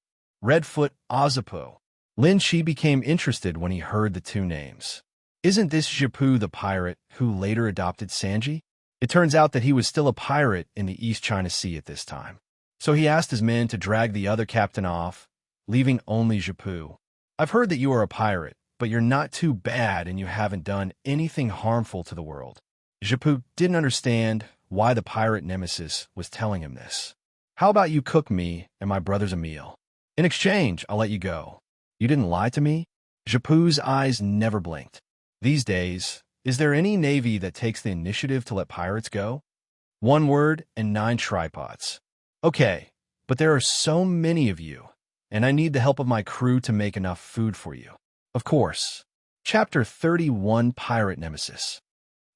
Redfoot Ozapo. Lin Chi became interested when he heard the 2 names. Isn't this Jipu the pirate who later adopted Sanji? It turns out that he was still a pirate in the East China Sea at this time. So he asked his men to drag the other captain off, leaving only Jipu. I've heard that you are a pirate, but you're not too bad and you haven't done anything harmful to the world. Jipu didn't understand why the pirate nemesis was telling him this. How about you cook me and my brothers a meal? In exchange, I'll let you go. You didn't lie to me? Jipu's eyes never blinked. These days, is there any navy that takes the initiative to let pirates go? 1 word and 9 tripods. Okay, but there are so many of you, and I need the help of my crew to make enough food for you. Of course. Chapter 31, Pirate Nemesis.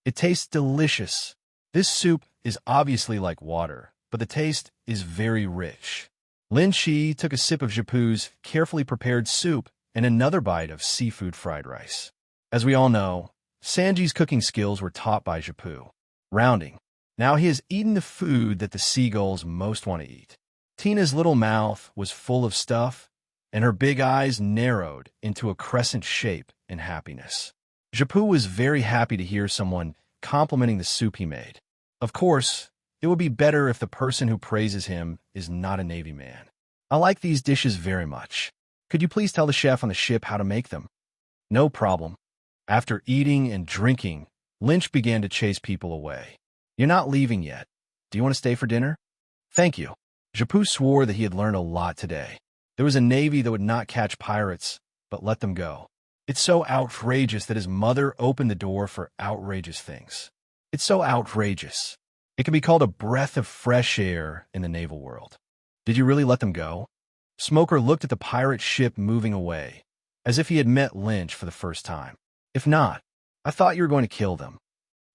It tastes delicious. This soup is obviously like water, but the taste is very rich. Lin Shi took a sip of Jipu's carefully prepared soup and another bite of seafood fried rice. As we all know, Sanji's cooking skills were taught by Jipu. Rounding. Now he has eaten the food that the seagulls most want to eat. Tina's little mouth was full of stuff, and her big eyes narrowed into a crescent shape in happiness. Jipu was very happy to hear someone complimenting the soup he made. Of course, it would be better if the person who praises him is not a Navy man. I like these dishes very much. Could you please tell the chef on the ship how to make them? No problem. After eating and drinking, Lynch began to chase people away. You're not leaving yet. Do you want to stay for dinner? Thank you. Jipu swore that he had learned a lot today. There was a navy that would not catch pirates, but let them go. It's so outrageous that his mother opened the door for outrageous things. It's so outrageous. It can be called a breath of fresh air in the naval world. Did you really let them go? Smoker looked at the pirate ship moving away, as if he had met Lynch for the first time. If not, I thought you were going to kill them.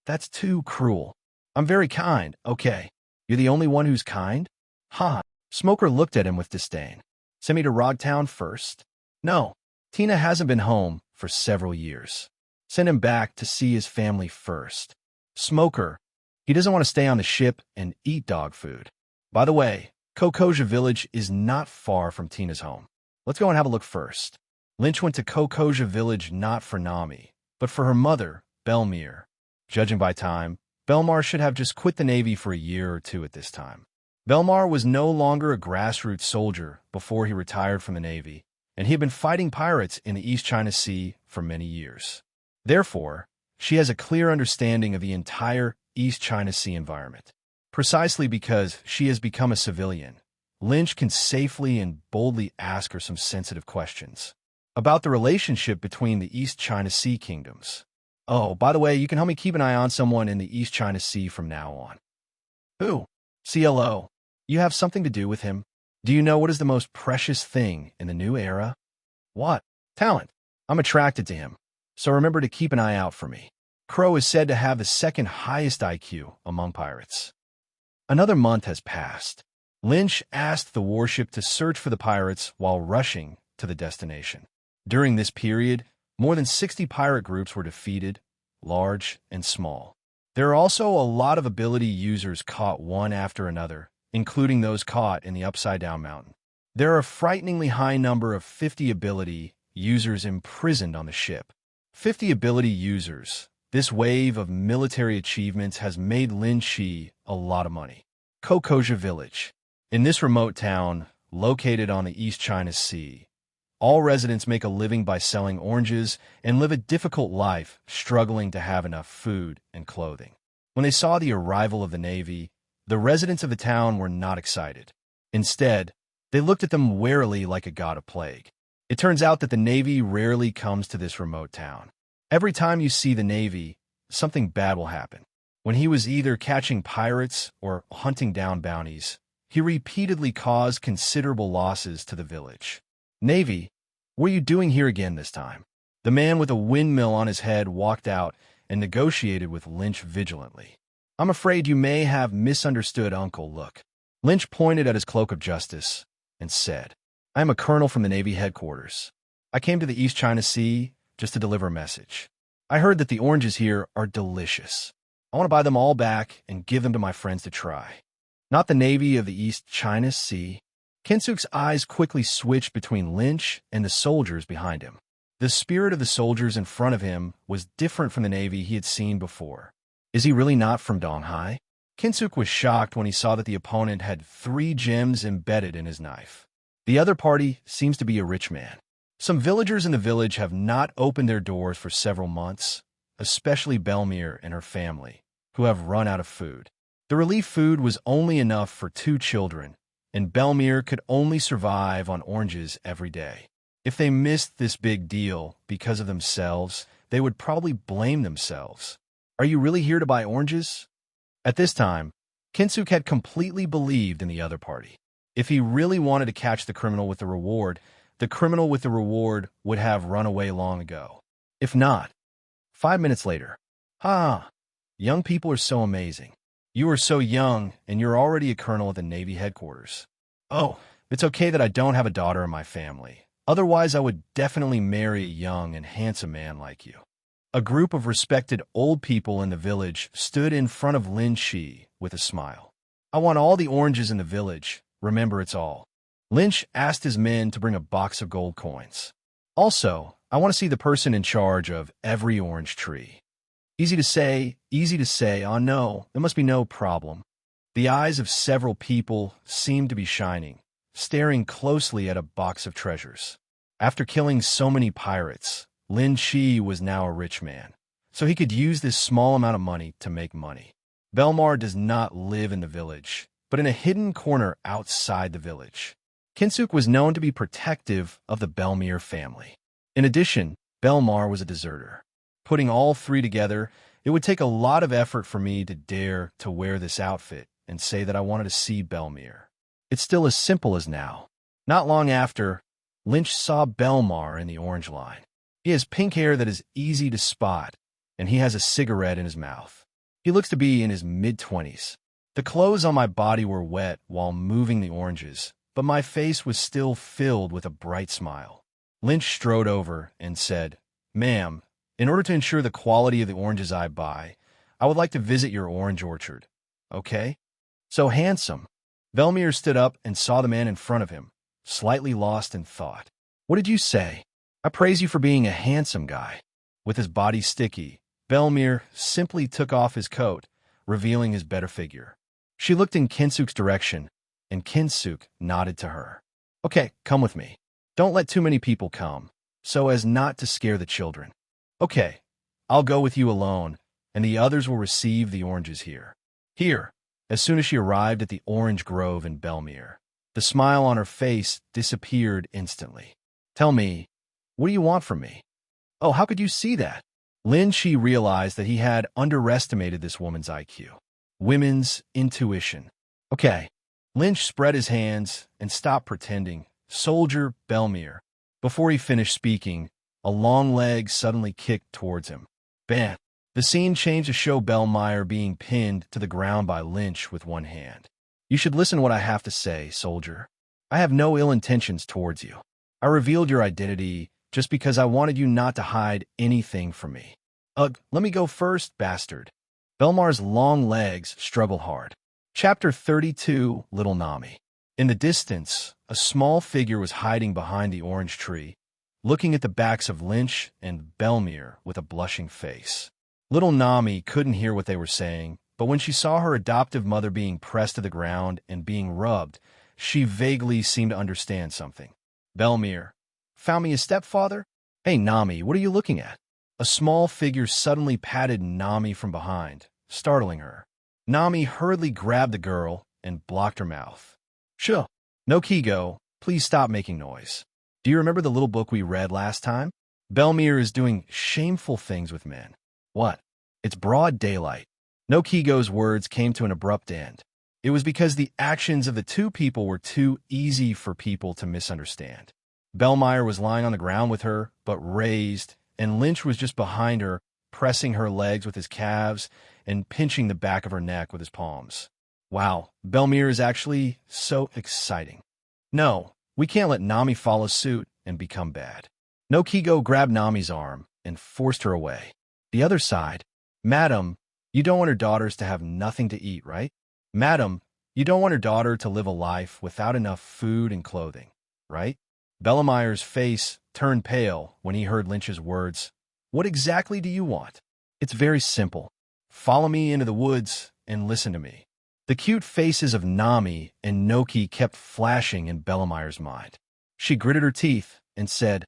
That's too cruel. I'm very kind, okay. You're the only one who's kind? Ha! Smoker looked at him with disdain. Send me to Rogtown first? No, Tina hasn't been home for several years. Send him back to see his family first. Smoker, he doesn't want to stay on the ship and eat dog food. By the way, Kokoja Village is not far from Tina's home. Let's go and have a look first. Lynch went to Kokoja Village not for Nami, but for her mother, Belmere. Judging by time, Belmar should have just quit the Navy for a year or two at this time. Belmar was no longer a grassroots soldier before he retired from the Navy, and he had been fighting pirates in the East China Sea for many years. Therefore, she has a clear understanding of the entire East China Sea environment. Precisely because she has become a civilian, Lynch can safely and boldly ask her some sensitive questions about the relationship between the East China Sea kingdoms. Oh, by the way, you can help me keep an eye on someone in the East China Sea from now on. Who? CLO. You have something to do with him? Do you know what is the most precious thing in the new era? What? Talent. I'm attracted to him, so remember to keep an eye out for me. Crow is said to have the second highest IQ among pirates. Another month has passed. Lynch asked the warship to search for the pirates while rushing to the destination. During this period, more than 60 pirate groups were defeated, large and small. There are also a lot of ability users caught one after another, including those caught in the Upside-Down Mountain. There are a frighteningly high number of 50 ability users imprisoned on the ship. 50 ability users. This wave of military achievements has made Lin Shi a lot of money. Kokoja Village. In this remote town, located on the East China Sea, all residents make a living by selling oranges and live a difficult life, struggling to have enough food and clothing. When they saw the arrival of the Navy, the residents of the town were not excited. Instead, they looked at them warily like a god of plague. It turns out that the Navy rarely comes to this remote town. Every time you see the Navy, something bad will happen. When he was either catching pirates or hunting down bounties, he repeatedly caused considerable losses to the village. Navy, what are you doing here again this time? The man with a windmill on his head walked out and negotiated with Lynch vigilantly. I'm afraid you may have misunderstood Uncle. Look. Lynch pointed at his cloak of justice and said, I am a colonel from the Navy headquarters. I came to the East China Sea just to deliver a message. I heard that the oranges here are delicious. I want to buy them all back and give them to my friends to try. Not the Navy of the East China Sea. Kinsuk's eyes quickly switched between Lynch and the soldiers behind him. The spirit of the soldiers in front of him was different from the Navy he had seen before. Is he really not from Donghai? Kinsuk was shocked when he saw that the opponent had 3 gems embedded in his knife. The other party seems to be a rich man. Some villagers in the village have not opened their doors for several months, especially Belmir and her family, who have run out of food. The relief food was only enough for 2 children, and Belmir could only survive on oranges every day. If they missed this big deal because of themselves, they would probably blame themselves. Are you really here to buy oranges? At this time, Kinsuk had completely believed in the other party. If he really wanted to catch the criminal with the reward would have run away long ago. If not, 5 minutes later. Young people are so amazing. You are so young, and you're already a colonel at the Navy headquarters. Oh, it's okay that I don't have a daughter in my family. Otherwise, I would definitely marry a young and handsome man like you. A group of respected old people in the village stood in front of Lin Shi with a smile. I want all the oranges in the village. Remember, it's all. Lynch asked his men to bring a box of gold coins. Also, I want to see the person in charge of every orange tree. Easy to say. Oh no, there must be no problem. The eyes of several people seemed to be shining, staring closely at a box of treasures. After killing so many pirates, Lin Shi was now a rich man, so he could use this small amount of money to make money. Belmar does not live in the village, but in a hidden corner outside the village. Kinsuk was known to be protective of the Belmir family. In addition, Belmar was a deserter. Putting all 3 together, it would take a lot of effort for me to dare to wear this outfit and say that I wanted to see Belmir. It's still as simple as now. Not long after, Lynch saw Belmar in the orange line. He has pink hair that is easy to spot, and he has a cigarette in his mouth. He looks to be in his mid-20s. The clothes on my body were wet while moving the oranges, but my face was still filled with a bright smile. Lynch strode over and said, "Ma'am, in order to ensure the quality of the oranges I buy, I would like to visit your orange orchard. Okay?" So handsome. Belmir stood up and saw the man in front of him, slightly lost in thought. "What did you say?" "I praise you for being a handsome guy." With his body sticky, Belmir simply took off his coat, revealing his better figure. She looked in Kinsuk's direction, and Kinsuk nodded to her. "Okay, come with me. Don't let too many people come, so as not to scare the children." "Okay, I'll go with you alone, and the others will receive the oranges here." Here, as soon as she arrived at the orange grove in Belmir, the smile on her face disappeared instantly. "Tell me, what do you want from me?" "Oh, how could you see that?" Lin Shi realized that he had underestimated this woman's IQ. Women's intuition. "Okay." Lynch spread his hands and stopped pretending. "Soldier Belmir." Before he finished speaking, a long leg suddenly kicked towards him. Bam! The scene changed to show Belmir being pinned to the ground by Lynch with one hand. "You should listen to what I have to say, soldier. I have no ill intentions towards you. I revealed your identity just because I wanted you not to hide anything from me." "Ugh, let me go first, bastard." Belmar's long legs struggled hard. Chapter 32, Little Nami. In the distance, a small figure was hiding behind the orange tree, looking at the backs of Lynch and Belmir with a blushing face. Little Nami couldn't hear what they were saying, but when she saw her adoptive mother being pressed to the ground and being rubbed, she vaguely seemed to understand something. "Belmir, found me a stepfather? Hey, Nami, what are you looking at?" A small figure suddenly patted Nami from behind, startling her. Nami hurriedly grabbed the girl and blocked her mouth. "Shuh. No Kigo, please stop making noise. Do you remember the little book we read last time? Belmir is doing shameful things with men." "What?" "It's broad daylight." No Kigo's words came to an abrupt end. It was because the actions of the 2 people were too easy for people to misunderstand. Belmir was lying on the ground with her, but raised, and Lynch was just behind her, pressing her legs with his calves and pinching the back of her neck with his palms. Wow, Belmir is actually so exciting. "No, we can't let Nami follow suit and become bad." No Kigo grabbed Nami's arm and forced her away. The other side. "Madam, you don't want her daughters to have nothing to eat, right? Madam, you don't want her daughter to live a life without enough food and clothing, right?" Belmir's face turned pale when he heard Lynch's words. What exactly do you want? It's very simple. Follow me into the woods and listen to me. The cute faces of Nami and Noki kept flashing in Bellemeyre's mind. She gritted her teeth and said,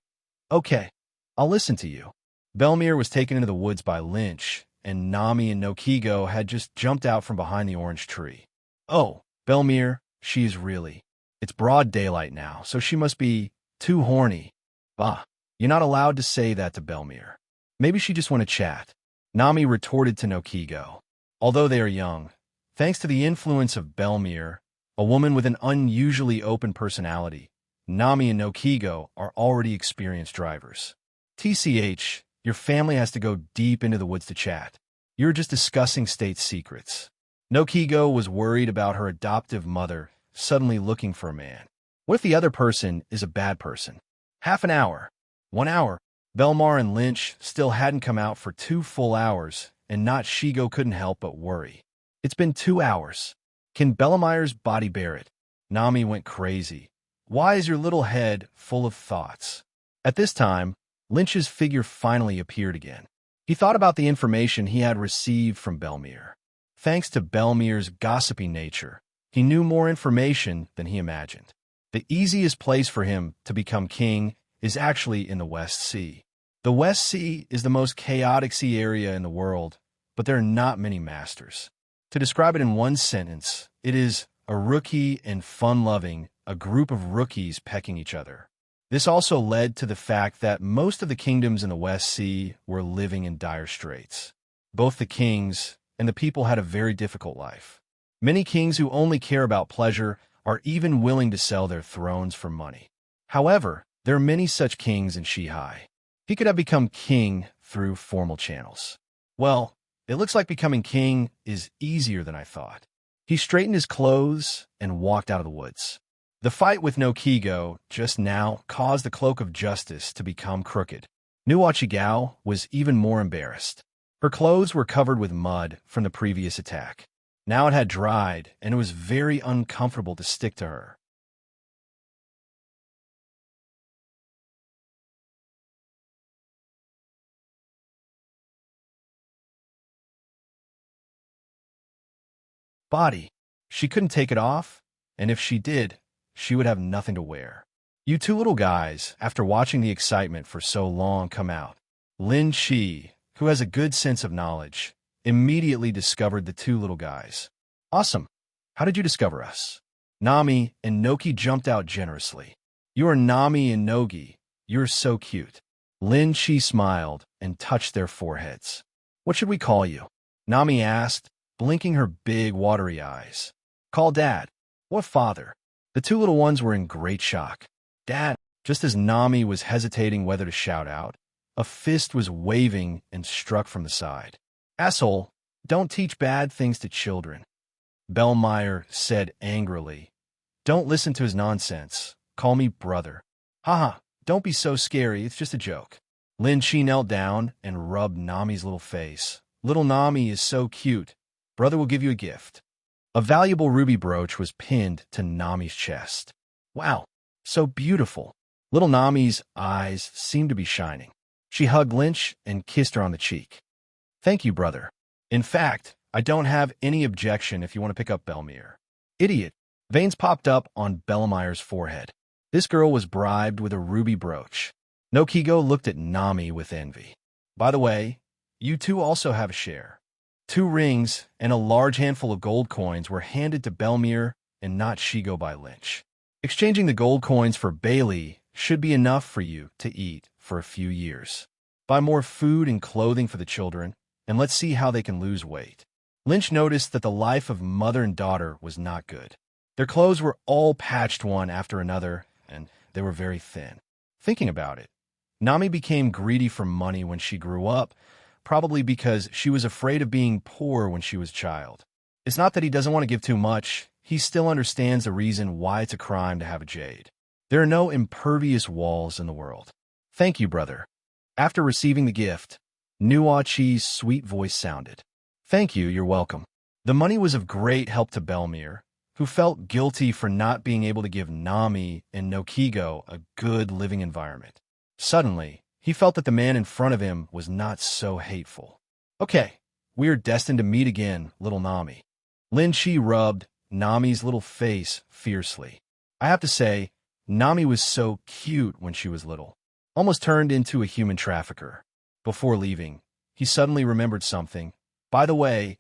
Okay, I'll listen to you. Bellemeyre was taken into the woods by Lynch, and Nami and Nokigo had just jumped out from behind the orange tree. Oh, Bellemeyre, she is really. It's broad daylight now, so she must be too horny. Bah, you're not allowed to say that to Bellemeyre. Maybe she just want to chat. Nami retorted to Nokigo. Although they are young, thanks to the influence of Bellemeyre, a woman with an unusually open personality, Nami and Nokigo are already experienced drivers. TCH, your family has to go deep into the woods to chat. You're just discussing state secrets. Nokigo was worried about her adoptive mother suddenly looking for a man. What if the other person is a bad person? Half an hour. 1 hour. Belmar and Lynch still hadn't come out for 2 full hours, and not Shigo couldn't help but worry. It's been 2 hours. Can Bellemeyre's body bear it? Nami went crazy. Why is your little head full of thoughts? At this time, Lynch's figure finally appeared again. He thought about the information he had received from Bellemeyre. Thanks to Bellemeyre's gossipy nature, he knew more information than he imagined. The easiest place for him to become king is actually in the West Sea. The West Sea is the most chaotic sea area in the world, but there are not many masters. To describe it in one sentence, it is a rookie and fun-loving, a group of rookies pecking each other. This also led to the fact that most of the kingdoms in the West Sea were living in dire straits. Both the kings and the people had a very difficult life. Many kings who only care about pleasure are even willing to sell their thrones for money. However, there are many such kings in Shihai. He could have become king through formal channels. Well, it looks like becoming king is easier than I thought. He straightened his clothes and walked out of the woods. The fight with Nokigo just now caused the Cloak of Justice to become crooked. Nuachigao was even more embarrassed. Her clothes were covered with mud from the previous attack. Now it had dried, and it was very uncomfortable to stick to her. Body. She couldn't take it off, and if she did, she would have nothing to wear. You two little guys, after watching the excitement for so long, come out. Lin Chi, who has a good sense of knowledge, immediately discovered the two little guys. Awesome. How did you discover us? Nami and Noki jumped out generously. You are Nami and Nogi. You're so cute. Lin Chi smiled and touched their foreheads. What should we call you? Nami asked, blinking her big, watery eyes. Call Dad. What father? The two little ones were in great shock. Dad, just as Nami was hesitating whether to shout out, a fist was waving and struck from the side. Asshole, don't teach bad things to children. Bellemeyre said angrily. Don't listen to his nonsense. Call me brother. Haha, don't be so scary, it's just a joke. Lin Chi knelt down and rubbed Nami's little face. Little Nami is so cute. Brother will give you a gift. A valuable ruby brooch was pinned to Nami's chest. Wow, so beautiful. Little Nami's eyes seemed to be shining. She hugged Lynch and kissed her on the cheek. Thank you, brother. In fact, I don't have any objection if you want to pick up Bellemeyre. Idiot. Veins popped up on Bellemeyre's forehead. This girl was bribed with a ruby brooch. Nokigo looked at Nami with envy. By the way, you two also have a share. 2 rings and a large handful of gold coins were handed to Bellemeyre and not Shigo by Lynch. Exchanging the gold coins for Bailey should be enough for you to eat for a few years. Buy more food and clothing for the children, and let's see how they can lose weight. Lynch noticed that the life of mother and daughter was not good. Their clothes were all patched one after another, and they were very thin. Thinking about it, Nami became greedy for money when she grew up, probably because she was afraid of being poor when she was a child. It's not that he doesn't want to give too much, he still understands the reason why it's a crime to have a jade. There are no impervious walls in the world. Thank you, brother. After receiving the gift, Nuachi's sweet voice sounded. Thank you, you're welcome. The money was of great help to Bellemeyre, who felt guilty for not being able to give Nami and Nokigo a good living environment. Suddenly, he felt that the man in front of him was not so hateful. Okay, we are destined to meet again, little Nami. Lin Chi rubbed Nami's little face fiercely. I have to say, Nami was so cute when she was little. Almost turned into a human trafficker. Before leaving, he suddenly remembered something. By the way,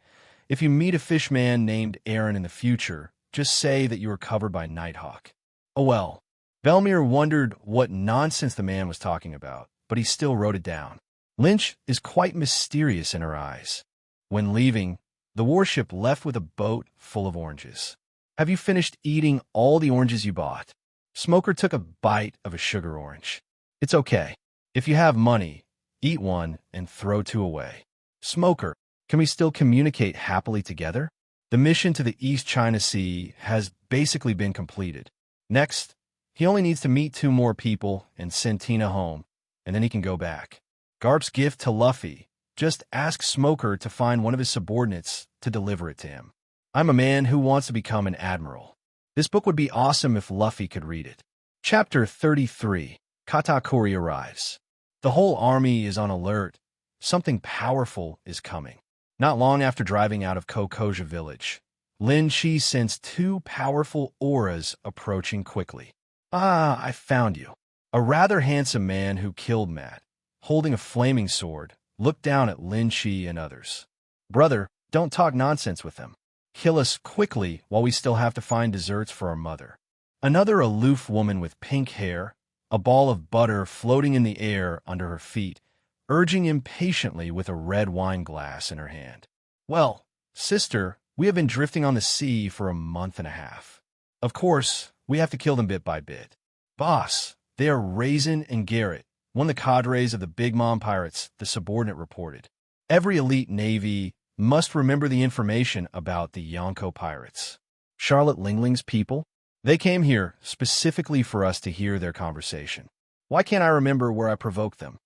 if you meet a fish man named Aaron in the future, just say that you are covered by Nighthawk. Oh well. Velmir wondered what nonsense the man was talking about, but he still wrote it down. Lynch is quite mysterious in her eyes. When leaving, the warship left with a boat full of oranges. Have you finished eating all the oranges you bought? Smoker took a bite of a sugar orange. It's okay. If you have money, eat one and throw two away. Smoker, can we still communicate happily together? The mission to the East China Sea has basically been completed. Next, he only needs to meet 2 more people and send Tina home, and then he can go back. Garp's gift to Luffy: just ask Smoker to find one of his subordinates to deliver it to him. I'm a man who wants to become an admiral. This book would be awesome if Luffy could read it. Chapter 33. Katakuri arrives. The whole army is on alert. Something powerful is coming. Not long after driving out of Kokoja village, Lin Chi sensed 2 powerful auras approaching quickly. Ah, I found you. A rather handsome man who killed Matt, holding a flaming sword, looked down at Lin Chi and others. Brother, don't talk nonsense with them. Kill us quickly while we still have to find desserts for our mother. Another aloof woman with pink hair, a ball of butter floating in the air under her feet, urging impatiently with a red wine glass in her hand. Well, sister, we have been drifting on the sea for a month and a half. Of course, we have to kill them bit by bit. Boss, they are Raisin and Garrett, one of the cadres of the Big Mom Pirates, the subordinate reported. Every elite navy must remember the information about the Yonko Pirates. Charlotte Lingling's people? They came here specifically for us to hear their conversation. Why can't I remember where I provoked them?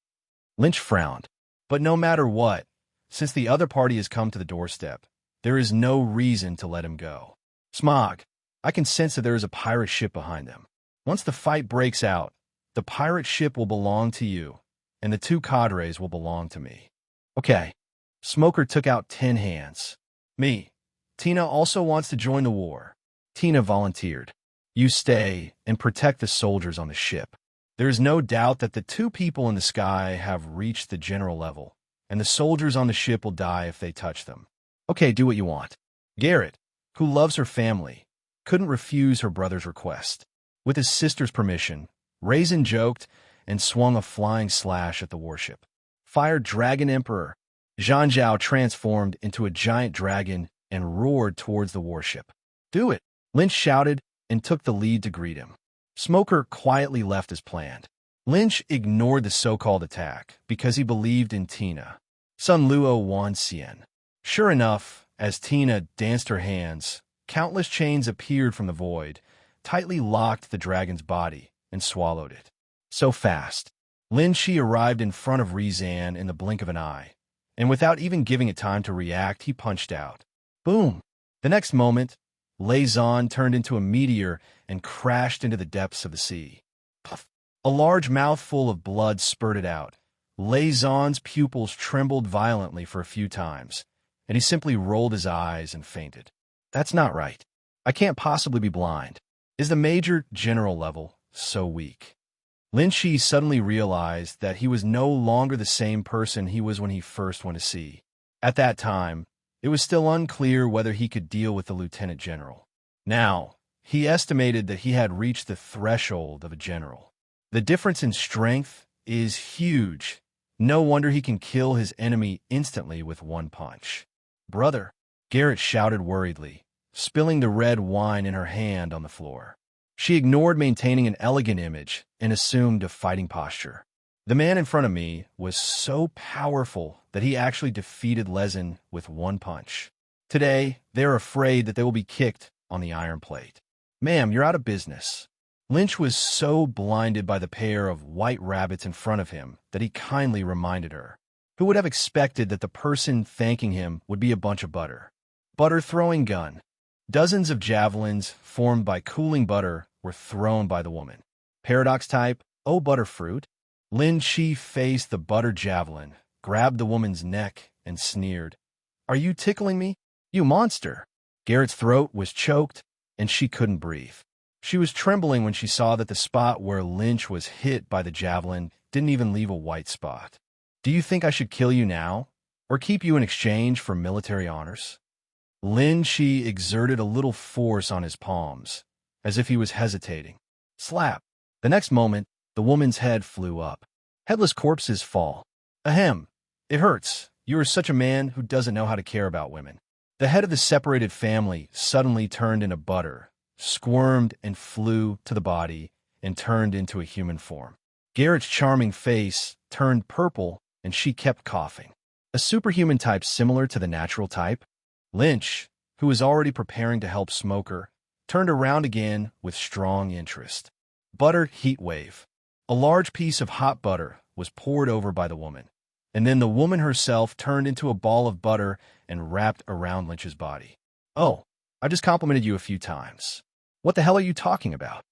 Lynch frowned. But no matter what, since the other party has come to the doorstep, there is no reason to let him go. Smog, I can sense that there is a pirate ship behind them. Once the fight breaks out, the pirate ship will belong to you, and the 2 cadres will belong to me. Okay. Smoker took out 10 hands. Me. Tina also wants to join the war. Tina volunteered. You stay and protect the soldiers on the ship. There is no doubt that the 2 people in the sky have reached the general level, and the soldiers on the ship will die if they touch them. Okay, do what you want. Garrett, who loves her family, couldn't refuse her brother's request. With his sister's permission, Raisin joked and swung a flying slash at the warship. Fire Dragon Emperor. Zhang Zhao transformed into a giant dragon and roared towards the warship. Do it! Lynch shouted and took the lead to greet him. Smoker quietly left as planned. Lynch ignored the so-called attack because he believed in Tina. Sun Luo Wan Xian. Sure enough, as Tina danced her hands, countless chains appeared from the void, tightly locked the dragon's body, and swallowed it. So fast. Lin Chi arrived in front of Rizan in the blink of an eye, and without even giving it time to react, he punched out. Boom! The next moment, Lei Zan turned into a meteor and crashed into the depths of the sea. Puff! A large mouthful of blood spurted out. Lei Zan's pupils trembled violently for a few times, and he simply rolled his eyes and fainted. That's not right. I can't possibly be blind. Is the Major General level so weak? Lin Chi suddenly realized that he was no longer the same person he was when he first went to sea. At that time, it was still unclear whether he could deal with the Lieutenant General. Now, he estimated that he had reached the threshold of a general. The difference in strength is huge. No wonder he can kill his enemy instantly with one punch. Brother, Garrett shouted worriedly, spilling the red wine in her hand on the floor. She ignored maintaining an elegant image and assumed a fighting posture. The man in front of me was so powerful that he actually defeated Lezen with one punch. Today, they're afraid that they will be kicked on the iron plate. Ma'am, you're out of business. Lynch was so blinded by the pair of white rabbits in front of him that he kindly reminded her. Who would have expected that the person thanking him would be a bunch of butter? Butter-throwing gun. Dozens of javelins formed by cooling butter were thrown by the woman. Paradox type, oh butterfruit. Lin Chi faced the butter javelin, grabbed the woman's neck, and sneered. Are you tickling me? You monster! Garrett's throat was choked, and she couldn't breathe. She was trembling when she saw that the spot where Lynch was hit by the javelin didn't even leave a white spot. Do you think I should kill you now, or keep you in exchange for military honors? Lin Chi exerted a little force on his palms, as if he was hesitating. Slap! The next moment, the woman's head flew up. Headless corpses fall. Ahem! It hurts. You are such a man who doesn't know how to care about women. The head of the separated family suddenly turned into butter, squirmed and flew to the body, and turned into a human form. Garrett's charming face turned purple, and she kept coughing. A superhuman type similar to the natural type? Lynch, who was already preparing to help Smoker, turned around again with strong interest. Butter heat wave. A large piece of hot butter was poured over by the woman, and then the woman herself turned into a ball of butter and wrapped around Lynch's body. Oh, I just complimented you a few times. What the hell are you talking about?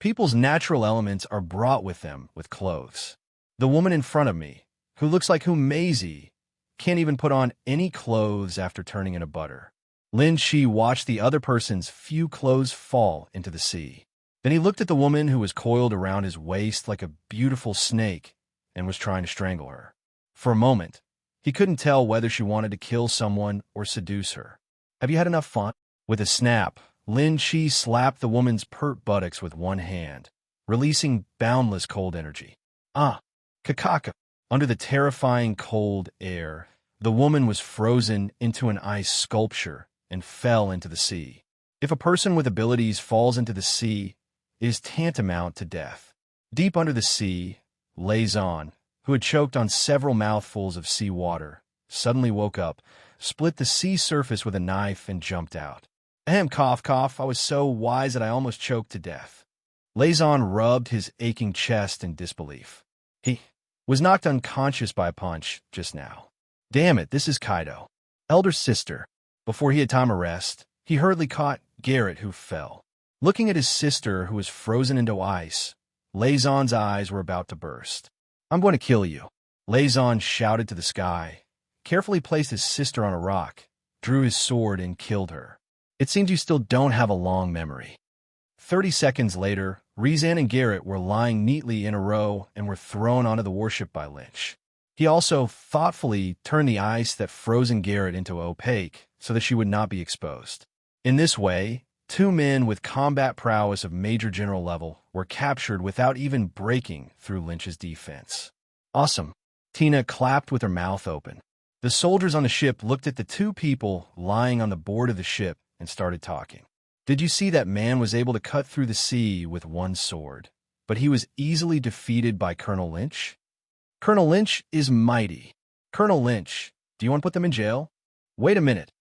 People's natural elements are brought with them with clothes. The woman in front of me, who looks like Maisie, can't even put on any clothes after turning into butter. Lin Chi watched the other person's few clothes fall into the sea. Then he looked at the woman who was coiled around his waist like a beautiful snake and was trying to strangle her. For a moment, he couldn't tell whether she wanted to kill someone or seduce her. Have you had enough fun? With a snap, Lin Chi slapped the woman's pert buttocks with one hand, releasing boundless cold energy. Kakaka. Under the terrifying cold air, the woman was frozen into an ice sculpture and fell into the sea. If a person with abilities falls into the sea, it is tantamount to death. Deep under the sea, Lazon, who had choked on several mouthfuls of sea water, suddenly woke up, split the sea surface with a knife, and jumped out. Ahem, cough, cough, I was so wise that I almost choked to death. Lazon rubbed his aching chest in disbelief. He was knocked unconscious by a punch just now. Damn it, this is Kaido. Elder sister. Before he had time to rest, he hurriedly caught Garrett, who fell. Looking at his sister, who was frozen into ice, Lazon's eyes were about to burst. I'm going to kill you. Lazon shouted to the sky, carefully placed his sister on a rock, drew his sword, and killed her. It seems you still don't have a long memory. 30 seconds later, Rizan and Garrett were lying neatly in a row and were thrown onto the warship by Lynch. He also thoughtfully turned the ice that frozen Garrett into opaque so that she would not be exposed. In this way, two men with combat prowess of Major General level were captured without even breaking through Lynch's defense. Awesome. Tina clapped with her mouth open. The soldiers on the ship looked at the two people lying on the board of the ship and started talking. Did you see that man was able to cut through the sea with one sword, but he was easily defeated by Colonel Lynch? Colonel Lynch is mighty. Colonel Lynch, do you want to put them in jail? Wait a minute.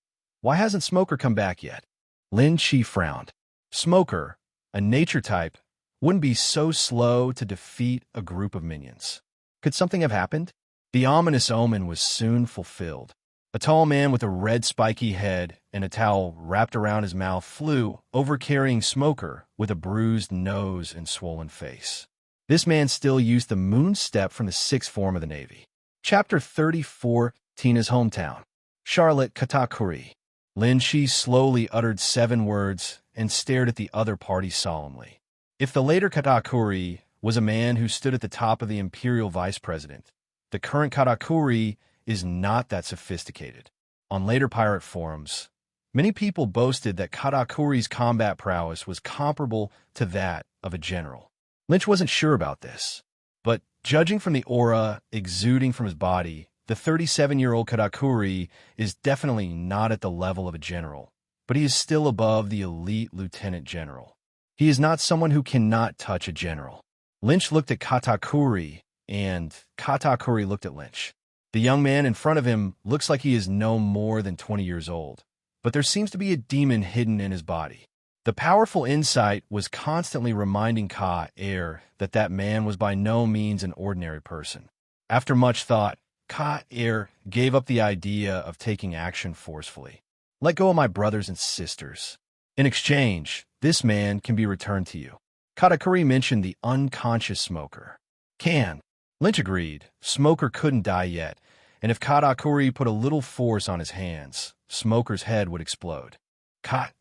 Why hasn't Smoker come back yet? Lin Chi frowned. Smoker, a nature type, wouldn't be so slow to defeat a group of minions. Could something have happened? The ominous omen was soon fulfilled. A tall man with a red spiky head and a towel wrapped around his mouth flew over, carrying Smoker with a bruised nose and swollen face. This man still used the moon step from the 6th form of the Navy. Chapter 34, Tina's Hometown. Charlotte Katakuri. Lin Chi slowly uttered 7 words and stared at the other party solemnly. If the later Katakuri was a man who stood at the top of the Imperial Vice President, the current Katakuri is not that sophisticated. On later pirate forums, many people boasted that Katakuri's combat prowess was comparable to that of a general. Lynch wasn't sure about this, but judging from the aura exuding from his body, the 37-year-old Katakuri is definitely not at the level of a general, but he is still above the elite lieutenant general. He is not someone who cannot touch a general. Lynch looked at Katakuri, and Katakuri looked at Lynch. The young man in front of him looks like he is no more than 20 years old, but there seems to be a demon hidden in his body. The powerful insight was constantly reminding Ka-Er that that man was by no means an ordinary person. After much thought, Ka-Er gave up the idea of taking action forcefully. Let go of my brothers and sisters. In exchange, this man can be returned to you. Katakuri mentioned the unconscious Smoker. Can. Lynch agreed. Smoker couldn't die yet, and if Katakuri put a little force on his hands, Smoker's head would explode.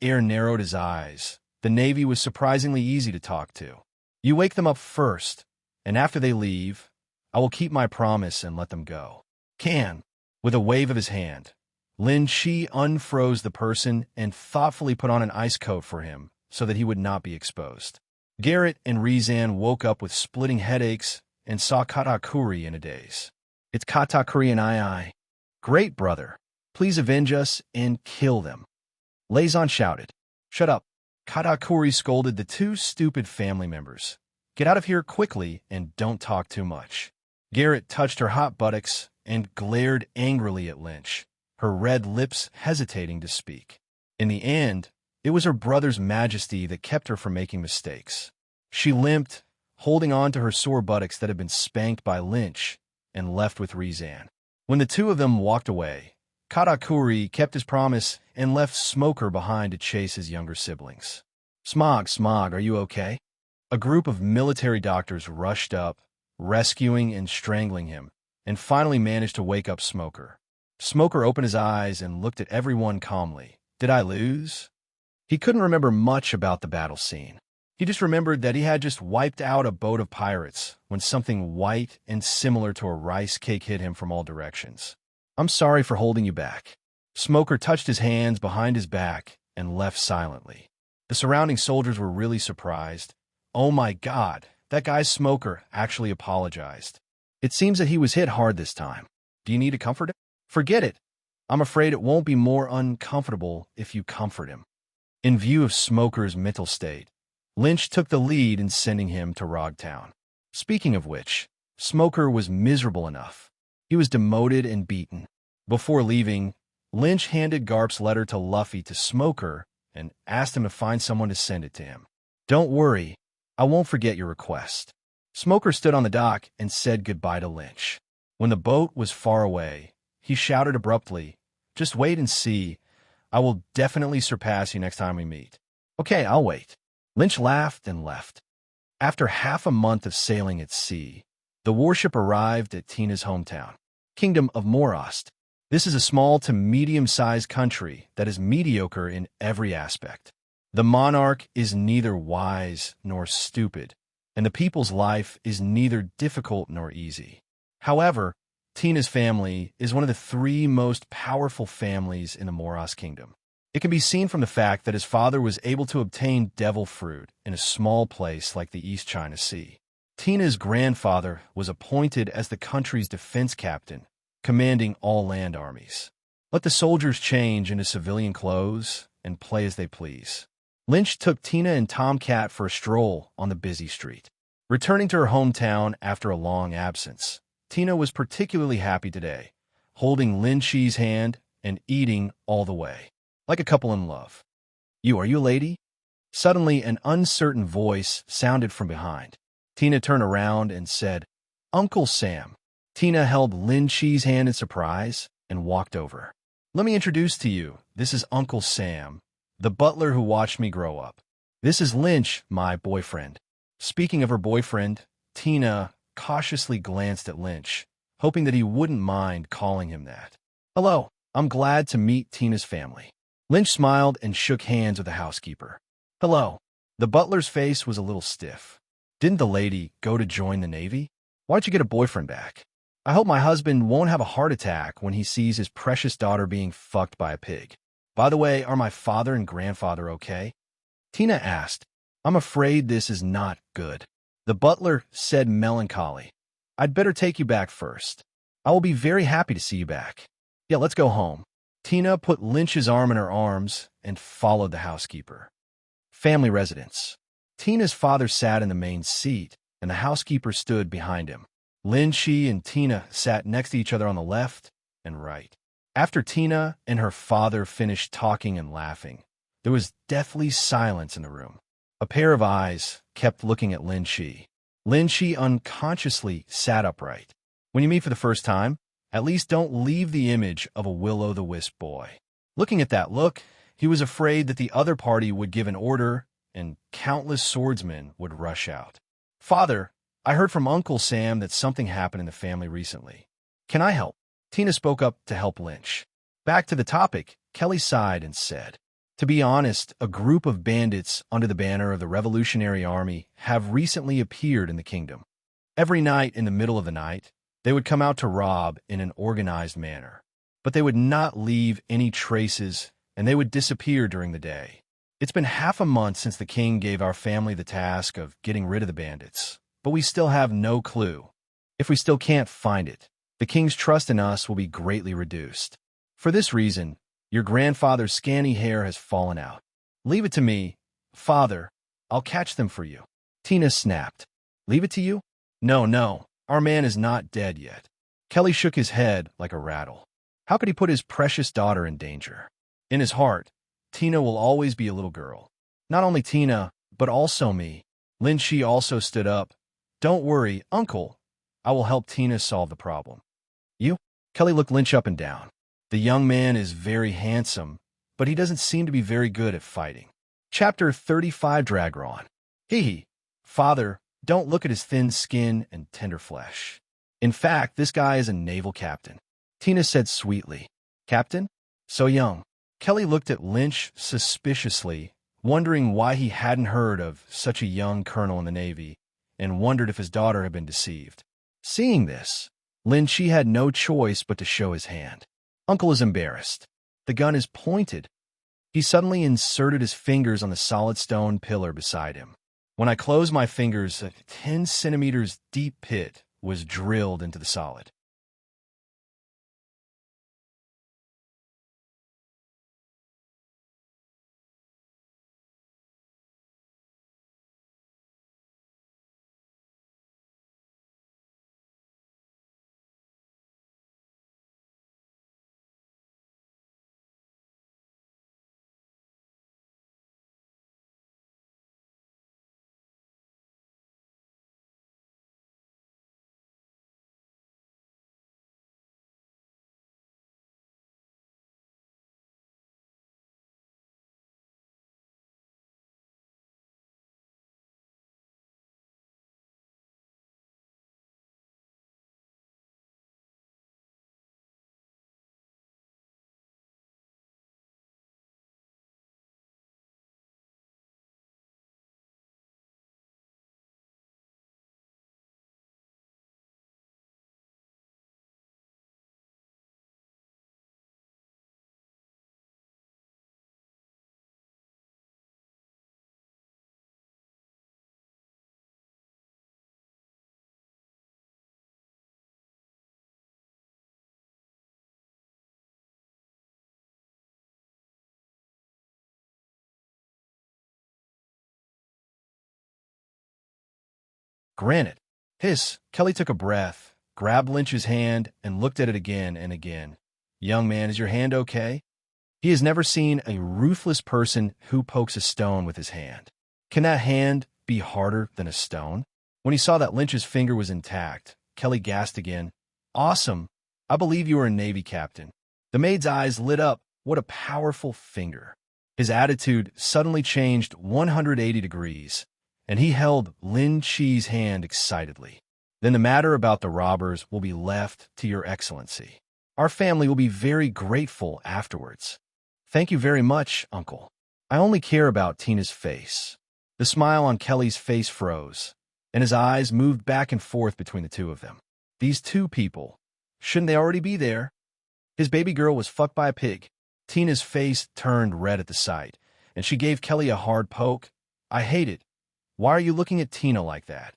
Air narrowed his eyes. The Navy was surprisingly easy to talk to. You wake them up first, and after they leave, I will keep my promise and let them go. Can. With a wave of his hand, Lin Shi unfroze the person and thoughtfully put on an ice coat for him so that he would not be exposed. Garrett and Rizan woke up with splitting headaches and saw Katakuri in a daze. It's Katakuri and I. Great, brother. Please avenge us and kill them. Leizan shouted. Shut up. Katakuri scolded the two stupid family members. Get out of here quickly and don't talk too much. Garrett touched her hot buttocks and glared angrily at Lynch, her red lips hesitating to speak. In the end, it was her brother's majesty that kept her from making mistakes. She limped, holding on to her sore buttocks that had been spanked by Lynch, and left with Rizan. When the two of them walked away, Katakuri kept his promise and left Smoker behind to chase his younger siblings. Smog, are you okay? A group of military doctors rushed up, rescuing and strangling him, and finally managed to wake up Smoker. Smoker opened his eyes and looked at everyone calmly. Did I lose? He couldn't remember much about the battle scene. He just remembered that he had just wiped out a boat of pirates when something white and similar to a rice cake hit him from all directions. I'm sorry for holding you back. Smoker touched his hands behind his back and left silently. The surrounding soldiers were really surprised. Oh my God, that guy Smoker actually apologized. It seems that he was hit hard this time. Do you need a comforter? Forget it. I'm afraid it won't be more uncomfortable if you comfort him. In view of Smoker's mental state, Lynch took the lead in sending him to Rogtown. Speaking of which, Smoker was miserable enough. He was demoted and beaten. Before leaving, Lynch handed Garp's letter to Luffy to Smoker and asked him to find someone to send it to him. Don't worry, I won't forget your request. Smoker stood on the dock and said goodbye to Lynch. When the boat was far away, he shouted abruptly, just wait and see. I will definitely surpass you next time we meet. Okay, I'll wait. Lynch laughed and left. After half a month of sailing at sea, the warship arrived at Tina's hometown, Kingdom of Morost. This is a small to medium-sized country that is mediocre in every aspect. The monarch is neither wise nor stupid, and the people's life is neither difficult nor easy. However, Tina's family is one of the three most powerful families in the Morost Kingdom. It can be seen from the fact that his father was able to obtain devil fruit in a small place like the East China Sea. Tina's grandfather was appointed as the country's defense captain, commanding all land armies. Let the soldiers change into civilian clothes and play as they please. Lynch took Tina and Tomcat for a stroll on the busy street. Returning to her hometown after a long absence, Tina was particularly happy today, holding Lin Shi's hand and eating all the way, like a couple in love. Are you a lady? Suddenly, an uncertain voice sounded from behind. Tina turned around and said, Uncle Sam. Tina held Lin Shi's hand in surprise and walked over. Let me introduce to you, this is Uncle Sam, the butler who watched me grow up. This is Lynch, my boyfriend. Speaking of her boyfriend, Tina cautiously glanced at Lynch, hoping that he wouldn't mind calling him that. Hello, I'm glad to meet Tina's family. Lynch smiled and shook hands with the housekeeper. Hello. The butler's face was a little stiff. Didn't the lady go to join the Navy? Why'd you get a boyfriend back? I hope my husband won't have a heart attack when he sees his precious daughter being fucked by a pig. By the way, are my father and grandfather okay? Tina asked. I'm afraid this is not good. The butler said melancholy. I'd better take you back first. I will be very happy to see you back. Yeah, let's go home. Tina put Lynch's arm in her arms and followed the housekeeper. Family residence. Tina's father sat in the main seat, and the housekeeper stood behind him. Lin Shi and Tina sat next to each other on the left and right. After Tina and her father finished talking and laughing, there was deathly silence in the room. A pair of eyes kept looking at Lin Shi. Lin Shi unconsciously sat upright. When you meet for the first time, at least don't leave the image of a will-o'-the-wisp boy. Looking at that look, he was afraid that the other party would give an order and countless swordsmen would rush out. Father, I heard from Uncle Sam that something happened in the family recently. Can I help? Tina spoke up to help Lynch. Back to the topic, Kelly sighed and said, to be honest, a group of bandits under the banner of the Revolutionary Army have recently appeared in the kingdom. Every night in the middle of the night, they would come out to rob in an organized manner. But they would not leave any traces, and they would disappear during the day. It's been half a month since the king gave our family the task of getting rid of the bandits, but we still have no clue. If we still can't find it, the king's trust in us will be greatly reduced. For this reason, your grandfather's scanty hair has fallen out. Leave it to me, father. I'll catch them for you. Tina snapped. Leave it to you? No, our man is not dead yet. Kelly shook his head like a rattle. How could he put his precious daughter in danger? In his heart, Tina will always be a little girl. Not only Tina, but also me. Lin Shi also stood up. Don't worry, uncle. I will help Tina solve the problem. You? Kelly looked Lynch up and down. The young man is very handsome, but he doesn't seem to be very good at fighting. Chapter 35 Dragron. Hee. Father, don't look at his thin skin and tender flesh. In fact, this guy is a naval captain. Tina said sweetly. Captain? So young. Kelly looked at Lynch suspiciously, wondering why he hadn't heard of such a young colonel in the Navy, and wondered if his daughter had been deceived. Seeing this, Lynch had no choice but to show his hand. Uncle is embarrassed. The gun is pointed. He suddenly inserted his fingers on the solid stone pillar beside him. When I closed my fingers, a 10 centimeters deep pit was drilled into the solid. Granted. Hiss. Kelly took a breath, grabbed Lynch's hand, and looked at it again and again. Young man, is your hand okay? He has never seen a ruthless person who pokes a stone with his hand. Can that hand be harder than a stone? When he saw that Lynch's finger was intact, Kelly gasped again. Awesome. I believe you are a Navy captain. The maid's eyes lit up. What a powerful finger. His attitude suddenly changed 180 degrees, and he held Lin Chi's hand excitedly. Then the matter about the robbers will be left to your excellency. Our family will be very grateful afterwards. Thank you very much, uncle. I only care about Tina's face. The smile on Kelly's face froze, and his eyes moved back and forth between the two of them. These two people, shouldn't they already be there? His baby girl was fucked by a pig. Tina's face turned red at the sight, and she gave Kelly a hard poke. I hate it. Why are you looking at Tina like that?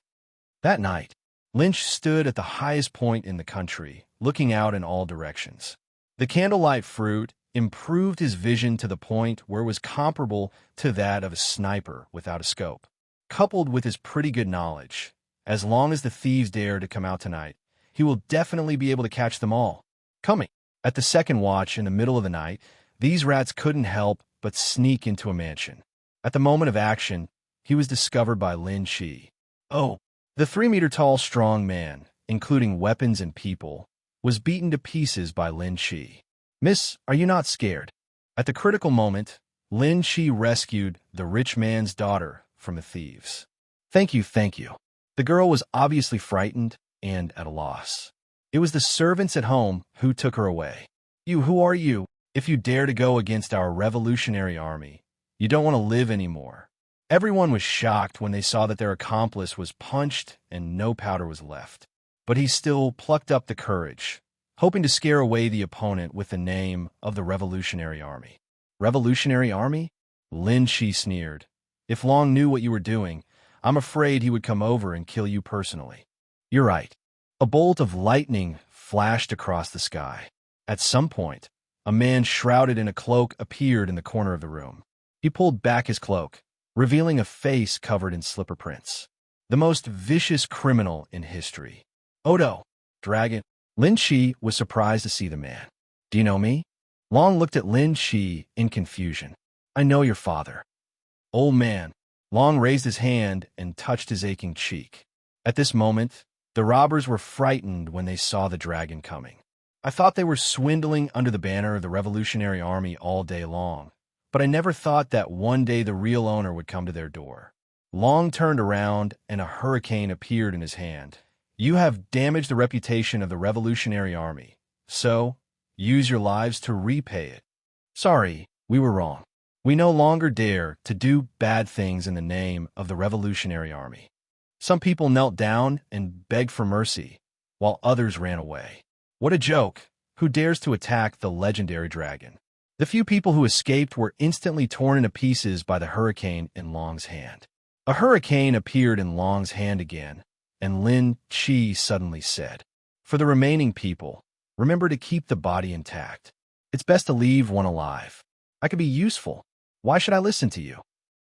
That night, Lynch stood at the highest point in the country, looking out in all directions. The candlelight fruit improved his vision to the point where it was comparable to that of a sniper without a scope. Coupled with his pretty good knowledge, as long as the thieves dare to come out tonight, he will definitely be able to catch them all. Coming. At the second watch in the middle of the night, these rats couldn't help but sneak into a mansion. At the moment of action, he was discovered by Lin Chi. Oh, the 3-meter-tall strong man, including weapons and people, was beaten to pieces by Lin Chi. Miss, are you not scared? At the critical moment, Lin Chi rescued the rich man's daughter from the thieves. Thank you, thank you. The girl was obviously frightened and at a loss. It was the servants at home who took her away. Who are you? If you dare to go against our revolutionary army, you don't want to live anymore." Everyone was shocked when they saw that their accomplice was punched and no powder was left. But he still plucked up the courage, hoping to scare away the opponent with the name of the Revolutionary Army. Revolutionary Army? Lin Shi sneered. "If Long knew what you were doing, I'm afraid he would come over and kill you personally." "You're right." A bolt of lightning flashed across the sky. At some point, a man shrouded in a cloak appeared in the corner of the room. He pulled back his cloak, revealing a face covered in slipper prints. The most vicious criminal in history. "Odo, dragon." Lin Shi was surprised to see the man. "Do you know me?" Long looked at Lin Shi in confusion. "I know your father." "Old man." Long raised his hand and touched his aching cheek. At this moment, the robbers were frightened when they saw the dragon coming. "I thought they were swindling under the banner of the Revolutionary Army all day long, but I never thought that one day the real owner would come to their door." Long turned around and a hurricane appeared in his hand. "You have damaged the reputation of the Revolutionary Army, so use your lives to repay it." "Sorry, we were wrong. We no longer dare to do bad things in the name of the Revolutionary Army." Some people knelt down and begged for mercy, while others ran away. What a joke! Who dares to attack the legendary dragon? The few people who escaped were instantly torn into pieces by the hurricane in Long's hand. A hurricane appeared in Long's hand again, and Lin Chi suddenly said, "For the remaining people, remember to keep the body intact. It's best to leave one alive. I could be useful. Why should I listen to you?"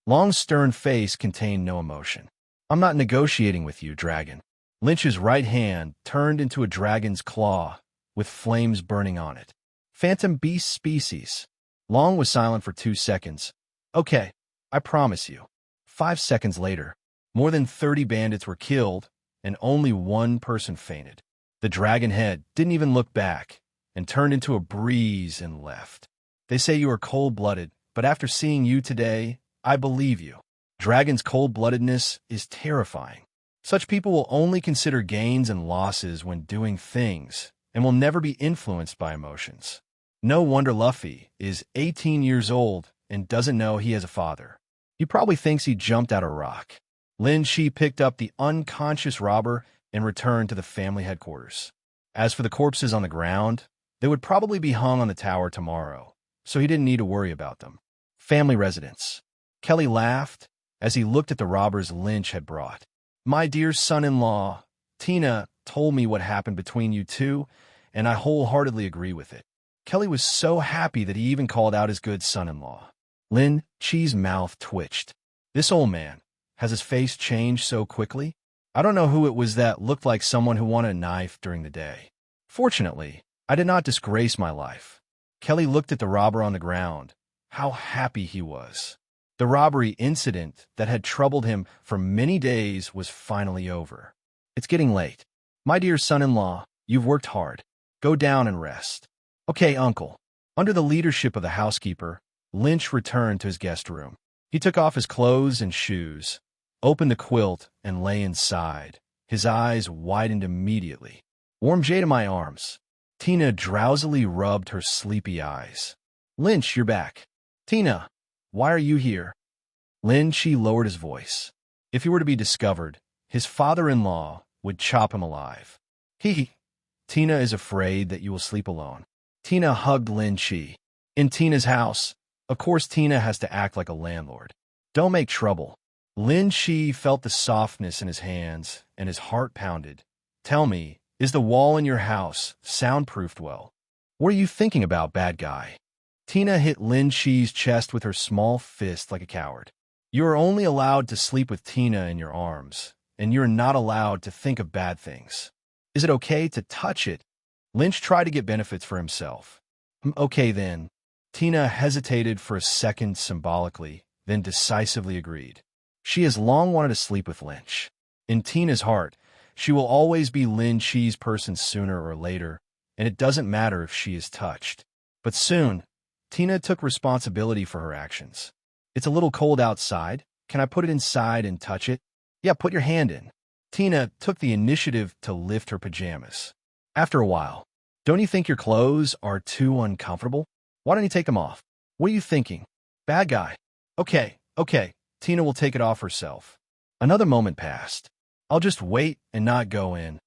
Long's stern face contained no emotion. "I'm not negotiating with you, dragon." Lynch's right hand turned into a dragon's claw, with flames burning on it. "Phantom beast species." Long was silent for 2 seconds. "Okay, I promise you." 5 seconds later, more than 30 bandits were killed, and only one person fainted. The dragon head didn't even look back, and turned into a breeze and left. "They say you are cold-blooded, but after seeing you today, I believe you." Dragon's cold-bloodedness is terrifying. Such people will only consider gains and losses when doing things, and will never be influenced by emotions. No wonder Luffy is 18 years old and doesn't know he has a father. He probably thinks he jumped out of a rock. Lin Shi picked up the unconscious robber and returned to the family headquarters. As for the corpses on the ground, they would probably be hung on the tower tomorrow, so he didn't need to worry about them. Family residence. Kelly laughed as he looked at the robbers Lynch had brought. "My dear son-in-law, Tina told me what happened between you two, and I wholeheartedly agree with it." Kelly was so happy that he even called out his good son-in-law. Lin Chi's mouth twitched. This old man, has his face changed so quickly? I don't know who it was that looked like someone who wanted a knife during the day. Fortunately, I did not disgrace my life. Kelly looked at the robber on the ground. How happy he was. The robbery incident that had troubled him for many days was finally over. "It's getting late. My dear son-in-law, you've worked hard. Go down and rest." "Okay, uncle." Under the leadership of the housekeeper, Lynch returned to his guest room. He took off his clothes and shoes, opened the quilt, and lay inside. His eyes widened immediately. "Warm Jay to my arms." Tina drowsily rubbed her sleepy eyes. "Lynch, you're back." "Tina, why are you here?" Lynch lowered his voice. If he were to be discovered, his father-in-law would chop him alive. Tina is afraid that you will sleep alone." Tina hugged Lin Chi. "In Tina's house, of course Tina has to act like a landlord. Don't make trouble." Lin Chi felt the softness in his hands, and his heart pounded. "Tell me, is the wall in your house soundproofed well?" "What are you thinking about, bad guy?" Tina hit Lin Chi's chest with her small fist like a coward. "You are only allowed to sleep with Tina in your arms, and you're not allowed to think of bad things. Is it okay to touch it?" Lynch tried to get benefits for himself. "Okay then." Tina hesitated for a second symbolically, then decisively agreed. She has long wanted to sleep with Lynch. In Tina's heart, she will always be Lin Chi's person sooner or later, and it doesn't matter if she is touched. But soon, Tina took responsibility for her actions. "It's a little cold outside. Can I put it inside and touch it?" "Yeah, put your hand in." Tina took the initiative to lift her pajamas. After a while, don't you think your clothes are too uncomfortable? Why don't you take them off? What are you thinking? Bad guy. Okay, okay, Tina will take it off herself. Another moment passed. I'll just wait and not go in.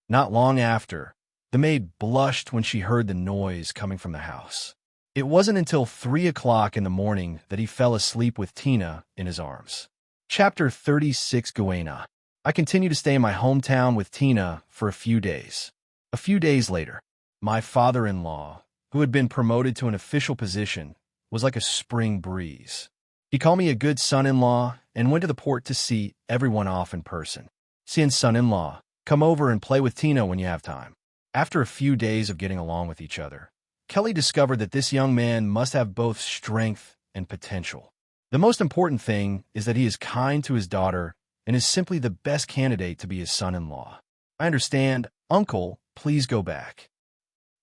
Not long after, the maid blushed when she heard the noise coming from the house. It wasn't until 3 o'clock in the morning that he fell asleep with Tina in his arms. Chapter 36 Guena. I continued to stay in my hometown with Tina for a few days. A few days later, my father-in-law, who had been promoted to an official position, was like a spring breeze. He called me a good son-in-law and went to the port to see everyone off in person. Seeing son-in-law, come over and play with Tina when you have time. After a few days of getting along with each other, Kelly discovered that this young man must have both strength and potential. The most important thing is that he is kind to his daughter and is simply the best candidate to be his son-in-law. I understand, Uncle, please go back.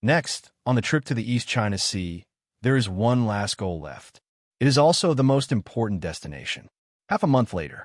Next, on the trip to the East China Sea, there is one last goal left. It is also the most important destination. Half a month later,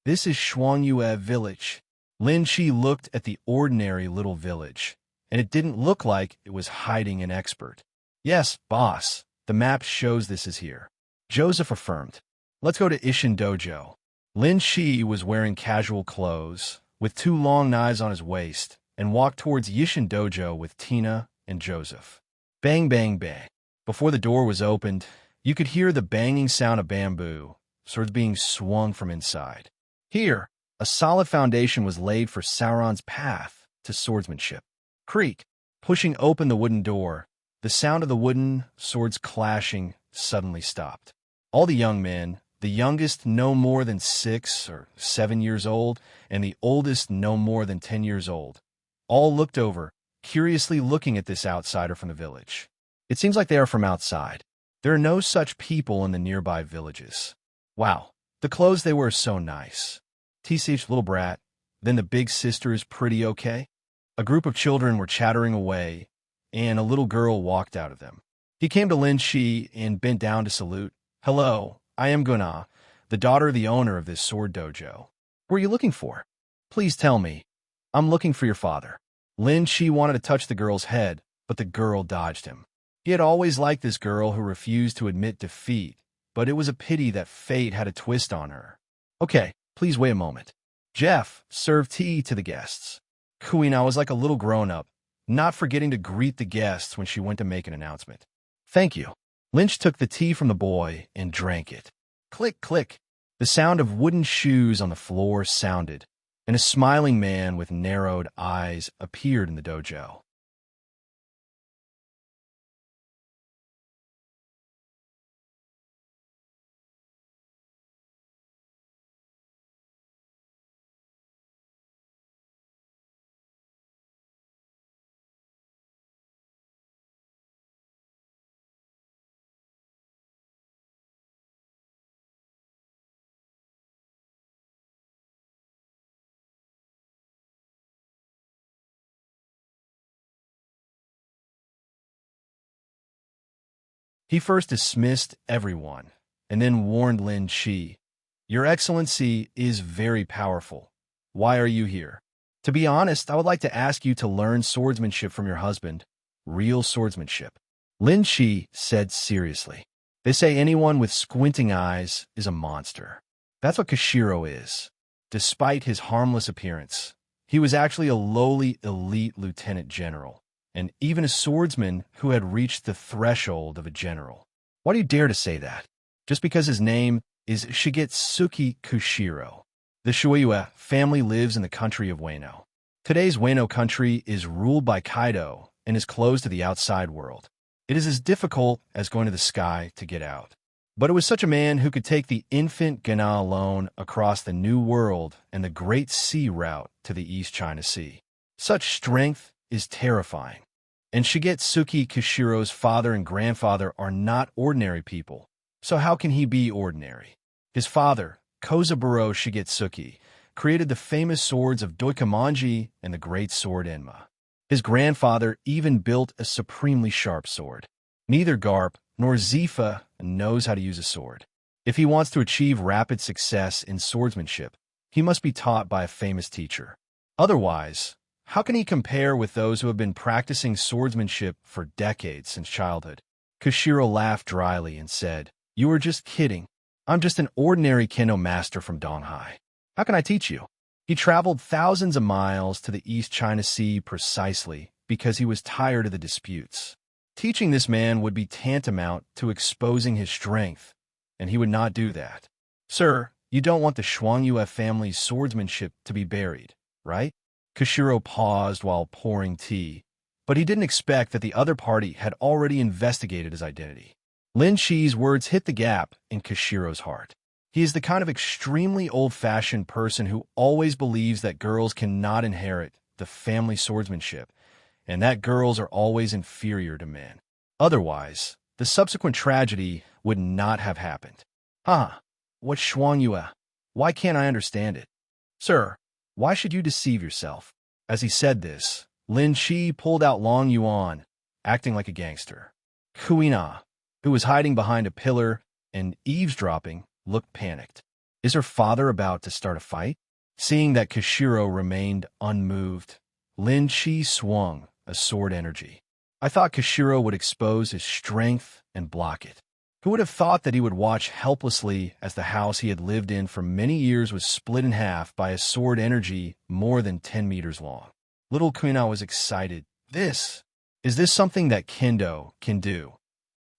this is Shuangyue Village. Lin Chi looked at the ordinary little village, and it didn't look like it was hiding an expert. Yes, boss, the map shows this is here. Joseph affirmed. Let's go to Ishin Dojo. Lin Chi was wearing casual clothes, with 2 long knives on his waist, and walked towards Yishin Dojo with Tina and Joseph. Bang, bang, bang. Before the door was opened, you could hear the banging sound of bamboo, swords being swung from inside. Here, a solid foundation was laid for Sauron's path to swordsmanship. Creak, pushing open the wooden door, the sound of the wooden swords clashing suddenly stopped. All the young men, the youngest no more than 6 or 7 years old, and the oldest no more than 10 years old, all looked over, curiously looking at this outsider from the village. It seems like they are from outside. There are no such people in the nearby villages. Wow, the clothes they wear are so nice. TCH little brat, then the big sister is pretty okay? A group of children were chattering away, and a little girl walked out of them. He came to Lin Chi and bent down to salute. Hello, I am Guna, the daughter of the owner of this sword dojo. What are you looking for? Please tell me. I'm looking for your father. Lin Chi wanted to touch the girl's head, but the girl dodged him. He had always liked this girl who refused to admit defeat, but it was a pity that fate had a twist on her. Okay, please wait a moment. Jeff served tea to the guests. Kuina was like a little grown-up, not forgetting to greet the guests when she went to make an announcement. Thank you. Lynch took the tea from the boy and drank it. Click, click. The sound of wooden shoes on the floor sounded, and a smiling man with narrowed eyes appeared in the dojo. He first dismissed everyone, and then warned Lin Chi, Your Excellency is very powerful. Why are you here? To be honest, I would like to ask you to learn swordsmanship from your husband. Real swordsmanship. Lin Chi said seriously. They say anyone with squinting eyes is a monster. That's what Kashiro is. Despite his harmless appearance, he was actually a lowly elite lieutenant general, and even a swordsman who had reached the threshold of a general. Why do you dare to say that? Just because his name is Shigetsuki Kushiro. The Shuiwa family lives in the country of Wano. Today's Wano country is ruled by Kaido and is closed to the outside world. It is as difficult as going to the sky to get out. But it was such a man who could take the infant Gana alone across the New World and the Great Sea route to the East China Sea. Such strength is terrifying. And Shigetsuki Kishiro's father and grandfather are not ordinary people, so how can he be ordinary? His father, Kozaburo Shigetsuki, created the famous swords of Doikamonji and the great sword Enma. His grandfather even built a supremely sharp sword. Neither Garp nor Zifa knows how to use a sword. If he wants to achieve rapid success in swordsmanship, He must be taught by a famous teacher. Otherwise, how can he compare with those who have been practicing swordsmanship for decades since childhood? Koshiro laughed dryly and said, "You are just kidding. I'm just an ordinary kendo master from Donghai. How can I teach you?" He traveled thousands of miles to the East China Sea precisely because he was tired of the disputes. Teaching this man would be tantamount to exposing his strength, and he would not do that. "Sir, you don't want the Shuangyue family's swordsmanship to be buried, right?" Koshiro paused while pouring tea, but he didn't expect that the other party had already investigated his identity. Lin Shi's words hit the gap in Koshiro's heart. He is the kind of extremely old-fashioned person who always believes that girls cannot inherit the family swordsmanship, and that girls are always inferior to men. Otherwise, the subsequent tragedy would not have happened. What's Shuangyue? Why can't I understand it? Sir, why should you deceive yourself? As he said this, Lin Shi pulled out Long Yuan, acting like a gangster. Kuina, who was hiding behind a pillar and eavesdropping, looked panicked. Is her father about to start a fight? Seeing that Koshiro remained unmoved, Lin Shi swung a sword energy. I thought Koshiro would expose his strength and block it. Who would have thought that he would watch helplessly as the house he had lived in for many years was split in half by a sword energy more than 10 meters long? Little Kuina was excited. Is this something that kendo can do?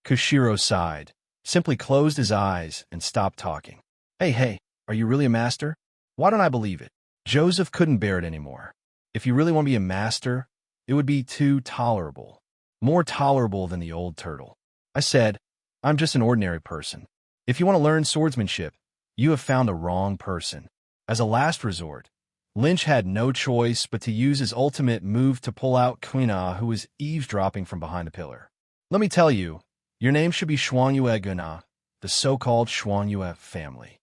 Koshiro sighed, simply closed his eyes and stopped talking. Hey, are you really a master? Why don't I believe it? Joseph couldn't bear it anymore. If you really want to be a master, it would be too tolerable. More tolerable than the old turtle. I said, I'm just an ordinary person. If you want to learn swordsmanship, you have found the wrong person. As a last resort, Lynch had no choice but to use his ultimate move to pull out Kuina, who was eavesdropping from behind the pillar. Let me tell you, your name should be Shuangyue Guna, the so-called Shuangyue family.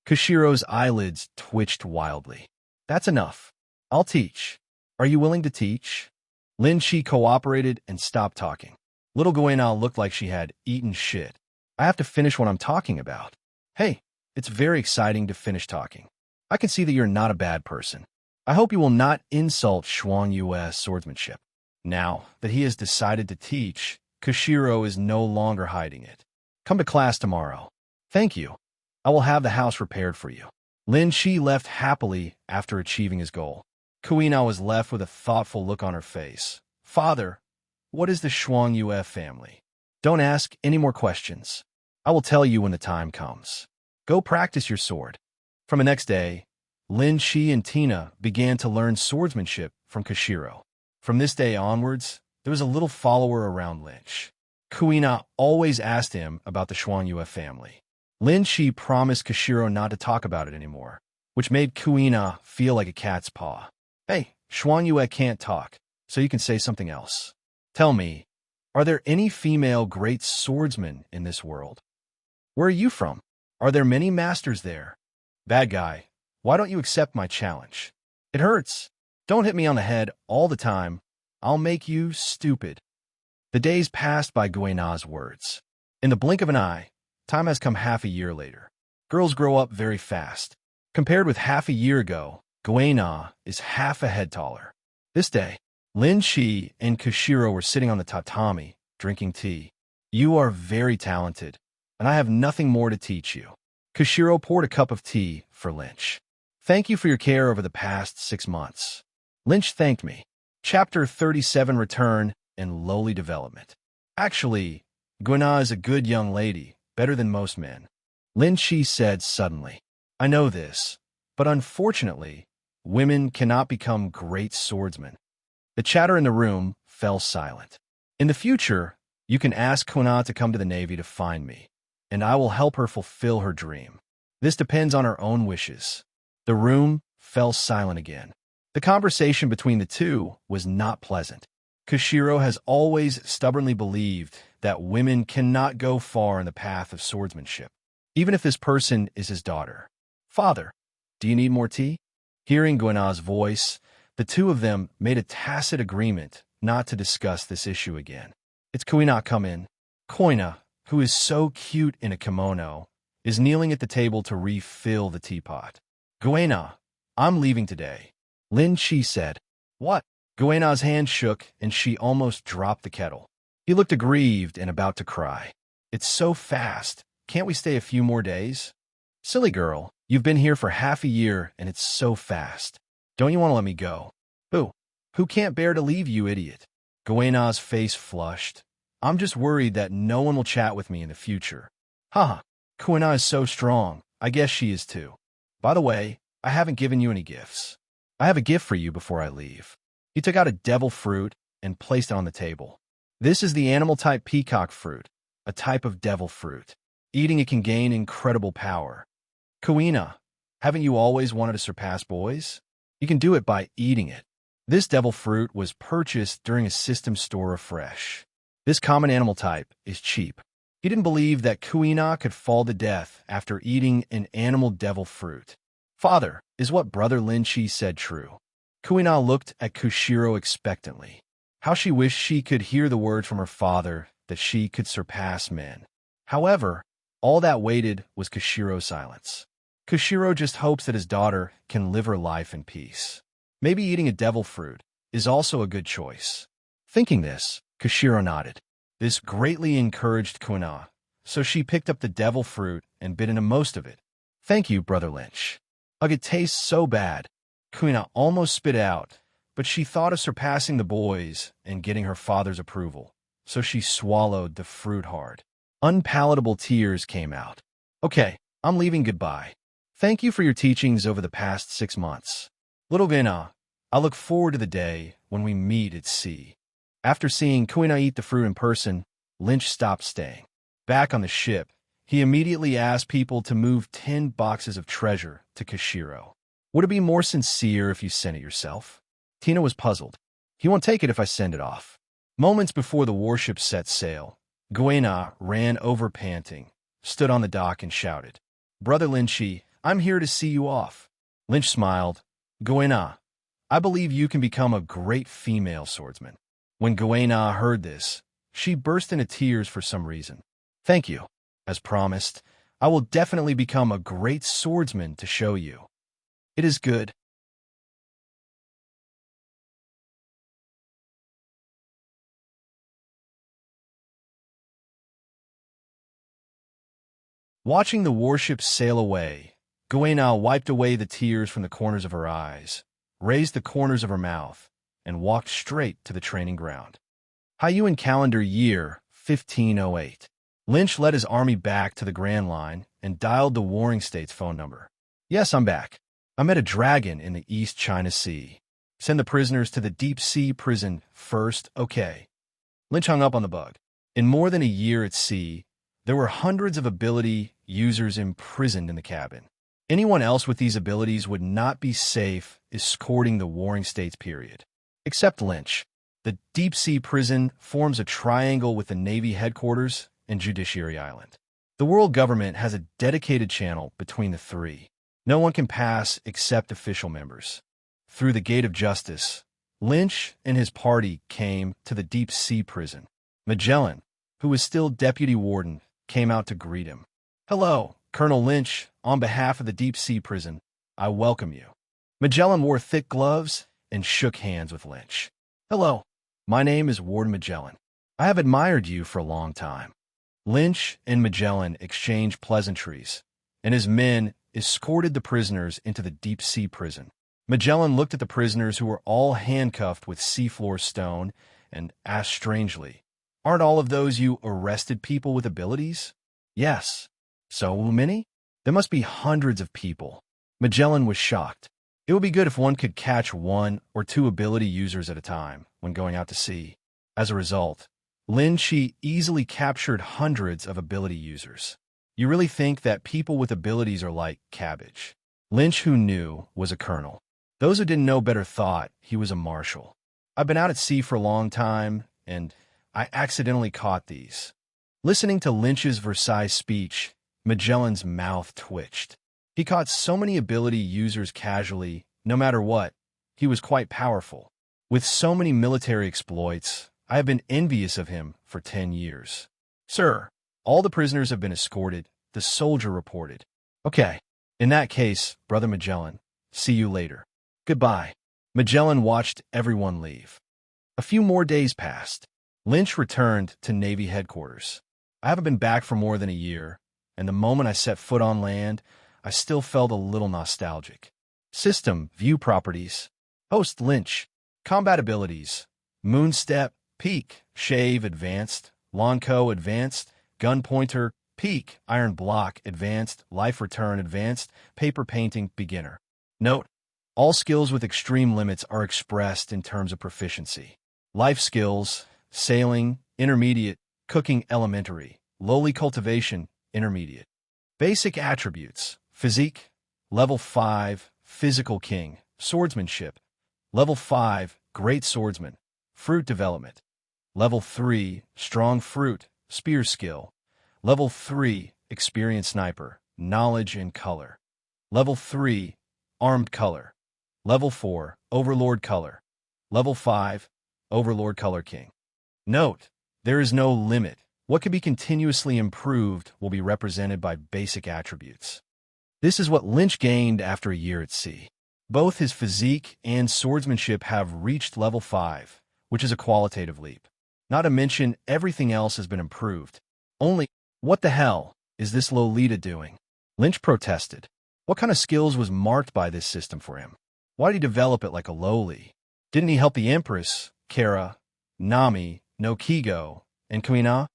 Koshiro's eyelids twitched wildly. That's enough. I'll teach. Are you willing to teach? Lin Shi cooperated and stopped talking. Little Guena looked like she had eaten shit. I have to finish what I'm talking about. Hey, it's very exciting to finish talking. I can see that you're not a bad person. I hope you will not insult Shuangyue's swordsmanship. Now that he has decided to teach, Koshiro is no longer hiding it. Come to class tomorrow. Thank you. I will have the house repaired for you. Lin Shi left happily after achieving his goal. Kuina was left with a thoughtful look on her face. Father, what is the Shuangyue family? Don't ask any more questions. I will tell you when the time comes. Go practice your sword. From the next day, Lin Shi and Tina began to learn swordsmanship from Koshiro. From this day onwards, there was a little follower around Lynch. Kuina always asked him about the Shuangyue family. Lin Shi promised Koshiro not to talk about it anymore, which made Kuina feel like a cat's paw. Hey, Shuangyue can't talk, so you can say something else. Tell me, are there any female great swordsmen in this world? Where are you from? Are there many masters there? Bad guy, why don't you accept my challenge? It hurts. Don't hit me on the head all the time. I'll make you stupid. The days passed by Guena's words. In the blink of an eye, time has come half a year later. Girls grow up very fast. Compared with half a year ago, Guena is half a head taller. This day, Lin Shi and Koshiro were sitting on the tatami, drinking tea. You are very talented, and I have nothing more to teach you. Koshiro poured a cup of tea for Lynch. Thank you for your care over the past 6 months. Lynch thanked me. Chapter 37 Return and Lowly Development. Actually, Guena is a good young lady, better than most men. Lin Shi said suddenly. I know this, but unfortunately, women cannot become great swordsmen. The chatter in the room fell silent. In the future, you can ask Kuna to come to the Navy to find me, and I will help her fulfill her dream. This depends on her own wishes. The room fell silent again. The conversation between the two was not pleasant. Koshiro has always stubbornly believed that women cannot go far in the path of swordsmanship, even if this person is his daughter. Father, do you need more tea? Hearing Guena's voice, the two of them made a tacit agreement not to discuss this issue again. It's Kuina come in. Koina, who is so cute in a kimono, is kneeling at the table to refill the teapot. Guena, I'm leaving today. Lin Chi said. What? Guena's hand shook and she almost dropped the kettle. He looked aggrieved and about to cry. It's so fast. Can't we stay a few more days? Silly girl, you've been here for half a year and it's so fast. Don't you want to let me go? Who? Who can't bear to leave, you idiot? Guena's face flushed. I'm just worried that no one will chat with me in the future. Haha, Guena is so strong. I guess she is too. By the way, I haven't given you any gifts. I have a gift for you before I leave. He took out a devil fruit and placed it on the table. This is the animal-type peacock fruit, a type of devil fruit. Eating it can gain incredible power. Guena, haven't you always wanted to surpass boys? You can do it by eating it. This devil fruit was purchased during a system store of fresh. This common animal type is cheap. He didn't believe that Guena could fall to death after eating an animal devil fruit. Father, is what Brother Lin Chi said true? Guena looked at Kushiro expectantly. How she wished she could hear the words from her father that she could surpass men. However, all that waited was Kushiro's silence. Kushiro just hopes that his daughter can live her life in peace. Maybe eating a devil fruit is also a good choice. Thinking this, Kushiro nodded. This greatly encouraged Guena, so she picked up the devil fruit and bit into most of it. Thank you, Brother Lynch. Ugh, it tastes so bad. Guena almost spit out, but she thought of surpassing the boys and getting her father's approval, so she swallowed the fruit hard. Unpalatable tears came out. Okay, I'm leaving goodbye. Thank you for your teachings over the past 6 months. Little Guena, I look forward to the day when we meet at sea. After seeing Guena eat the fruit in person, Lynch stopped staying. Back on the ship, he immediately asked people to move 10 boxes of treasure to Kushiro. Would it be more sincere if you sent it yourself? Tina was puzzled. He won't take it if I send it off. Moments before the warship set sail, Guena ran over panting, stood on the dock and shouted, Brother Lynchie, I'm here to see you off. Lynch smiled. Guena, I believe you can become a great female swordsman. When Guena heard this, she burst into tears for some reason. Thank you. As promised, I will definitely become a great swordsman to show you. It is good. Watching the warship sail away, Guena wiped away the tears from the corners of her eyes, raised the corners of her mouth, and walked straight to the training ground. Haiyuan calendar year 1508. Lynch led his army back to the Grand Line and dialed the Warring States phone number. Yes, I'm back. I met a dragon in the East China Sea. Send the prisoners to the deep sea prison first, okay. Lynch hung up on the bug. In more than a year at sea, there were hundreds of ability users imprisoned in the cabin. Anyone else with these abilities would not be safe escorting the Warring States period. Except Lynch. The deep sea prison forms a triangle with the Navy headquarters and Judiciary Island. The world government has a dedicated channel between the three. No one can pass except official members. Through the Gate of Justice, Lynch and his party came to the deep sea prison. Magellan, who was still deputy warden, came out to greet him. Hello, Colonel Lynch, on behalf of the deep sea prison, I welcome you. Magellan wore thick gloves and shook hands with Lynch. Hello, my name is Warden Magellan. I have admired you for a long time. Lynch and Magellan exchanged pleasantries, and his men escorted the prisoners into the deep sea prison. Magellan looked at the prisoners who were all handcuffed with seafloor stone and asked strangely, Aren't all of those you arrested people with abilities? Yes. So many? There must be hundreds of people. Magellan was shocked. It would be good if one could catch 1 or 2 ability users at a time when going out to sea. As a result, Lin Chi easily captured hundreds of ability users. You really think that people with abilities are like cabbage? Lynch, who knew, was a colonel. Those who didn't know better thought he was a marshal. I've been out at sea for a long time, and I accidentally caught these. Listening to Lynch's Versailles speech, Magellan's mouth twitched. He caught so many ability users casually, no matter what. He was quite powerful. With so many military exploits, I have been envious of him for 10 years. Sir, all the prisoners have been escorted, the soldier reported. Okay, In that case, Brother Magellan, see you later. Goodbye. Magellan watched everyone leave. A few more days passed. Lynch returned to Navy headquarters. I haven't been back for more than a year, and the moment I set foot on land, I still felt a little nostalgic. System, view properties. Host Lynch. Combat abilities. Moonstep, peak, shave, advanced. Lawnco, advanced. Gun pointer, peak, iron block, advanced. Life return, advanced. Paper painting, beginner. Note, all skills with extreme limits are expressed in terms of proficiency. Life skills, sailing, intermediate, cooking, elementary, lowly cultivation, intermediate. Basic attributes, physique, level 5, physical king, swordsmanship, level 5, great swordsman, fruit development, level 3, strong fruit, spear skill, level 3, experienced sniper, knowledge and color, level 3, armed color, level 4, overlord color, level 5, overlord color king. Note, there is no limit. What can be continuously improved will be represented by basic attributes. This is what Lynch gained after a year at sea. Both his physique and swordsmanship have reached level 5, which is a qualitative leap. Not to mention, everything else has been improved. Only, what the hell is this Lolita doing? Lynch protested. What kind of skills was marked by this system for him? Why did he develop it like a loli? Didn't he help the Empress, Kara, Nami, no Kigo, and Kuina?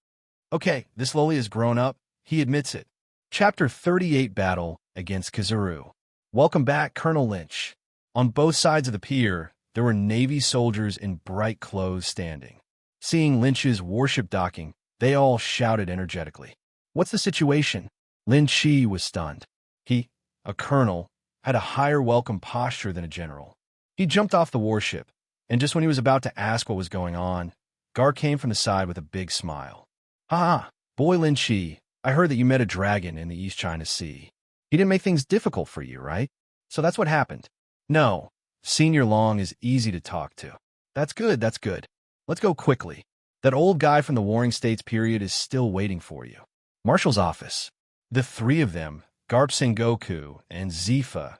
Okay, this loli has grown up. He admits it. Chapter 38 Battle against Kazuru. Welcome back, Colonel Lynch. On both sides of the pier, there were Navy soldiers in bright clothes standing. Seeing Lynch's warship docking, they all shouted energetically. What's the situation? Lin Chi was stunned. He, a colonel, had a higher welcome posture than a general. He jumped off the warship, and just when he was about to ask what was going on, Gar came from the side with a big smile. Ha! Boy Lin Chi, I heard that you met a dragon in the East China Sea. He didn't make things difficult for you, right? So that's what happened. No, Senior Long is easy to talk to. That's good, that's good. Let's go quickly. That old guy from the Warring States period is still waiting for you. Marshal's office. The three of them, Garp Sengoku and Zifa,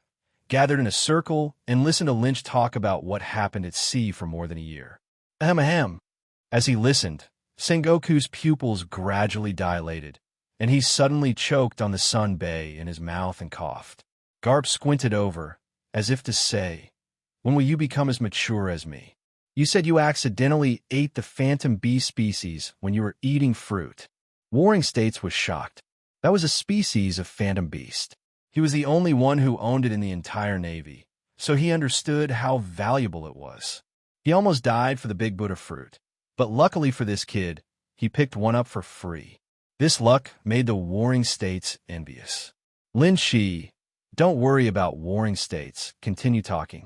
gathered in a circle and listened to Lynch talk about what happened at sea for more than a year. Ahem. As he listened, Sengoku's pupils gradually dilated, and he suddenly choked on the sun bay in his mouth and coughed. Garp squinted over, as if to say, when will you become as mature as me? You said you accidentally ate the phantom bee species when you were eating fruit. Warring States was shocked. That was a species of phantom beast. He was the only one who owned it in the entire Navy, so he understood how valuable it was. He almost died for the big Buddha fruit, but luckily for this kid, he picked one up for free. This luck made the Warring States envious. Lin Shi, don't worry about Warring States, continue talking.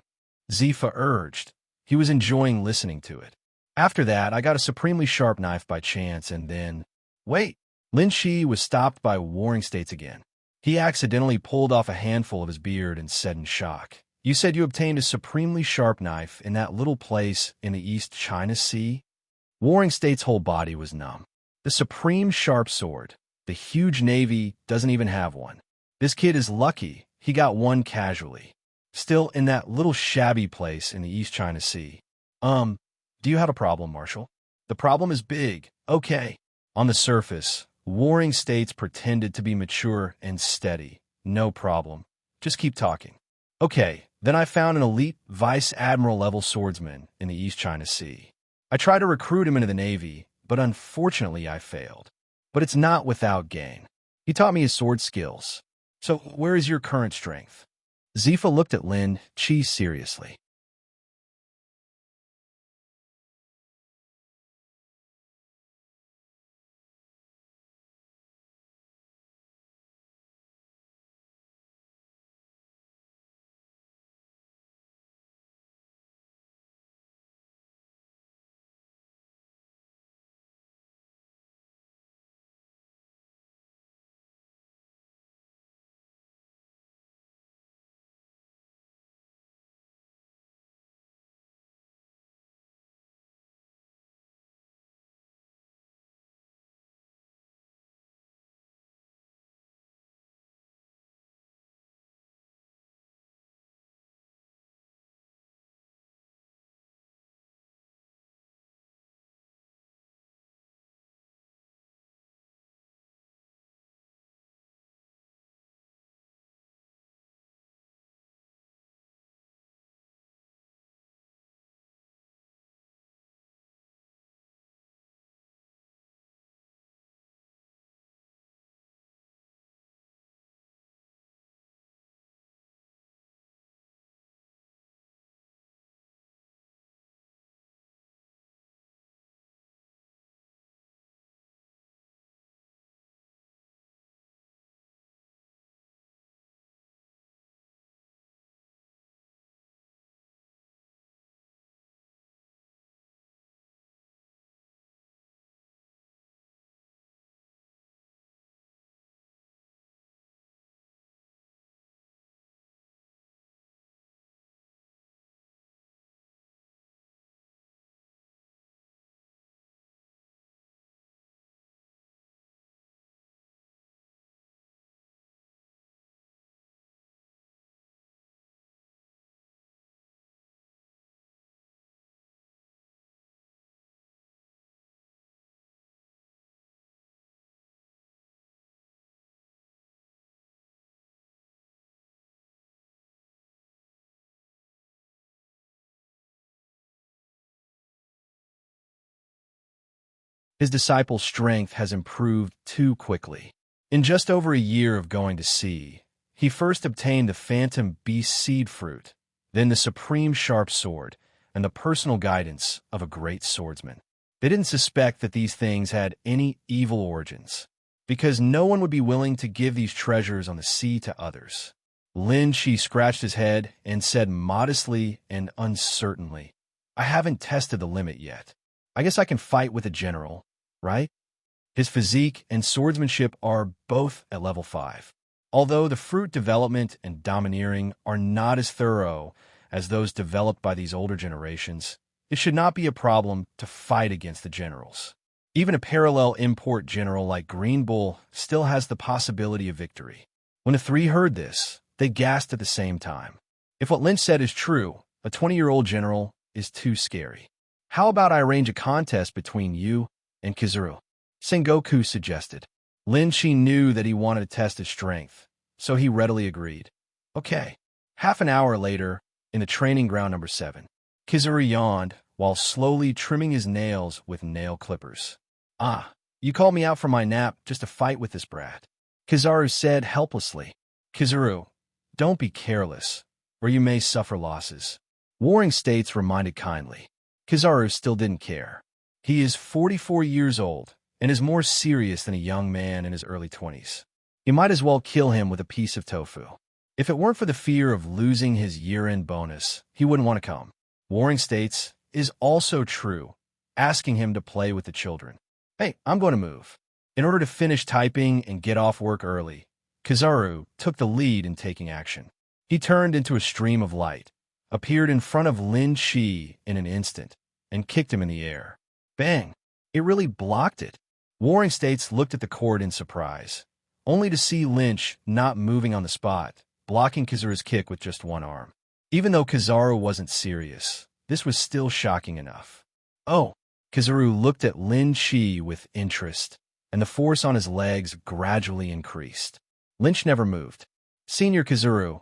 Zifa urged. He was enjoying listening to it. After that, I got a supremely sharp knife by chance, and then... Wait! Lin Shi was stopped by Warring States again. He accidentally pulled off a handful of his beard and said in shock, You said you obtained a supremely sharp knife in that little place in the East China Sea? Warring States' whole body was numb. The supreme sharp sword. The huge Navy doesn't even have one. This kid is lucky he got one casually. Still in that little shabby place in the East China Sea. Do you have a problem, Marshal? The problem is big. Okay. On the surface, Warring States pretended to be mature and steady. No problem. Just keep talking. Okay, then I found an elite Vice Admiral level swordsman in the East China Sea. I tried to recruit him into the Navy, but unfortunately I failed. But it's not without gain. He taught me his sword skills. So where is your current strength? Zifa looked at Lin Chi seriously. His disciple's strength has improved too quickly. In just over a year of going to sea, he first obtained the Phantom Beast seed fruit, then the supreme sharp sword, and the personal guidance of a great swordsman. They didn't suspect that these things had any evil origins, because no one would be willing to give these treasures on the sea to others. Lin Shi scratched his head and said modestly and uncertainly, "I haven't tested the limit yet. I guess I can fight with a general, right?" His physique and swordsmanship are both at level 5. Although the fruit development and domineering are not as thorough as those developed by these older generations, it should not be a problem to fight against the generals. Even a parallel import general like Green Bull still has the possibility of victory. When the three heard this, they gasped at the same time. If what Lynch said is true, a 20-year-old general is too scary. "How about I arrange a contest between you and Kizuru?" Sengoku suggested. Lin Shi knew that he wanted to test his strength, so he readily agreed. Okay. Half an hour later, in the training ground number 7, Kizuru yawned while slowly trimming his nails with nail clippers. "Ah, you called me out for my nap just to fight with this brat," Kizaru said helplessly. "Kizuru, don't be careless, or you may suffer losses," Warring States reminded kindly. Kizaru still didn't care. He is 44 years old and is more serious than a young man in his early 20s. He might as well kill him with a piece of tofu. If it weren't for the fear of losing his year-end bonus, he wouldn't want to come. Warring States is also true, asking him to play with the children. "Hey, I'm going to move." In order to finish typing and get off work early, Kizaru took the lead in taking action. He turned into a stream of light, appeared in front of Lin Shi in an instant, and kicked him in the air. Bang! It really blocked it. Warring States looked at the cord in surprise, only to see Lynch not moving on the spot, blocking Kizaru's kick with just one arm. Even though Kizaru wasn't serious, this was still shocking enough. "Oh!" Kizaru looked at Lin Shi with interest, and the force on his legs gradually increased. Lynch never moved. "Senior Kizaru,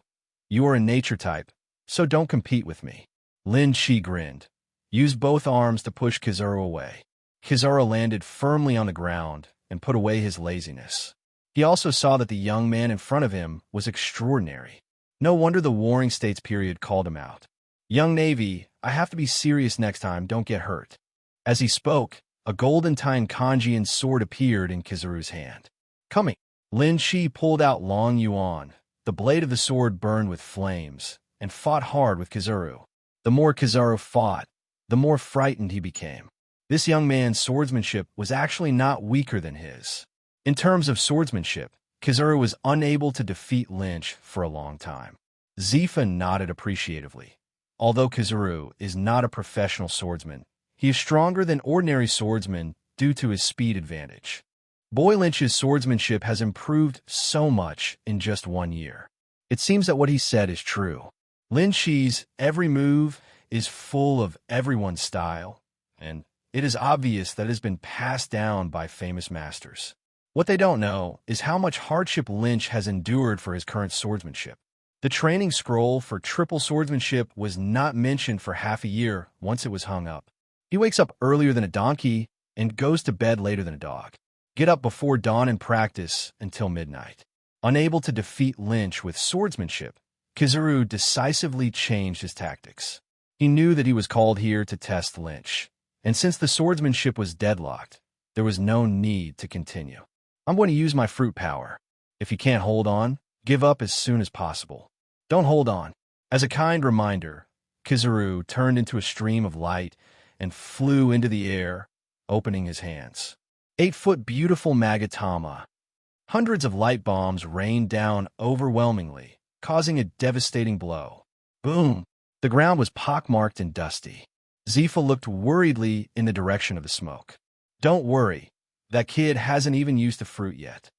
you are a nature type, so don't compete with me." Lin Shi grinned. Use both arms to push Kizaru away. Kizaru landed firmly on the ground and put away his laziness. He also saw that the young man in front of him was extraordinary. No wonder the Warring States period called him out. "Young Navy, I have to be serious next time, don't get hurt." As he spoke, a golden-tined Kanjian sword appeared in Kizaru's hand. Coming, Lin Shi pulled out Long Yuan. The blade of the sword burned with flames, and fought hard with Kizaru. The more Kizaru fought, the more frightened he became. This young man's swordsmanship was actually not weaker than his. In terms of swordsmanship, Kizaru was unable to defeat Lynch for a long time. Zifa nodded appreciatively. Although Kizaru is not a professional swordsman, he is stronger than ordinary swordsmen due to his speed advantage. Boy Lynch's swordsmanship has improved so much in just 1 year. It seems that what he said is true. Lin Shi's every move is full of everyone's style, and it is obvious that it has been passed down by famous masters. What they don't know is how much hardship Lynch has endured for his current swordsmanship. The training scroll for triple swordsmanship was not mentioned for half a year once it was hung up. He wakes up earlier than a donkey and goes to bed later than a dog. Get up before dawn and practice until midnight. Unable to defeat Lynch with swordsmanship, Kizaru decisively changed his tactics. He knew that he was called here to test Lynch, and since the swordsmanship was deadlocked, there was no need to continue. "I'm going to use my fruit power. If you can't hold on, give up as soon as possible. Don't hold on." As a kind reminder, Kizaru turned into a stream of light and flew into the air, opening his hands. 8-foot beautiful Magatama. Hundreds of light bombs rained down overwhelmingly, causing a devastating blow. Boom! The ground was pockmarked and dusty. Zifa looked worriedly in the direction of the smoke. "Don't worry, that kid hasn't even used the fruit yet."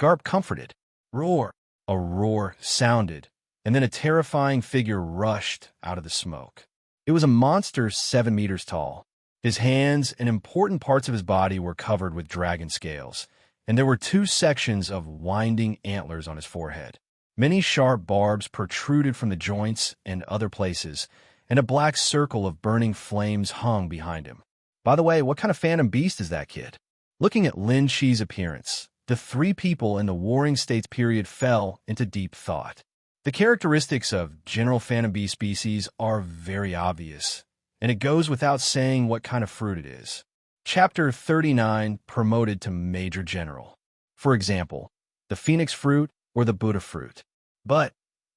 Garp comforted. Roar! A roar sounded, and then a terrifying figure rushed out of the smoke. It was a monster 7 meters tall. His hands and important parts of his body were covered with dragon scales, and there were 2 sections of winding antlers on his forehead. Many sharp barbs protruded from the joints and other places, and a black circle of burning flames hung behind him. "By the way, what kind of phantom beast is that kid?" Looking at Lin Shi's appearance, the three people in the Warring States period fell into deep thought. The characteristics of General Phantom Bee species are very obvious, and it goes without saying what kind of fruit it is. Chapter 39, promoted to Major General. For example, the Phoenix fruit or the Buddha fruit. But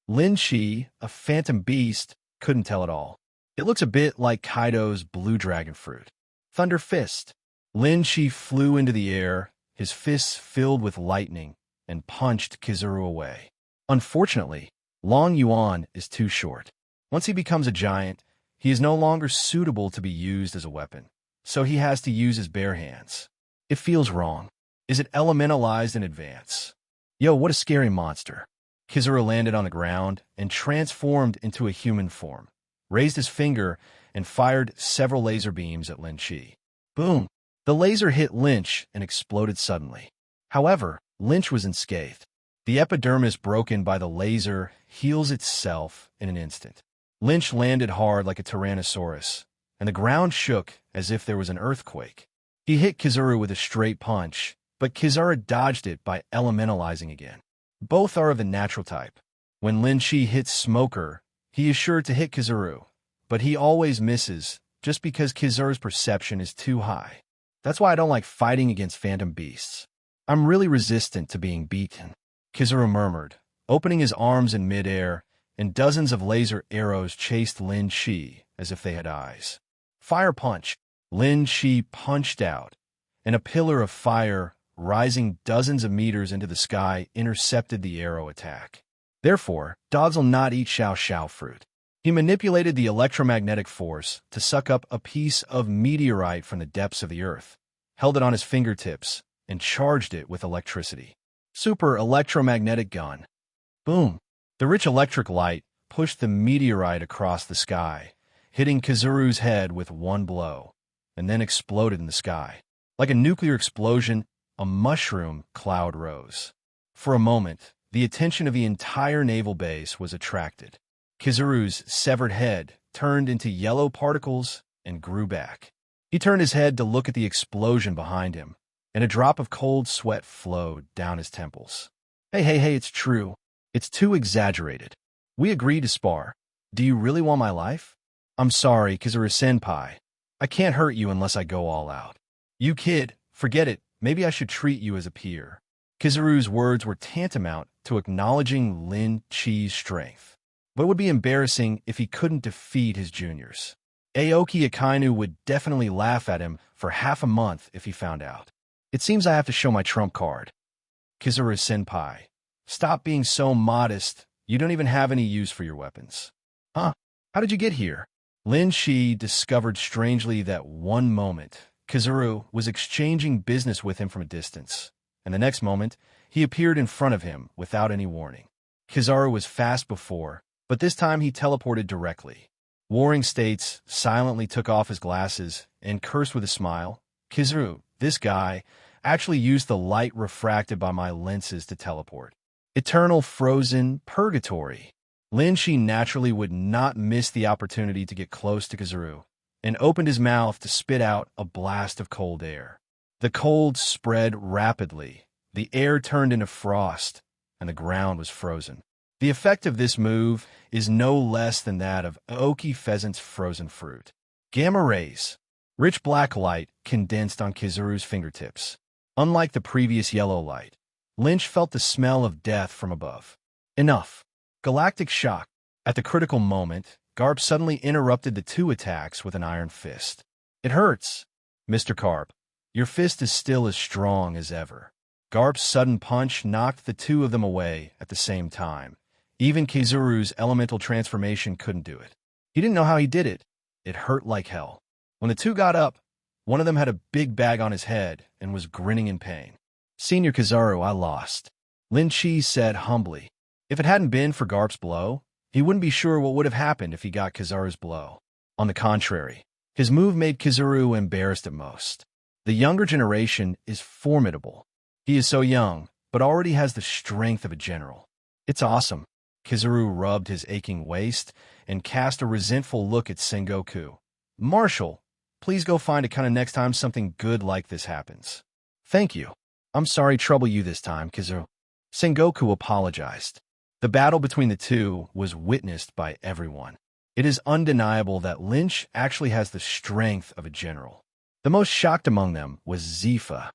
Lin Shi, a phantom beast, couldn't tell it all. It looks a bit like Kaido's blue dragon fruit. Thunder Fist. Lin Shi flew into the air, his fists filled with lightning, and punched Kizaru away. Unfortunately, Long Yuan is too short. Once he becomes a giant, he is no longer suitable to be used as a weapon, so he has to use his bare hands. It feels wrong. Is it elementalized in advance? Yo, what a scary monster. Kizaru landed on the ground and transformed into a human form, raised his finger, and fired several laser beams at Lin Shi. Boom! The laser hit Lynch and exploded suddenly. However, Lynch was unscathed. The epidermis broken by the laser heals itself in an instant. Lynch landed hard like a Tyrannosaurus, and the ground shook as if there was an earthquake. He hit Kizaru with a straight punch, but Kizaru dodged it by elementalizing again. Both are of the natural type. When Lin Shi hits Smoker, he is sure to hit Kizaru, but he always misses just because Kizaru's perception is too high. That's why I don't like fighting against phantom beasts. I'm really resistant to being beaten, Kizaru murmured, opening his arms in midair, and dozens of laser arrows chased Lin Shi as if they had eyes. Fire punch. Lin Shi punched out, and a pillar of fire, rising dozens of meters into the sky, intercepted the arrow attack. Therefore, dogs will not eat Xiao Xiao fruit. He manipulated the electromagnetic force to suck up a piece of meteorite from the depths of the earth, held it on his fingertips, and charged it with electricity. Super electromagnetic gun. Boom! The rich electric light pushed the meteorite across the sky, hitting Kizaru's head with one blow, and then exploded in the sky. Like a nuclear explosion, a mushroom cloud rose. For a moment, the attention of the entire naval base was attracted. Kizaru's severed head turned into yellow particles and grew back. He turned his head to look at the explosion behind him, and a drop of cold sweat flowed down his temples. Hey, it's true. It's too exaggerated. We agreed to spar. Do you really want my life? I'm sorry, Kizaru-senpai. I can't hurt you unless I go all out. You kid, forget it. Maybe I should treat you as a peer. Kizaru's words were tantamount to acknowledging Lin Shi's strength. But it would be embarrassing if he couldn't defeat his juniors. Aoki Akainu would definitely laugh at him for half a month if he found out. It seems I have to show my trump card. Kizaru-senpai, stop being so modest. You don't even have any use for your weapons. Huh? How did you get here? Lin Shi discovered strangely that one moment, Kizaru was exchanging business with him from a distance, and the next moment, he appeared in front of him without any warning. Kizaru was fast before, but this time he teleported directly. Warring States silently took off his glasses and cursed with a smile. Kizaru, this guy, actually used the light refracted by my lenses to teleport. Eternal frozen purgatory. Lin Shi naturally would not miss the opportunity to get close to Kizaru, and opened his mouth to spit out a blast of cold air. The cold spread rapidly, the air turned into frost, and the ground was frozen. The effect of this move is no less than that of Aoki Pheasant's frozen fruit. Gamma rays. Rich black light condensed on Kizaru's fingertips. Unlike the previous yellow light, Lynch felt the smell of death from above. Enough. Galactic shock. At the critical moment, Garp suddenly interrupted the two attacks with an iron fist. It hurts. Mr. Garp, your fist is still as strong as ever. Garp's sudden punch knocked the two of them away at the same time. Even Kizaru's elemental transformation couldn't do it. He didn't know how he did it. It hurt like hell. When the two got up, one of them had a big bag on his head and was grinning in pain. Senior Kizaru, I lost. Lin Chi said humbly. If it hadn't been for Garp's blow, he wouldn't be sure what would have happened if he got Kizaru's blow. On the contrary, his move made Kizaru embarrassed at most. The younger generation is formidable. He is so young, but already has the strength of a general. It's awesome. Kizaru rubbed his aching waist and cast a resentful look at Sengoku. Marshall, please go find Akana next time something good like this happens. Thank you. I'm sorry to trouble you this time, Kizu. Sengoku apologized. The battle between the two was witnessed by everyone. It is undeniable that Lynch actually has the strength of a general. The most shocked among them was Zifa.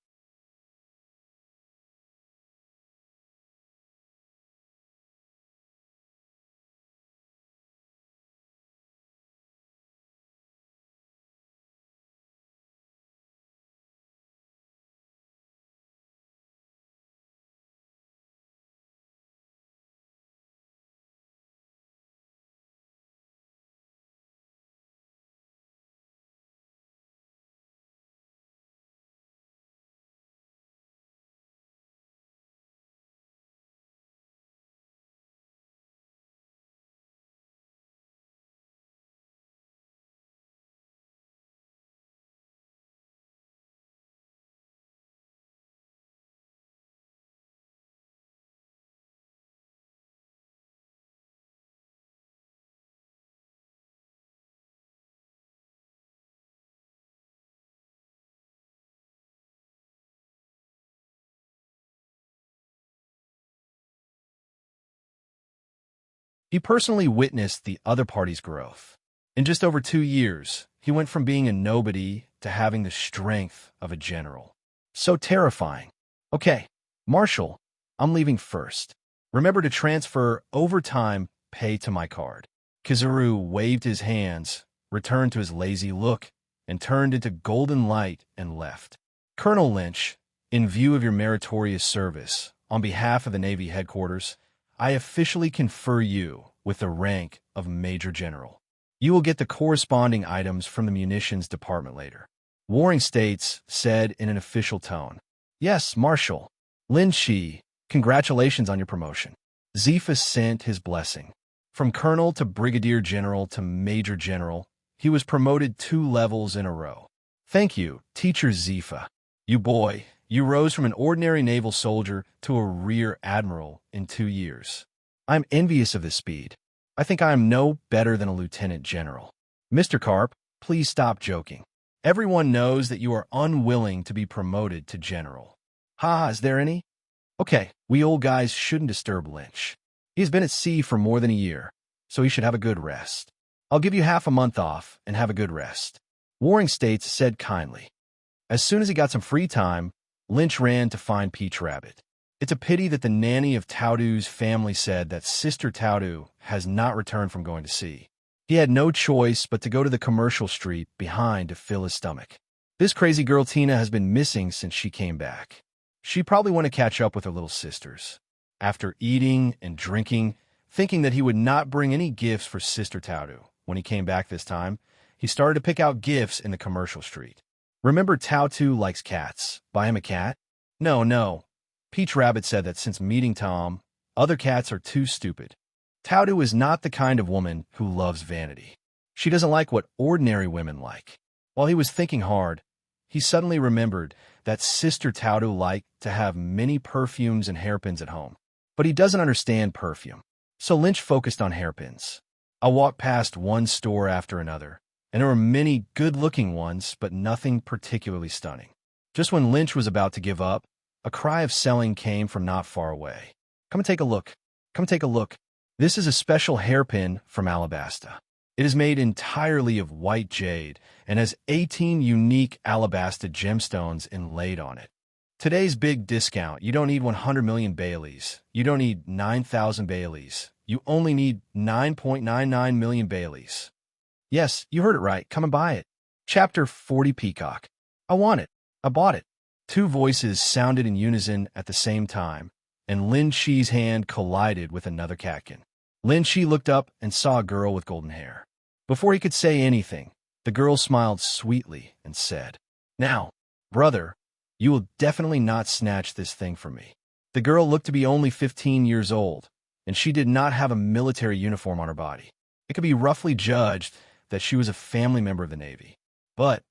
He personally witnessed the other party's growth. In just over 2 years, he went from being a nobody to having the strength of a general. So terrifying. Okay, Marshall, I'm leaving first. Remember to transfer overtime pay to my card. Kizaru waved his hands, returned to his lazy look, and turned into golden light and left. Colonel Lynch, in view of your meritorious service, on behalf of the Navy headquarters, I officially confer you with the rank of Major General. You will get the corresponding items from the munitions department later. Warring States said in an official tone. Yes, Marshal. Lin Shi, congratulations on your promotion. Zifa sent his blessing. From Colonel to Brigadier General to Major General, he was promoted 2 levels in a row. Thank you, Teacher Zifa. You boy, you rose from an ordinary naval soldier to a rear admiral in 2 years. I'm envious of this speed. I think I am no better than a lieutenant general. Mr. Karp, please stop joking. Everyone knows that you are unwilling to be promoted to general. Ha, is there any? Okay, we old guys shouldn't disturb Lynch. He's been at sea for more than a year, so he should have a good rest. I'll give you half a month off and have a good rest. Warring States said kindly. As soon as he got some free time, Lynch ran to find Peach Rabbit. It's a pity that the nanny of Taudu's family said that Sister Taudu has not returned from going to sea. He had no choice but to go to the commercial street behind to fill his stomach. This crazy girl Tina has been missing since she came back. She probably want to catch up with her little sisters. After eating and drinking, thinking that he would not bring any gifts for Sister Taudu, when he came back this time, he started to pick out gifts in the commercial street. Remember Tautu likes cats. Buy him a cat? No. Peach Rabbit said that since meeting Tom, other cats are too stupid. Tautu is not the kind of woman who loves vanity. She doesn't like what ordinary women like. While he was thinking hard, he suddenly remembered that Sister Tautu liked to have many perfumes and hairpins at home. But he doesn't understand perfume. So Lynch focused on hairpins. I walked past one store after another, and there were many good-looking ones, but nothing particularly stunning. Just when Lynch was about to give up, a cry of selling came from not far away. Come and take a look. Come take a look. This is a special hairpin from Alabasta. It is made entirely of white jade and has 18 unique Alabasta gemstones inlaid on it. Today's big discount, you don't need 100 million Baileys. You don't need 9,000 Baileys. You only need 9.99 million Baileys. Yes, you heard it right. Come and buy it. Chapter 40 Peacock. I want it. I bought it. 2 voices sounded in unison at the same time, and Lin Shi's hand collided with another catkin. Lin Shi looked up and saw a girl with golden hair. Before he could say anything, the girl smiled sweetly and said, Now, brother, you will definitely not snatch this thing from me. The girl looked to be only 15 years old, and she did not have a military uniform on her body. It could be roughly judged that she was a family member of the Navy. But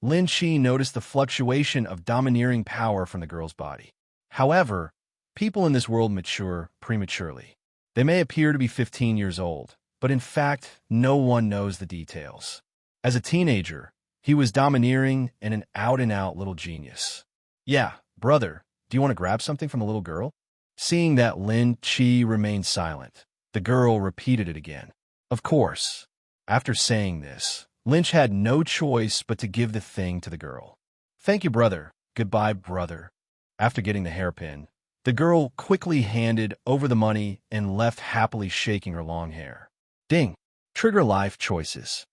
Lin Shi noticed the fluctuation of domineering power from the girl's body. However, people in this world mature prematurely. They may appear to be 15 years old, but in fact, no one knows the details. As a teenager, he was domineering and an out-and-out little genius. Yeah, Brother, do you want to grab something from the little girl? Seeing that Lin Chi remained silent, the girl repeated it again. Of course. After saying this, Lynch had no choice but to give the thing to the girl. Thank you, brother. Goodbye, brother. After getting the hairpin, the girl quickly handed over the money and left happily shaking her long hair. Ding. Trigger life choices.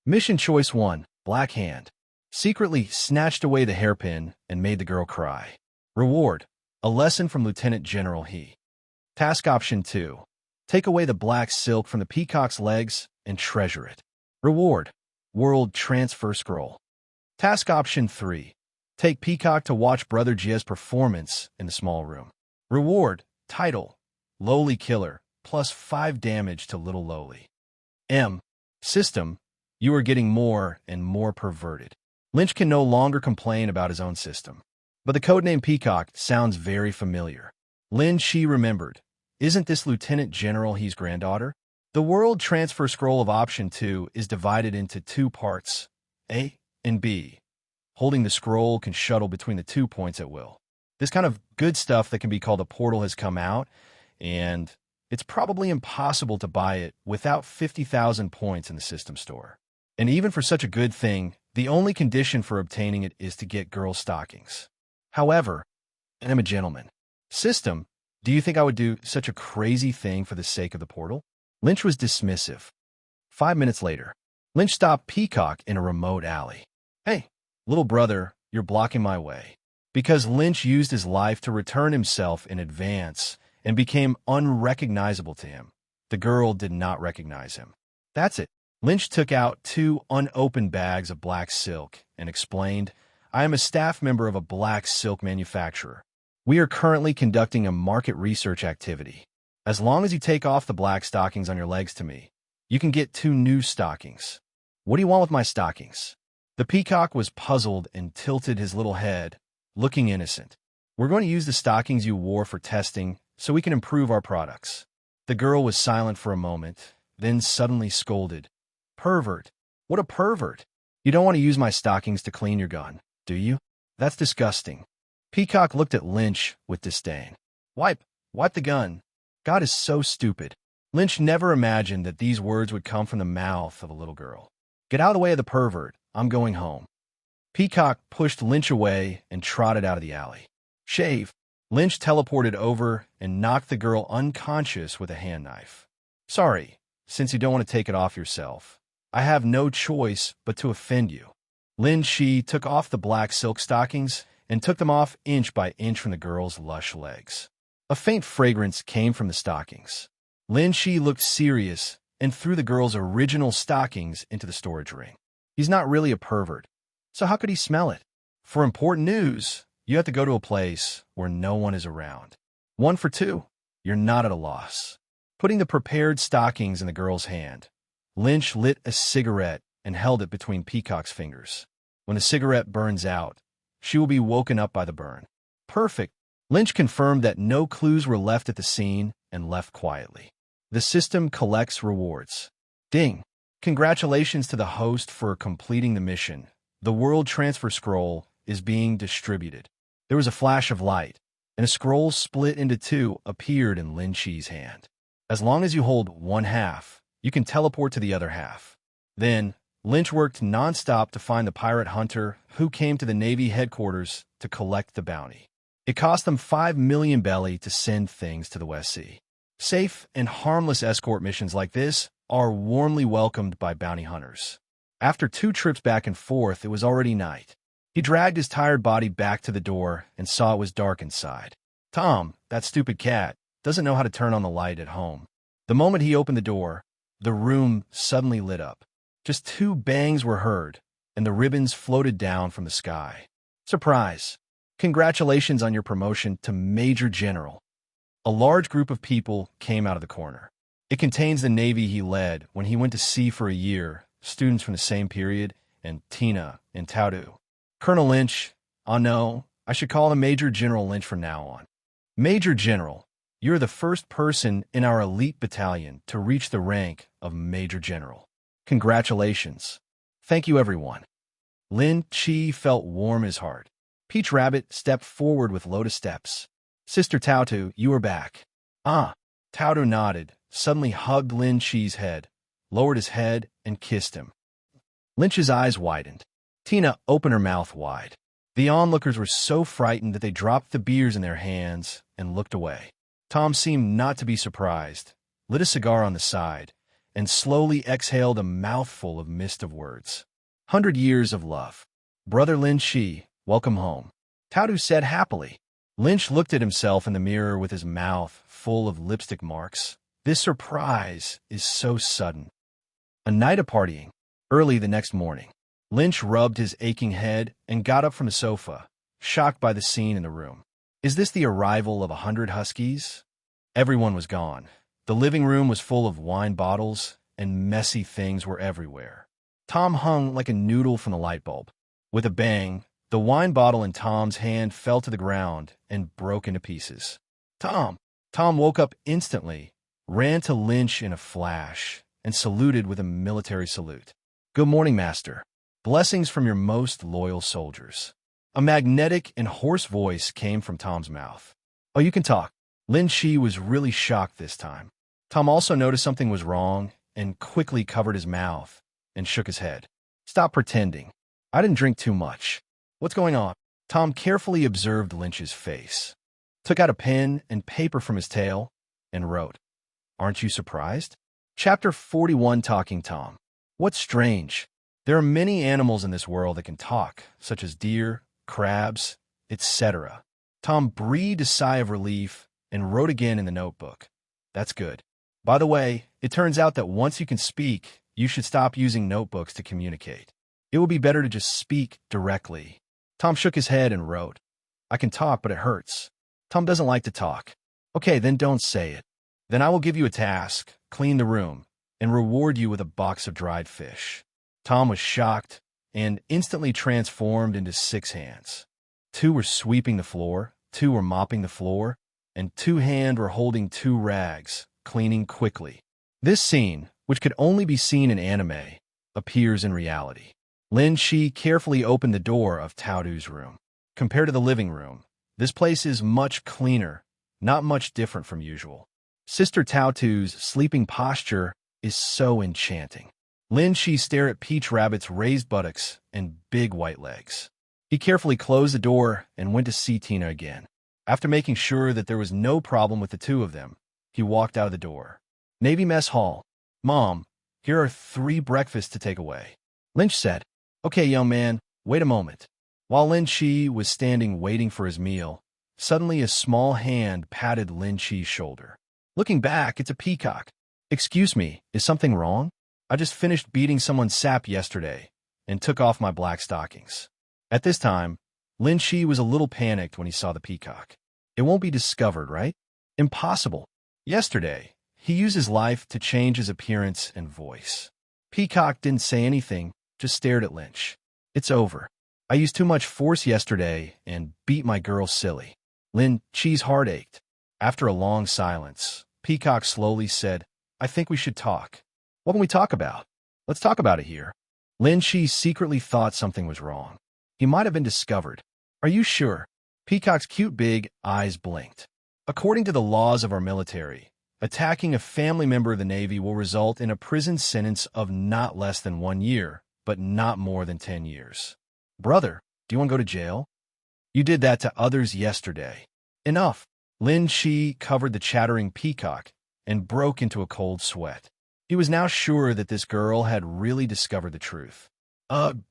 Mission choice 1, Black Hand. Secretly snatched away the hairpin and made the girl cry. Reward, a lesson from Lieutenant General He. Task option 2, take away the black silk from the peacock's legs and treasure it. Reward, world transfer scroll. Task option 3, take Peacock to watch Brother Jia's performance in the small room. Reward, title, Lowly Killer, plus 5 damage to Little Lowly. System, you are getting more and more perverted. Lynch can no longer complain about his own system. But the codename Peacock sounds very familiar. Lin Chi remembered. Isn't this Lieutenant General He's granddaughter? The World Transfer Scroll of Option 2 is divided into 2 parts, A and B. Holding the scroll can shuttle between the 2 points at will. This kind of good stuff that can be called a portal has come out, and it's probably impossible to buy it without 50,000 points in the system store. And even for such a good thing, the only condition for obtaining it is to get girl stockings. However, and I'm a gentleman. System, do you think I would do such a crazy thing for the sake of the portal? Lynch was dismissive. 5 minutes later, Lynch stopped Peacock in a remote alley. Hey, little brother, you're blocking my way. Because Lynch used his life to return himself in advance and became unrecognizable to him. The girl did not recognize him. That's it. Lynch took out 2 unopened bags of black silk and explained, I am a staff member of a black silk manufacturer. We are currently conducting a market research activity. As long as you take off the black stockings on your legs to me, you can get 2 new stockings. What do you want with my stockings? The peacock was puzzled and tilted his little head, looking innocent. We're going to use the stockings you wore for testing so we can improve our products. The girl was silent for a moment, then suddenly scolded. Pervert. What a pervert. You don't want to use my stockings to clean your gun, do you? That's disgusting. Peacock looked at Lynch with disdain. Wipe the gun. God is so stupid. Lynch never imagined that these words would come from the mouth of a little girl. Get out of the way of the pervert. I'm going home. Peacock pushed Lynch away and trotted out of the alley. Shave. Lynch teleported over and knocked the girl unconscious with a hand knife. Sorry, since you don't want to take it off yourself. I have no choice but to offend you. Lin Chi took off the black silk stockings and took them off inch by inch from the girl's lush legs. A faint fragrance came from the stockings. Lin Chi looked serious and threw the girl's original stockings into the storage ring. He's not really a pervert, so how could he smell it? For important news, you have to go to a place where no one is around. 1 for 2. You're not at a loss. Putting the prepared stockings in the girl's hand, Lynch lit a cigarette and held it between Peacock's fingers. When the cigarette burns out, she will be woken up by the burn. Perfect. Lynch confirmed that no clues were left at the scene and left quietly. The system collects rewards. Ding. Congratulations to the host for completing the mission. The World Transfer Scroll is being distributed. There was a flash of light, and a scroll split into 2 appeared in Lin Chi's hand. As long as you hold one half, you can teleport to the other half. Then, Lynch worked non-stop to find the pirate hunter who came to the Navy headquarters to collect the bounty. It cost them 5 million belly to send things to the West Sea. Safe and harmless escort missions like this are warmly welcomed by bounty hunters. After 2 trips back and forth, it was already night. He dragged his tired body back to the door and saw it was dark inside. Tom, that stupid cat, doesn't know how to turn on the light at home. The moment he opened the door, the room suddenly lit up. Just 2 bangs were heard, and the ribbons floated down from the sky. Surprise! Congratulations on your promotion to Major General. A large group of people came out of the corner. It contains the Navy he led when he went to sea for a year, students from the same period, and Tina and Taudu. Colonel Lynch, no, I should call him Major General Lynch from now on. Major General, you're the first person in our elite battalion to reach the rank of Major General. Congratulations. Thank you, everyone. Lin Chi felt warm his heart. Peach Rabbit stepped forward with lotus steps. Sister Tautu, you are back. Ah. Tautu nodded, suddenly hugged Lin Chi's head, lowered his head, and kissed him. Lynch's eyes widened. Tina opened her mouth wide. The onlookers were so frightened that they dropped the beers in their hands and looked away. Tom seemed not to be surprised, lit a cigar on the side, and slowly exhaled a mouthful of mist of words. 100 years of love. Brother Lin Chi, welcome home. Tautu said happily. Lynch looked at himself in the mirror with his mouth full of lipstick marks. This surprise is so sudden. A night of partying. Early the next morning, Lynch rubbed his aching head and got up from the sofa, shocked by the scene in the room. Is this the arrival of 100 huskies? Everyone was gone. The living room was full of wine bottles, and messy things were everywhere. Tom hung like a noodle from the light bulb. With a bang, the wine bottle in Tom's hand fell to the ground and broke into pieces. Tom woke up instantly, ran to Lynch in a flash, and saluted with a military salute. Good morning, Master. Blessings from your most loyal soldiers. A magnetic and hoarse voice came from Tom's mouth. Oh, you can talk. Lin Chi was really shocked this time. Tom also noticed something was wrong and quickly covered his mouth and shook his head. Stop pretending. I didn't drink too much. What's going on? Tom carefully observed Lynch's face, took out a pen and paper from his tail, and wrote, Aren't you surprised? Chapter 41, Talking Tom. What's strange? There are many animals in this world that can talk, such as deer, crabs, etc. Tom breathed a sigh of relief and wrote again in the notebook. That's good. By the way, it turns out that once you can speak, you should stop using notebooks to communicate. It will be better to just speak directly. Tom shook his head and wrote, I can talk, but it hurts. Tom doesn't like to talk. Okay, then don't say it. Then I will give you a task, clean the room, and reward you with a box of dried fish. Tom was shocked and instantly transformed into 6 hands. 2 were sweeping the floor, 2 were mopping the floor, and 2 hands were holding 2 rags, cleaning quickly. This scene, which could only be seen in anime, appears in reality. Lin Chi carefully opened the door of Tautu's room. Compared to the living room, this place is much cleaner, not much different from usual. Sister Tautu's sleeping posture is so enchanting. Lin Chi stared at Peach Rabbit's raised buttocks and big white legs. He carefully closed the door and went to see Tina again. After making sure that there was no problem with the 2 of them, he walked out of the door. Navy Mess Hall. Mom, here are 3 breakfasts to take away. Lynch said, Okay, young man, wait a moment. While Lin Chi was standing waiting for his meal, suddenly a small hand patted Lin Chi's shoulder. Looking back, it's a peacock. Excuse me, is something wrong? I just finished beating someone's sap yesterday and took off my black stockings. At this time, Lin Chi was a little panicked when he saw the peacock. It won't be discovered, right? Impossible. Yesterday, he used his life to change his appearance and voice. Peacock didn't say anything, just stared at Lynch. It's over. I used too much force yesterday and beat my girl silly. Lin Chi's heart ached. After a long silence, Peacock slowly said, I think we should talk. What can we talk about? Let's talk about it here. Lin Chi secretly thought something was wrong. He might have been discovered. Are you sure? Peacock's cute big eyes blinked. According to the laws of our military, attacking a family member of the Navy will result in a prison sentence of not less than 1 year, but not more than 10 years. Brother, do you want to go to jail? You did that to others yesterday. Enough. Lin Chi covered the chattering peacock and broke into a cold sweat. He was now sure that this girl had really discovered the truth.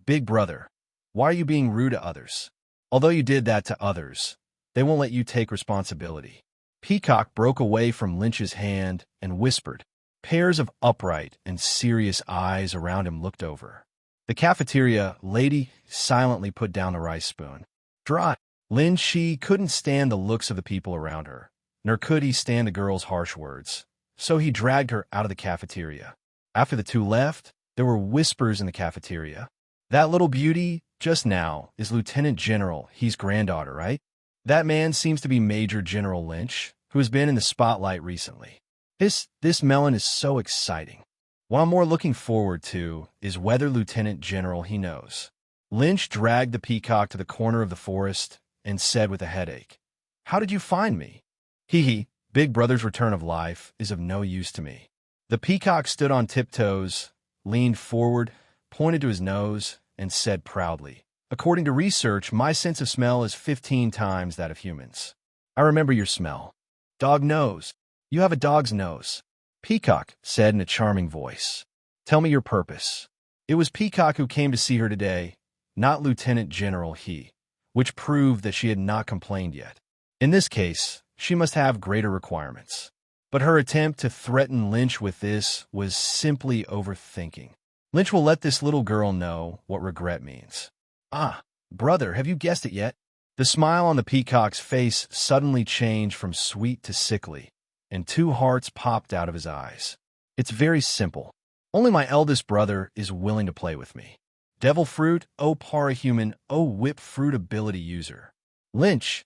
Big brother, why are you being rude to others? Although you did that to others, they won't let you take responsibility. Peacock broke away from Lynch's hand and whispered. Pairs of upright and serious eyes around him looked over. The cafeteria lady silently put down the rice spoon. Dry. Lin Chi couldn't stand the looks of the people around her, nor could he stand the girl's harsh words, so he dragged her out of the cafeteria. After the 2 left, there were whispers in the cafeteria. That little beauty, just now, is Lieutenant General, he's granddaughter, right? That man seems to be Major General Lynch, who has been in the spotlight recently. This melon is so exciting. What I'm more looking forward to is whether Lieutenant General he knows. Lynch dragged the peacock to the corner of the forest and said with a headache, "How did you find me?" Hee hee, Big Brother's return of life is of no use to me. The peacock stood on tiptoes, leaned forward, pointed to his nose, and said proudly, "According to research, my sense of smell is 15 times that of humans. I remember your smell. Dog nose. You have a dog's nose." Peacock said in a charming voice, "Tell me your purpose." It was Peacock who came to see her today, not Lieutenant General He, which proved that she had not complained yet. In this case, she must have greater requirements. But her attempt to threaten Lynch with this was simply overthinking. Lynch will let this little girl know what regret means. "Ah, brother, have you guessed it yet?" The smile on the peacock's face suddenly changed from sweet to sickly, and 2 hearts popped out of his eyes. "It's very simple. Only my eldest brother is willing to play with me. Devil fruit, oh parahuman, oh whip fruit ability user." Lynch, ?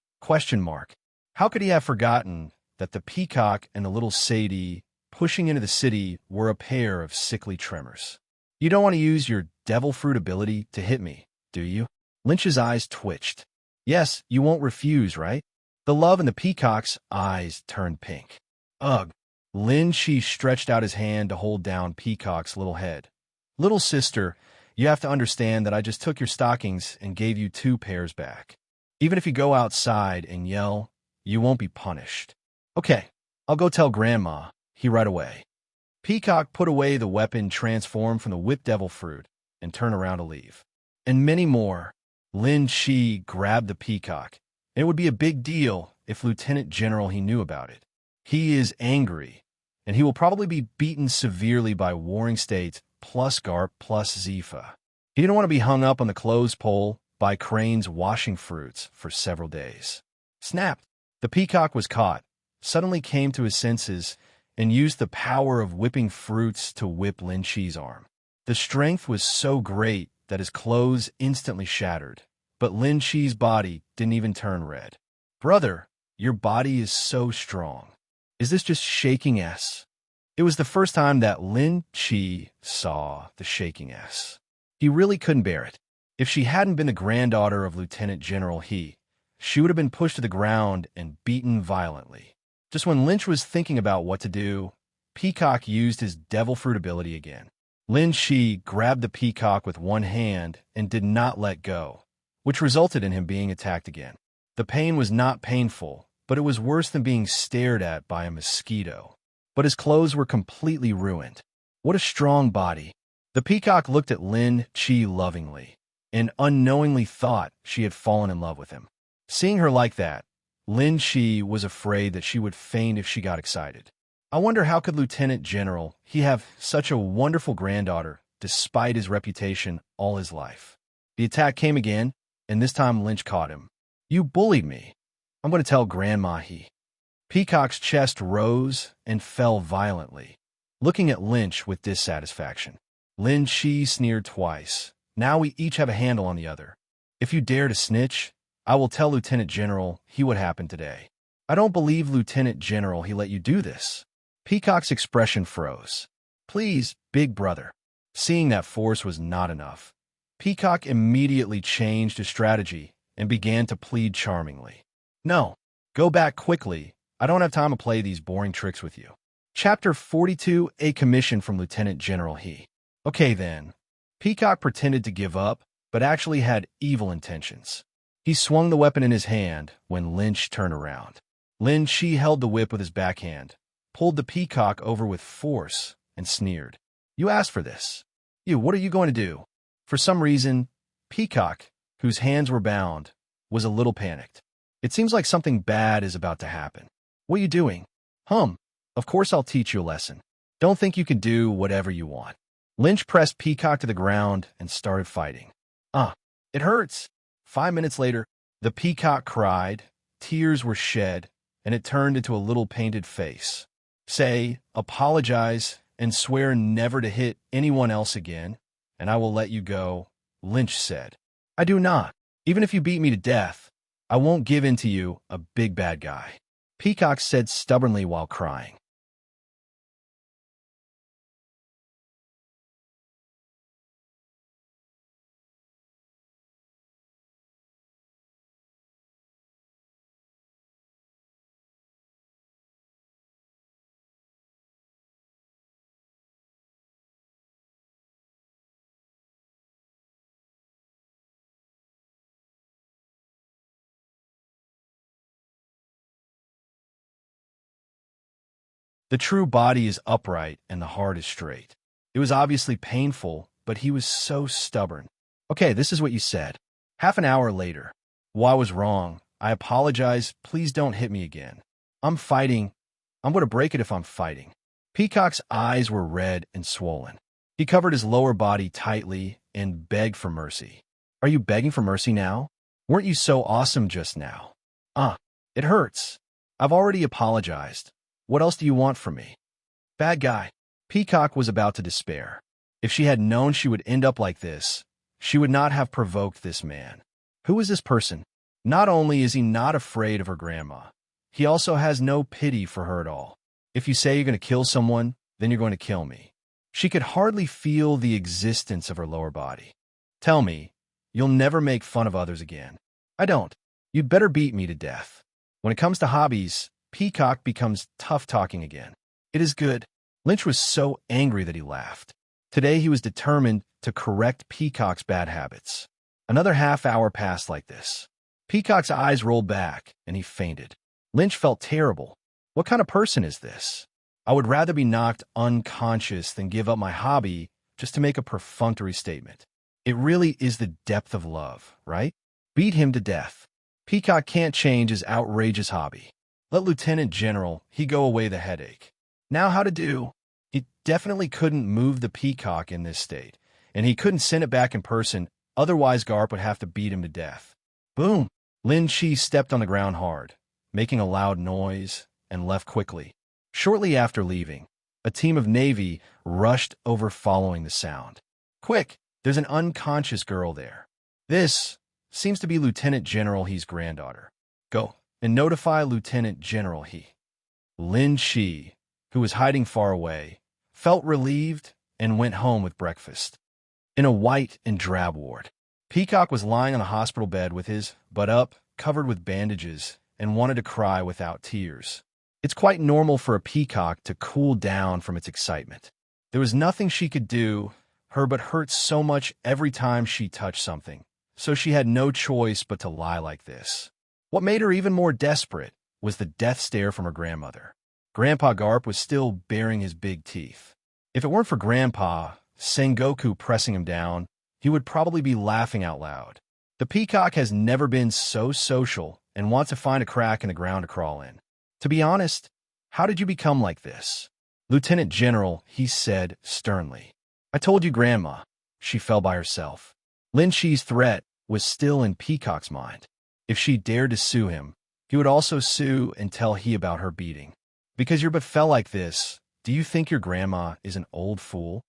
How could he have forgotten that the peacock and the little Sadie pushing into the city were a pair of sickly tremors? "You don't want to use your devil fruit ability to hit me, do you?" Lynch's eyes twitched. "Yes, you won't refuse, right?" The love in the peacock's eyes turned pink. "Ugh." Lynch stretched out his hand to hold down Peacock's little head. "Little sister, you have to understand that I just took your stockings and gave you 2 pairs back. Even if you go outside and yell, you won't be punished." "Okay, I'll go tell Grandma," he right away. Peacock put away the weapon transformed from the whipped devil fruit and turned around to leave. And many more. Lin Chi grabbed the peacock, and it would be a big deal if Lieutenant General he knew about it. He is angry, and he will probably be beaten severely by Warring States plus Garp plus Zifa. He didn't want to be hung up on the clothes pole by cranes washing fruits for several days. Snapped. The peacock was caught, suddenly came to his senses, and used the power of whipping fruits to whip Lin Chi's arm. The strength was so great that his clothes instantly shattered, but Lin Chi's body didn't even turn red. "Brother, your body is so strong. Is this just shaking S?" It was the first time that Lin Chi saw the shaking S. He really couldn't bear it. If she hadn't been the granddaughter of Lieutenant General He, she would have been pushed to the ground and beaten violently. Just when Lynch was thinking about what to do, Peacock used his devil fruit ability again. Lin Chi grabbed the peacock with one hand and did not let go, which resulted in him being attacked again. The pain was not painful, but it was worse than being stared at by a mosquito. But his clothes were completely ruined. What a strong body. The peacock looked at Lin Chi lovingly, and unknowingly thought she had fallen in love with him. Seeing her like that, Lin Chi was afraid that she would faint if she got excited. I wonder how could Lieutenant General he have such a wonderful granddaughter despite his reputation all his life. The attack came again, and this time Lynch caught him. "You bullied me. I'm going to tell Grandma he." Peacock's chest rose and fell violently, looking at Lynch with dissatisfaction. Lin Chi sneered twice. "Now we each have a handle on the other. If you dare to snitch, I will tell Lieutenant General he what happened today." "I don't believe Lieutenant General he let you do this." Peacock's expression froze. "Please, big brother." Seeing that force was not enough, Peacock immediately changed his strategy and began to plead charmingly. "No, go back quickly. I don't have time to play these boring tricks with you." Chapter 42, A Commission from Lieutenant General He. Okay then. Peacock pretended to give up, but actually had evil intentions. He swung the weapon in his hand when Lynch turned around. Lin Chi held the whip with his backhand, pulled the peacock over with force, and sneered. "You asked for this. What are you going to do?" For some reason, Peacock, whose hands were bound, was a little panicked. "It seems like something bad is about to happen. What are you doing?" Of course I'll teach you a lesson. Don't think you can do whatever you want." Lynch pressed Peacock to the ground and started fighting. It hurts." 5 minutes later, the peacock cried, tears were shed, and it turned into a little painted face. "Say, apologize, and swear never to hit anyone else again, and I will let you go," Lynch said. "I do not. Even if you beat me to death, I won't give in to you, a big bad guy," Peacock said stubbornly while crying. The true body is upright and the heart is straight. It was obviously painful, but he was so stubborn. Okay, this is what you said. Half an hour later. Well, I was wrong. I apologize. Please don't hit me again. I'm fighting. I'm going to break it if I'm fighting. Peacock's eyes were red and swollen. He covered his lower body tightly and begged for mercy. Are you begging for mercy now? Weren't you so awesome just now? It hurts. I've already apologized. What else do you want from me? Bad guy. Peacock was about to despair. If she had known she would end up like this, she would not have provoked this man. Who is this person? Not only is he not afraid of her grandma, he also has no pity for her at all. If you say you're going to kill someone, then you're going to kill me. She could hardly feel the existence of her lower body. Tell me, you'll never make fun of others again. I don't. You'd better beat me to death. When it comes to hobbies, Peacock becomes tough-talking again. It is good. Lynch was so angry that he laughed. Today he was determined to correct Peacock's bad habits. Another half hour passed like this. Peacock's eyes rolled back, and he fainted. Lynch felt terrible. What kind of person is this? I would rather be knocked unconscious than give up my hobby just to make a perfunctory statement. It really is the depth of love, right? Beat him to death. Peacock can't change his outrageous hobby. Let Lieutenant General, he go away the headache. Now how to do? He definitely couldn't move the Peacock in this state, and he couldn't send it back in person, otherwise Garp would have to beat him to death. Boom! Lin Chi stepped on the ground hard, making a loud noise, and left quickly. Shortly after leaving, a team of Navy rushed over following the sound. Quick! There's an unconscious girl there. This seems to be Lieutenant General He's granddaughter. Go and notify Lieutenant General He. Lin Chi, who was hiding far away, felt relieved and went home with breakfast. In a white and drab ward, Peacock was lying on a hospital bed with his butt up, covered with bandages, and wanted to cry without tears. It's quite normal for a peacock to cool down from its excitement. There was nothing she could do, her butt hurt so much every time she touched something, so she had no choice but to lie like this. What made her even more desperate was the death stare from her grandmother. Grandpa Garp was still baring his big teeth. If it weren't for Grandpa, Sengoku pressing him down, he would probably be laughing out loud. The peacock has never been so social and wants to find a crack in the ground to crawl in. To be honest, how did you become like this? Lieutenant General, he said sternly. I told you, Grandma. She fell by herself. Lin Chi's threat was still in Peacock's mind. If she dared to sue him, he would also sue and tell he about her beating. Because your butt fell like this, do you think your grandma is an old fool?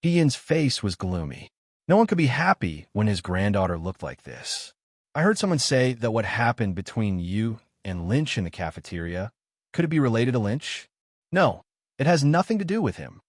Ian's face was gloomy. No one could be happy when his granddaughter looked like this. I heard someone say that what happened between you and Lynch in the cafeteria, could it be related to Lynch? No, it has nothing to do with him.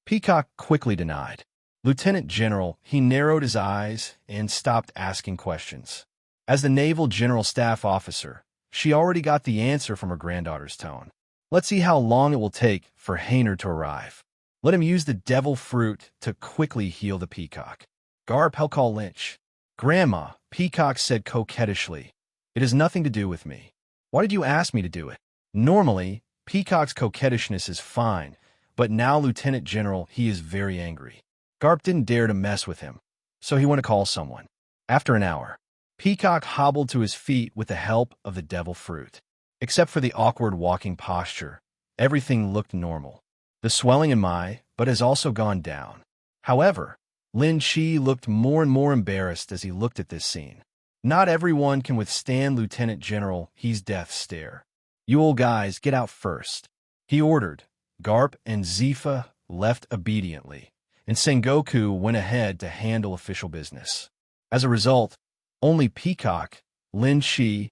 Peacock quickly denied. Lieutenant General, he narrowed his eyes and stopped asking questions. As the Naval General Staff Officer, she already got the answer from her granddaughter's tone. Let's see how long it will take for Hainer to arrive. Let him use the devil fruit to quickly heal the peacock. Garp, he'll call Lynch. Grandma, Peacock said coquettishly, it has nothing to do with me. Why did you ask me to do it? Normally, Peacock's coquettishness is fine, but now Lieutenant General, he is very angry. Garp didn't dare to mess with him, so he went to call someone. After an hour, Peacock hobbled to his feet with the help of the devil fruit. Except for the awkward walking posture, everything looked normal. The swelling in my butt has also gone down. However, Lin Chi looked more and more embarrassed as he looked at this scene. Not everyone can withstand Lieutenant General He's death stare. You old guys, get out first. He ordered. Garp and Zifa left obediently, and Sengoku went ahead to handle official business. As a result, only Peacock, Lin Chi,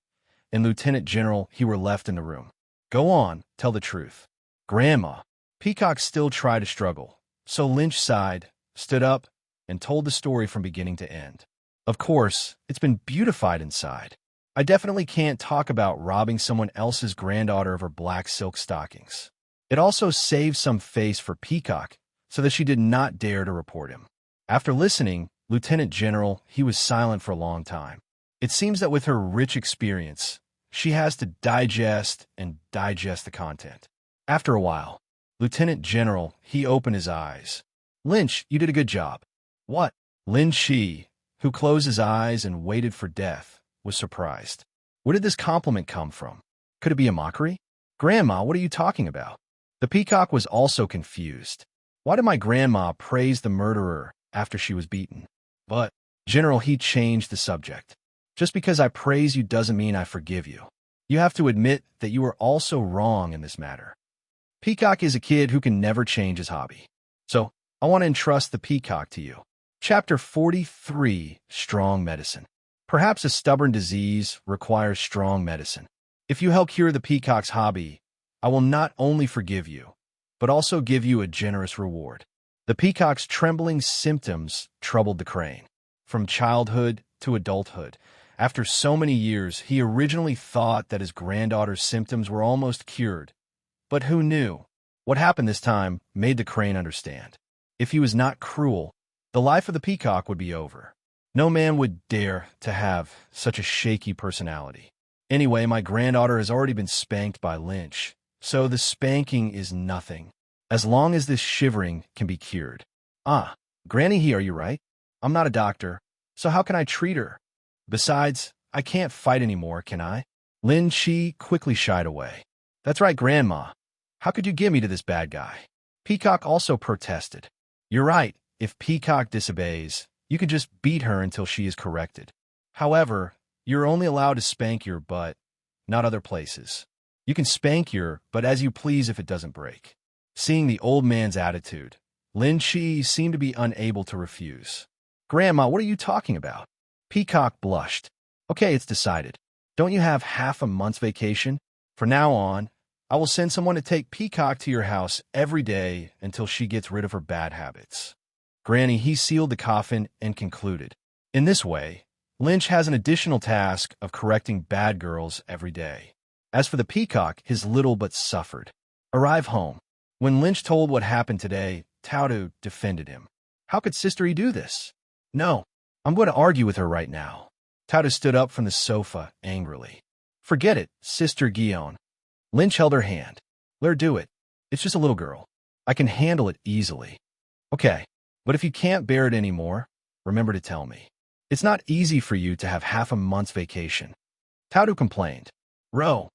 and Lieutenant General he were left in the room. Go on, tell the truth. Grandma. Peacock still tried to struggle, so Lynch sighed, stood up, and told the story from beginning to end. Of course, it's been beautified inside. I definitely can't talk about robbing someone else's granddaughter of her black silk stockings. It also saved some face for Peacock, so that she did not dare to report him. After listening, Lieutenant General, he was silent for a long time. It seems that with her rich experience, she has to digest the content. After a while, Lieutenant General, he opened his eyes. Lynch, you did a good job. What? Lin Shi, who closed his eyes and waited for death, was surprised. Where did this compliment come from? Could it be a mockery? Grandma, what are you talking about? The peacock was also confused. Why did my grandma praise the murderer after she was beaten? But, General, he changed the subject. Just because I praise you doesn't mean I forgive you. You have to admit that you were also wrong in this matter. Peacock is a kid who can never change his hobby. So, I want to entrust the peacock to you. Chapter 43, Strong Medicine. Perhaps a stubborn disease requires strong medicine. If you help cure the peacock's hobby, I will not only forgive you, but also give you a generous reward. The peacock's trembling symptoms troubled the crane. From childhood to adulthood, after so many years, he originally thought that his granddaughter's symptoms were almost cured. But who knew? What happened this time made the crane understand. If he was not cruel, the life of the peacock would be over. No man would dare to have such a shaky personality. Anyway, my granddaughter has already been spanked by Lynch, so the spanking is nothing, as long as this shivering can be cured. Ah, Granny here, are you right? I'm not a doctor, so how can I treat her? Besides, I can't fight anymore, can I? Lin Shi quickly shied away. That's right, Grandma. How could you give me to this bad guy? Peacock also protested. You're right. If Peacock disobeys, you can just beat her until she is corrected. However, you're only allowed to spank your butt, not other places. You can spank your butt as you please if it doesn't break. Seeing the old man's attitude, Lin Shi seemed to be unable to refuse. Grandma, what are you talking about? Peacock blushed. Okay, it's decided. Don't you have half a month's vacation? From now on, I will send someone to take Peacock to your house every day until she gets rid of her bad habits. Granny, he sealed the coffin and concluded. In this way, Lynch has an additional task of correcting bad girls every day. As for the peacock, his little but suffered. Arrive home. When Lynch told what happened today, Tautu defended him. How could Sister E do this? No, I'm going to argue with her right now. Tautu stood up from the sofa angrily. Forget it, Sister Guion. Lynch held her hand. Let her do it. It's just a little girl. I can handle it easily. Okay, but if you can't bear it anymore, remember to tell me. It's not easy for you to have half a month's vacation. Tautu complained. Row.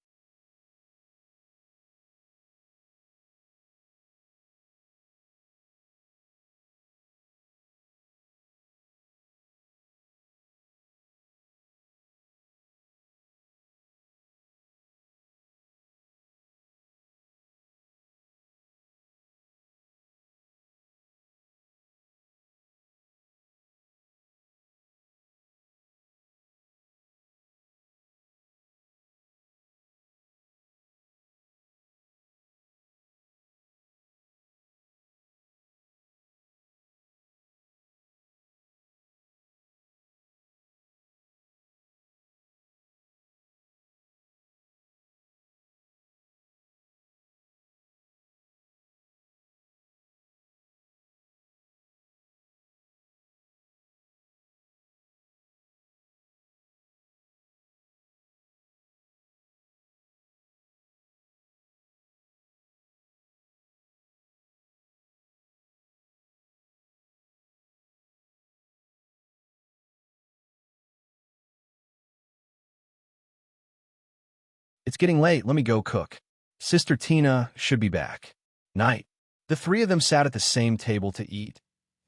It's getting late. Let me go cook. Sister Tina should be back. Night. The three of them sat at the same table to eat,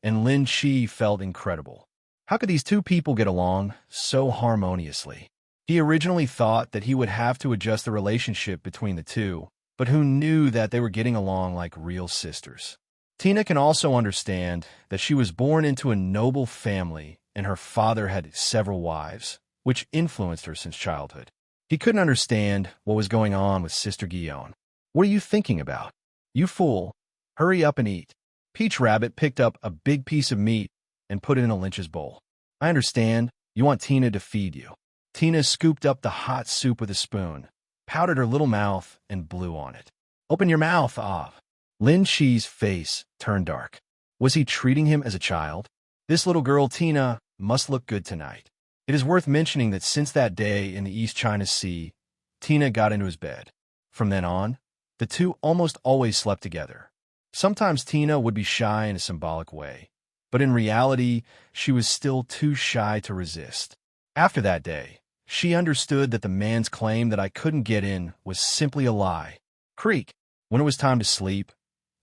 and Lin Chi felt incredible. How could these two people get along so harmoniously? He originally thought that he would have to adjust the relationship between the two, but who knew that they were getting along like real sisters? Tina can also understand that she was born into a noble family and her father had several wives, which influenced her since childhood. He couldn't understand what was going on with Sister Guion. What are you thinking about? You fool. Hurry up and eat. Peach Rabbit picked up a big piece of meat and put it in a Lynch's bowl. I understand. You want Tina to feed you. Tina scooped up the hot soup with a spoon, pouted her little mouth, and blew on it. Open your mouth, ah. Lin Chi's face turned dark. Was he treating him as a child? This little girl, Tina, must look good tonight. It is worth mentioning that since that day in the East China Sea, Tina got into his bed. From then on, The two almost always slept together. Sometimes Tina would be shy in a symbolic way, but in reality, she was still too shy to resist. After that day, she understood that the man's claim that I couldn't get in was simply a lie. Creak. When it was time to sleep,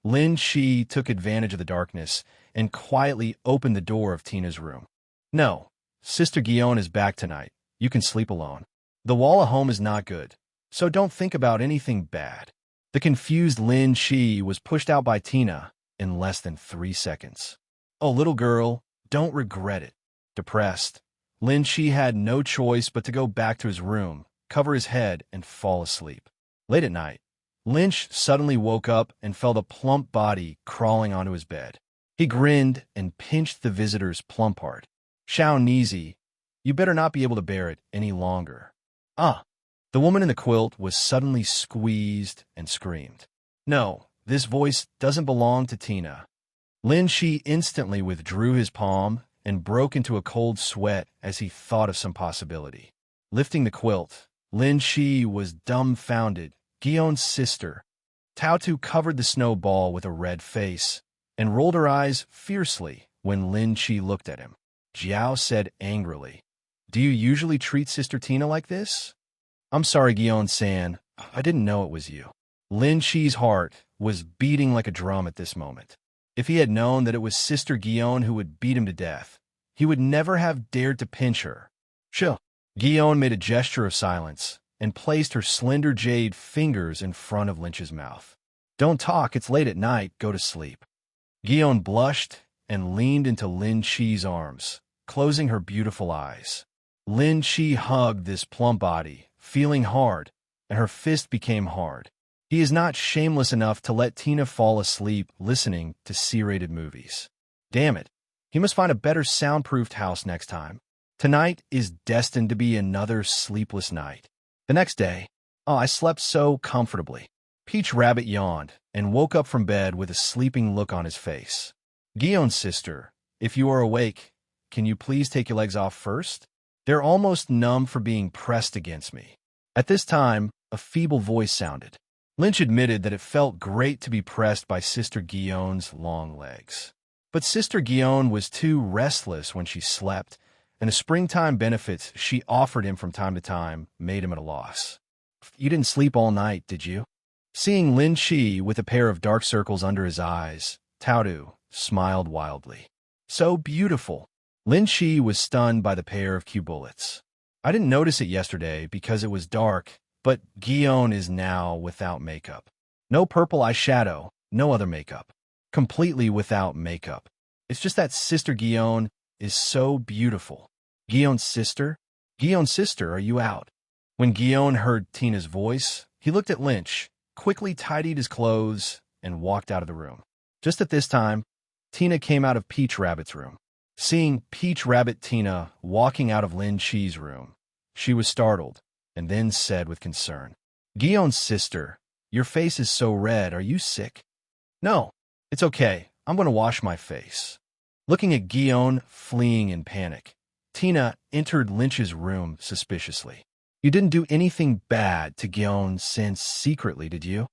Lin Shi took advantage of the darkness and quietly opened the door of Tina's room. No, Sister Guillaume is back tonight. You can sleep alone. The wall at home is not good, so don't think about anything bad. The confused Lin Shi was pushed out by Tina in less than 3 seconds. Oh, little girl, don't regret it. Depressed, Lin Shi had no choice but to go back to his room, cover his head, and fall asleep. Late at night, Lynch suddenly woke up and felt a plump body crawling onto his bed. He grinned and pinched the visitor's plump part. Xiao Nizi, you better not be able to bear it any longer. Ah! The woman in the quilt was suddenly squeezed and screamed. No, this voice doesn't belong to Tina. Lin Shi instantly withdrew his palm and broke into a cold sweat as he thought of some possibility. Lifting the quilt, Lin Shi was dumbfounded. Guillaume's sister. Tautu covered the snowball with a red face and rolled her eyes fiercely when Lin Shi looked at him. Jiao said angrily, "Do you usually treat Sister Tina like this?" "I'm sorry, Guillaume-san. I didn't know it was you." Lin Shi's heart was beating like a drum at this moment. If he had known that it was Sister Guillaume who would beat him to death, he would never have dared to pinch her. Chill. Guillaume made a gesture of silence and placed her slender jade fingers in front of Lynch's mouth. "Don't talk, it's late at night, go to sleep." Guillaume blushed and leaned into Lin Shi's arms, closing her beautiful eyes. Lin Shi hugged this plump body, feeling hard, and her fist became hard. He is not shameless enough to let Tina fall asleep listening to C-rated movies. Damn it, he must find a better soundproofed house next time. Tonight is destined to be another sleepless night. The next day, I slept so comfortably. Peach Rabbit yawned and woke up from bed with a sleeping look on his face. Guillaume's sister, if you are awake, can you please take your legs off first? They're almost numb for being pressed against me. At this time, a feeble voice sounded. Lynch admitted that it felt great to be pressed by Sister Guillaume's long legs. But Sister Guillaume was too restless when she slept, and the springtime benefits she offered him from time to time made him at a loss. "You didn't sleep all night, did you?" Seeing Lin Shi with a pair of dark circles under his eyes, Tautu smiled wildly. "So beautiful." Lin Shi was stunned by the pair of cubullets. "I didn't notice it yesterday because it was dark, but Guillaume is now without makeup. No purple eyeshadow, no other makeup. Completely without makeup. It's just that Sister Guillaume is so beautiful." Guillaume's sister? Guillaume's sister, are you out? When Guillaume heard Tina's voice, he looked at Lynch, quickly tidied his clothes, and walked out of the room. Just at this time, Tina came out of Peach Rabbit's room. Seeing Peach Rabbit Tina walking out of Lin Shi's room, she was startled, and then said with concern, "Guillaume's sister, your face is so red, are you sick?" "No, it's okay, I'm going to wash my face." Looking at Guillaume fleeing in panic, Tina entered Lynch's room suspiciously. "You didn't do anything bad to Guillaume since secretly, did you?"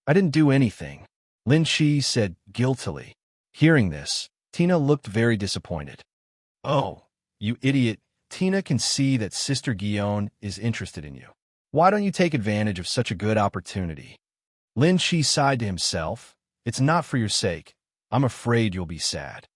"I didn't do anything," Lin Shi said guiltily. Hearing this, Tina looked very disappointed. "Oh, you idiot. Tina can see that Sister Guillaume is interested in you. Why don't you take advantage of such a good opportunity?" Lin Shi sighed to himself. "It's not for your sake. I'm afraid you'll be sad."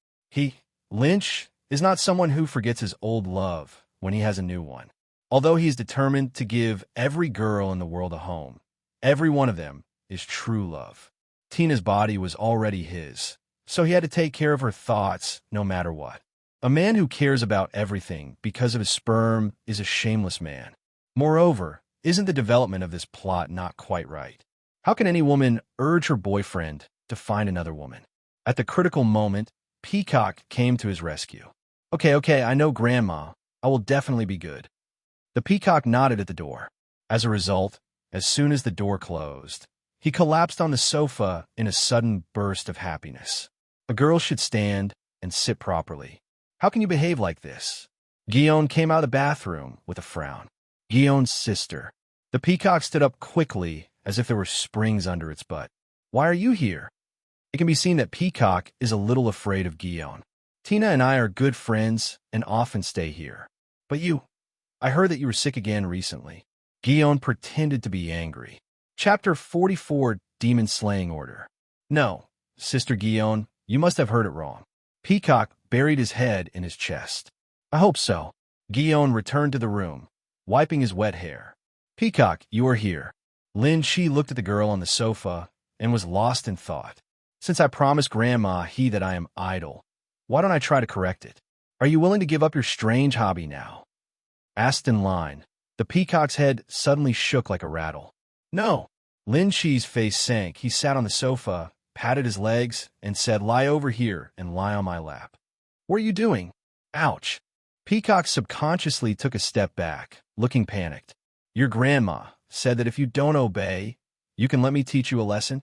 Lynch, is not someone who forgets his old love when he has a new one. Although he is determined to give every girl in the world a home, every one of them is true love. Tina's body was already his, so he had to take care of her thoughts no matter what. A man who cares about everything because of his sperm is a shameless man. Moreover, isn't the development of this plot not quite right? How can any woman urge her boyfriend to find another woman? At the critical moment, Peacock came to his rescue. Okay, I know Grandma. I will definitely be good." The peacock nodded at the door. As a result, as soon as the door closed, he collapsed on the sofa in a sudden burst of happiness. A girl should stand and sit properly. How can you behave like this? Guillaume came out of the bathroom with a frown. Guillaume's sister. The peacock stood up quickly as if there were springs under its butt. Why are you here? It can be seen that Peacock is a little afraid of Guillaume. Tina and I are good friends and often stay here. But I heard that you were sick again recently. Guillaume pretended to be angry. Chapter 44, Demon Slaying Order. No, Sister Guillaume, you must have heard it wrong. Peacock buried his head in his chest. I hope so. Guillaume returned to the room, wiping his wet hair. Peacock, you are here. Lin Shi looked at the girl on the sofa and was lost in thought. Since I promised Grandma that I am idle, why don't I try to correct it? Are you willing to give up your strange hobby now? Asked in line. The peacock's head suddenly shook like a rattle. No. Lin Shi's face sank. He sat on the sofa, patted his legs, and said, lie over here and lie on my lap. What are you doing? Ouch. Peacock subconsciously took a step back, looking panicked. Your grandma said that if you don't obey, you can let me teach you a lesson?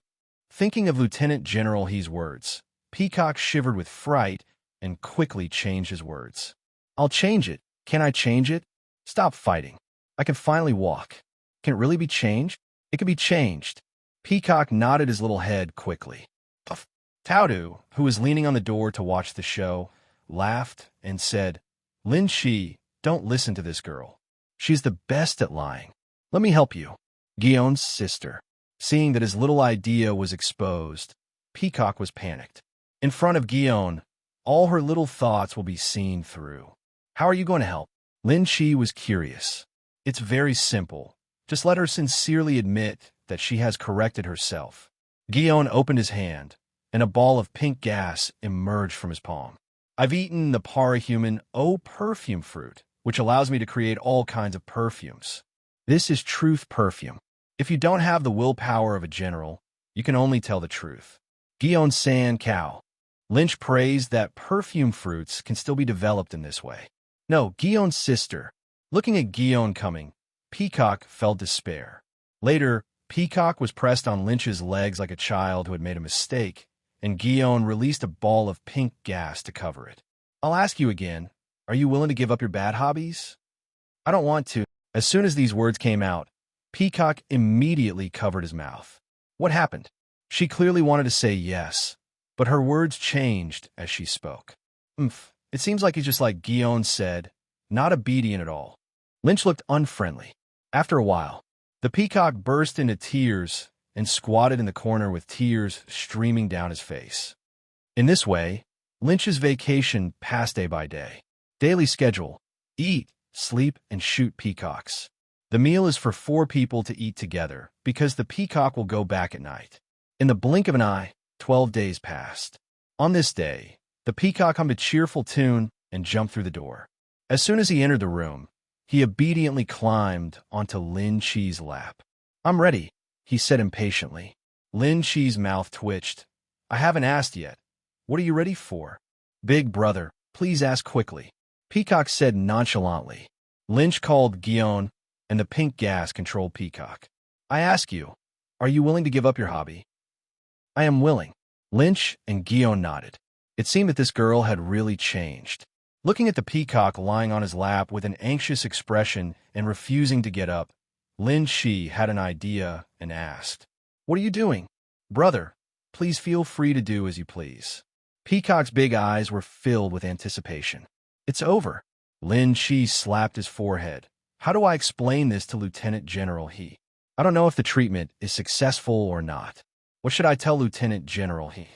Thinking of Lieutenant General He's words, Peacock shivered with fright and quickly changed his words. I'll change it. Can I change it? Stop fighting. I can finally walk. Can it really be changed? It can be changed. Peacock nodded his little head quickly. Puff. Taudu, who was leaning on the door to watch the show, laughed and said, Lin Shi, don't listen to this girl. She's the best at lying. Let me help you. Guillaume's sister. Seeing that his little idea was exposed, Peacock was panicked. In front of Guillaume, all her little thoughts will be seen through. How are you going to help? Lin Shi was curious. It's very simple. Just let her sincerely admit that she has corrected herself. Guillaume opened his hand, and a ball of pink gas emerged from his palm. I've eaten the parahuman perfume fruit, which allows me to create all kinds of perfumes. This is truth perfume. If you don't have the willpower of a general, you can only tell the truth. Guillaume San Cow. Lynch praised that perfume fruits can still be developed in this way. No, Guillaume's sister. Looking at Guillaume coming, Peacock felt despair. Later, Peacock was pressed on Lynch's legs like a child who had made a mistake, and Guillaume released a ball of pink gas to cover it. I'll ask you again, are you willing to give up your bad hobbies? I don't want to. As soon as these words came out, Peacock immediately covered his mouth. What happened? She clearly wanted to say yes, but her words changed as she spoke. It seems like he's just like Guillaume said, not obedient at all. Lynch looked unfriendly. After a while, the peacock burst into tears and squatted in the corner with tears streaming down his face. In this way, Lynch's vacation passed day by day. Daily schedule: eat, sleep, and shoot peacocks. The meal is for 4 people to eat together because the peacock will go back at night. In the blink of an eye, 12 days passed. On this day, the peacock hummed a cheerful tune and jumped through the door. As soon as he entered the room, he obediently climbed onto Lin Chi's lap. I'm ready, he said impatiently. Lin Chi's mouth twitched. I haven't asked yet. What are you ready for? Big brother, please ask quickly. Peacock said nonchalantly. Lynch called Guillaume, and the pink gas controlled Peacock. I ask you, are you willing to give up your hobby? I am willing. Lynch and Guillaume nodded. It seemed that this girl had really changed. Looking at the peacock lying on his lap with an anxious expression and refusing to get up, Lin Shi had an idea and asked, What are you doing? Brother, please feel free to do as you please. Peacock's big eyes were filled with anticipation. It's over. Lin Shi slapped his forehead. How do I explain this to Lieutenant General He? I don't know if the treatment is successful or not. What should I tell Lieutenant General He?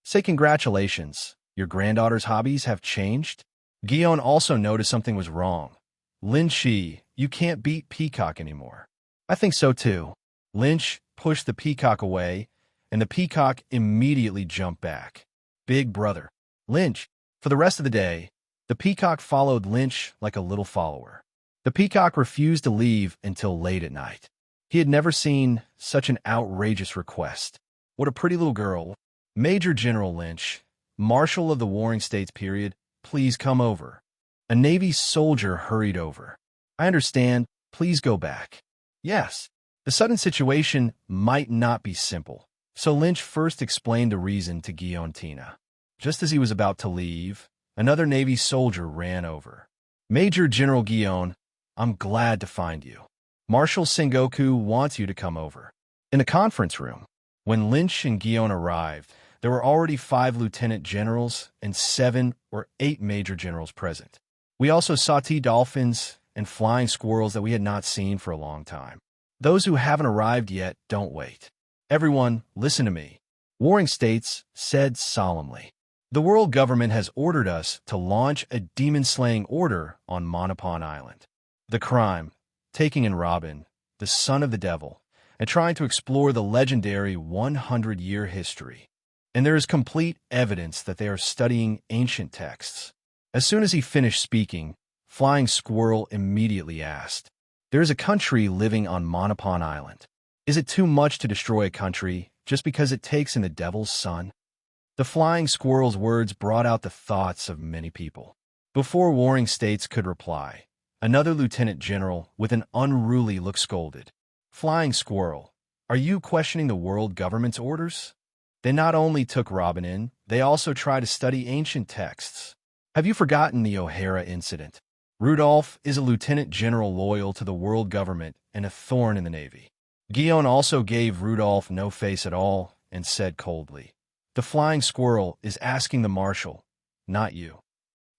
Say congratulations. Your granddaughter's hobbies have changed? Guillaume also noticed something was wrong. Lin Shi, you can't beat Peacock anymore. I think so too. Lynch pushed the peacock away, and the peacock immediately jumped back. Big brother. Lynch. For the rest of the day, the peacock followed Lynch like a little follower. The peacock refused to leave until late at night. He had never seen such an outrageous request. What a pretty little girl. Major General Lynch, Marshal of the Warring States period, please come over. A Navy soldier hurried over. I understand. Please go back. Yes. The sudden situation might not be simple, so Lynch first explained the reason to Guillaume Tina. Just as he was about to leave, another Navy soldier ran over. Major General Guillaume, I'm glad to find you. Marshal Sengoku wants you to come over. In the conference room, when Lynch and Guillaume arrived, there were already 5 lieutenant generals and 7 or 8 major generals present. We also saw dolphins and flying squirrels that we had not seen for a long time. Those who haven't arrived yet, don't wait. Everyone, listen to me. Warring States said solemnly. The world government has ordered us to launch a demon-slaying order on Monopon Island. The crime, taking in Robin, the son of the devil, and trying to explore the legendary 100-year history. And there is complete evidence that they are studying ancient texts. As soon as he finished speaking, Flying Squirrel immediately asked, "There is a country living on Monopon Island. Is it too much to destroy a country just because it takes in the devil's son?" The Flying Squirrel's words brought out the thoughts of many people. Before Warring States could reply, another lieutenant general with an unruly look scolded, "Flying Squirrel, are you questioning the world government's orders? They not only took Robin in, they also tried to study ancient texts. Have you forgotten the O'Hara incident? Rudolph is a lieutenant general loyal to the world government and a thorn in the Navy." Guillaume also gave Rudolph no face at all and said coldly, "The Flying Squirrel is asking the marshal, not you."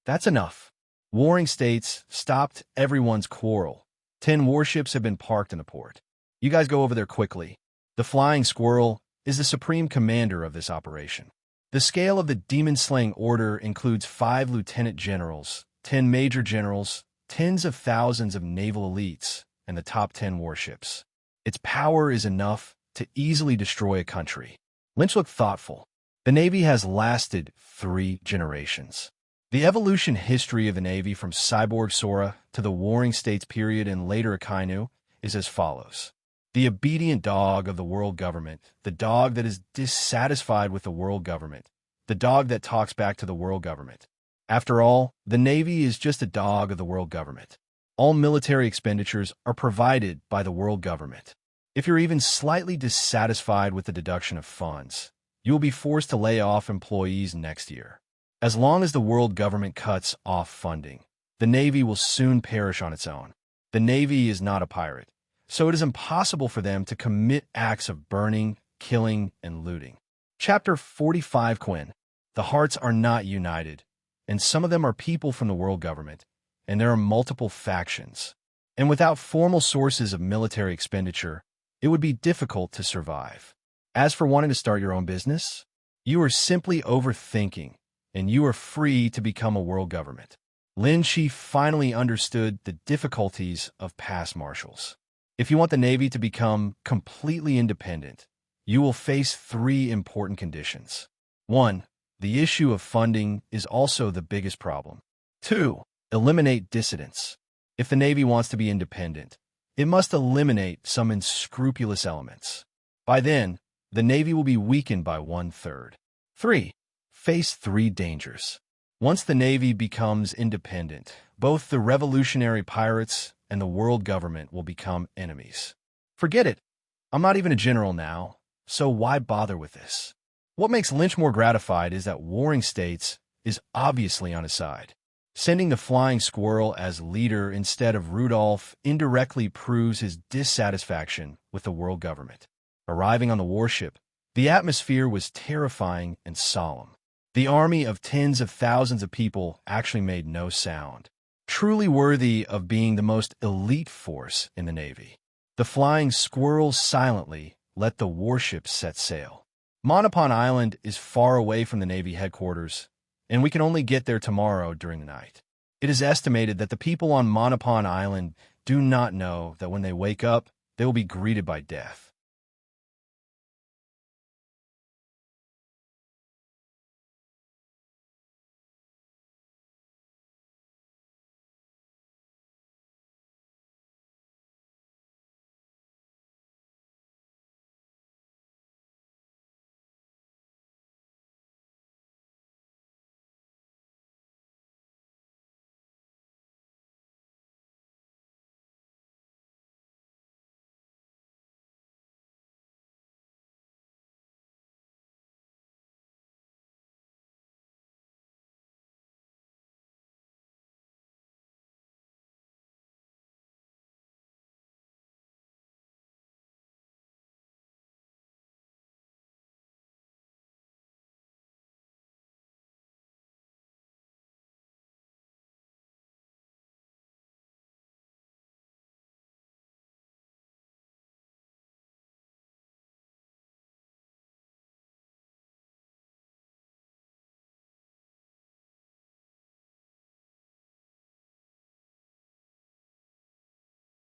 That's enough. Warring States stopped everyone's quarrel. 10 warships have been parked in the port. You guys go over there quickly. The Flying Squirrel is the supreme commander of this operation. The scale of the demon-slaying order includes 5 lieutenant generals, 10 major generals, tens of thousands of naval elites, and the top 10 warships. Its power is enough to easily destroy a country. Lynch looked thoughtful. The Navy has lasted 3 generations. The evolution history of the Navy from cyborg Sora to the Warring States period and later Akainu is as follows. The obedient dog of the world government, the dog that is dissatisfied with the world government, the dog that talks back to the world government. After all, the Navy is just a dog of the world government. All military expenditures are provided by the world government. If you're even slightly dissatisfied with the deduction of funds, you will be forced to lay off employees next year. As long as the world government cuts off funding, the Navy will soon perish on its own. The Navy is not a pirate, so it is impossible for them to commit acts of burning, killing, and looting. Chapter 45 Quinn. The hearts are not united, and some of them are people from the world government, and there are multiple factions. And without formal sources of military expenditure, it would be difficult to survive. As for wanting to start your own business, you are simply overthinking, and you are free to become a world government. Lin Chi finally understood the difficulties of past marshals. If you want the Navy to become completely independent, you will face 3 important conditions. 1. The issue of funding is also the biggest problem. 2. Eliminate dissidents. If the Navy wants to be independent, it must eliminate some unscrupulous elements. By then, the Navy will be weakened by 1/3. 3. Face 3 dangers. Once the Navy becomes independent, both the revolutionary pirates and the world government will become enemies. Forget it. I'm not even a general now, so why bother with this? What makes Lynch more gratified is that Warring States is obviously on his side. Sending the Flying Squirrel as leader instead of Rudolph indirectly proves his dissatisfaction with the world government. Arriving on the warship, the atmosphere was terrifying and solemn. The army of tens of thousands of people actually made no sound. Truly worthy of being the most elite force in the Navy. The Flying Squirrel silently let the warship set sail. Monopon Island is far away from the Navy headquarters, and we can only get there tomorrow during the night. It is estimated that the people on Monopon Island do not know that when they wake up, they will be greeted by death.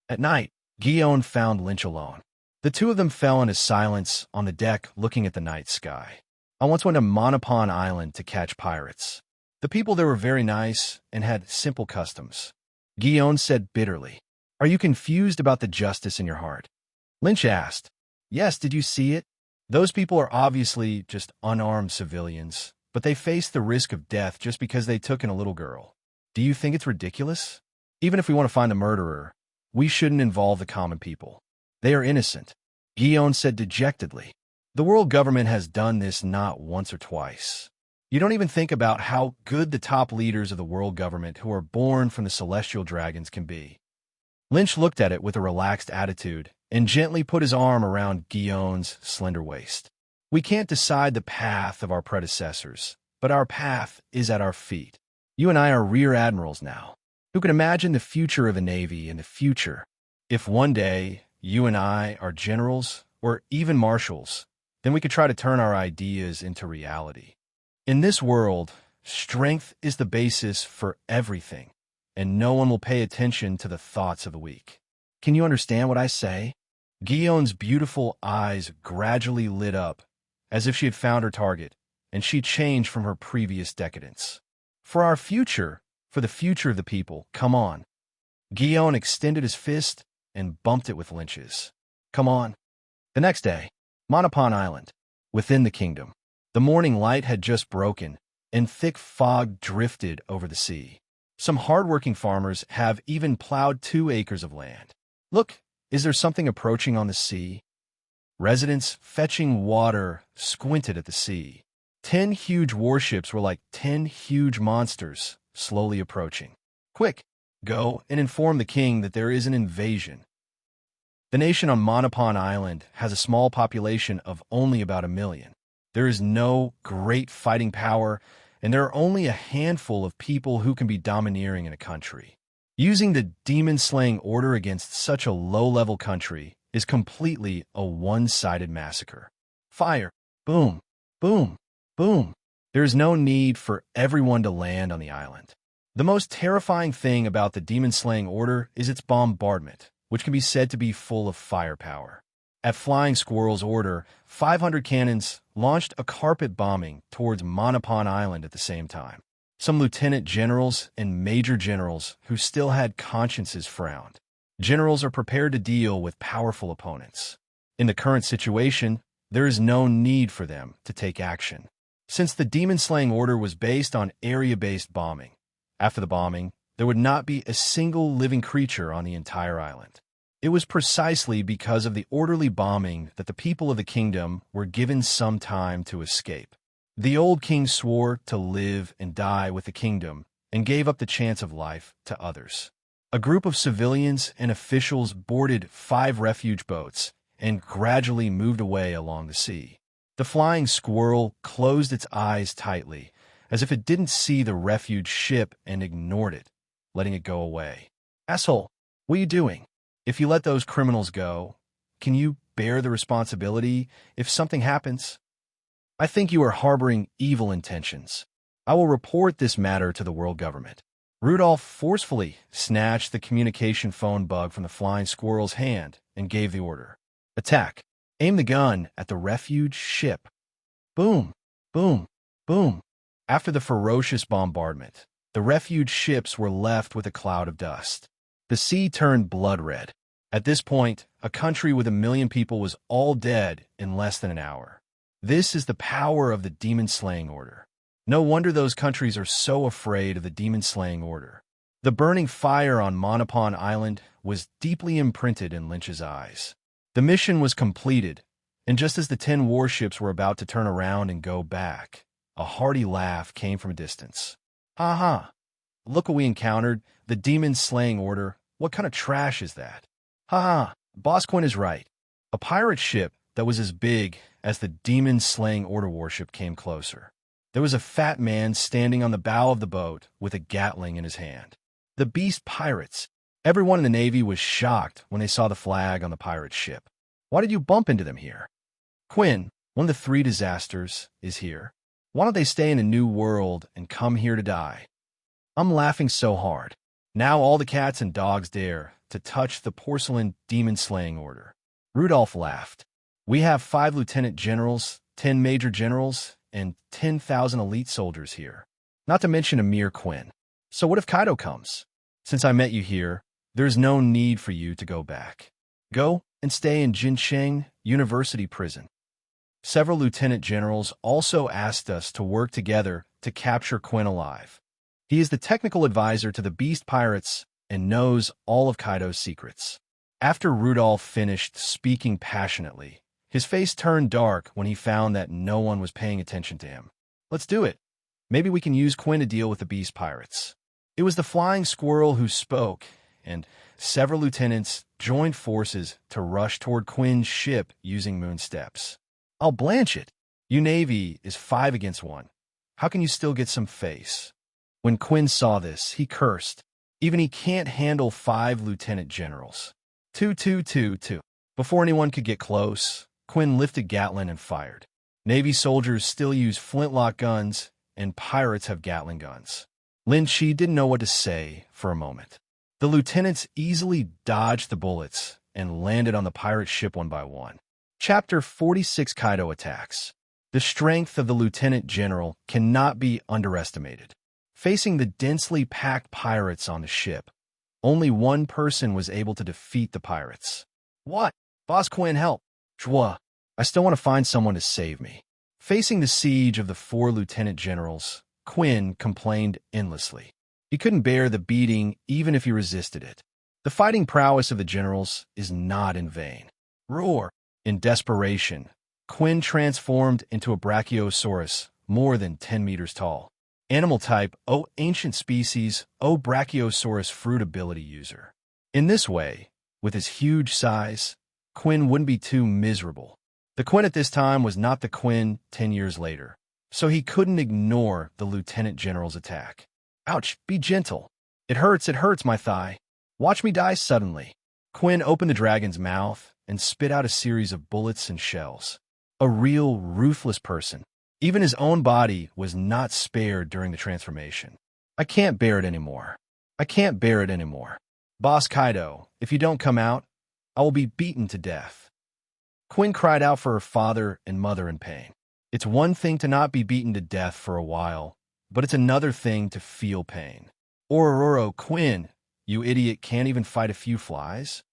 At night, Guillaume found Lynch alone. The two of them fell into silence on the deck looking at the night sky. I once went to Monopon Island to catch pirates. The people there were very nice and had simple customs. Guillaume said bitterly, "Are you confused about the justice in your heart?" Lynch asked, "Yes, did you see it? Those people are obviously just unarmed civilians, but they face the risk of death just because they took in a little girl. Do you think it's ridiculous? Even if we want to find the murderer, we shouldn't involve the common people. They are innocent," Guillaume said dejectedly. "The world government has done this not once or twice. You don't even think about how good the top leaders of the world government who are born from the celestial dragons can be." Lynch looked at it with a relaxed attitude and gently put his arm around Guillaume's slender waist. "We can't decide the path of our predecessors, but our path is at our feet. You and I are rear admirals now. Who can imagine the future of a navy in the future? If one day you and I are generals or even marshals, then we could try to turn our ideas into reality. In this world, strength is the basis for everything, and no one will pay attention to the thoughts of the weak. Can you understand what I say?" Guillaume's beautiful eyes gradually lit up, as if she had found her target, and she changed from her previous decadence. "For our future, for the future of the people, come on." Guillaume extended his fist and bumped it with Lynch's. "Come on." The next day, Monopon Island, within the kingdom. The morning light had just broken, and thick fog drifted over the sea. Some hard-working farmers have even plowed 2 acres of land. "Look, is there something approaching on the sea?" Residents fetching water squinted at the sea. 10 huge warships were like 10 huge monsters slowly approaching. "Quick, go and inform the king that there is an invasion." The nation on Monopon Island has a small population of only about 1 million. There is no great fighting power, and there are only a handful of people who can be domineering in a country. Using the demon-slaying order against such a low-level country is completely a one-sided massacre. Fire, boom, boom, boom. There is no need for everyone to land on the island. The most terrifying thing about the demon-slaying order is its bombardment, which can be said to be full of firepower. At Flying Squirrel's order, 500 cannons launched a carpet bombing towards Monopon Island at the same time. Some lieutenant generals and major generals who still had consciences frowned. Generals are prepared to deal with powerful opponents. In the current situation, there is no need for them to take action. Since the demon-slaying order was based on area-based bombing, after the bombing, there would not be a single living creature on the entire island. It was precisely because of the orderly bombing that the people of the kingdom were given some time to escape. The old king swore to live and die with the kingdom and gave up the chance of life to others. A group of civilians and officials boarded 5 refuge boats and gradually moved away along the sea. The Flying Squirrel closed its eyes tightly, as if it didn't see the refuge ship and ignored it, letting it go away. "Asshole, what are you doing? If you let those criminals go, can you bear the responsibility if something happens? I think you are harboring evil intentions. I will report this matter to the world government." Rudolph forcefully snatched the communication phone bug from the Flying Squirrel's hand and gave the order. "Attack. Aim the gun at the refuge ship." Boom, boom, boom. After the ferocious bombardment, the refuge ships were left with a cloud of dust. The sea turned blood red. At this point, a country with 1 million people was all dead in less than an hour. This is the power of the demon-slaying order. No wonder those countries are so afraid of the demon-slaying order. The burning fire on Monopon Island was deeply imprinted in Lynch's eyes. The mission was completed, and just as the 10 warships were about to turn around and go back, a hearty laugh came from a distance. "Ha ha! Look what we encountered, the demon-slaying order. What kind of trash is that? Ha ha! Boss Quinn is right." A pirate ship that was as big as the demon-slaying order warship came closer. There was a fat man standing on the bow of the boat with a Gatling in his hand. The beast pirates. Everyone in the Navy was shocked when they saw the flag on the pirate ship. "Why did you bump into them here?" "Quinn, one of the 3 disasters, is here. Why don't they stay in a new world and come here to die?" I'm laughing so hard. Now all the cats and dogs dare to touch the porcelain demon-slaying order. Rudolph laughed. We have 5 lieutenant generals, 10 major generals, and 10,000 elite soldiers here. Not to mention Emir Quinn. So what if Kaido comes? Since I met you here, there's no need for you to go back. Go and stay in Jincheng University Prison. Several lieutenant generals also asked us to work together to capture Quinn alive. He is the technical advisor to the Beast Pirates and knows all of Kaido's secrets. After Rudolph finished speaking passionately, his face turned dark when he found that no one was paying attention to him. Let's do it. Maybe we can use Quinn to deal with the Beast Pirates. It was the Flying Squirrel who spoke, and several lieutenants joined forces to rush toward Quinn's ship using moon steps. I'll blanch it. You Navy is 5 against 1. How can you still get some face? When Quinn saw this, he cursed. Even he can't handle 5 lieutenant generals. 2. Before anyone could get close, Quinn lifted Gatling and fired. Navy soldiers still use flintlock guns, and pirates have Gatling guns. Lin Chi didn't know what to say for a moment. The lieutenants easily dodged the bullets and landed on the pirate ship one by one. Chapter 46 Kaido Attacks. The strength of the lieutenant general cannot be underestimated. Facing the densely packed pirates on the ship, only one person was able to defeat the pirates. What? Boss Quinn, help! Chua. I still want to find someone to save me. Facing the siege of the 4 lieutenant generals, Quinn complained endlessly. He couldn't bear the beating even if he resisted it. The fighting prowess of the generals is not in vain. Roar! In desperation, Quinn transformed into a Brachiosaurus more than 10 meters tall. Animal type, ancient species, Brachiosaurus fruit ability user. In this way, with his huge size, Quinn wouldn't be too miserable. The Quinn at this time was not the Quinn 10 years later, so he couldn't ignore the lieutenant general's attack. Ouch, be gentle. It hurts my thigh. Watch me die suddenly. Quinn opened the dragon's mouth and spit out a series of bullets and shells. A real ruthless person. Even his own body was not spared during the transformation. I can't bear it anymore. Boss Kaido, if you don't come out, I will be beaten to death. Quinn cried out for her father and mother in pain. It's one thing to not be beaten to death for a while, but it's another thing to feel pain. Ororo, Quinn, you idiot can't even fight a few flies?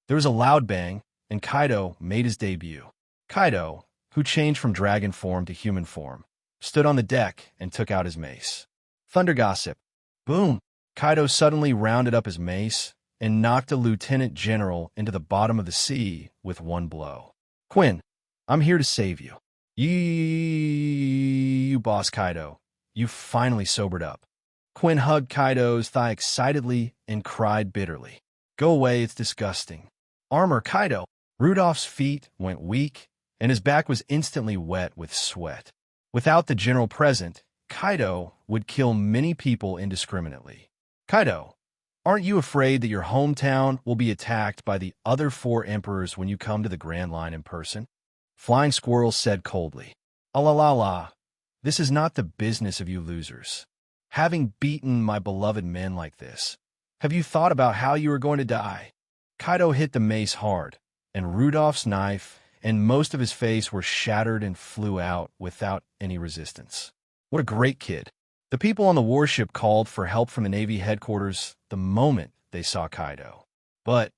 There was a loud bang, and Kaido made his debut. Kaido, who changed from dragon form to human form, stood on the deck and took out his mace. Thunder Gossip. Boom! Kaido suddenly rounded up his mace and knocked a lieutenant general into the bottom of the sea with one blow. Quinn, I'm here to save you. You boss Kaido. You finally sobered up. Quinn hugged Kaido's thigh excitedly and cried bitterly. Go away, it's disgusting. Armor, Kaido. Rudolph's feet went weak, and his back was instantly wet with sweat. Without the general present, Kaido would kill many people indiscriminately. Kaido, aren't you afraid that your hometown will be attacked by the other 4 emperors when you come to the Grand Line in person? Flying Squirrel said coldly. La, this is not the business of you losers. Having beaten my beloved men like this, have you thought about how you are going to die? Kaido hit the mace hard, and Rudolph's knife and most of his face were shattered and flew out without any resistance. What a great kid. The people on the warship called for help from the Navy headquarters the moment they saw Kaido. But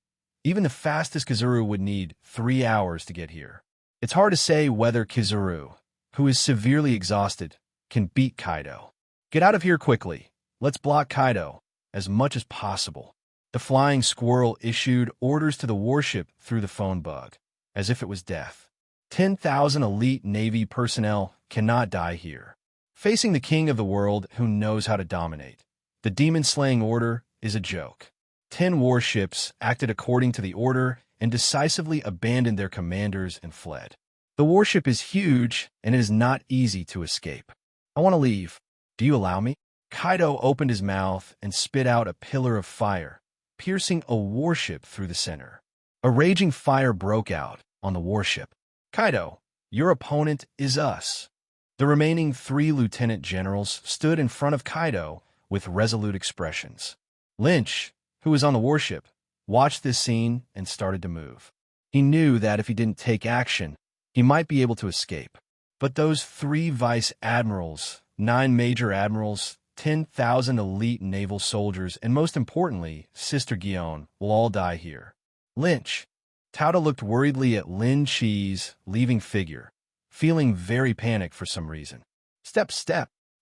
even the fastest Kizaru would need 3 hours to get here. It's hard to say whether Kizaru, who is severely exhausted, can beat Kaido. Get out of here quickly. Let's block Kaido as much as possible. The Flying Squirrel issued orders to the warship through the phone bug, as if it was death. 10,000 elite Navy personnel cannot die here. Facing the king of the world who knows how to dominate, the demon-slaying order is a joke. 10 warships acted according to the order and decisively abandoned their commanders and fled. The warship is huge, and it is not easy to escape. I want to leave. Do you allow me? Kaido opened his mouth and spit out a pillar of fire, piercing a warship through the center. A raging fire broke out on the warship. Kaido, your opponent is us. The remaining 3 lieutenant generals stood in front of Kaido with resolute expressions. Lynch, who was on the warship, watched this scene and started to move. He knew that if he didn't take action, he might be able to escape. But those 3 vice admirals, 9 major admirals, 10,000 elite naval soldiers, and most importantly, Sister Guion, will all die here. Lynch. Tauta looked worriedly at Lin Chi's leaving figure, feeling very panicked for some reason. Step.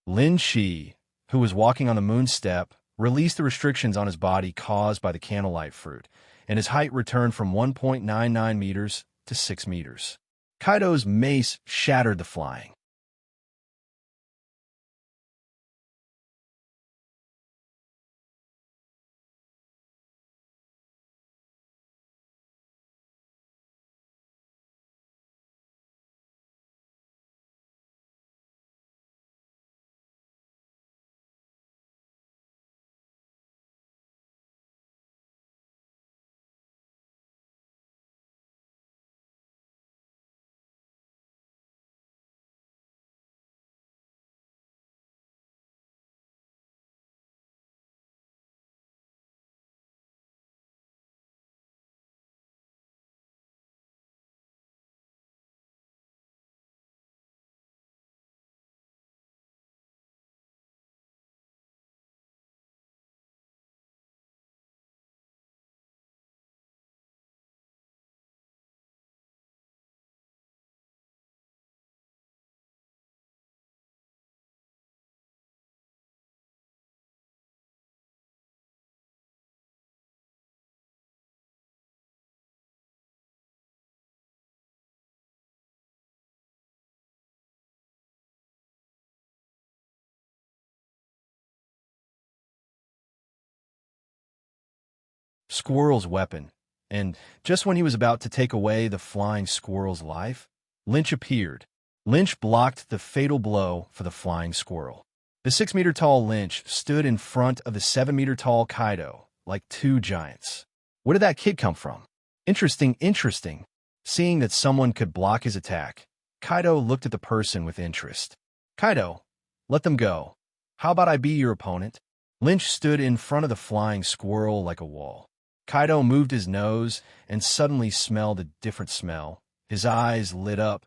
Lin Chi, who was walking on the moon step, released the restrictions on his body caused by the candlelight fruit, and his height returned from 1.99 meters to 6 meters. Kaido's mace shattered the flying. Squirrel's weapon, and just when he was about to take away the flying squirrel's life, Lynch appeared. Lynch blocked the fatal blow for the flying squirrel. The 6-meter-tall Lynch stood in front of the 7-meter-tall Kaido, like 2 giants. Where did that kid come from? Interesting. Seeing that someone could block his attack, Kaido looked at the person with interest. Kaido, let them go. How about I be your opponent? Lynch stood in front of the flying squirrel like a wall. Kaido moved his nose and suddenly smelled a different smell. His eyes lit up.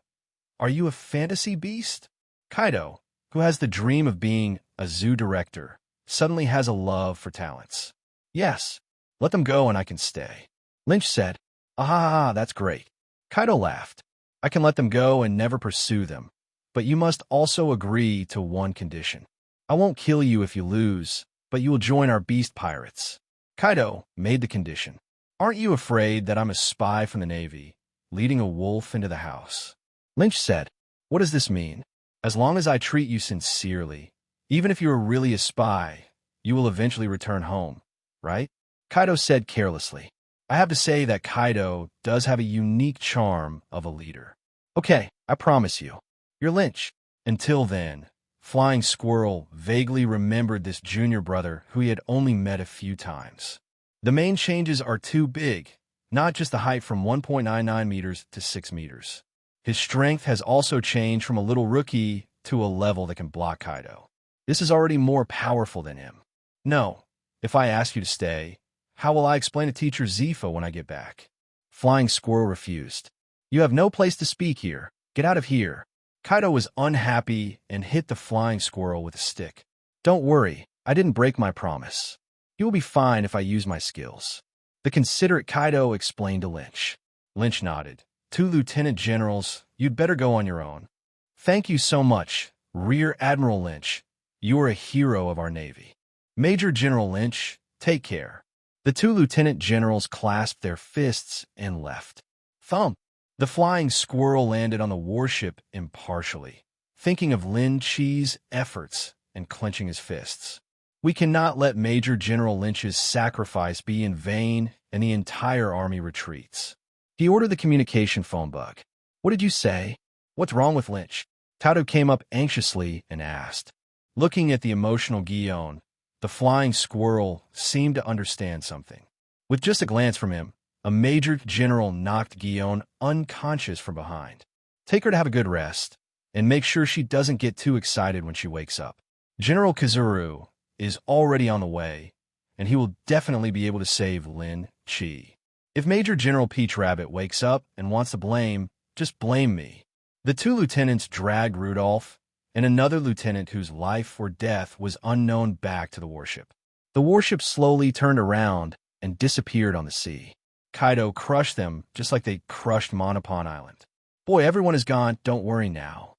Are you a fantasy beast? Kaido, who has the dream of being a zoo director, suddenly has a love for talents. Yes, let them go and I can stay. Lynch said, Ah, that's great. Kaido laughed. I can let them go and never pursue them, but you must also agree to one condition. I won't kill you if you lose, but you will join our beast pirates. Kaido made the condition. Aren't you afraid that I'm a spy from the Navy, leading a wolf into the house? Lynch said, What does this mean? As long as I treat you sincerely, even if you are really a spy, you will eventually return home, right? Kaido said carelessly. I have to say that Kaido does have a unique charm of a leader. Okay, I promise you. You're Lynch. Until then, Flying Squirrel vaguely remembered this junior brother who he had only met a few times. The main changes are too big, not just the height from 1.99 meters to 6 meters. His strength has also changed from a little rookie to a level that can block Kaido. This is already more powerful than him. No, if I ask you to stay, how will I explain to Teacher Zifa when I get back? Flying Squirrel refused. You have no place to speak here. Get out of here. Kaido was unhappy and hit the Flying Squirrel with a stick. Don't worry, I didn't break my promise. You will be fine if I use my skills. The considerate Kaido explained to Lynch. Lynch nodded. 2 lieutenant generals, you'd better go on your own. Thank you so much, Rear Admiral Lynch. You are a hero of our Navy. Major General Lynch, take care. The 2 lieutenant generals clasped their fists and left. Thump! The Flying Squirrel landed on the warship impartially, thinking of Lin Chi's efforts and clenching his fists. We cannot let Major General Lynch's sacrifice be in vain, and the entire army retreats. He ordered the communication phone bug. What did you say? What's wrong with Lynch? Tauta came up anxiously and asked. Looking at the emotional Guion, the Flying Squirrel seemed to understand something. With just a glance from him, a major general knocked Guion unconscious from behind. Take her to have a good rest, and make sure she doesn't get too excited when she wakes up. General Kazuru is already on the way, and he will definitely be able to save Lin Chi. If Major General Peach Rabbit wakes up and wants to blame, just blame me. The two lieutenants dragged Rudolph and another lieutenant whose life or death was unknown back to the warship. The warship slowly turned around and disappeared on the sea. Kaido crushed them just like they crushed Monopon Island. Boy, everyone is gone, don't worry now.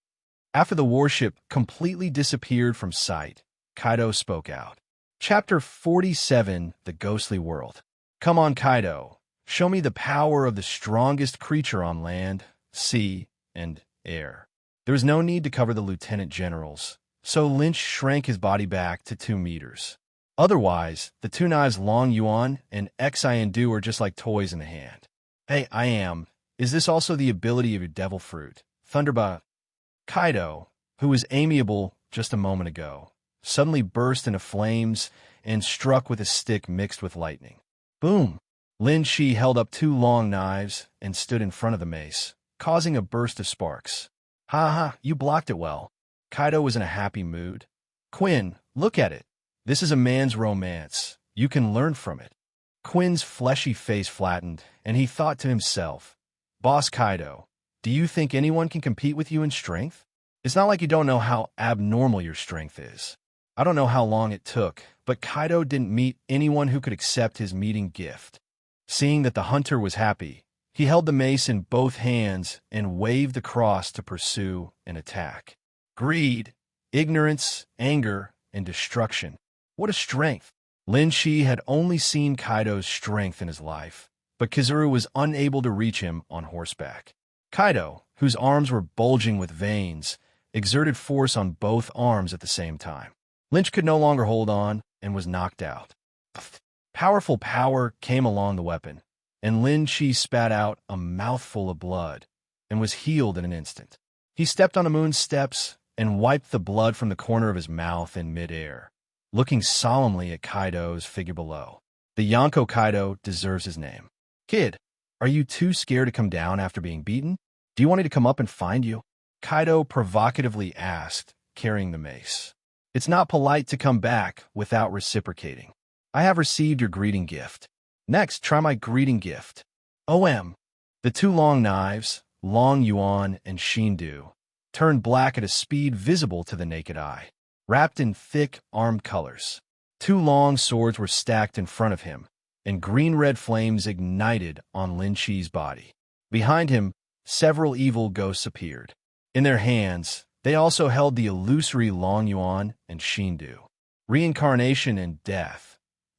After the warship completely disappeared from sight, Kaido spoke out. Chapter 47, The Ghostly World. Come on, Kaido. Show me the power of the strongest creature on land, sea, and air. There was no need to cover the lieutenant generals, so Lynch shrank his body back to 2 meters. Otherwise, the two knives Long Yuan and Xiandu are just like toys in the hand. Hey, I am. Is this also the ability of your devil fruit? Thunderba. Kaido, who was amiable just a moment ago, suddenly burst into flames and struck with a stick mixed with lightning. Boom! Lin Shi held up 2 long knives and stood in front of the mace, causing a burst of sparks. Ha ha, you blocked it well. Kaido was in a happy mood. Quinn, look at it. This is a man's romance. You can learn from it. Quinn's fleshy face flattened, and he thought to himself, Boss Kaido, do you think anyone can compete with you in strength? It's not like you don't know how abnormal your strength is. I don't know how long it took, but Kaido didn't meet anyone who could accept his meeting gift. Seeing that the hunter was happy, he held the mace in both hands and waved the cross to pursue and attack. Greed, ignorance, anger, and destruction. What a strength! Lin Shi had only seen Kaido's strength in his life, but Kizuru was unable to reach him on horseback. Kaido, whose arms were bulging with veins, exerted force on both arms at the same time. Lynch could no longer hold on and was knocked out. Powerful power came along the weapon, and Lin Chi spat out a mouthful of blood and was healed in an instant. He stepped on the moon's steps and wiped the blood from the corner of his mouth in midair, looking solemnly at Kaido's figure below. The Yonko Kaido deserves his name. Kid, are you too scared to come down after being beaten? Do you want me to come up and find you? Kaido provocatively asked, carrying the mace. It's not polite to come back without reciprocating. I have received your greeting gift. Next, try my greeting gift. OM. The 2 long knives, Long Yuan and Shindu, turned black at a speed visible to the naked eye, wrapped in thick armed colors. 2 long swords were stacked in front of him, and green-red flames ignited on Lin Chi's body. Behind him, several evil ghosts appeared. In their hands, they also held the illusory Long Yuan and Shindu. Reincarnation and death.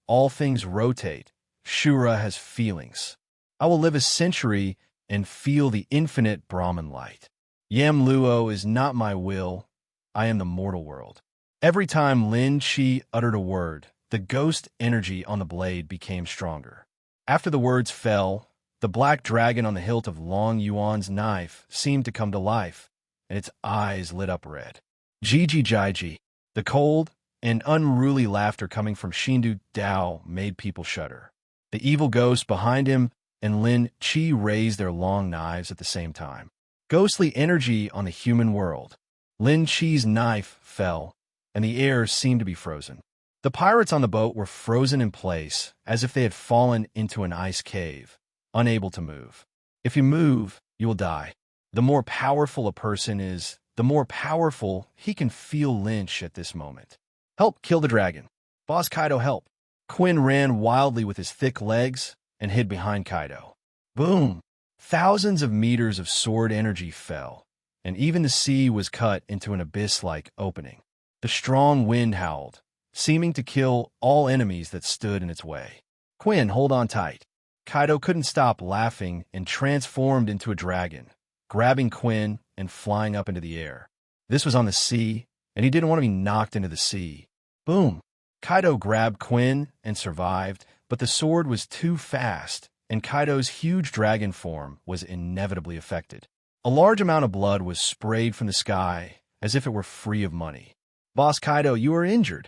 All things rotate. Shura has feelings. I will live a century and feel the infinite Brahman light. Yam Luo is not my will. I am the mortal world. Every time Lin Chi uttered a word, the ghost energy on the blade became stronger. After the words fell, the black dragon on the hilt of Long Yuan's knife seemed to come to life, and its eyes lit up red. Jiji Jaiji. The cold and unruly laughter coming from Shindu Dao made people shudder. The evil ghost behind him and Lin Chi raised their long knives at the same time. Ghostly energy on the human world. Lin Chi's knife fell, and the air seemed to be frozen. The pirates on the boat were frozen in place, as if they had fallen into an ice cave, unable to move. If you move, you will die. The more powerful a person is, the more powerful he can feel Lynch at this moment. Help kill the dragon. Boss Kaido, help. Quinn ran wildly with his thick legs and hid behind Kaido. Boom! Thousands of meters of sword energy fell, and even the sea was cut into an abyss-like opening. The strong wind howled, seeming to kill all enemies that stood in its way. Quinn, hold on tight. Kaido couldn't stop laughing and transformed into a dragon, grabbing Quinn and flying up into the air. This was on the sea, and he didn't want to be knocked into the sea. Boom! Kaido grabbed Quinn and survived, but the sword was too fast, and Kaido's huge dragon form was inevitably affected. A large amount of blood was sprayed from the sky, as if it were free of money. Boss Kaido, you are injured.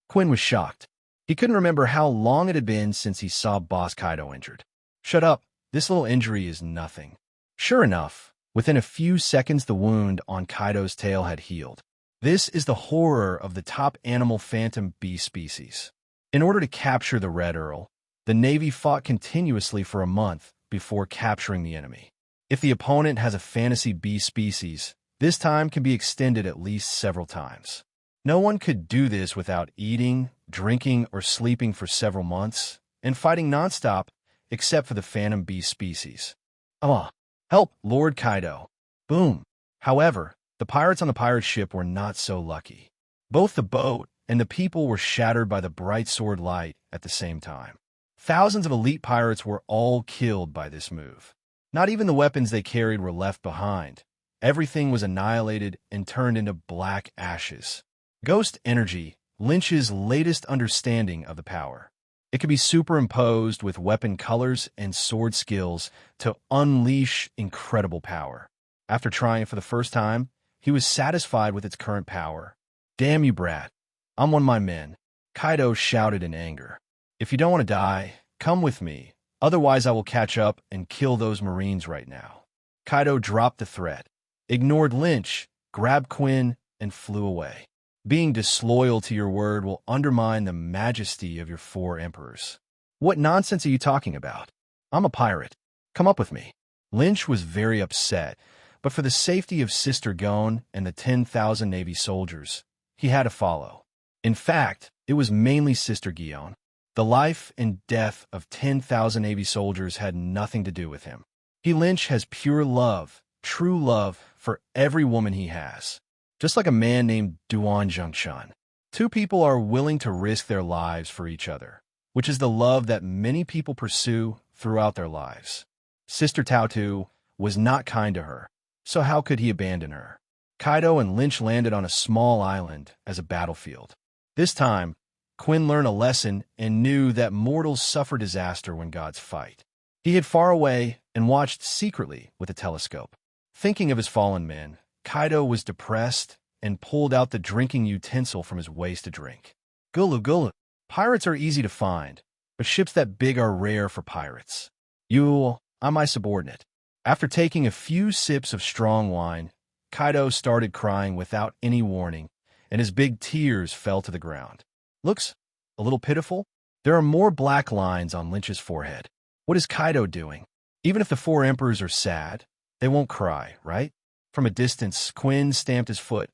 Quinn was shocked. He couldn't remember how long it had been since he saw Boss Kaido injured. Shut up, this little injury is nothing. Sure enough, within a few seconds the wound on Kaido's tail had healed. This is the horror of the top animal phantom bee species. In order to capture the Red Earl, the Navy fought continuously for a month before capturing the enemy. If the opponent has a fantasy beast species, this time can be extended at least several times. No one could do this without eating, drinking, or sleeping for several months, and fighting nonstop, except for the Phantom Beast species. Help, Lord Kaido. Boom. However, the pirates on the pirate ship were not so lucky. Both the boat and the people were shattered by the bright sword light at the same time. Thousands of elite pirates were all killed by this move. Not even the weapons they carried were left behind. Everything was annihilated and turned into black ashes. Ghost energy, Lynch's latest understanding of the power. It could be superimposed with weapon colors and sword skills to unleash incredible power. After trying it for the first time, he was satisfied with its current power. Damn you, brat. I'm one of my men, Kaido shouted in anger. If you don't want to die, come with me. Otherwise, I will catch up and kill those Marines right now. Kaido dropped the threat, ignored Lynch, grabbed Quinn, and flew away. Being disloyal to your word will undermine the majesty of your 4 emperors. What nonsense are you talking about? I'm a pirate. Come up with me. Lynch was very upset, but for the safety of Sister Gon and the 10,000 Navy soldiers, he had to follow. In fact, it was mainly Sister Gion. The life and death of 10,000 Navy soldiers had nothing to do with him. Lynch has pure love, true love, for every woman he has. Just like a man named Duan Zhongshan. 2 people are willing to risk their lives for each other, which is the love that many people pursue throughout their lives. Sister Tautu was not kind to her, so how could he abandon her? Kaido and Lynch landed on a small island as a battlefield. This time, Quinn learned a lesson and knew that mortals suffer disaster when gods fight. He hid far away and watched secretly with a telescope. Thinking of his fallen men, Kaido was depressed and pulled out the drinking utensil from his waist to drink. Gulu gulu. Pirates are easy to find, but ships that big are rare for pirates. I'm my subordinate. After taking a few sips of strong wine, Kaido started crying without any warning, and his big tears fell to the ground. Looks a little pitiful. There are more black lines on Lynch's forehead. What is Kaido doing? Even if the 4 emperors are sad, they won't cry, right? From a distance, Quinn stamped his foot.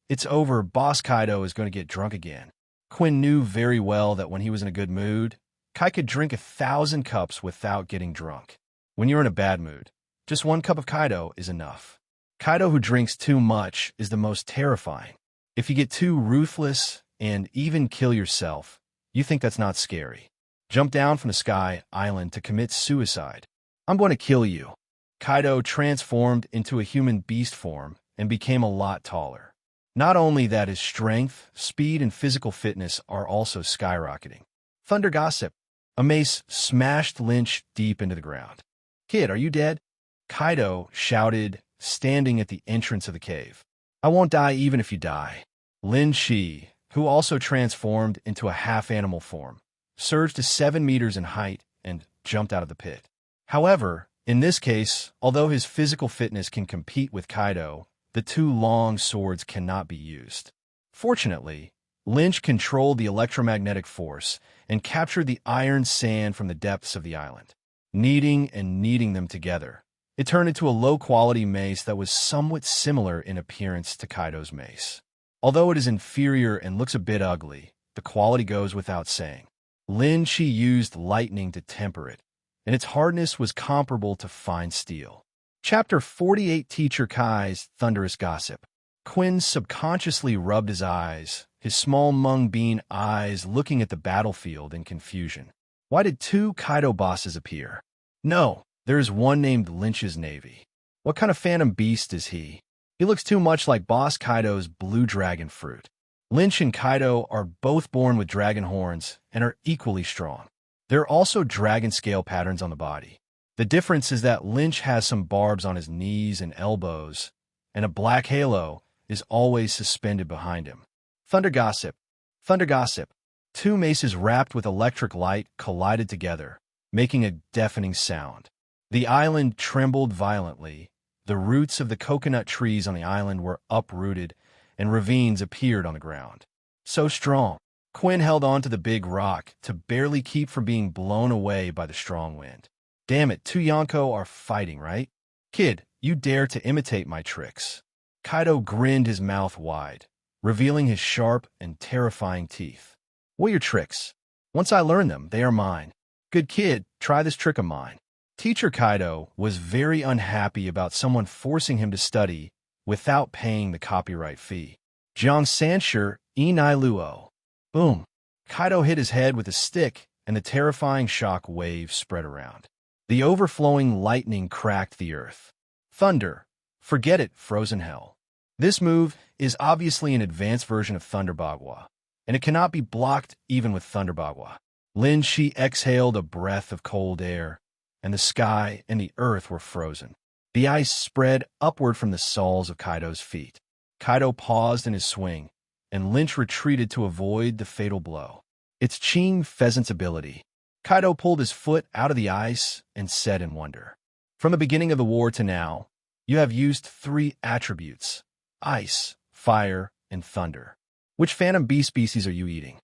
It's over. Boss Kaido is going to get drunk again. Quinn knew very well that when he was in a good mood, Kai could drink 1,000 cups without getting drunk. When you're in a bad mood, just 1 cup of Kaido is enough. Kaido who drinks too much is the most terrifying. If you get too ruthless and even kill yourself, you think that's not scary. Jump down from the sky island to commit suicide. I'm going to kill you. Kaido transformed into a human beast form and became a lot taller. Not only that, his strength, speed, and physical fitness are also skyrocketing. Thunder Gossip. A mace smashed Lynch deep into the ground. Kid, are you dead? Kaido shouted, standing at the entrance of the cave. I won't die even if you die. Lin Shi, who also transformed into a half-animal form, surged to 7 meters in height and jumped out of the pit. However, in this case, although his physical fitness can compete with Kaido, the 2 long swords cannot be used. Fortunately, Lynch controlled the electromagnetic force and captured the iron sand from the depths of the island. Kneading and kneading them together, it turned into a low-quality mace that was somewhat similar in appearance to Kaido's mace. Although it is inferior and looks a bit ugly, the quality goes without saying. Lin Shi used lightning to temper it, and its hardness was comparable to fine steel. Chapter 48, Teacher Kai's Thunderous Gossip. Quinn subconsciously rubbed his eyes, his small mung bean eyes looking at the battlefield in confusion. Why did 2 Kaido bosses appear? No, there is one named Lynch's Navy. What kind of phantom beast is he? He looks too much like Boss Kaido's blue dragon fruit. Lynch and Kaido are both born with dragon horns and are equally strong. There are also dragon scale patterns on the body. The difference is that Lynch has some barbs on his knees and elbows, and a black halo is always suspended behind him. Thunder Gossip. Thunder Gossip. 2 maces wrapped with electric light collided together, making a deafening sound. The island trembled violently. The roots of the coconut trees on the island were uprooted, and ravines appeared on the ground. So strong. Quinn held on to the big rock to barely keep from being blown away by the strong wind. Damn it, two Yonko are fighting, right? Kid, you dare to imitate my tricks. Kaido grinned his mouth wide, revealing his sharp and terrifying teeth. What are your tricks? Once I learn them, they are mine. Good kid, try this trick of mine. Teacher Kaido was very unhappy about someone forcing him to study without paying the copyright fee. Jiang Sanshur Inai Luo. Boom. Kaido hit his head with a stick, and the terrifying shock wave spread around. The overflowing lightning cracked the earth. Thunder. Forget it, frozen hell. This move is obviously an advanced version of Thunder Bagua, and it cannot be blocked even with Thunder Bagua. Lin Shi exhaled a breath of cold air, and the sky and the earth were frozen. The ice spread upward from the soles of Kaido's feet. Kaido paused in his swing, and Lynch retreated to avoid the fatal blow. It's Qing Pheasant's ability. Kaido pulled his foot out of the ice and said in wonder. From the beginning of the war to now, you have used 3 attributes: ice, fire, and thunder. Which phantom bee species are you eating?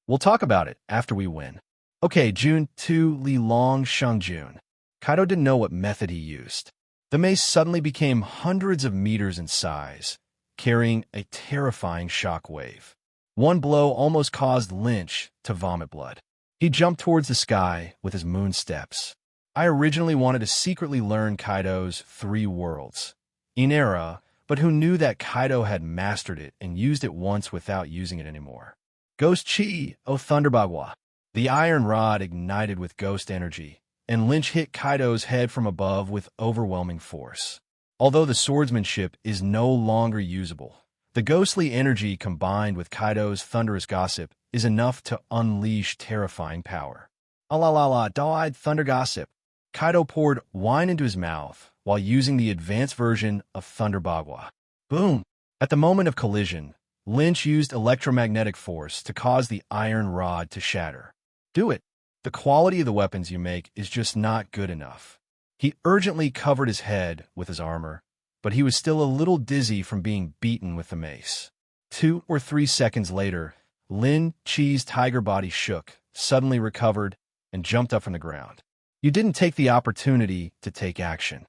We'll talk about it after we win. Okay, June 2 Li Long Shangjun. Kaido didn't know what method he used. The mace suddenly became hundreds of meters in size, carrying a terrifying shock wave. One blow almost caused Lynch to vomit blood. He jumped towards the sky with his moon steps. I originally wanted to secretly learn Kaido's 3 worlds, Inera, but who knew that Kaido had mastered it and used it once without using it anymore. Ghost Chi, O Thunder Bagua. The iron rod ignited with ghost energy, and Lynch hit Kaido's head from above with overwhelming force. Although the swordsmanship is no longer usable, the ghostly energy combined with Kaido's thunderous gossip is enough to unleash terrifying power. Alalala, dull-eyed thunder gossip. Kaido poured wine into his mouth while using the advanced version of Thunder Bagua. Boom! At the moment of collision, Lynch used electromagnetic force to cause the iron rod to shatter. Do it! The quality of the weapons you make is just not good enough. He urgently covered his head with his armor, but he was still a little dizzy from being beaten with the mace. 2 or 3 seconds later, Lin Chi's tiger body shook, suddenly recovered, and jumped up from the ground. You didn't take the opportunity to take action.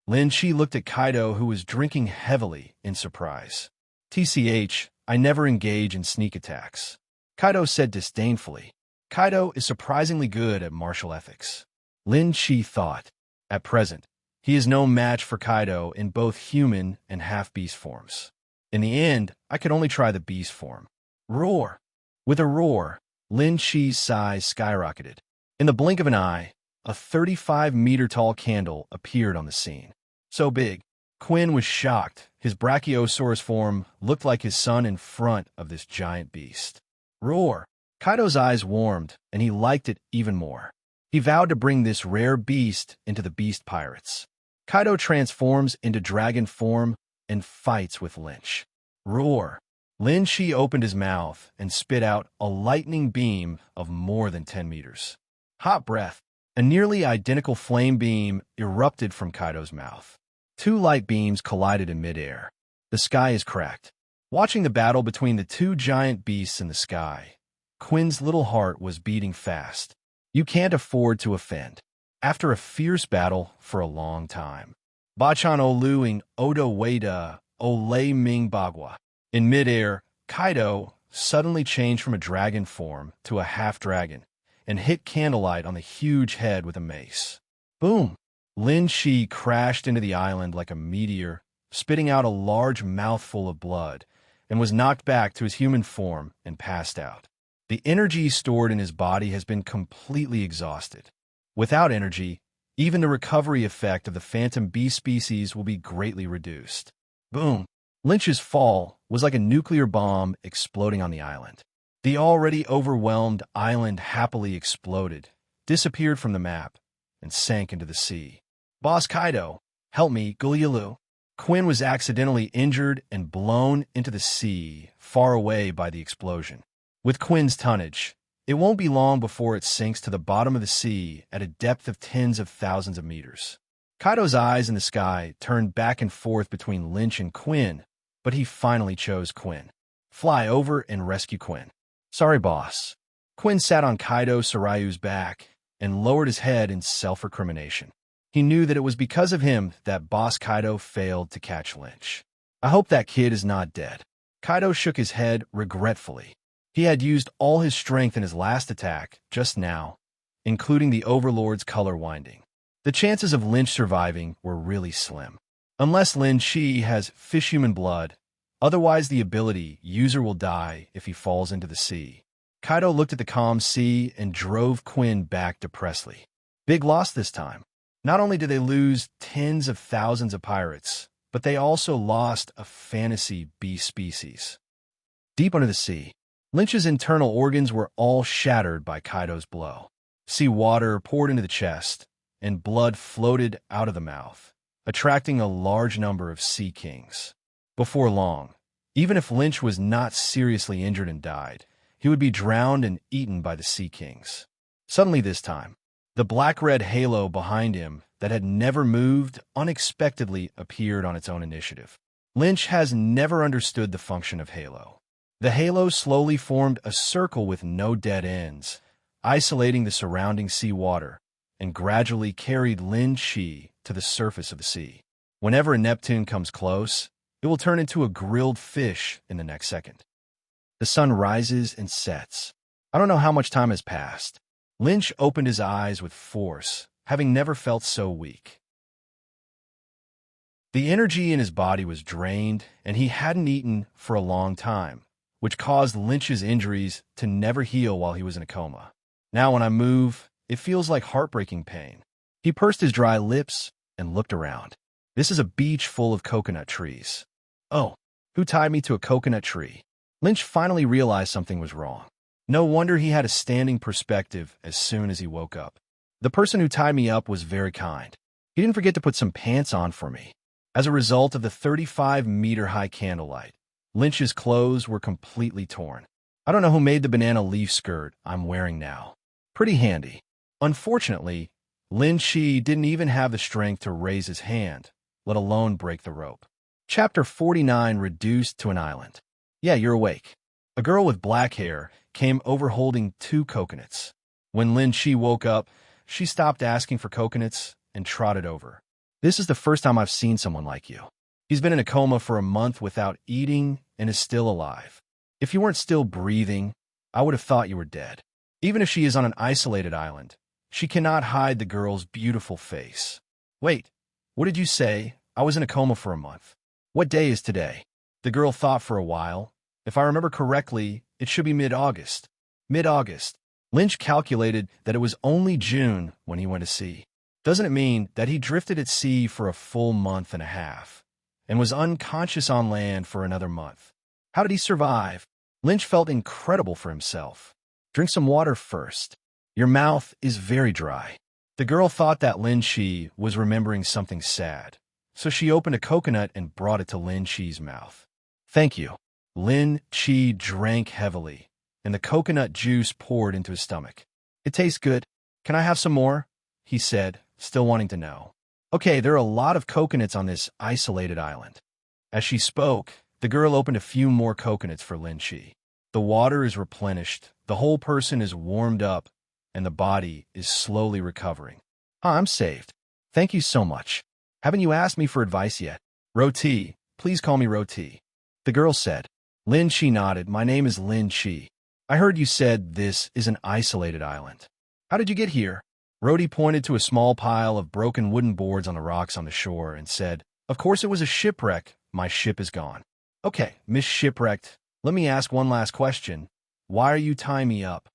Lin Chi looked at Kaido, who was drinking heavily, in surprise. TCH, I never engage in sneak attacks. Kaido said disdainfully. Kaido is surprisingly good at martial ethics. Lin Chi thought. At present, he is no match for Kaido in both human and half-beast forms. In the end, I could only try the beast form. Roar! With a roar, Lin Chi's size skyrocketed. In the blink of an eye, a 35-meter-tall candle appeared on the scene. So big, Quinn was shocked. His Brachiosaurus form looked like his son in front of this giant beast. Roar! Kaido's eyes warmed, and he liked it even more. He vowed to bring this rare beast into the Beast Pirates. Kaido transforms into dragon form and fights with Lynch. Roar! Lin Chi opened his mouth and spit out a lightning beam of more than 10 meters. Hot breath! A nearly identical flame beam erupted from Kaido's mouth. 2 light beams collided in midair. The sky is cracked. Watching the battle between the 2 giant beasts in the sky, Quinn's little heart was beating fast. You can't afford to offend. After a fierce battle for a long time. Bachan Oluing Odo Wada Ole Ming Bagua. In midair, Kaido suddenly changed from a dragon form to a half-dragon and hit Candlelight on the huge head with a mace. Boom! Lin Chi crashed into the island like a meteor, spitting out a large mouthful of blood, and was knocked back to his human form and passed out. The energy stored in his body has been completely exhausted. Without energy, even the recovery effect of the phantom bee species will be greatly reduced. Boom! Lynch's fall was like a nuclear bomb exploding on the island. The already overwhelmed island happily exploded, disappeared from the map, and sank into the sea. Boss Kaido, help me, Gulyalu. Quinn was accidentally injured and blown into the sea, far away by the explosion. With Quinn's tonnage, it won't be long before it sinks to the bottom of the sea at a depth of tens of thousands of meters. Kaido's eyes in the sky turned back and forth between Lynch and Quinn, but he finally chose Quinn. Fly over and rescue Quinn. Sorry, boss. Quinn sat on Kaido Soryu's back and lowered his head in self-recrimination. He knew that it was because of him that Boss Kaido failed to catch Lynch. I hope that kid is not dead. Kaido shook his head regretfully. He had used all his strength in his last attack just now, including the Overlord's color winding. The chances of Lynch surviving were really slim. Unless Lin Chi has fish-human blood, otherwise the ability user will die if he falls into the sea. Kaido looked at the calm sea and drove Quinn back depressedly. Big loss this time. Not only did they lose tens of thousands of pirates, but they also lost a fantasy beast species. Deep under the sea, Lynch's internal organs were all shattered by Kaido's blow. Sea water poured into the chest, and blood floated out of the mouth, attracting a large number of sea kings. Before long, even if Lynch was not seriously injured and died, he would be drowned and eaten by the sea kings. Suddenly this time, the black-red halo behind him that had never moved unexpectedly appeared on its own initiative. Lynch has never understood the function of halo. The halo slowly formed a circle with no dead ends, isolating the surrounding sea water, and gradually carried Lin Chi to the surface of the sea. Whenever a Neptune comes close, it will turn into a grilled fish in the next second. The sun rises and sets. I don't know how much time has passed. Lynch opened his eyes with force, having never felt so weak. The energy in his body was drained, and he hadn't eaten for a long time, which caused Lynch's injuries to never heal while he was in a coma. Now when I move, it feels like heartbreaking pain. He pursed his dry lips and looked around. This is a beach full of coconut trees. Oh, who tied me to a coconut tree? Lynch finally realized something was wrong. No wonder he had a standing perspective as soon as he woke up. The person who tied me up was very kind. He didn't forget to put some pants on for me. As a result of the 35-meter-high candlelight, Lynch's clothes were completely torn. I don't know who made the banana leaf skirt I'm wearing now. Pretty handy. Unfortunately, Lin Chi didn't even have the strength to raise his hand, let alone break the rope. Chapter 49 Reduced to an Island. Yeah, you're awake. A girl with black hair came over holding 2 coconuts. When Lin Chi woke up, she stopped asking for coconuts and trotted over. This is the first time I've seen someone like you. He's been in a coma for a month without eating and is still alive. If you weren't still breathing, I would have thought you were dead. Even if she is on an isolated island, she cannot hide the girl's beautiful face. Wait, what did you say? I was in a coma for a month. What day is today? The girl thought for a while. If I remember correctly, it should be mid-August. Mid-August. Lynch calculated that it was only June when he went to sea. Doesn't it mean that he drifted at sea for a full month and a half and was unconscious on land for another month? How did he survive? Lynch felt incredible for himself. Drink some water first. Your mouth is very dry. The girl thought that Lin Chi was remembering something sad, so she opened a coconut and brought it to Lin Chi's mouth. Thank you. Lin Chi drank heavily, and the coconut juice poured into his stomach. It tastes good. Can I have some more? He said, still wanting to know. Okay, there are a lot of coconuts on this isolated island. As she spoke, the girl opened a few more coconuts for Lin Chi. The water is replenished, the whole person is warmed up, and the body is slowly recovering. I'm saved. Thank you so much. Haven't you asked me for advice yet? Roti, please call me Roti. The girl said. Lin Chi nodded. My name is Lin Chi. I heard you said this is an isolated island. How did you get here? Roti pointed to a small pile of broken wooden boards on the rocks on the shore and said, Of course it was a shipwreck. My ship is gone. Okay, Miss Shipwrecked, let me ask one last question. Why are you tying me up?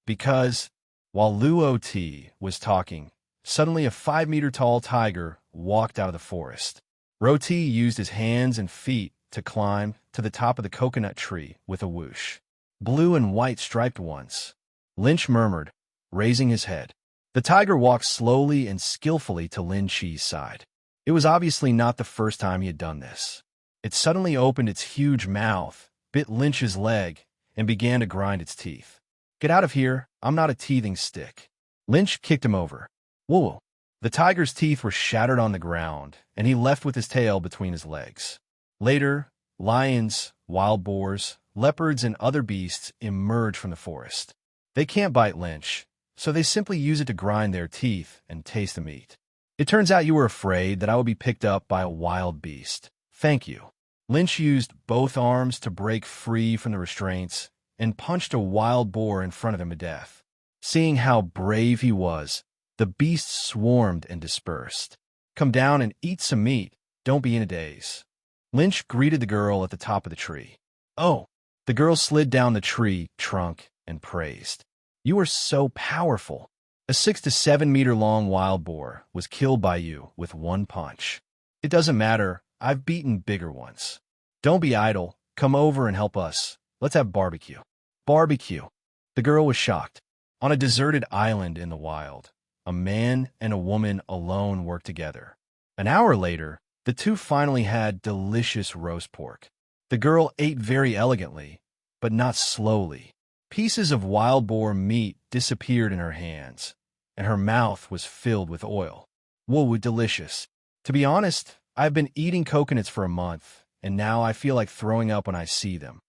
Because, while Luo T was talking, suddenly a 5-meter-tall tiger walked out of the forest. Roti used his hands and feet to climb to the top of the coconut tree with a whoosh. Blue and white striped ones. Lynch murmured, raising his head. The tiger walked slowly and skillfully to Lin Chi's side. It was obviously not the first time he had done this. It suddenly opened its huge mouth, bit Lynch's leg, and began to grind its teeth. Get out of here, I'm not a teething stick. Lynch kicked him over. Whoa! The tiger's teeth were shattered on the ground, and he left with his tail between his legs. Later, Lions, wild boars, leopards, and other beasts emerge from the forest. They can't bite Lynch, so they simply use it to grind their teeth and taste the meat. It turns out you were afraid that I would be picked up by a wild beast. Thank you. Lynch used both arms to break free from the restraints and punched a wild boar in front of him to death. Seeing how brave he was, the beasts swarmed and dispersed. Come down and eat some meat. Don't be in a daze. Lynch greeted the girl at the top of the tree. Oh, the girl slid down the tree trunk and praised. You are so powerful. A 6 to 7 meter long wild boar was killed by you with one punch. It doesn't matter. I've beaten bigger ones. Don't be idle. Come over and help us. Let's have barbecue. Barbecue. The girl was shocked. On a deserted island in the wild, a man and a woman alone worked together. An hour later, the two finally had delicious roast pork. The girl ate very elegantly, but not slowly. Pieces of wild boar meat disappeared in her hands, and her mouth was filled with oil. Whoa, delicious. To be honest, I've been eating coconuts for a month, and now I feel like throwing up when I see them.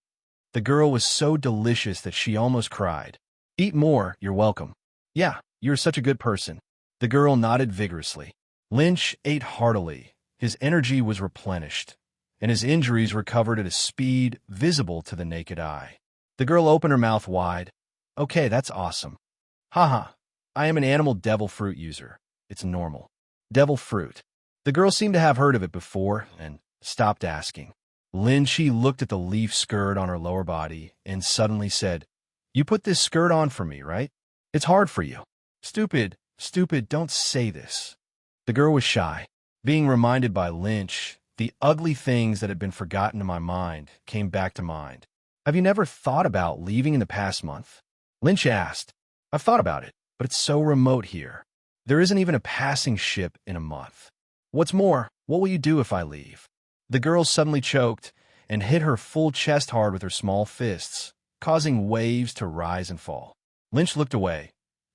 The girl was so delicious that she almost cried. Eat more, you're welcome. Yeah, you're such a good person. The girl nodded vigorously. Lynch ate heartily. His energy was replenished, and his injuries recovered at a speed visible to the naked eye. The girl opened her mouth wide. Okay, that's awesome. Haha, I am an animal devil fruit user. It's normal. Devil fruit. The girl seemed to have heard of it before and stopped asking. Lynchie looked at the leaf skirt on her lower body and suddenly said, You put this skirt on for me, right? It's hard for you. Stupid, don't say this. The girl was shy. Being reminded by Lynch, the ugly things that had been forgotten in my mind came back to mind. Have you never thought about leaving in the past month? Lynch asked. I've thought about it, but it's so remote here. There isn't even a passing ship in a month. What's more, what will you do if I leave? The girl suddenly choked and hit her full chest hard with her small fists, causing waves to rise and fall. Lynch looked away.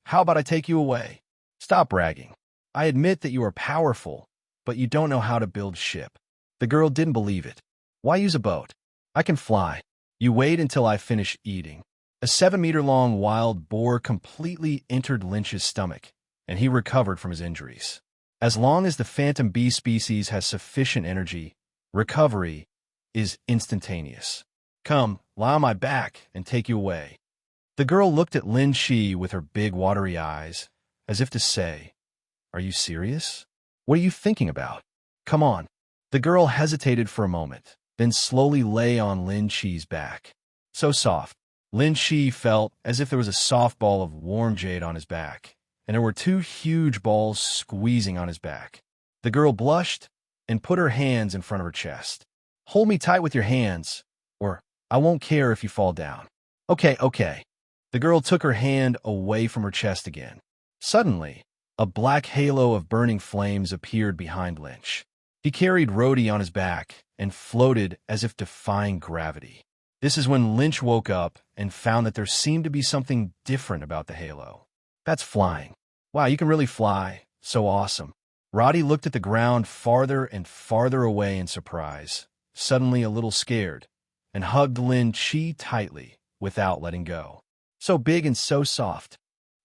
How about I take you away? Stop bragging. I admit that you are powerful, but you don't know how to build ship. The girl didn't believe it. Why use a boat? I can fly. You wait until I finish eating. A 7-meter-long wild boar completely entered Lynch's stomach, and he recovered from his injuries. As long as the phantom bee species has sufficient energy, recovery is instantaneous. Come, lie on my back and take you away. The girl looked at Lin Shi with her big watery eyes, as if to say, Are you serious? What are you thinking about? Come on. The girl hesitated for a moment, then slowly lay on Lin Shi's back. So soft. Lin Shi felt as if there was a soft ball of warm jade on his back, and there were two huge balls squeezing on his back. The girl blushed and put her hands in front of her chest. Hold me tight with your hands, or I won't care if you fall down. Okay. The girl took her hand away from her chest again. Suddenly, a black halo of burning flames appeared behind Lynch. He carried Rhodey on his back and floated as if defying gravity. This is when Lynch woke up and found that there seemed to be something different about the halo. That's flying. Wow, you can really fly. So awesome. Roddy looked at the ground farther and farther away in surprise, suddenly a little scared, and hugged Lin Chi tightly without letting go. So big and so soft.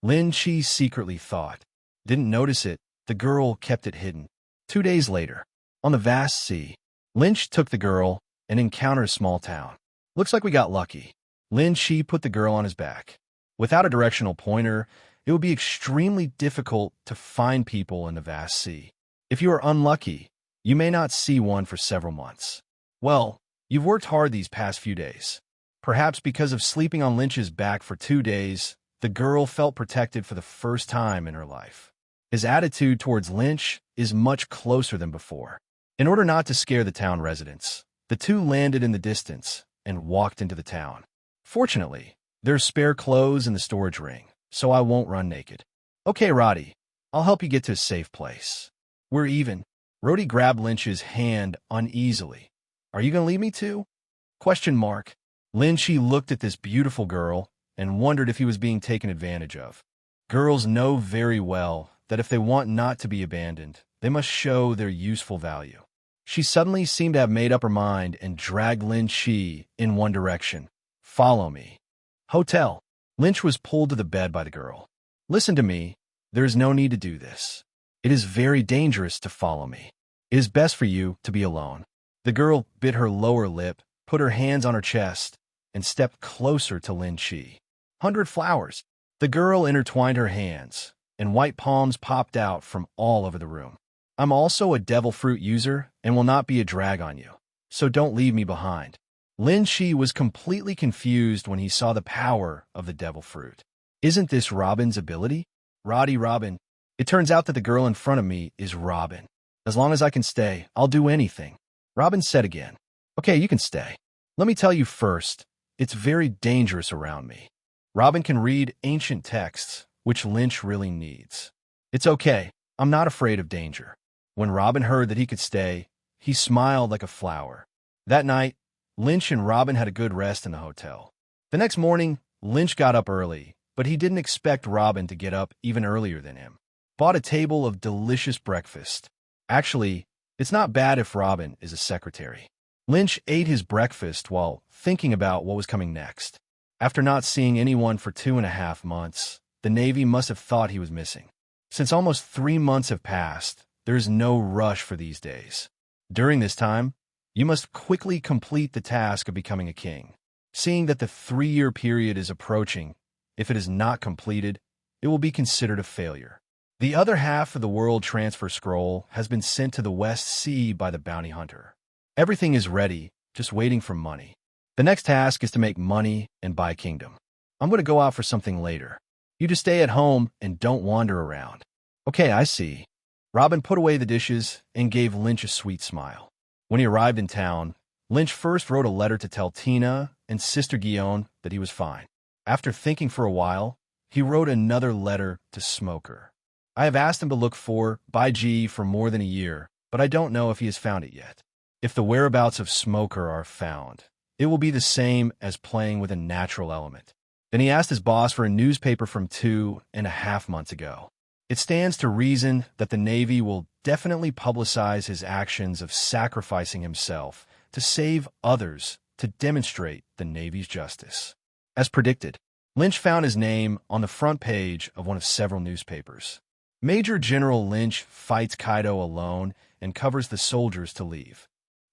Lin Chi secretly thought. Didn't notice it. The girl kept it hidden. 2 days later, on the vast sea, Lynch took the girl and encountered a small town. Looks like we got lucky. Lin Chi put the girl on his back. Without a directional pointer, it would be extremely difficult to find people in the vast sea. If you are unlucky, you may not see one for several months. Well, you've worked hard these past few days. Perhaps because of sleeping on Lynch's back for 2 days, the girl felt protected for the first time in her life. His attitude towards Lynch is much closer than before. In order not to scare the town residents, the two landed in the distance and walked into the town. Fortunately, there's spare clothes in the storage ring, so I won't run naked. Okay, Roddy, I'll help you get to a safe place. We're even. Roddy grabbed Lynch's hand uneasily. Are you going to leave me too? Question mark. Lynch looked at this beautiful girl and wondered if he was being taken advantage of. Girls know very well that if they want not to be abandoned, they must show their useful value. She suddenly seemed to have made up her mind and dragged Lin Chi in one direction. Follow me. Hotel. Lynch was pulled to the bed by the girl. Listen to me. There is no need to do this. It is very dangerous to follow me. It is best for you to be alone. The girl bit her lower lip, put her hands on her chest, and stepped closer to Lin Chi. 100 flowers. The girl intertwined her hands, and white palms popped out from all over the room. I'm also a devil fruit user and will not be a drag on you, so don't leave me behind. Lin Chi was completely confused when he saw the power of the devil fruit. Isn't this Robin's ability? Roddy Robin. It turns out that the girl in front of me is Robin. As long as I can stay, I'll do anything. Robin said again. Okay, you can stay. Let me tell you first, it's very dangerous around me. Robin can read ancient texts, which Lynch really needs. It's okay, I'm not afraid of danger. When Robin heard that he could stay, he smiled like a flower. That night, Lynch and Robin had a good rest in the hotel. The next morning, Lynch got up early, but he didn't expect Robin to get up even earlier than him. Bought a table of delicious breakfast. Actually, it's not bad if Robin is a secretary. Lynch ate his breakfast while thinking about what was coming next. After not seeing anyone for 2.5 months, the Navy must have thought he was missing. Since almost 3 months have passed, there is no rush for these days. During this time, you must quickly complete the task of becoming a king. Seeing that the 3-year period is approaching, if it is not completed, it will be considered a failure. The other half of the world transfer scroll has been sent to the West Sea by the bounty hunter. Everything is ready, just waiting for money. The next task is to make money and buy kingdom. I'm going to go out for something later. You just stay at home and don't wander around. Okay, I see. Robin put away the dishes and gave Lynch a sweet smile. When he arrived in town, Lynch first wrote a letter to tell Tina and Sister Guillaume that he was fine. After thinking for a while, he wrote another letter to Smoker. I have asked him to look for by G for more than a year, but I don't know if he has found it yet. If the whereabouts of Smoker are found, it will be the same as playing with a natural element. Then he asked his boss for a newspaper from 2.5 months ago. It stands to reason that the Navy will definitely publicize his actions of sacrificing himself to save others to demonstrate the Navy's justice. As predicted, Lynch found his name on the front page of one of several newspapers. Major General Lynch fights Kaido alone and covers the soldiers to leave.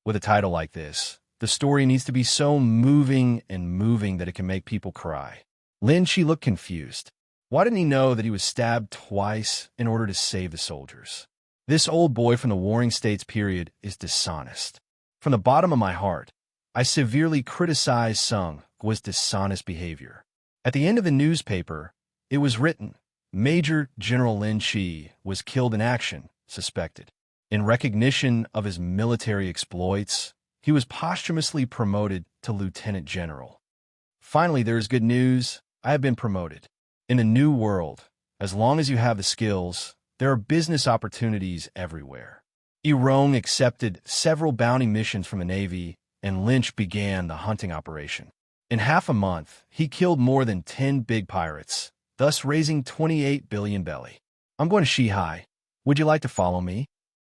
With a title like this, the story needs to be so moving that it can make people cry. Lin Chi looked confused. Why didn't he know that he was stabbed twice in order to save the soldiers? This old boy from the Warring States period is dishonest. From the bottom of my heart, I severely criticize Sung Guo's dishonest behavior. At the end of the newspaper, it was written, Major General Lin Chi was killed in action, suspected. In recognition of his military exploits, he was posthumously promoted to Lieutenant General. Finally, there is good news. I have been promoted. In the new world, as long as you have the skills, there are business opportunities everywhere. Irong accepted several bounty missions from the Navy, and Lynch began the hunting operation. In half a month, he killed more than 10 big pirates, thus raising 28 billion belly. I'm going to Shihai. Would you like to follow me?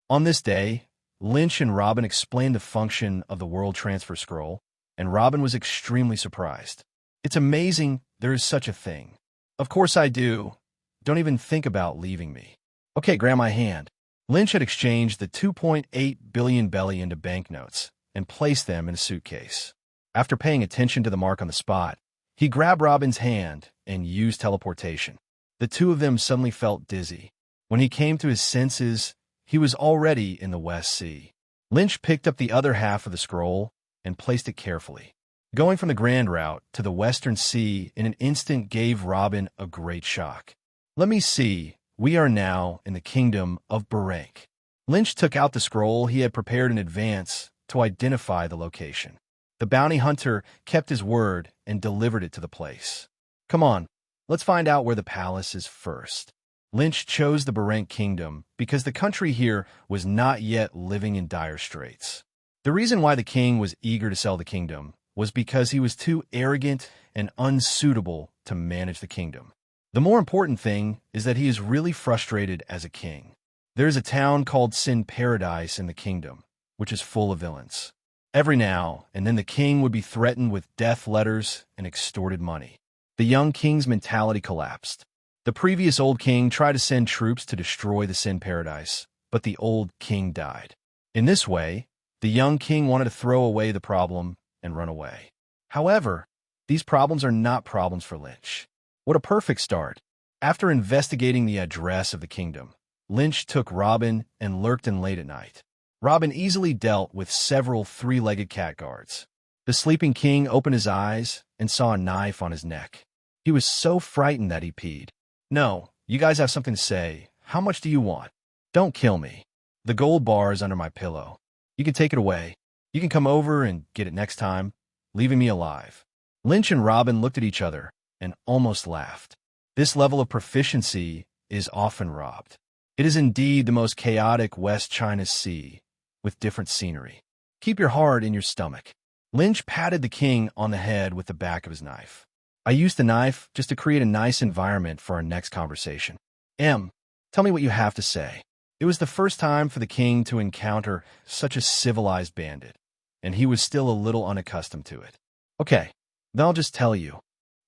On this day, Lynch and Robin explained the function of the World Transfer Scroll, and Robin was extremely surprised. It's amazing there is such a thing. Of course I do. Don't even think about leaving me. Okay, grab my hand. Lynch had exchanged the 2.8 billion belly into banknotes and placed them in a suitcase. After paying attention to the mark on the spot, he grabbed Robin's hand and used teleportation. The two of them suddenly felt dizzy. When he came to his senses, he was already in the West Sea. Lynch picked up the other half of the scroll and placed it carefully. Going from the Grand Route to the Western Sea in an instant gave Robin a great shock. Let me see, we are now in the kingdom of Barank. Lynch took out the scroll he had prepared in advance to identify the location. The bounty hunter kept his word and delivered it to the place. Come on, let's find out where the palace is first. Lynch chose the Barank kingdom because the country here was not yet living in dire straits. The reason why the king was eager to sell the kingdom was because he was too arrogant and unsuitable to manage the kingdom. The more important thing is that he is really frustrated as a king. There is a town called Sin Paradise in the kingdom, which is full of villains. Every now and then the king would be threatened with death letters and extorted money. The young king's mentality collapsed. The previous old king tried to send troops to destroy the Sin Paradise, but the old king died. In this way, the young king wanted to throw away the problem and run away. However, these problems are not problems for Lynch. What a perfect start. After investigating the address of the kingdom, Lynch took Robin and lurked in late at night. Robin easily dealt with several three-legged cat guards. The sleeping king opened his eyes and saw a knife on his neck. He was so frightened that he peed. "No, you guys have something to say. How much do you want? Don't kill me. The gold bar is under my pillow. You can take it away. You can come over and get it next time, leaving me alive." Lynch and Robin looked at each other and almost laughed. This level of proficiency is often robbed. It is indeed the most chaotic West China Sea, with different scenery. Keep your heart in your stomach. Lynch patted the king on the head with the back of his knife. "I used the knife just to create a nice environment for our next conversation. Tell me what you have to say." It was the first time for the king to encounter such a civilized bandit, and he was still a little unaccustomed to it. "Okay, then I'll just tell you.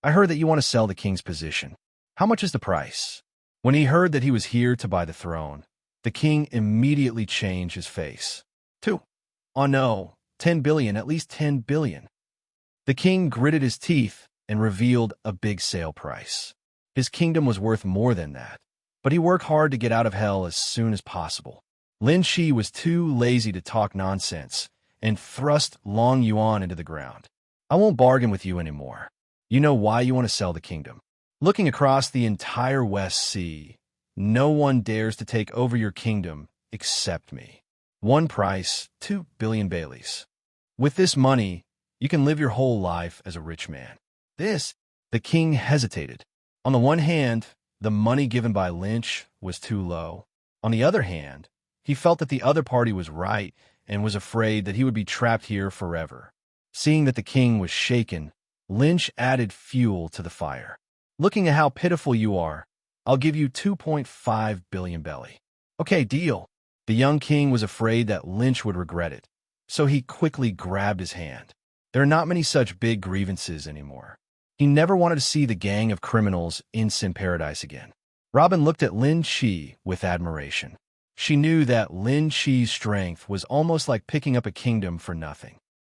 I heard that you want to sell the king's position. How much is the price?" When he heard that he was here to buy the throne, the king immediately changed his face. "Two. Oh no, 10 billion, at least 10 billion. The king gritted his teeth and revealed a big sale price. His kingdom was worth more than that, but he worked hard to get out of hell as soon as possible. Lin Shi was too lazy to talk nonsense and thrust Long Yuan into the ground. "I won't bargain with you anymore. You know why you want to sell the kingdom. Looking across the entire West Sea, no one dares to take over your kingdom except me. One price, 2 billion Baileys. With this money, you can live your whole life as a rich man." The king hesitated. On the one hand, the money given by Lynch was too low. On the other hand, he felt that the other party was right and was afraid that he would be trapped here forever. Seeing that the king was shaken, Lynch added fuel to the fire. "Looking at how pitiful you are, I'll give you 2.5 billion belly." "Okay, deal." The young king was afraid that Lynch would regret it, so he quickly grabbed his hand. There are not many such big grievances anymore. He never wanted to see the gang of criminals in Sin Paradise again. Robin looked at Lin Shi with admiration. She knew that Lin Shi's strength was almost like picking up a kingdom for nothing.